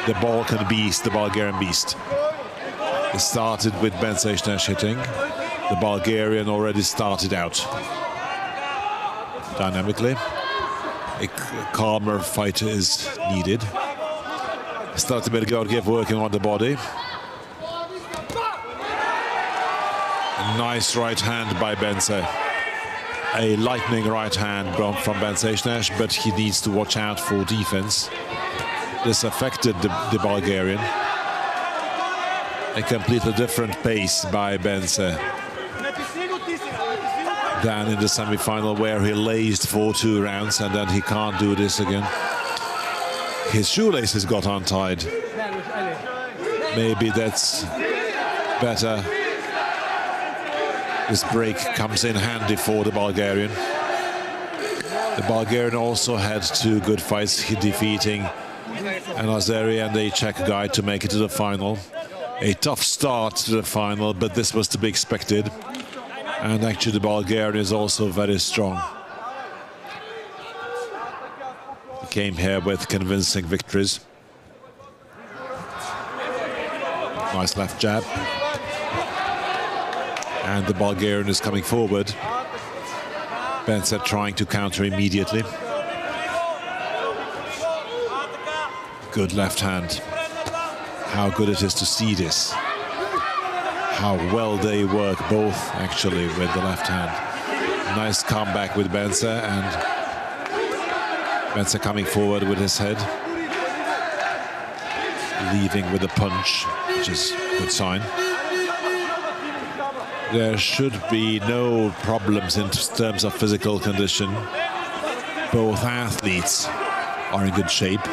The Balkan beast, the Bulgarian beast. It started with Bence Istenes hitting. The Bulgarian already started out dynamically. A calmer fight is needed. Stratimir Georgiev working on the body. A nice right hand by Bence. A lightning right hand from Bence Istenes, but he needs to watch out for defense. This affected the Bulgarian. A completely different pace by Bence than in the semi-final, where he laced for 2 rounds, and then he can't do this again. His shoelaces got untied. Maybe that's better. This break comes in handy for the Bulgarian. The Bulgarian also had 2 good fights, defeating an Azeri and a Czech guy to make it to the final. A tough start to the final, but this was to be expected. And actually the Bulgarian is also very strong. He came here with convincing victories. Nice left jab. And the Bulgarian is coming forward. Bence trying to counter immediately. Good left hand. How good it is to see this. How well they work both, actually, with the left hand. Nice comeback with Bence, and Bence coming forward with his head. Leaving with a punch, which is a good sign. There should be no problems in terms of physical condition. Both athletes are in good shape.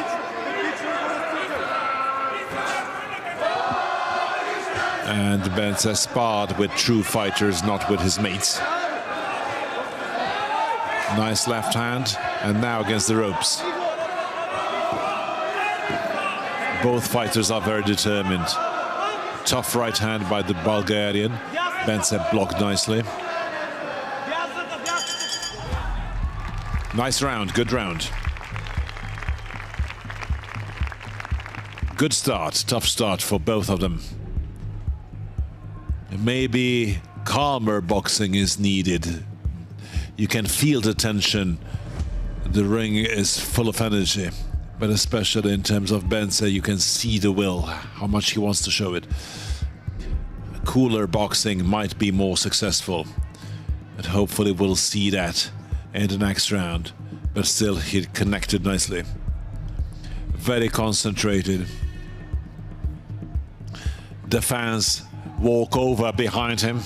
And Bence sparred with true fighters, not with his mates. Nice left hand, and now against the ropes. Both fighters are very determined. Tough right hand by the Bulgarian. Bence blocked nicely. Nice round, good round. Good start, tough start for both of them. Maybe calmer boxing is needed. You can feel the tension. The ring is full of energy, but especially in terms of Bence, you can see the will, how much he wants to show it. Cooler boxing might be more successful, but hopefully we'll see that in the next round. But still, he connected nicely. Very concentrated. The fans walk over behind him.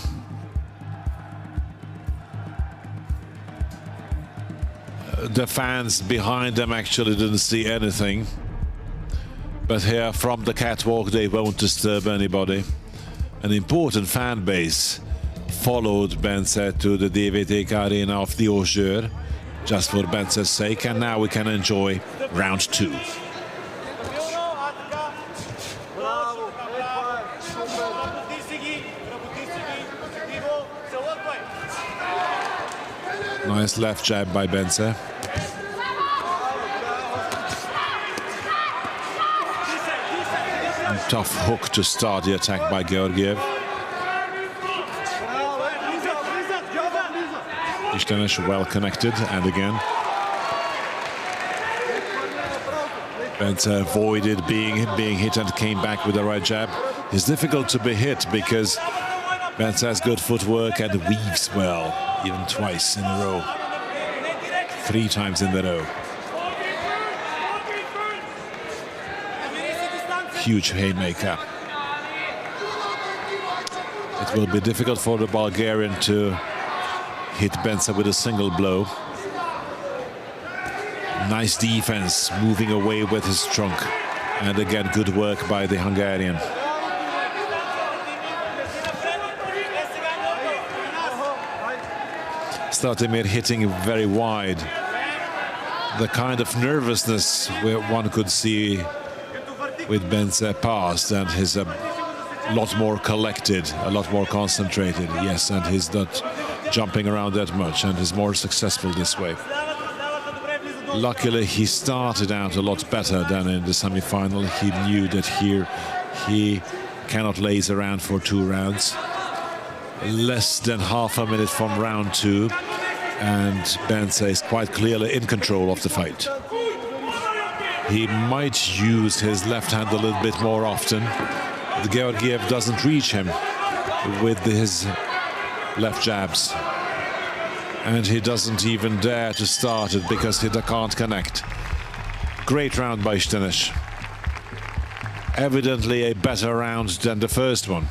The fans behind them actually didn't see anything. But here from the catwalk, they won't disturb anybody. An important fan base followed Bence to the DVTK arena of the Diósgyőr, just for Bence's sake, and now we can enjoy round 2. Nice left jab by Bence. Tough hook to start the attack by Georgiev. Istenes well connected, and again Bence avoided being hit and came back with the right jab. It's difficult to be hit because Bence has good footwork and weaves well, even twice in a row. 3 times in a row. huge haymaker. It will be difficult for the Bulgarian to hit Bence with a single blow. Nice defense, moving away with his trunk. And again, good work by the Hungarian. Stratimir hitting very wide. The kind of nervousness where one could see with Bence past, and he's a lot more collected, a lot more concentrated. Yes, and he's not jumping around that much, and is more successful this way. Luckily, he started out a lot better than in the semi-final. He knew that here he cannot laze around for 2 rounds. Less than half a minute from round 2, and Bence is quite clearly in control of the fight. He might use his left hand a little bit more often. The Georgiev doesn't reach him with his left jabs. And he doesn't even dare to start it because he can't connect. Great round by Stenes. Evidently a better round than the first one.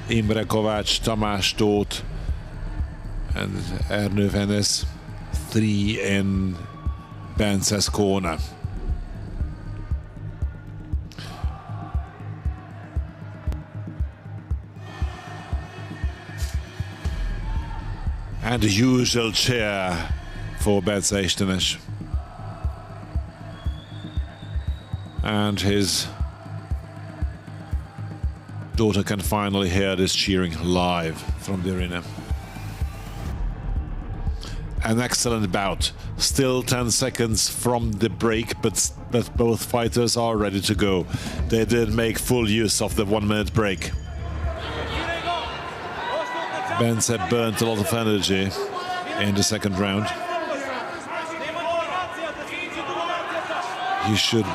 Imre Kovács, Tamás Tóth, and Ernő Venes, 3 in Bence's corner. And the usual cheer for Bence Stenes. And his daughter can finally hear this cheering live from the arena. An excellent bout. Still 10 seconds from the break, but both fighters are ready to go. They did make full use of the 1-minute break. Bence had burnt a lot of energy in the second round.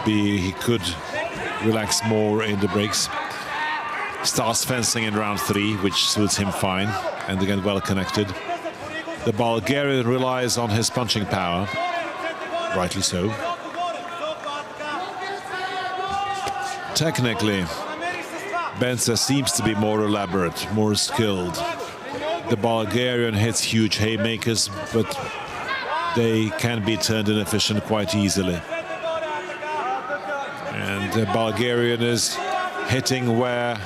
He could relax more in the breaks. Starts fencing in round 3, which suits him fine, and again well connected. The Bulgarian relies on his punching power, rightly so. Technically, Bence seems to be more elaborate, more skilled. The Bulgarian hits huge haymakers, but they can be turned inefficient quite easily. And the Bulgarian is hitting where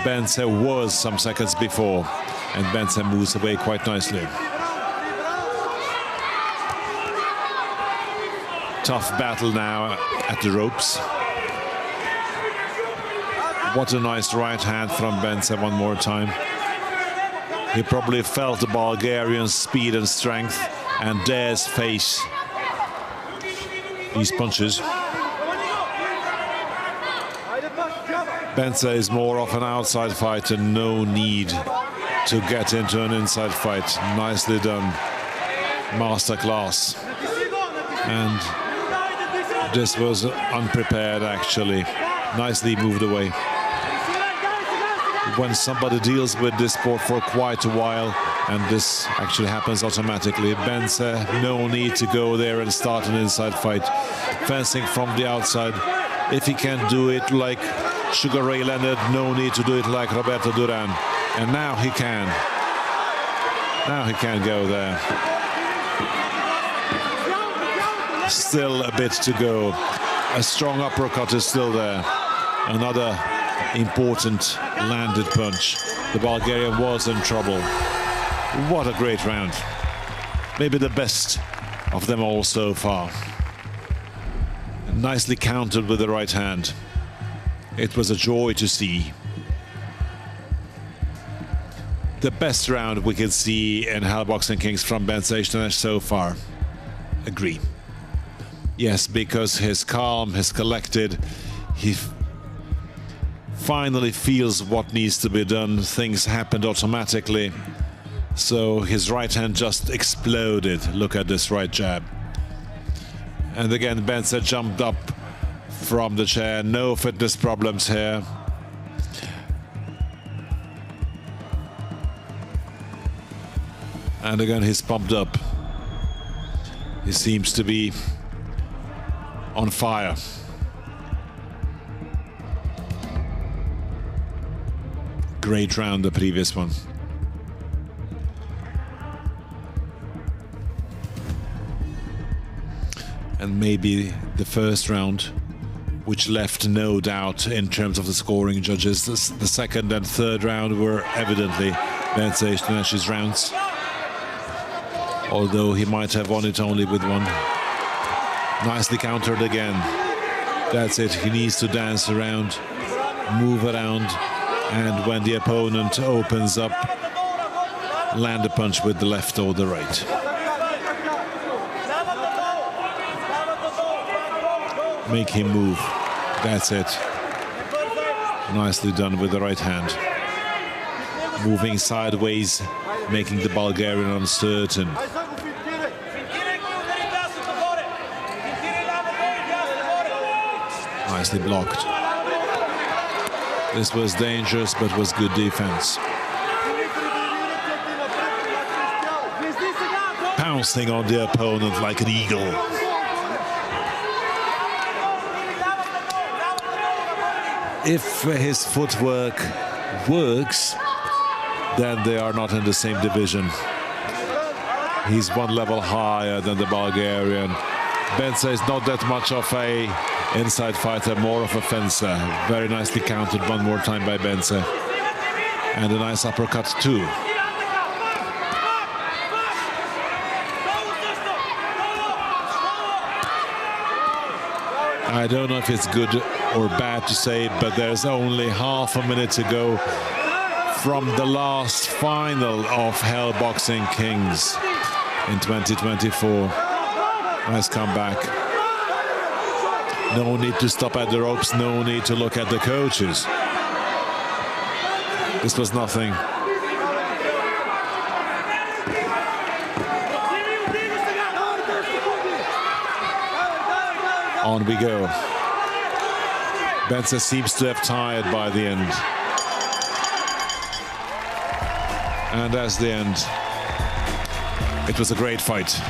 Bence was some seconds before, and Bence moves away quite nicely. Tough battle now at the ropes. What a nice right hand from Bence one more time. He probably felt the Bulgarian's speed and strength and dares face these punches. Bence is more of an outside fighter, no need to get into an inside fight. Nicely done. Masterclass. And this was unprepared, actually. Nicely moved away. When somebody deals with this sport for quite a while, and this actually happens automatically, Bence, no need to go there and start an inside fight. Fencing from the outside. If he can do it like Sugar Ray Leonard, no need to do it like Roberto Duran. And now he can. Now he can go there. Still a bit to go. A strong uppercut is still there. Another important landed punch. The Bulgarian was in trouble. What a great round. Maybe the best of them all so far. Nicely countered with the right hand. It was a joy to see. The best round we can see in Hell Boxing Kings from Bence Stenes so far. Agree. Yes, because he's calm, he's collected, he finally feels what needs to be done. Things happened automatically. So his right hand just exploded. Look at this right jab. And again, Bence jumped up from the chair. No fitness problems here. And again, he's pumped up. He seems to be on fire. Great round, the previous one. And maybe the first round, which left no doubt in terms of the scoring judges. The second and third round were evidently Bence Istenesz's rounds, although he might have won it only with one. Nicely countered again. That's it, he needs to dance around, move around, and when the opponent opens up, land a punch with the left or the right. Make him move. That's it. Nicely done with the right hand. Moving sideways, making the Bulgarian uncertain. Nicely blocked. This was dangerous, but was good defense. Pouncing on the opponent like an eagle. If his footwork works, then they are not in the same division. He's one level higher than the Bulgarian. Bence is not that much of a inside fighter, more of a fencer. Very nicely countered one more time by Bence. And a nice uppercut too. I don't know if it's good or bad to say, but there's only half a minute to go from the last final of Hell Boxing Kings in 2024. Nice comeback. No need to stop at the ropes, no need to look at the coaches. This was nothing. On we go. Bence seems to have tired by the end. And as the end, it was a great fight.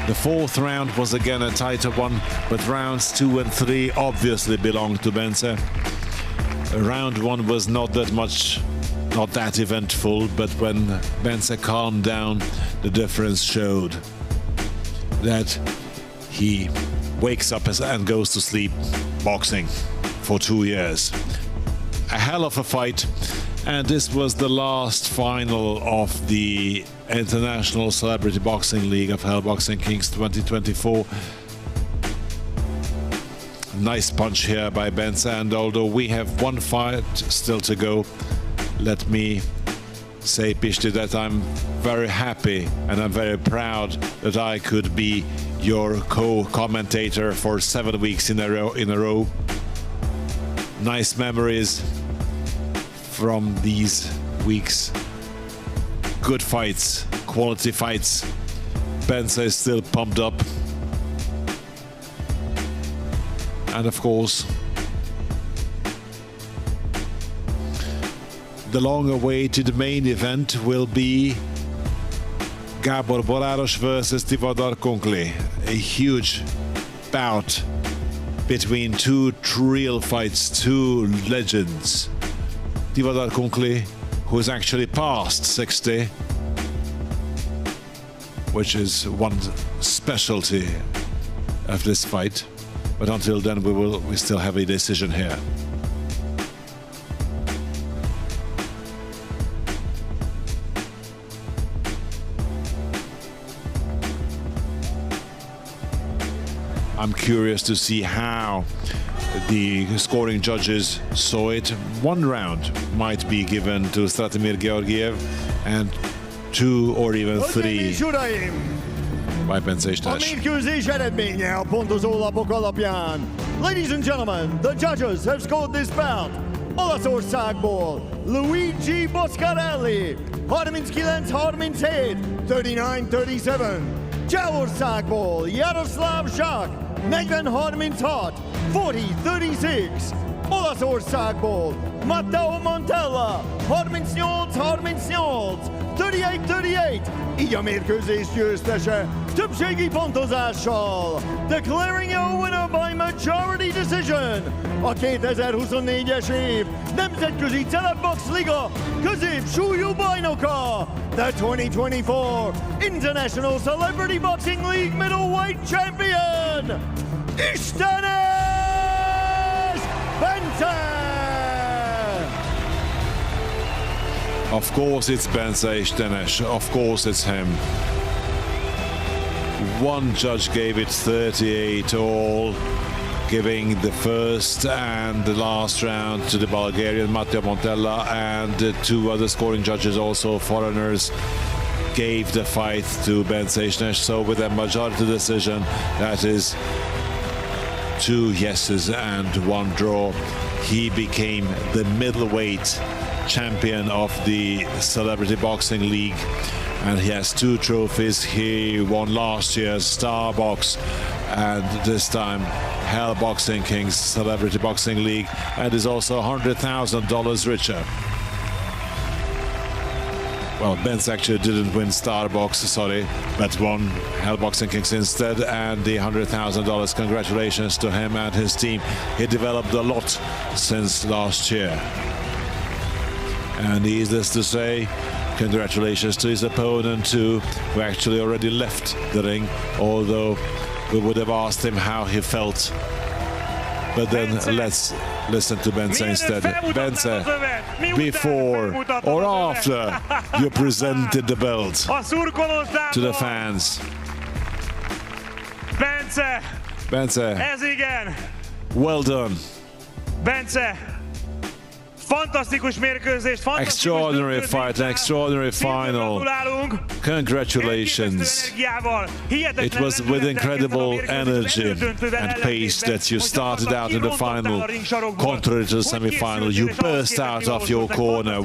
The fourth round was again a tighter one, but rounds 2 and 3 obviously belonged to Bence. Round 1 was not that eventful, but when Bence calmed down, the difference showed that he wakes up and goes to sleep boxing for 2 years. A hell of a fight, and this was the last final of the International Celebrity Boxing League of Hell Boxing Kings 2024. Nice punch here by Bence, and although we have one fight still to go, let me say, Pishti, that I'm very happy and I'm very proud that I could be your co-commentator for 7 weeks in a row. Nice memories from these weeks. Good fights, quality fights. Bence is still pumped up. And of course, the long-awaited main event will be Gábor Boráros versus Tivadar Kunkli. A huge bout between two real fights, two legends. Tivadar Kunkli, who's actually past 60, which is one specialty of this fight. But until then, we still have a decision here. I'm curious to see how the scoring judges saw it. One round might be given to Stratimir Georgiev and 2 or even 3 by Bence Istenesz.
A mérkőzés eredménye a pontozólapok alapján. Ladies and gentlemen, the judges have scored this bout. Olaszországból Luigi Boscarelli, 39-37, 39-37. Csehországból Jaroszláv Zsák, 40-36, 40-36. Olaszországból Matteo Montella 38-38, 38-38, így a mérkőzés győztese többségi pontozással. Declaring a winner by majority decision, a 2024-es év Nemzetközi Celebbox Liga középsúlyú bajnoka, the 2024 International Celebrity Boxing League Middleweight Champion, Istenes Bence!
Of course it's Bence Istenes, of course it's him. One judge gave it 38 all, giving the first and the last round to the Bulgarian Matteo Montella, and the two other scoring judges, also foreigners, gave the fight to Bence Istenes. So with a majority decision, that is 2 yeses and 1 draw, he became the middleweight champion of the Celebrity Boxing League, and he has 2 trophies. He won last year's Star Box and this time Hell Boxing Kings Celebrity Boxing League, and is also $100,000 richer. Well, Bence actually didn't win Star Box, sorry, but won Hell Boxing Kings instead, and the $100,000. Congratulations to him and his team. He developed a lot since last year. And needless to say, congratulations to his opponent too, who actually already left the ring, although we would have asked him how he felt. But then let's listen to Bence instead. Bence, before or after you presented the belt to the fans? Bence,
ez igen.
Well done.
Bence, fantasztikus mérkőzést,
extraordinary fight, an extraordinary final. Congratulations. It was with incredible energy and pace that you started out in the final. Contrary to the semi-final, you burst out of your corner.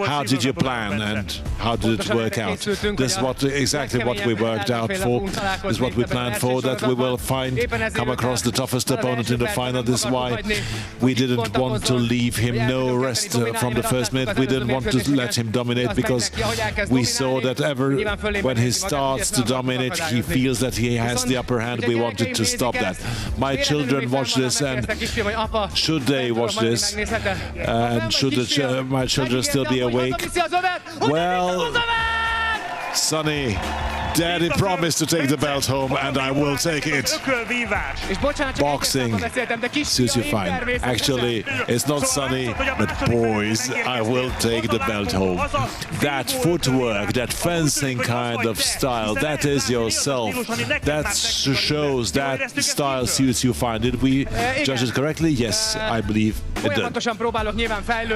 How did you plan and how did it work out? This is exactly what we worked out for. This is what we planned for, that we will come across the toughest opponent in the final. This is why we didn't want to leave him no rest from the first minute. We didn't want to let him dominate, because we saw that when he starts to dominate, he feels that he has the upper hand. We wanted to stop that. My children watch this, and should they watch this, and should my children still be awake, well, Sonny, Daddy promised to take the belt home, and I will take it. Boxing suits you fine. Actually, it's not Sonny, but boys, I will take the belt home. That footwork, that fencing kind of style, that is yourself. That shows that style suits you fine. Did we judge it correctly? Yes, I believe it did.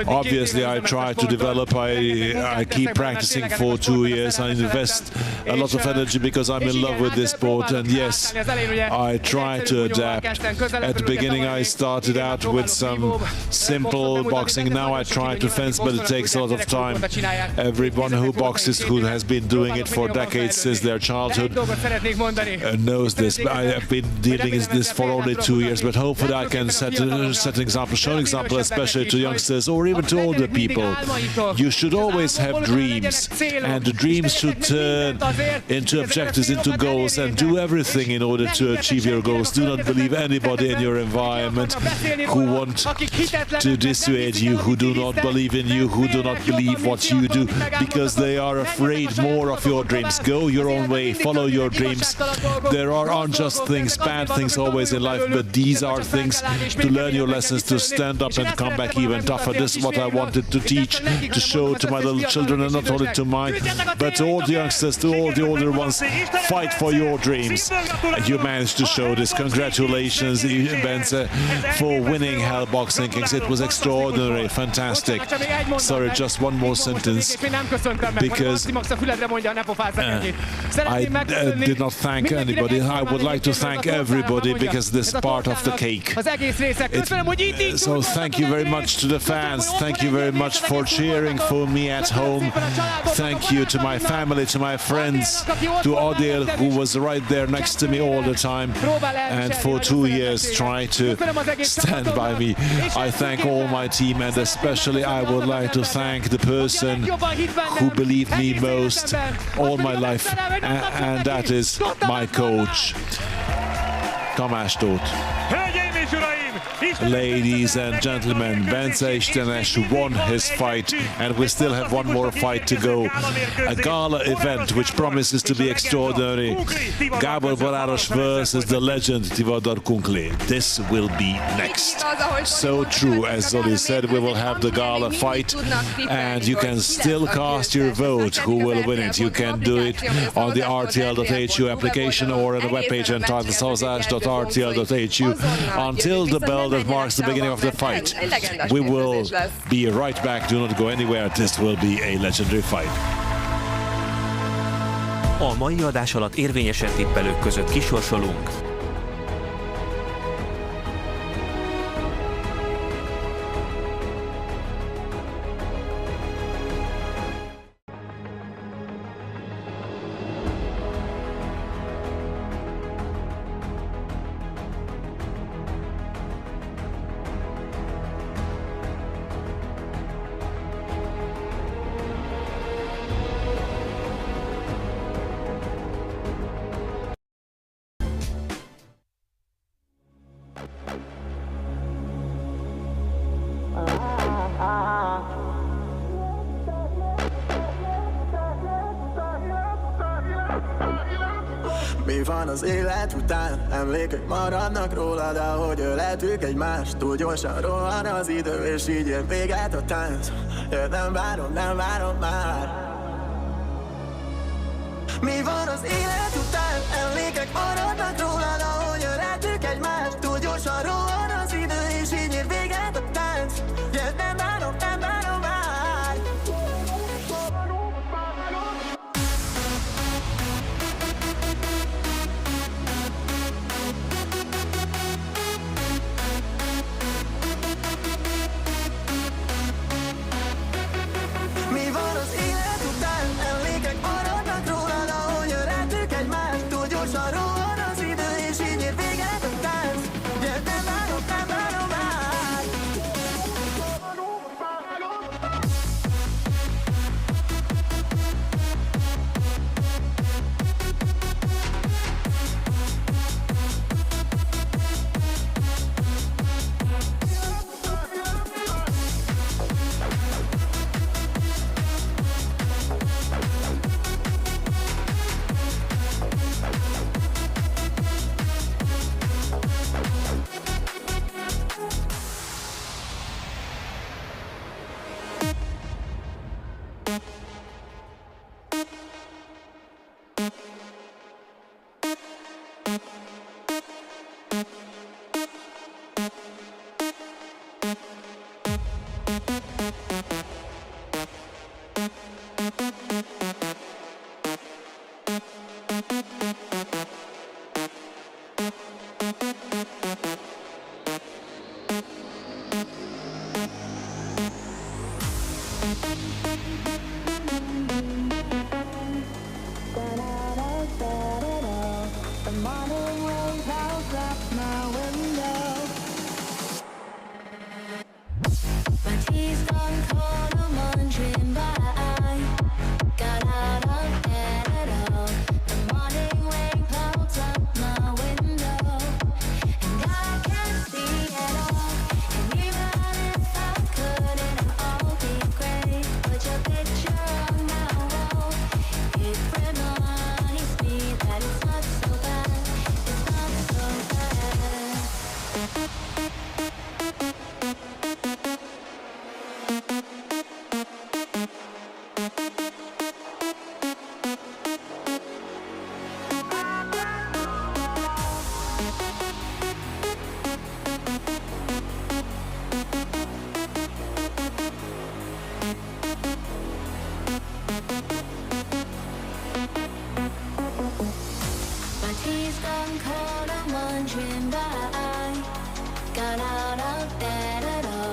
Obviously, I try to develop. I keep practicing for 2 years. I invest a lot of energy because I'm in love with this sport, and yes, I try to adapt. At the beginning I started out with some simple boxing. Now I try to fence, but it takes a lot of time. Everyone who boxes, who has been doing it for decades since their childhood, knows this. I have been dealing with this for only 2 years, but hopefully I can set an example, show an example, especially to youngsters or even to older people. You should always have dreams, and the dreams should turn into objectives, into goals, and do everything in order to achieve your goals. Do not believe anybody in your environment who want to dissuade you, who do not believe in you, who do not believe what you do, because they are afraid more of your dreams. Go your own way, follow your dreams. There are unjust things, bad things always in life, but these are things to learn your lessons, to stand up and come back even tougher. This is what I wanted to teach, to show to my little children, and not only to mine, but to all the youngsters, to all the older ones. Fight for your dreams. You managed to show this. Congratulations, Bence, for winning Hell Boxing Kings. It was extraordinary, fantastic. Sorry, just one more sentence, because I did not thank anybody. I would like to thank everybody, because this is part of the cake. So Thank you very much to the fans. Thank you very much for cheering for me at home. Thank you to my family, to my friends, to Adil, who was right there next to me all the time, and for 2 years trying to stand by me. I thank all my team, and especially I would like to thank the person who believed me most all my life, and that is my coach, Tamás Tóth. Ladies and gentlemen, Bence Istenes won his fight, and we still have one more fight to go. A gala event which promises to be extraordinary. Gábor Baráros versus the legend Tivadar Kunkli. This will be next. So true, as Zoli said, we will have the gala fight, and you can still cast your vote who will win it. You can do it on the rtl.hu application or on the webpage entitled szavazás.rtl.hu until the bell that marks the beginning of the fight. We will be right back. Do not go anywhere. This will be a legendary fight.
A mai adás alatt érvényesen tippelők között kisorsolunk
Mi van az élet után? Emlékek maradnak róla, de ahogy öletük egymást, túl gyorsan rohan az idő, és így ér véget a tánc. Nem várom már. Mi van az élet után? Emlékek maradnak róla, de ahogy öletük egymást, túl gyorsan rohan az idő, és így ér véget a tánc. Nem várom már.
Gone cold, I'm wondering why. Got out of bed at all.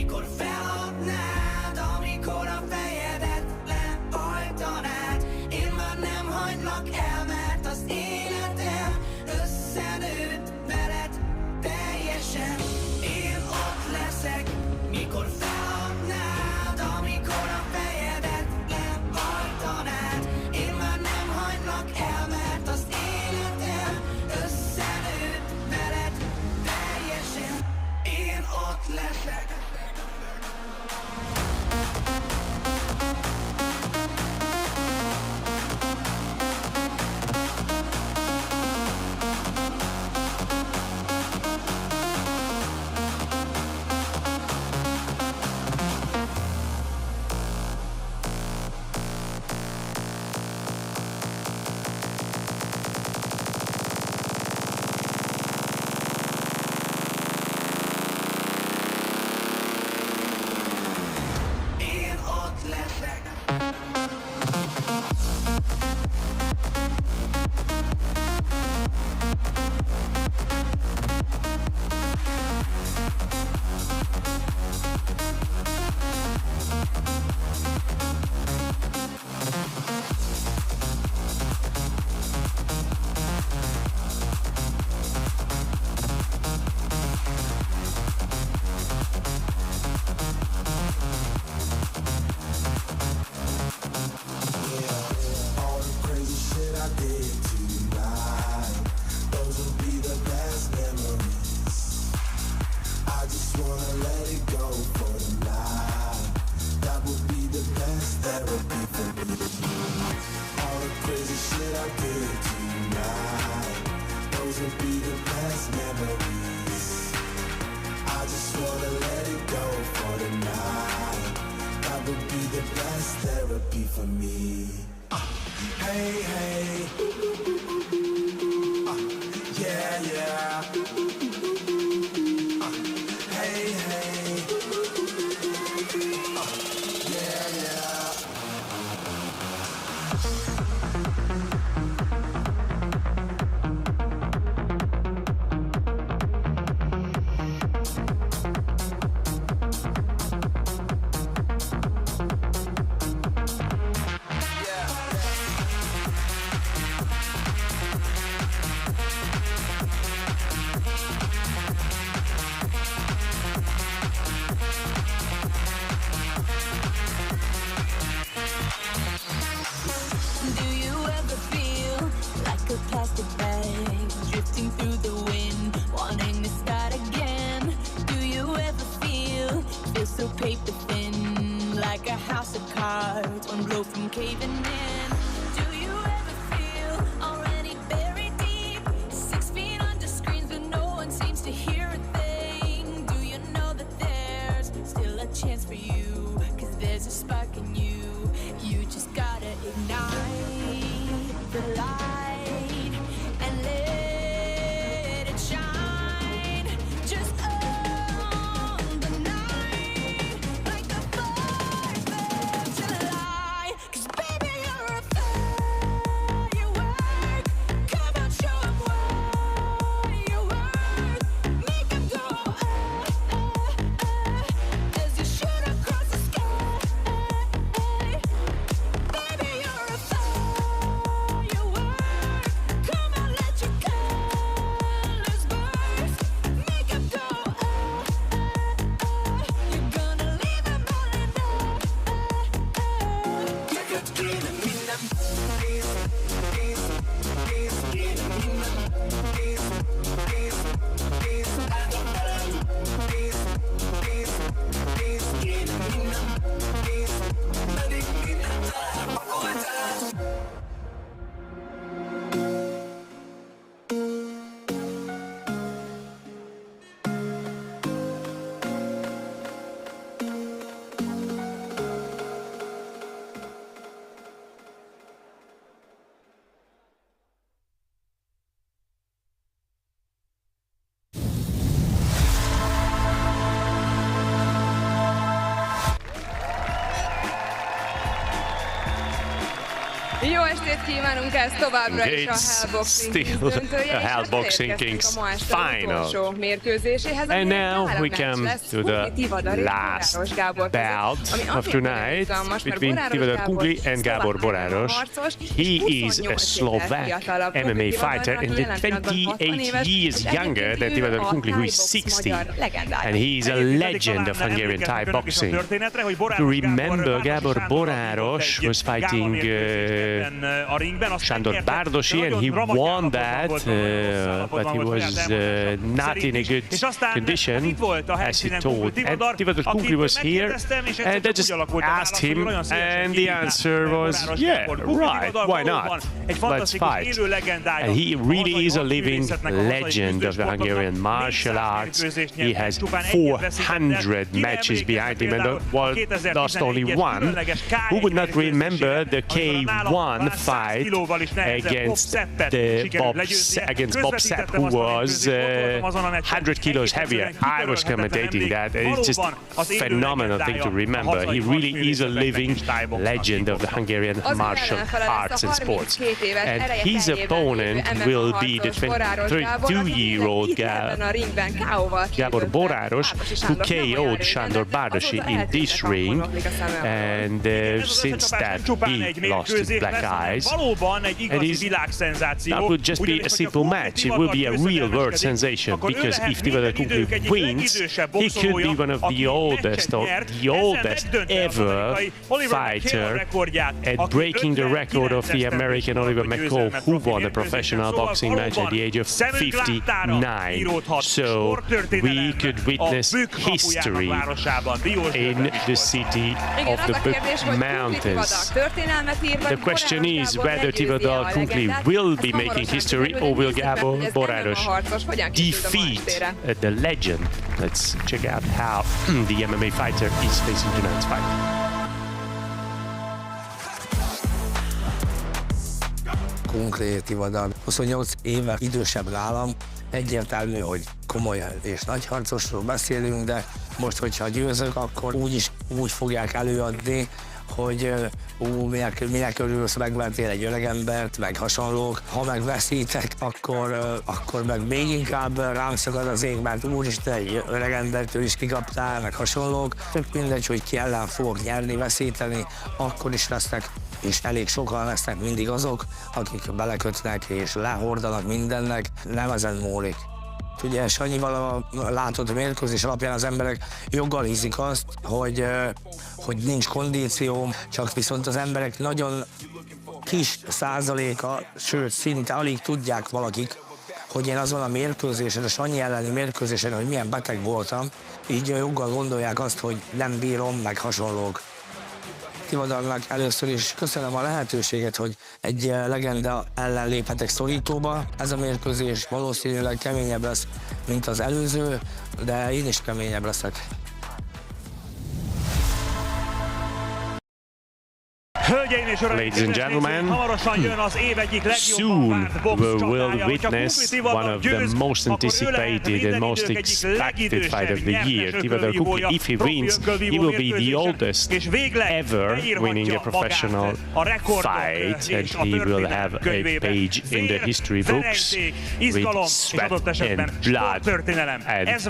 mikor feladnád, amikor a fejedet lehajtanád. Én már nem hagylak el, mert az életem összenőtt veled teljesen. Én ott leszek, mikor feladnád, amikor a fejedet lehajtanád. Én már nem hagylak el, mert az életem összenőtt veled teljesen. Én ott leszek.
estét kívánunk, ez továbbra is a Hell Boxing Kings
Final. And now we come to the last bout of tonight between Tivadar Kungli and Gábor Boráros. He is a Slovak MMA fighter and 28 years younger than Tivadar Kungli, who is 60. And he is a legend of Hungarian Thai boxing. To remember, Gábor Boráros was fighting Sándor Bárdosi, and he won that, but he was not in a good condition, as he told. And Tivadar Kungli was here, and I just asked him, and the answer was, yeah, right, why not? Let's fight. And he really is a living legend of the Hungarian martial arts. He has 400 matches behind him, and lost only one. Who would not remember the K1 fight against Bob Sepp, who was 100 kilos heavier? I was commentating that. It's just a phenomenal thing to remember. He really is a living legend of the Hungarian martial arts and sports. And his opponent will be the 22-year-old Gábor Boráros, who KO'd Sándor Bárdosi in this ring, and since that he lost his black eyes. And that would just be a simple match. It will be a real world sensation, because if Tivadar Kungli wins, he could be one of the oldest or the oldest ever fighter at breaking the record of the American Oliver McCall, who won a professional boxing match at the age of 59. So we could witness history in the city of the Book Mountains. The question is whether Tivadar Kungli will be making history, or will Gábor Boráros defeat the legend. Let's check out how the MMA fighter is facing tonight's fight.
Kungli Tivadar 28 éve idősebb nálam. Egyértelmű, hogy komoly és nagy harcosról beszélünk, de most, hogyha győzök, akkor úgy fogják előadni, hogy minek örülsz, megvertél egy öregembert, meg hasonlók. Ha megveszítek, akkor meg még inkább rám szakad az ég, mert úristen, egy öregembertől is kikaptál, meg hasonlók. Tök mindegy, hogy ki ellen fogok nyerni, veszíteni, akkor is lesznek, és elég sokan lesznek mindig azok, akik belekötnek és lehordanak mindennek, nem ezen múlik. Ugye Sanyival a látott mérkőzés alapján az emberek joggal hiszik azt, hogy nincs kondícióm, csak viszont az emberek nagyon kis százaléka, sőt szinte alig tudják valakik, hogy én azon a mérkőzésen, a Sanyi elleni mérkőzésen, hogy milyen beteg voltam, így joggal gondolják azt, hogy nem bírom, meg hasonlók. Tivadarnak először is köszönöm a lehetőséget, hogy egy legenda ellen léphetek szorítóba. Ez a mérkőzés valószínűleg keményebb lesz, mint az előző, de én is keményebb leszek.
Ladies and gentlemen, soon we will witness one of the most anticipated and most expected fight of the year. Tivadar Kungli, if he wins, he will be the oldest ever winning a professional fight, and he will have a page in the history books with sweat and blood and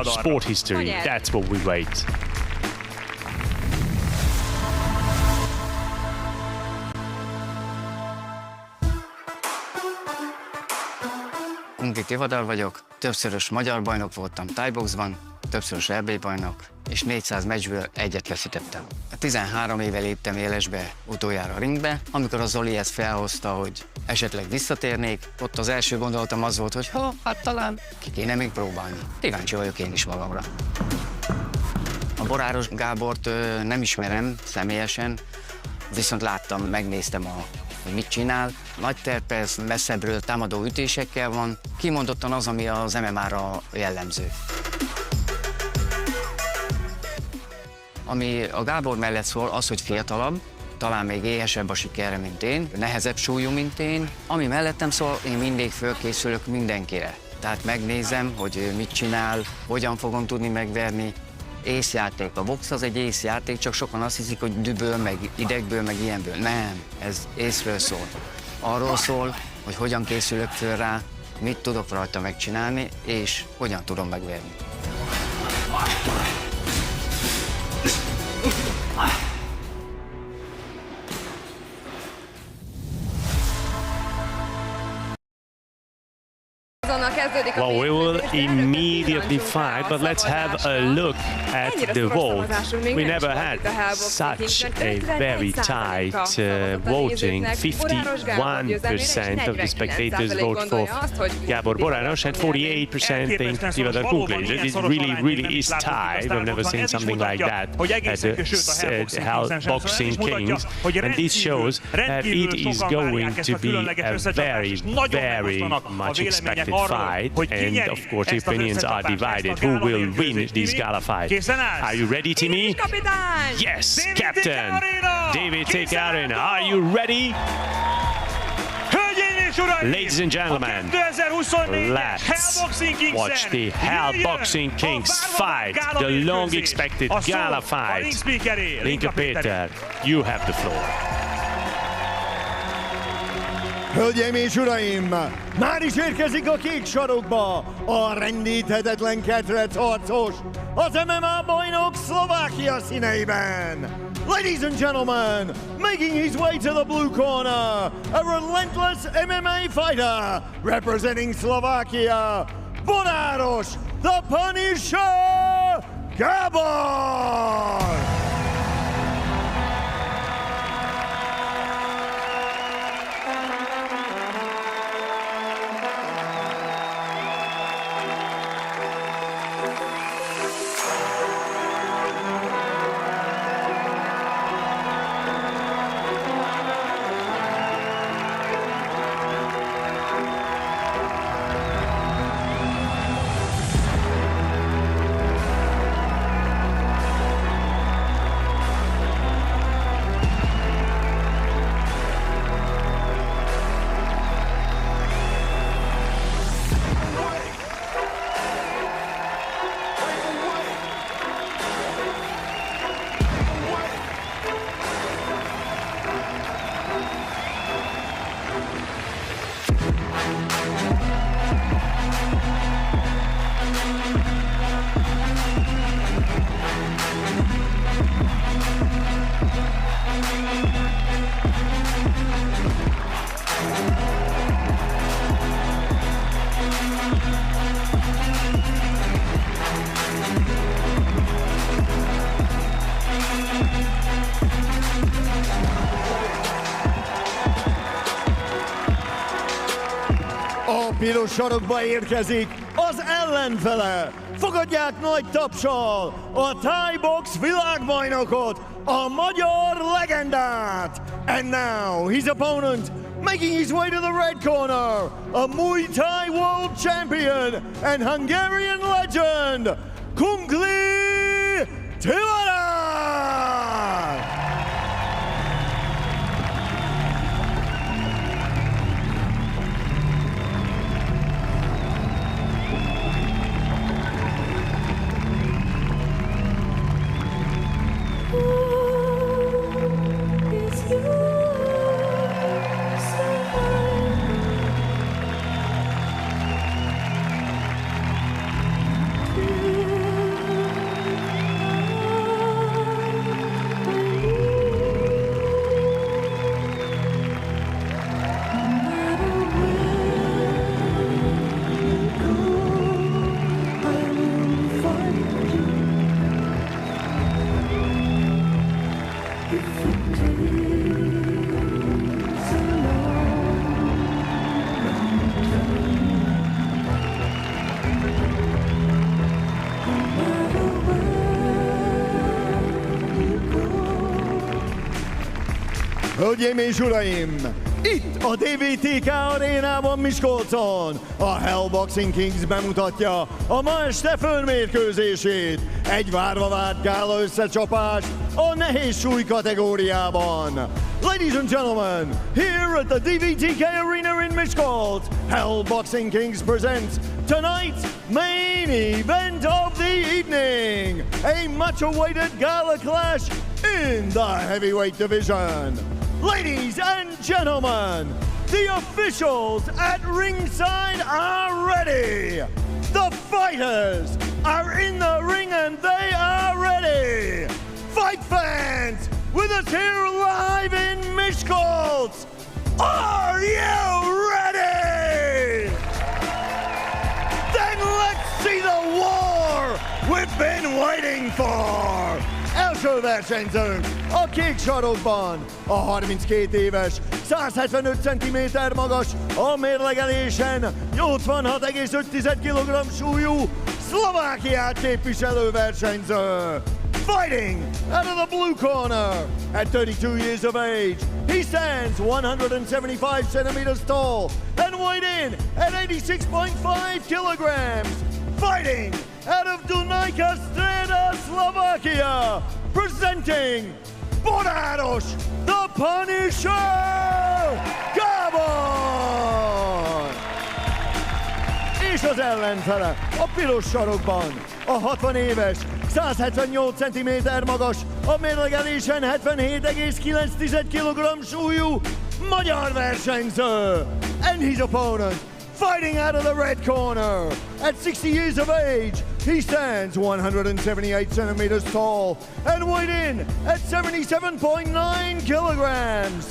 sport history. That's what we wait.
Kungli Tivadar vagyok, többszörös magyar bajnok voltam thai-boxban, többszörös EB bajnok, és 400 meccsből egyet veszítettem. 13 éve léptem élesbe utoljára a ringbe, amikor a Zoli ezt felhozta, hogy esetleg visszatérnék, ott az első gondolatom az volt, hogy hát talán ki kéne még próbálni. Kíváncsi vagyok én is magamra. A Boráros Gábort nem ismerem személyesen, viszont láttam, megnéztem hogy mit csinál. Nagy terpez, messzebbről támadó ütésekkel van, kimondottan az, ami az MMA-ra jellemző. Ami a Gábor mellett szól, az, hogy fiatalabb, talán még éhesebb a sikerre, mint én, nehezebb súlyú, mint én. Ami mellettem szól, én mindig fölkészülök mindenkire. Tehát megnézem, hogy mit csinál, hogyan fogom tudni megverni, észjáték. A box az egy észjáték, csak sokan azt hiszik, hogy düböl, meg idegből, meg ilyenből. Nem, ez észről szól. Arról szól, hogy hogyan készülök föl rá, mit tudok rajta megcsinálni, és hogyan tudom megverni.
Well, we will immediately fight, but let's have a look at the vote. We never had such a very tight voting. 51% of the spectators vote for Gábor Boráros and 48% think Tivadar Kuklai. It really is tight. We've never seen something like that at the Hell Boxing Kings. And this shows that it is going to be a very much expected fight, and of course the opinions are divided. Who will win this gala fight? Are you ready, Timmy? Yes, Captain David Take Arena. Are you ready? Ladies and gentlemen, let's watch the Hell Boxing Kings fight, the long-expected gala fight. Linka Péter, you have the floor.
Hölgyeim és uraim, már is érkezik a kék sarokba a rendíthetetlen ketrec harcos, az MMA bajnok Szlovákia színeiben. Ladies and gentlemen, making his way to the blue corner, a relentless MMA fighter representing Slovakia, Boráros, the Punisher, Gábor! Piros sarokba érkezik az ellenfele. Fogadják nagy tapssal a Thai Box világbajnokot, a magyar legendát. And now his opponent, making his way to the red corner, a Muay Thai world champion and Hungarian legend, Kunkli Tivadar! Hölgyeim és uraim, itt a DVTK arénában Miskolcon a Hell Boxing Kings bemutatja a ma este fölmérkőzését. Egy várva várt gála összecsapás a nehéz súly kategóriában. Ladies and gentlemen, here at the DVTK Arena in Miskolc, Hell Boxing Kings presents tonight's main event of the evening, a macho-weighted gala clash in the heavyweight division. Ladies and gentlemen, the officials at ringside are ready. The fighters are in the ring and they are ready. Fight fans, with us here live in Miskolc, are you ready? Then let's see the war we've been waiting for! Első versenyzőnk a kék sarokban, a 32 éves, 175 cm magas, a mérlegelésen 86,5 kg súlyú Szlovákiát képviselő versenyző. Fighting out of the blue corner at 32 years of age, he stands 175 centimeters tall and weighed in at 86.5 kilograms. Fighting out of Dunajka Streda, Slovakia, presenting Boráros, the Punisher, Gabon! És az ellenfele a piros sarokban, a 60 éves, 178 cm magas, a mérlegelésen 77,9 kg súlyú magyar versenyző. And his opponent, fighting out of the red corner, at 60 years of age, he stands 178 centimeters tall and weighed in at 77.9 kilograms.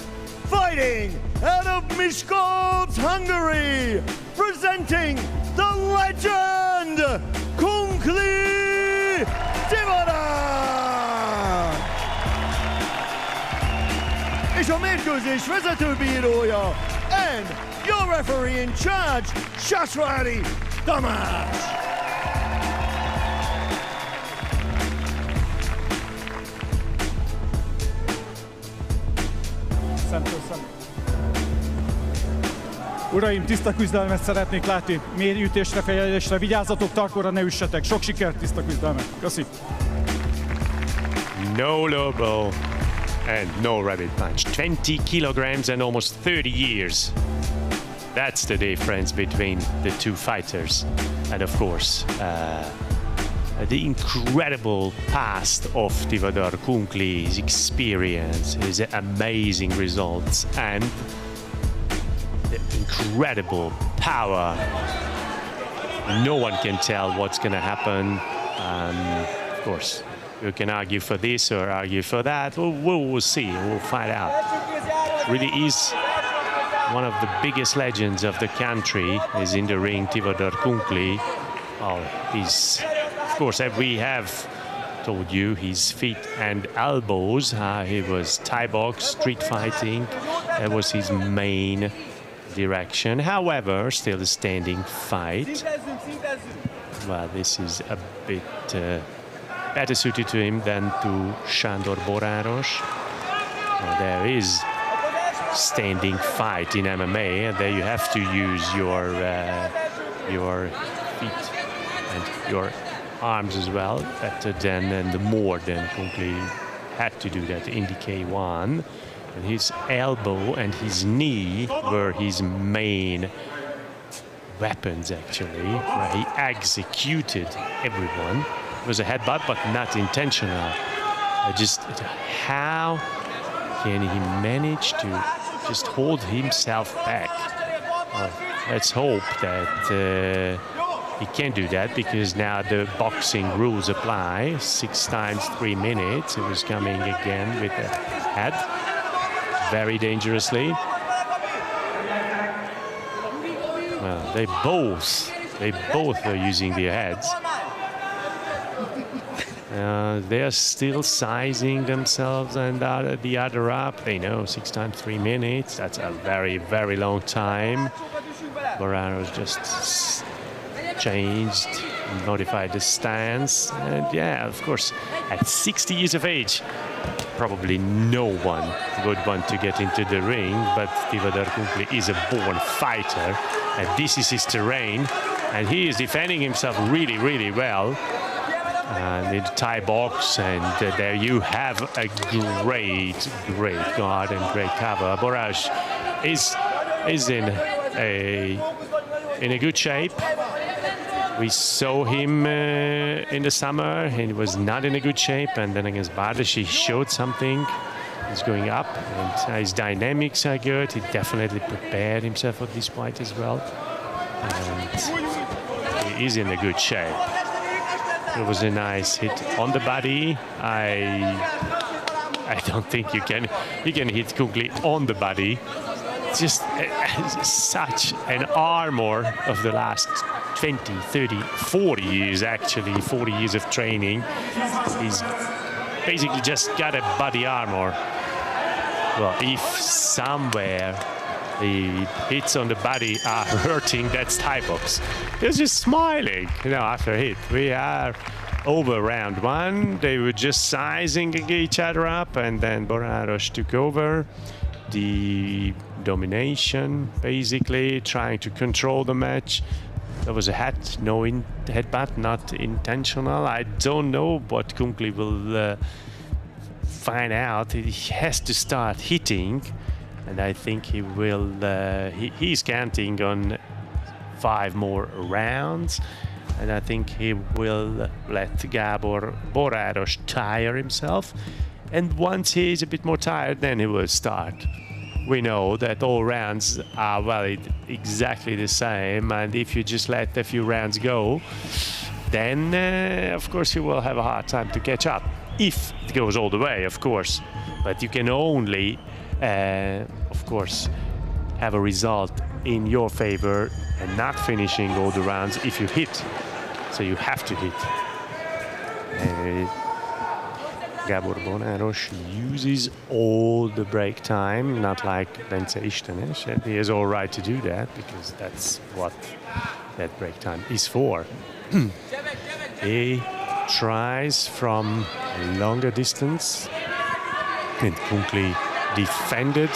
Fighting out of Miskolc, Hungary, presenting the legend, Kunkli Tivadar! És a mérkőzés vezetőbírója, and your referee in charge, Sasvári Tamás!
Uraim, tiszta küzdelmet szeretnék látni. Mérjütésre, fejelésre, vigyázzatok, tarkóra ne üssetek. Sok sikert, tiszta küzdelmet. Köszi.
No low blow and no rabbit punch. 20 kilograms and almost 30 years. That's the difference between the two fighters. And of course, the incredible past of Tivadar Kunkli, his experience, his amazing results, and the incredible power. No one can tell what's going to happen. Of course, you can argue for this or argue for that. We'll see. We'll find out. Really is one of the biggest legends of the country is in the ring, Tivadar Kunkli. Oh, he's, of course, we have told you his feet and elbows. He was Thai box, street fighting. That was his main direction. However, still a standing fight. Well, this is a bit better suited to him than to Sándor Boráros. Well, there is standing fight in MMA, and there you have to use your feet and your arms as well, better than and more than Kunkli had to do that in the K1. And his elbow and his knee were his main weapons, actually, where he executed everyone. It was a headbutt, but not intentional. Just how can he manage to just hold himself back? Well, let's hope that he can do that, because now the boxing rules apply. 6 times 3 minutes. It was coming again with the head, very dangerously. Well, they both are using their heads. They're still sizing themselves and the other up. They know 6 times 3 minutes. That's a very, very long time. Boráros just changed, modified the stance. And yeah, of course, at 60 years of age, probably no one would want to get into the ring, but Tivadar Kunkli is a born fighter, and this is his terrain, and he is defending himself really, really well. In the Thai box, and there you have a great guard and great cover. Boráros is in a good shape. We saw him in the summer, and he was not in a good shape. And then against Bardas, he showed something. He's going up, and his dynamics are good. He definitely prepared himself for this fight as well. And he is in a good shape. It was a nice hit on the body. I don't think you can hit Kungli on the body. Just such an armor of the last 20, 30, 40 years actually, 40 years of training. He's basically just got a body armor. Well, if somewhere the hits on the body are hurting, that's Thai box. They're just smiling, after a hit. We are over round one. They were just sizing each other up, and then Boráros took over the domination, basically trying to control the match. There was a headbutt, not intentional. I don't know what Kungli will find out. He has to start hitting, and I think he will. He's counting on 5 more rounds, and I think he will let Gábor Boráros tire himself. And once he's a bit more tired, then he will start. We know that all rounds are valid exactly the same, and if you just let a few rounds go, then of course you will have a hard time to catch up. If it goes all the way, of course. But you can only, of course, have a result in your favor and not finishing all the rounds if you hit. So you have to hit. Gábor Boráros uses all the break time, not like Bence Istenes, and he is all right to do that because that's what that break time is for. He tries from a longer distance, and Kungli defended.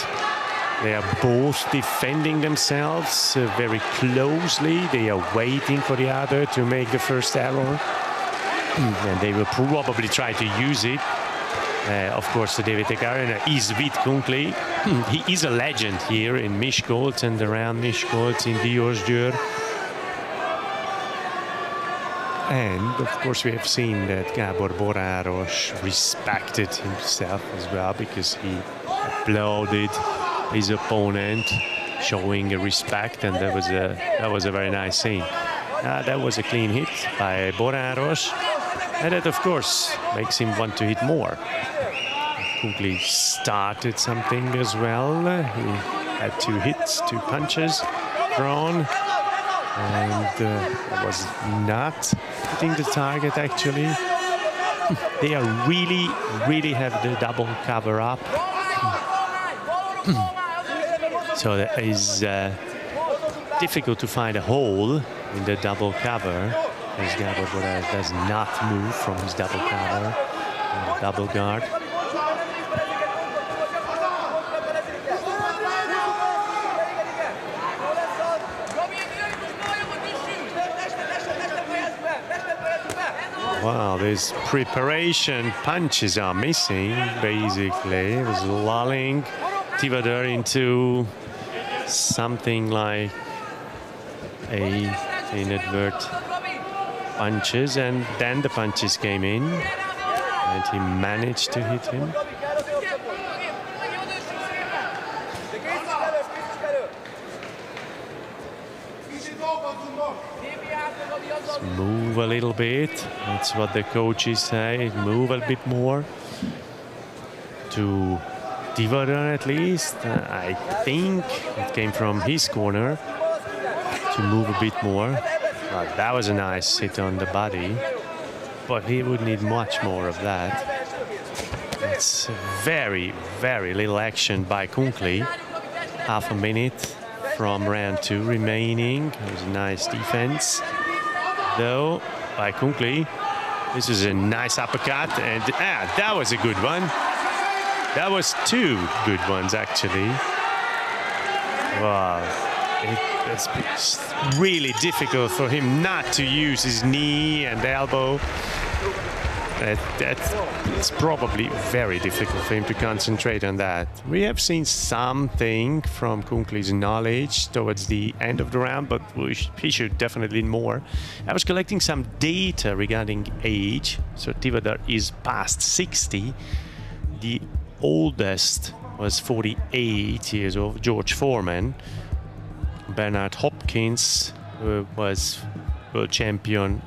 They are both defending themselves very closely. They are waiting for the other to make the first error. And they will probably try to use it. Of course, David Arena is with Kungli. He is a legend here in Miskolc and around Miskolc in Diósgyőr. And of course, we have seen that Gábor Boráros respected himself as well because he applauded his opponent, showing a respect, and that was a very nice scene. That was a clean hit by Boráros. And that, of course, makes him want to hit more. Kungli started something as well. He had 2 hits, 2 punches thrown. And was not hitting the target, actually. They are really have the double cover up. So it is difficult to find a hole in the double cover. As Gábor Boráros does not move from his double cover, double guard. Wow, these preparation punches are missing, basically. It was lulling Tivadar into something like a inadvertent punches, and then the punches came in and he managed to hit him. Let's move a little bit, that's what the coaches say, move a bit more to Tivadar at least. I think it came from his corner to move a bit more. That was a nice hit on the body, but he would need much more of that. It's very little action by Kungli. Half a minute from round 2 remaining. It was a nice defense, though, by Kungli. This is a nice uppercut, and that was a good one. That was 2 good ones, actually. Wow. It's really difficult for him not to use his knee and elbow. It's probably very difficult for him to concentrate on that. We have seen something from Kunkli's knowledge towards the end of the round, but he should definitely more. I was collecting some data regarding age. So Tivadar is past 60. The oldest was 48 years old, George Foreman. Bernard Hopkins was world champion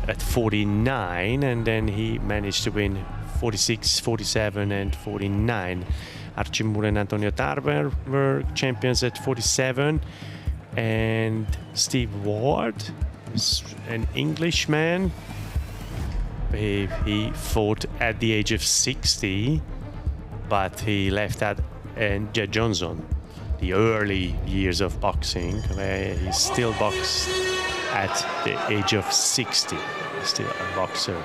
at 49, and then he managed to win 46, 47 and 49. Archie Moore and Antonio Tarver were champions at 47, and Steve Ward was an Englishman. He fought at the age of 60, but he left that, and Jed Johnson, the early years of boxing, where he still boxed at the age of 60, still a boxer.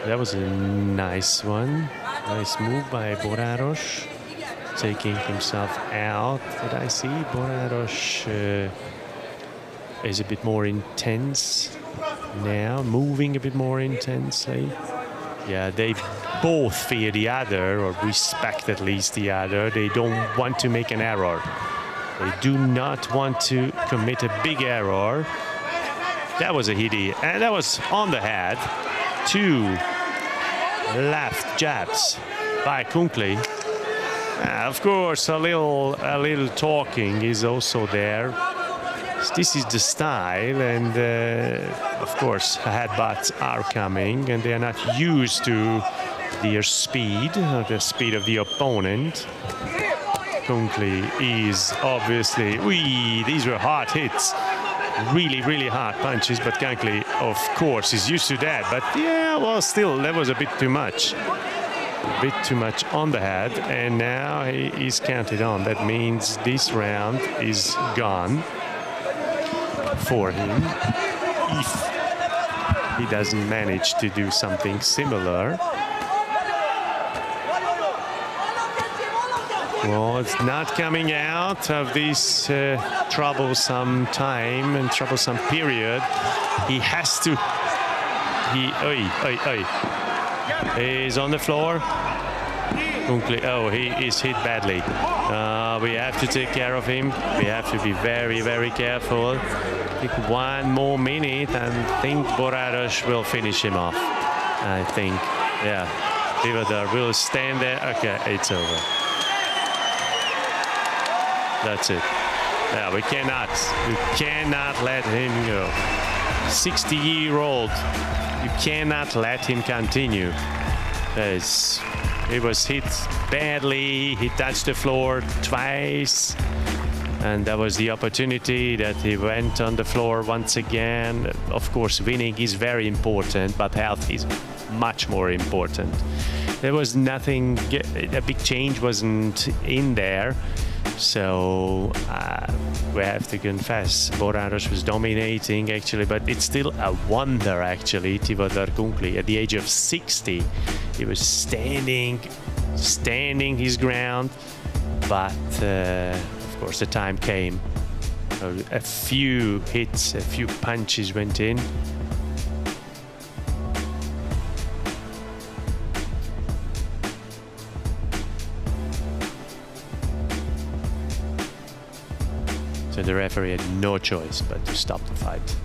That was a nice one. Nice move by Boráros, taking himself out. Did I see Boráros is a bit more intense now, moving a bit more intensely. Yeah, they both fear the other, or respect at least the other. They don't want to make an error. They do not want to commit a big error. That was a hitty, and that was on the head. Two left jabs by Kunkli. Of course, a little talking is also there. This is the style, and of course, headbutts are coming, and they are not used to their speed, or the speed of the opponent. Kunkli is obviously, these were hard hits, really hard punches, but Kunkli, of course, is used to that. But yeah, well, still, that was a bit too much. A bit too much on the head, and now he is counted on. That means this round is gone for him, if he doesn't manage to do something similar. Well, it's not coming out of this troublesome time and troublesome period. He has to. He's on the floor. Oh, he is hit badly. We have to take care of him. We have to be very careful. I think 1 more minute, and I think Boráros will finish him off. I think, yeah. Tivadar will stand there. Okay, it's over. That's it. Yeah, we cannot let him go. 60-year-old, you cannot let him continue. He was hit badly. He touched the floor twice, and that was the opportunity that he went on the floor once again. Of course, winning is very important, but health is much more important. There was nothing, a big change wasn't in there. So we have to confess, Boráros was dominating actually, but it's still a wonder actually. Tivadar Kunkli, at the age of 60, he was standing his ground, but of course the time came. A few hits, a few punches went in. So the referee had no choice but to stop the fight.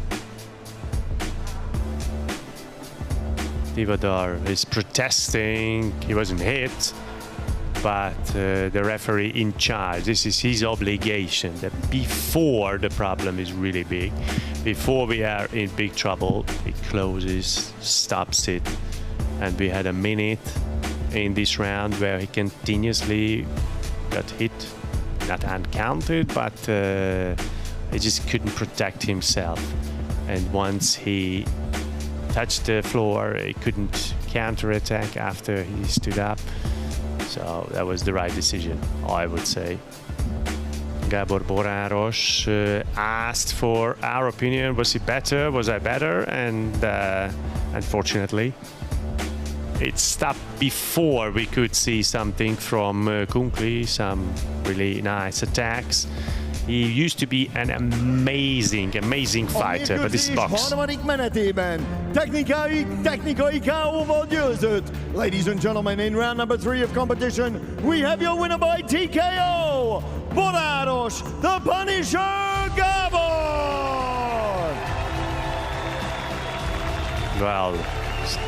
Tivadar is protesting. He wasn't hit, but the referee in charge, this is his obligation, that before the problem is really big, before we are in big trouble, he closes, stops it. And we had a minute in this round where he continuously got hit. Not uncounted, but he just couldn't protect himself. And once he touched the floor, he couldn't counterattack after he stood up. So that was the right decision, I would say. Gábor Boráros asked for our opinion. Was he better? Was I better? And unfortunately, it stopped before we could see something from Kunkli, some really nice attacks. He used to be an amazing fighter, but this is box.
Harmadik menetében technikai KO-val győzött. Ladies and gentlemen, in round number 3 of competition, we have your winner by TKO, Boráros, the Punisher Gábor!
Well,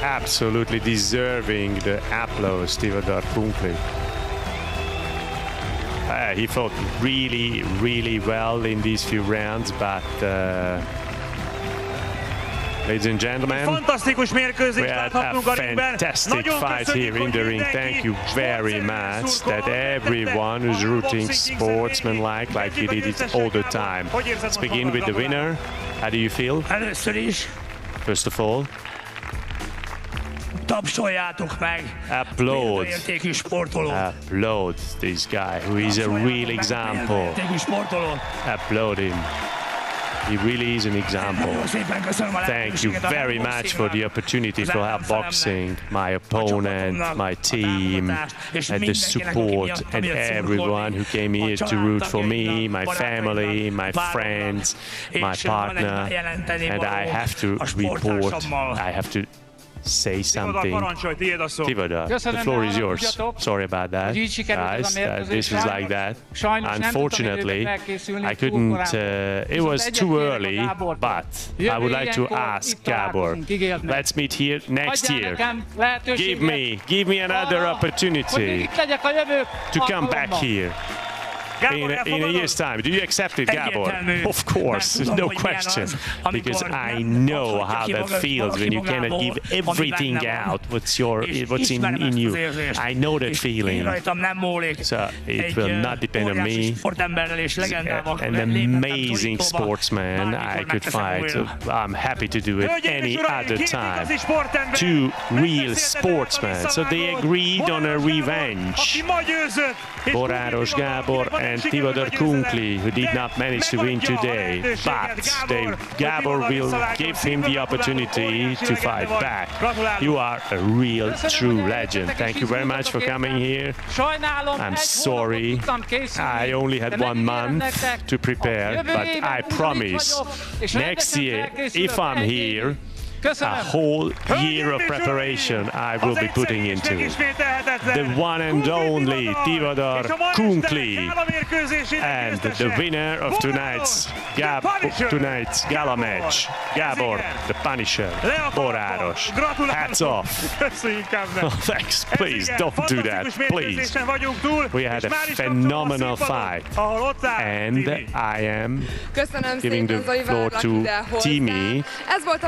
absolutely deserving the applause, Tayfur Aliyev. He fought really well in these few rounds, but ladies and gentlemen, we had a fantastic fight here in the ring. Thank you very much that everyone who's rooting sportsman-like you did it all the time. Let's begin with the winner. How do you feel? First of all,
tapsoljátok meg!
Applaud this guy who is a real example. Applaud him. He really is an example. Thank you very much for the opportunity to help boxing, my opponent, my team, and the support, and everyone who came here to root for me, my family, my friends, my partner. And I have to report, I have to say something. Tayfur, the floor is yours. Sorry about that, guys. This was like that. Unfortunately, I couldn't. It was too early, but I would like to ask Gábor. Let's meet here next year. Give me another opportunity to come back here. In a year's time. Do you accept it, Gábor? Of course, no question. Because I know how that feels when you cannot give everything out what's in you. I know that feeling. So it will not depend on me. An amazing sportsman I could fight. I'm happy to do it any other time. Two real sportsmen. So they agreed on a revenge. Boráros Gábor and Tayfur Aliyev, who did not manage to win today, but Gábor will give him the opportunity to fight back. You are a real, true legend. Thank you very much for coming here. I'm sorry, I only had 1 month to prepare, but I promise next year, if I'm here, a whole year of preparation I will be putting into the one and only Tayfur Aliyev and the winner of tonight's Gala match, Gábor, the Punisher, Boráros. Hats off. Oh, thanks, please don't do that, please. We had a phenomenal fight, and I am giving the floor to Timmy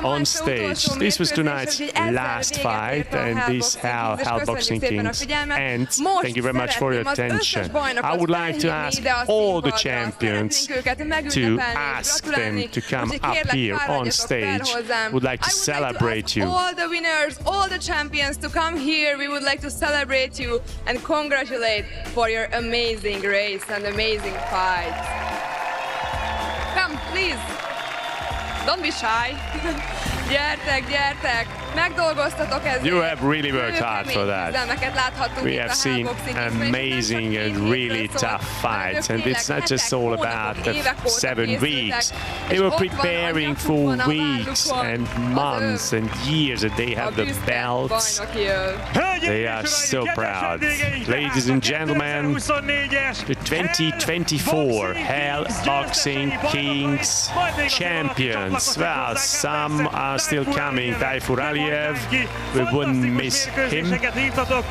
on stage. This was tonight's last fight, and this how Boxing Kings ends. Thank you very much for your attention. I would like to ask all the champions to ask them to come up here on stage. Would like to celebrate you.
All the winners, all the champions to come here. We would like to celebrate you and congratulate for your amazing race and amazing fight. Come, please. Don't be shy. Gyertek! Megdolgoztatok ezért.
You have really worked hard for that. We have seen amazing and really tough fights, and it's not just all about the 7 weeks. They were preparing for weeks and months and years, and they have the belts. They are so proud. Ladies and gentlemen, the 2024 Hell Boxing Kings champions. Well, some are still coming. Tayfur Aliyev, we wouldn't miss him,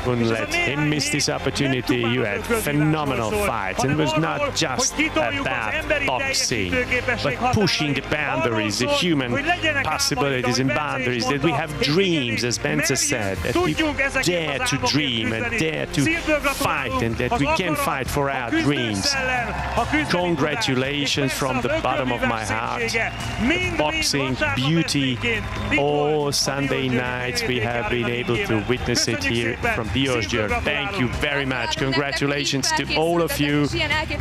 wouldn't let him miss this opportunity. You had phenomenal fights, and it was not just about boxing, but pushing the boundaries, the human possibilities and boundaries, that we have dreams, as Bence said, that we dare to dream and dare to fight, and that we can fight for our dreams. Congratulations from the bottom of my heart. The boxing beauty, all Sunday nights we have been able to witness it here from Diósgyőr. Thank you very much. Congratulations to all of you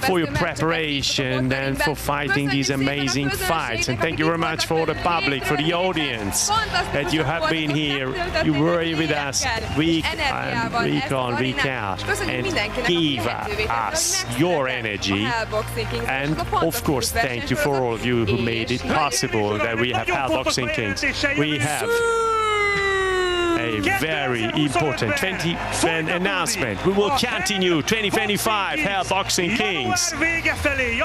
for your preparation and for fighting these amazing fights. And thank you very much for the public, for the audience that you have been here. You were with us week on, week out, and give us your energy. And of course, thank you for all of you who made it possible that we have Hell Boxing Kings. We have a very important 2020 announcement. We will continue 2025 Hell Boxing Kings.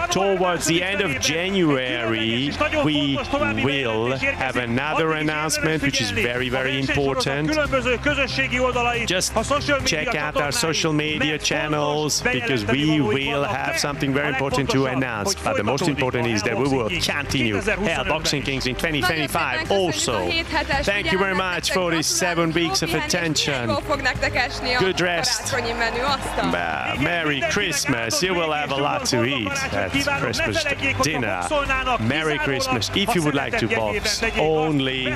Towards the end of January, we will have another announcement which is very, very important. Just check out our social media channels because we will have something very important to announce. But the most important is that we will continue Hell Boxing Kings in 2025 also. Thank you very much for these 7 weeks of attention. Good rest. Merry Christmas. You will have a lot to eat at Christmas dinner. Merry Christmas. If you would like to box, only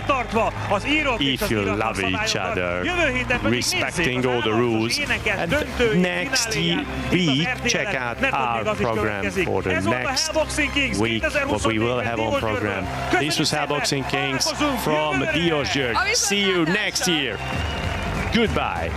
if you love each other, respecting all the rules. And next week, check out our program for the next week, what we will have on program. This was Hell Boxing Kings from Diósgyőr. See you next year. Goodbye.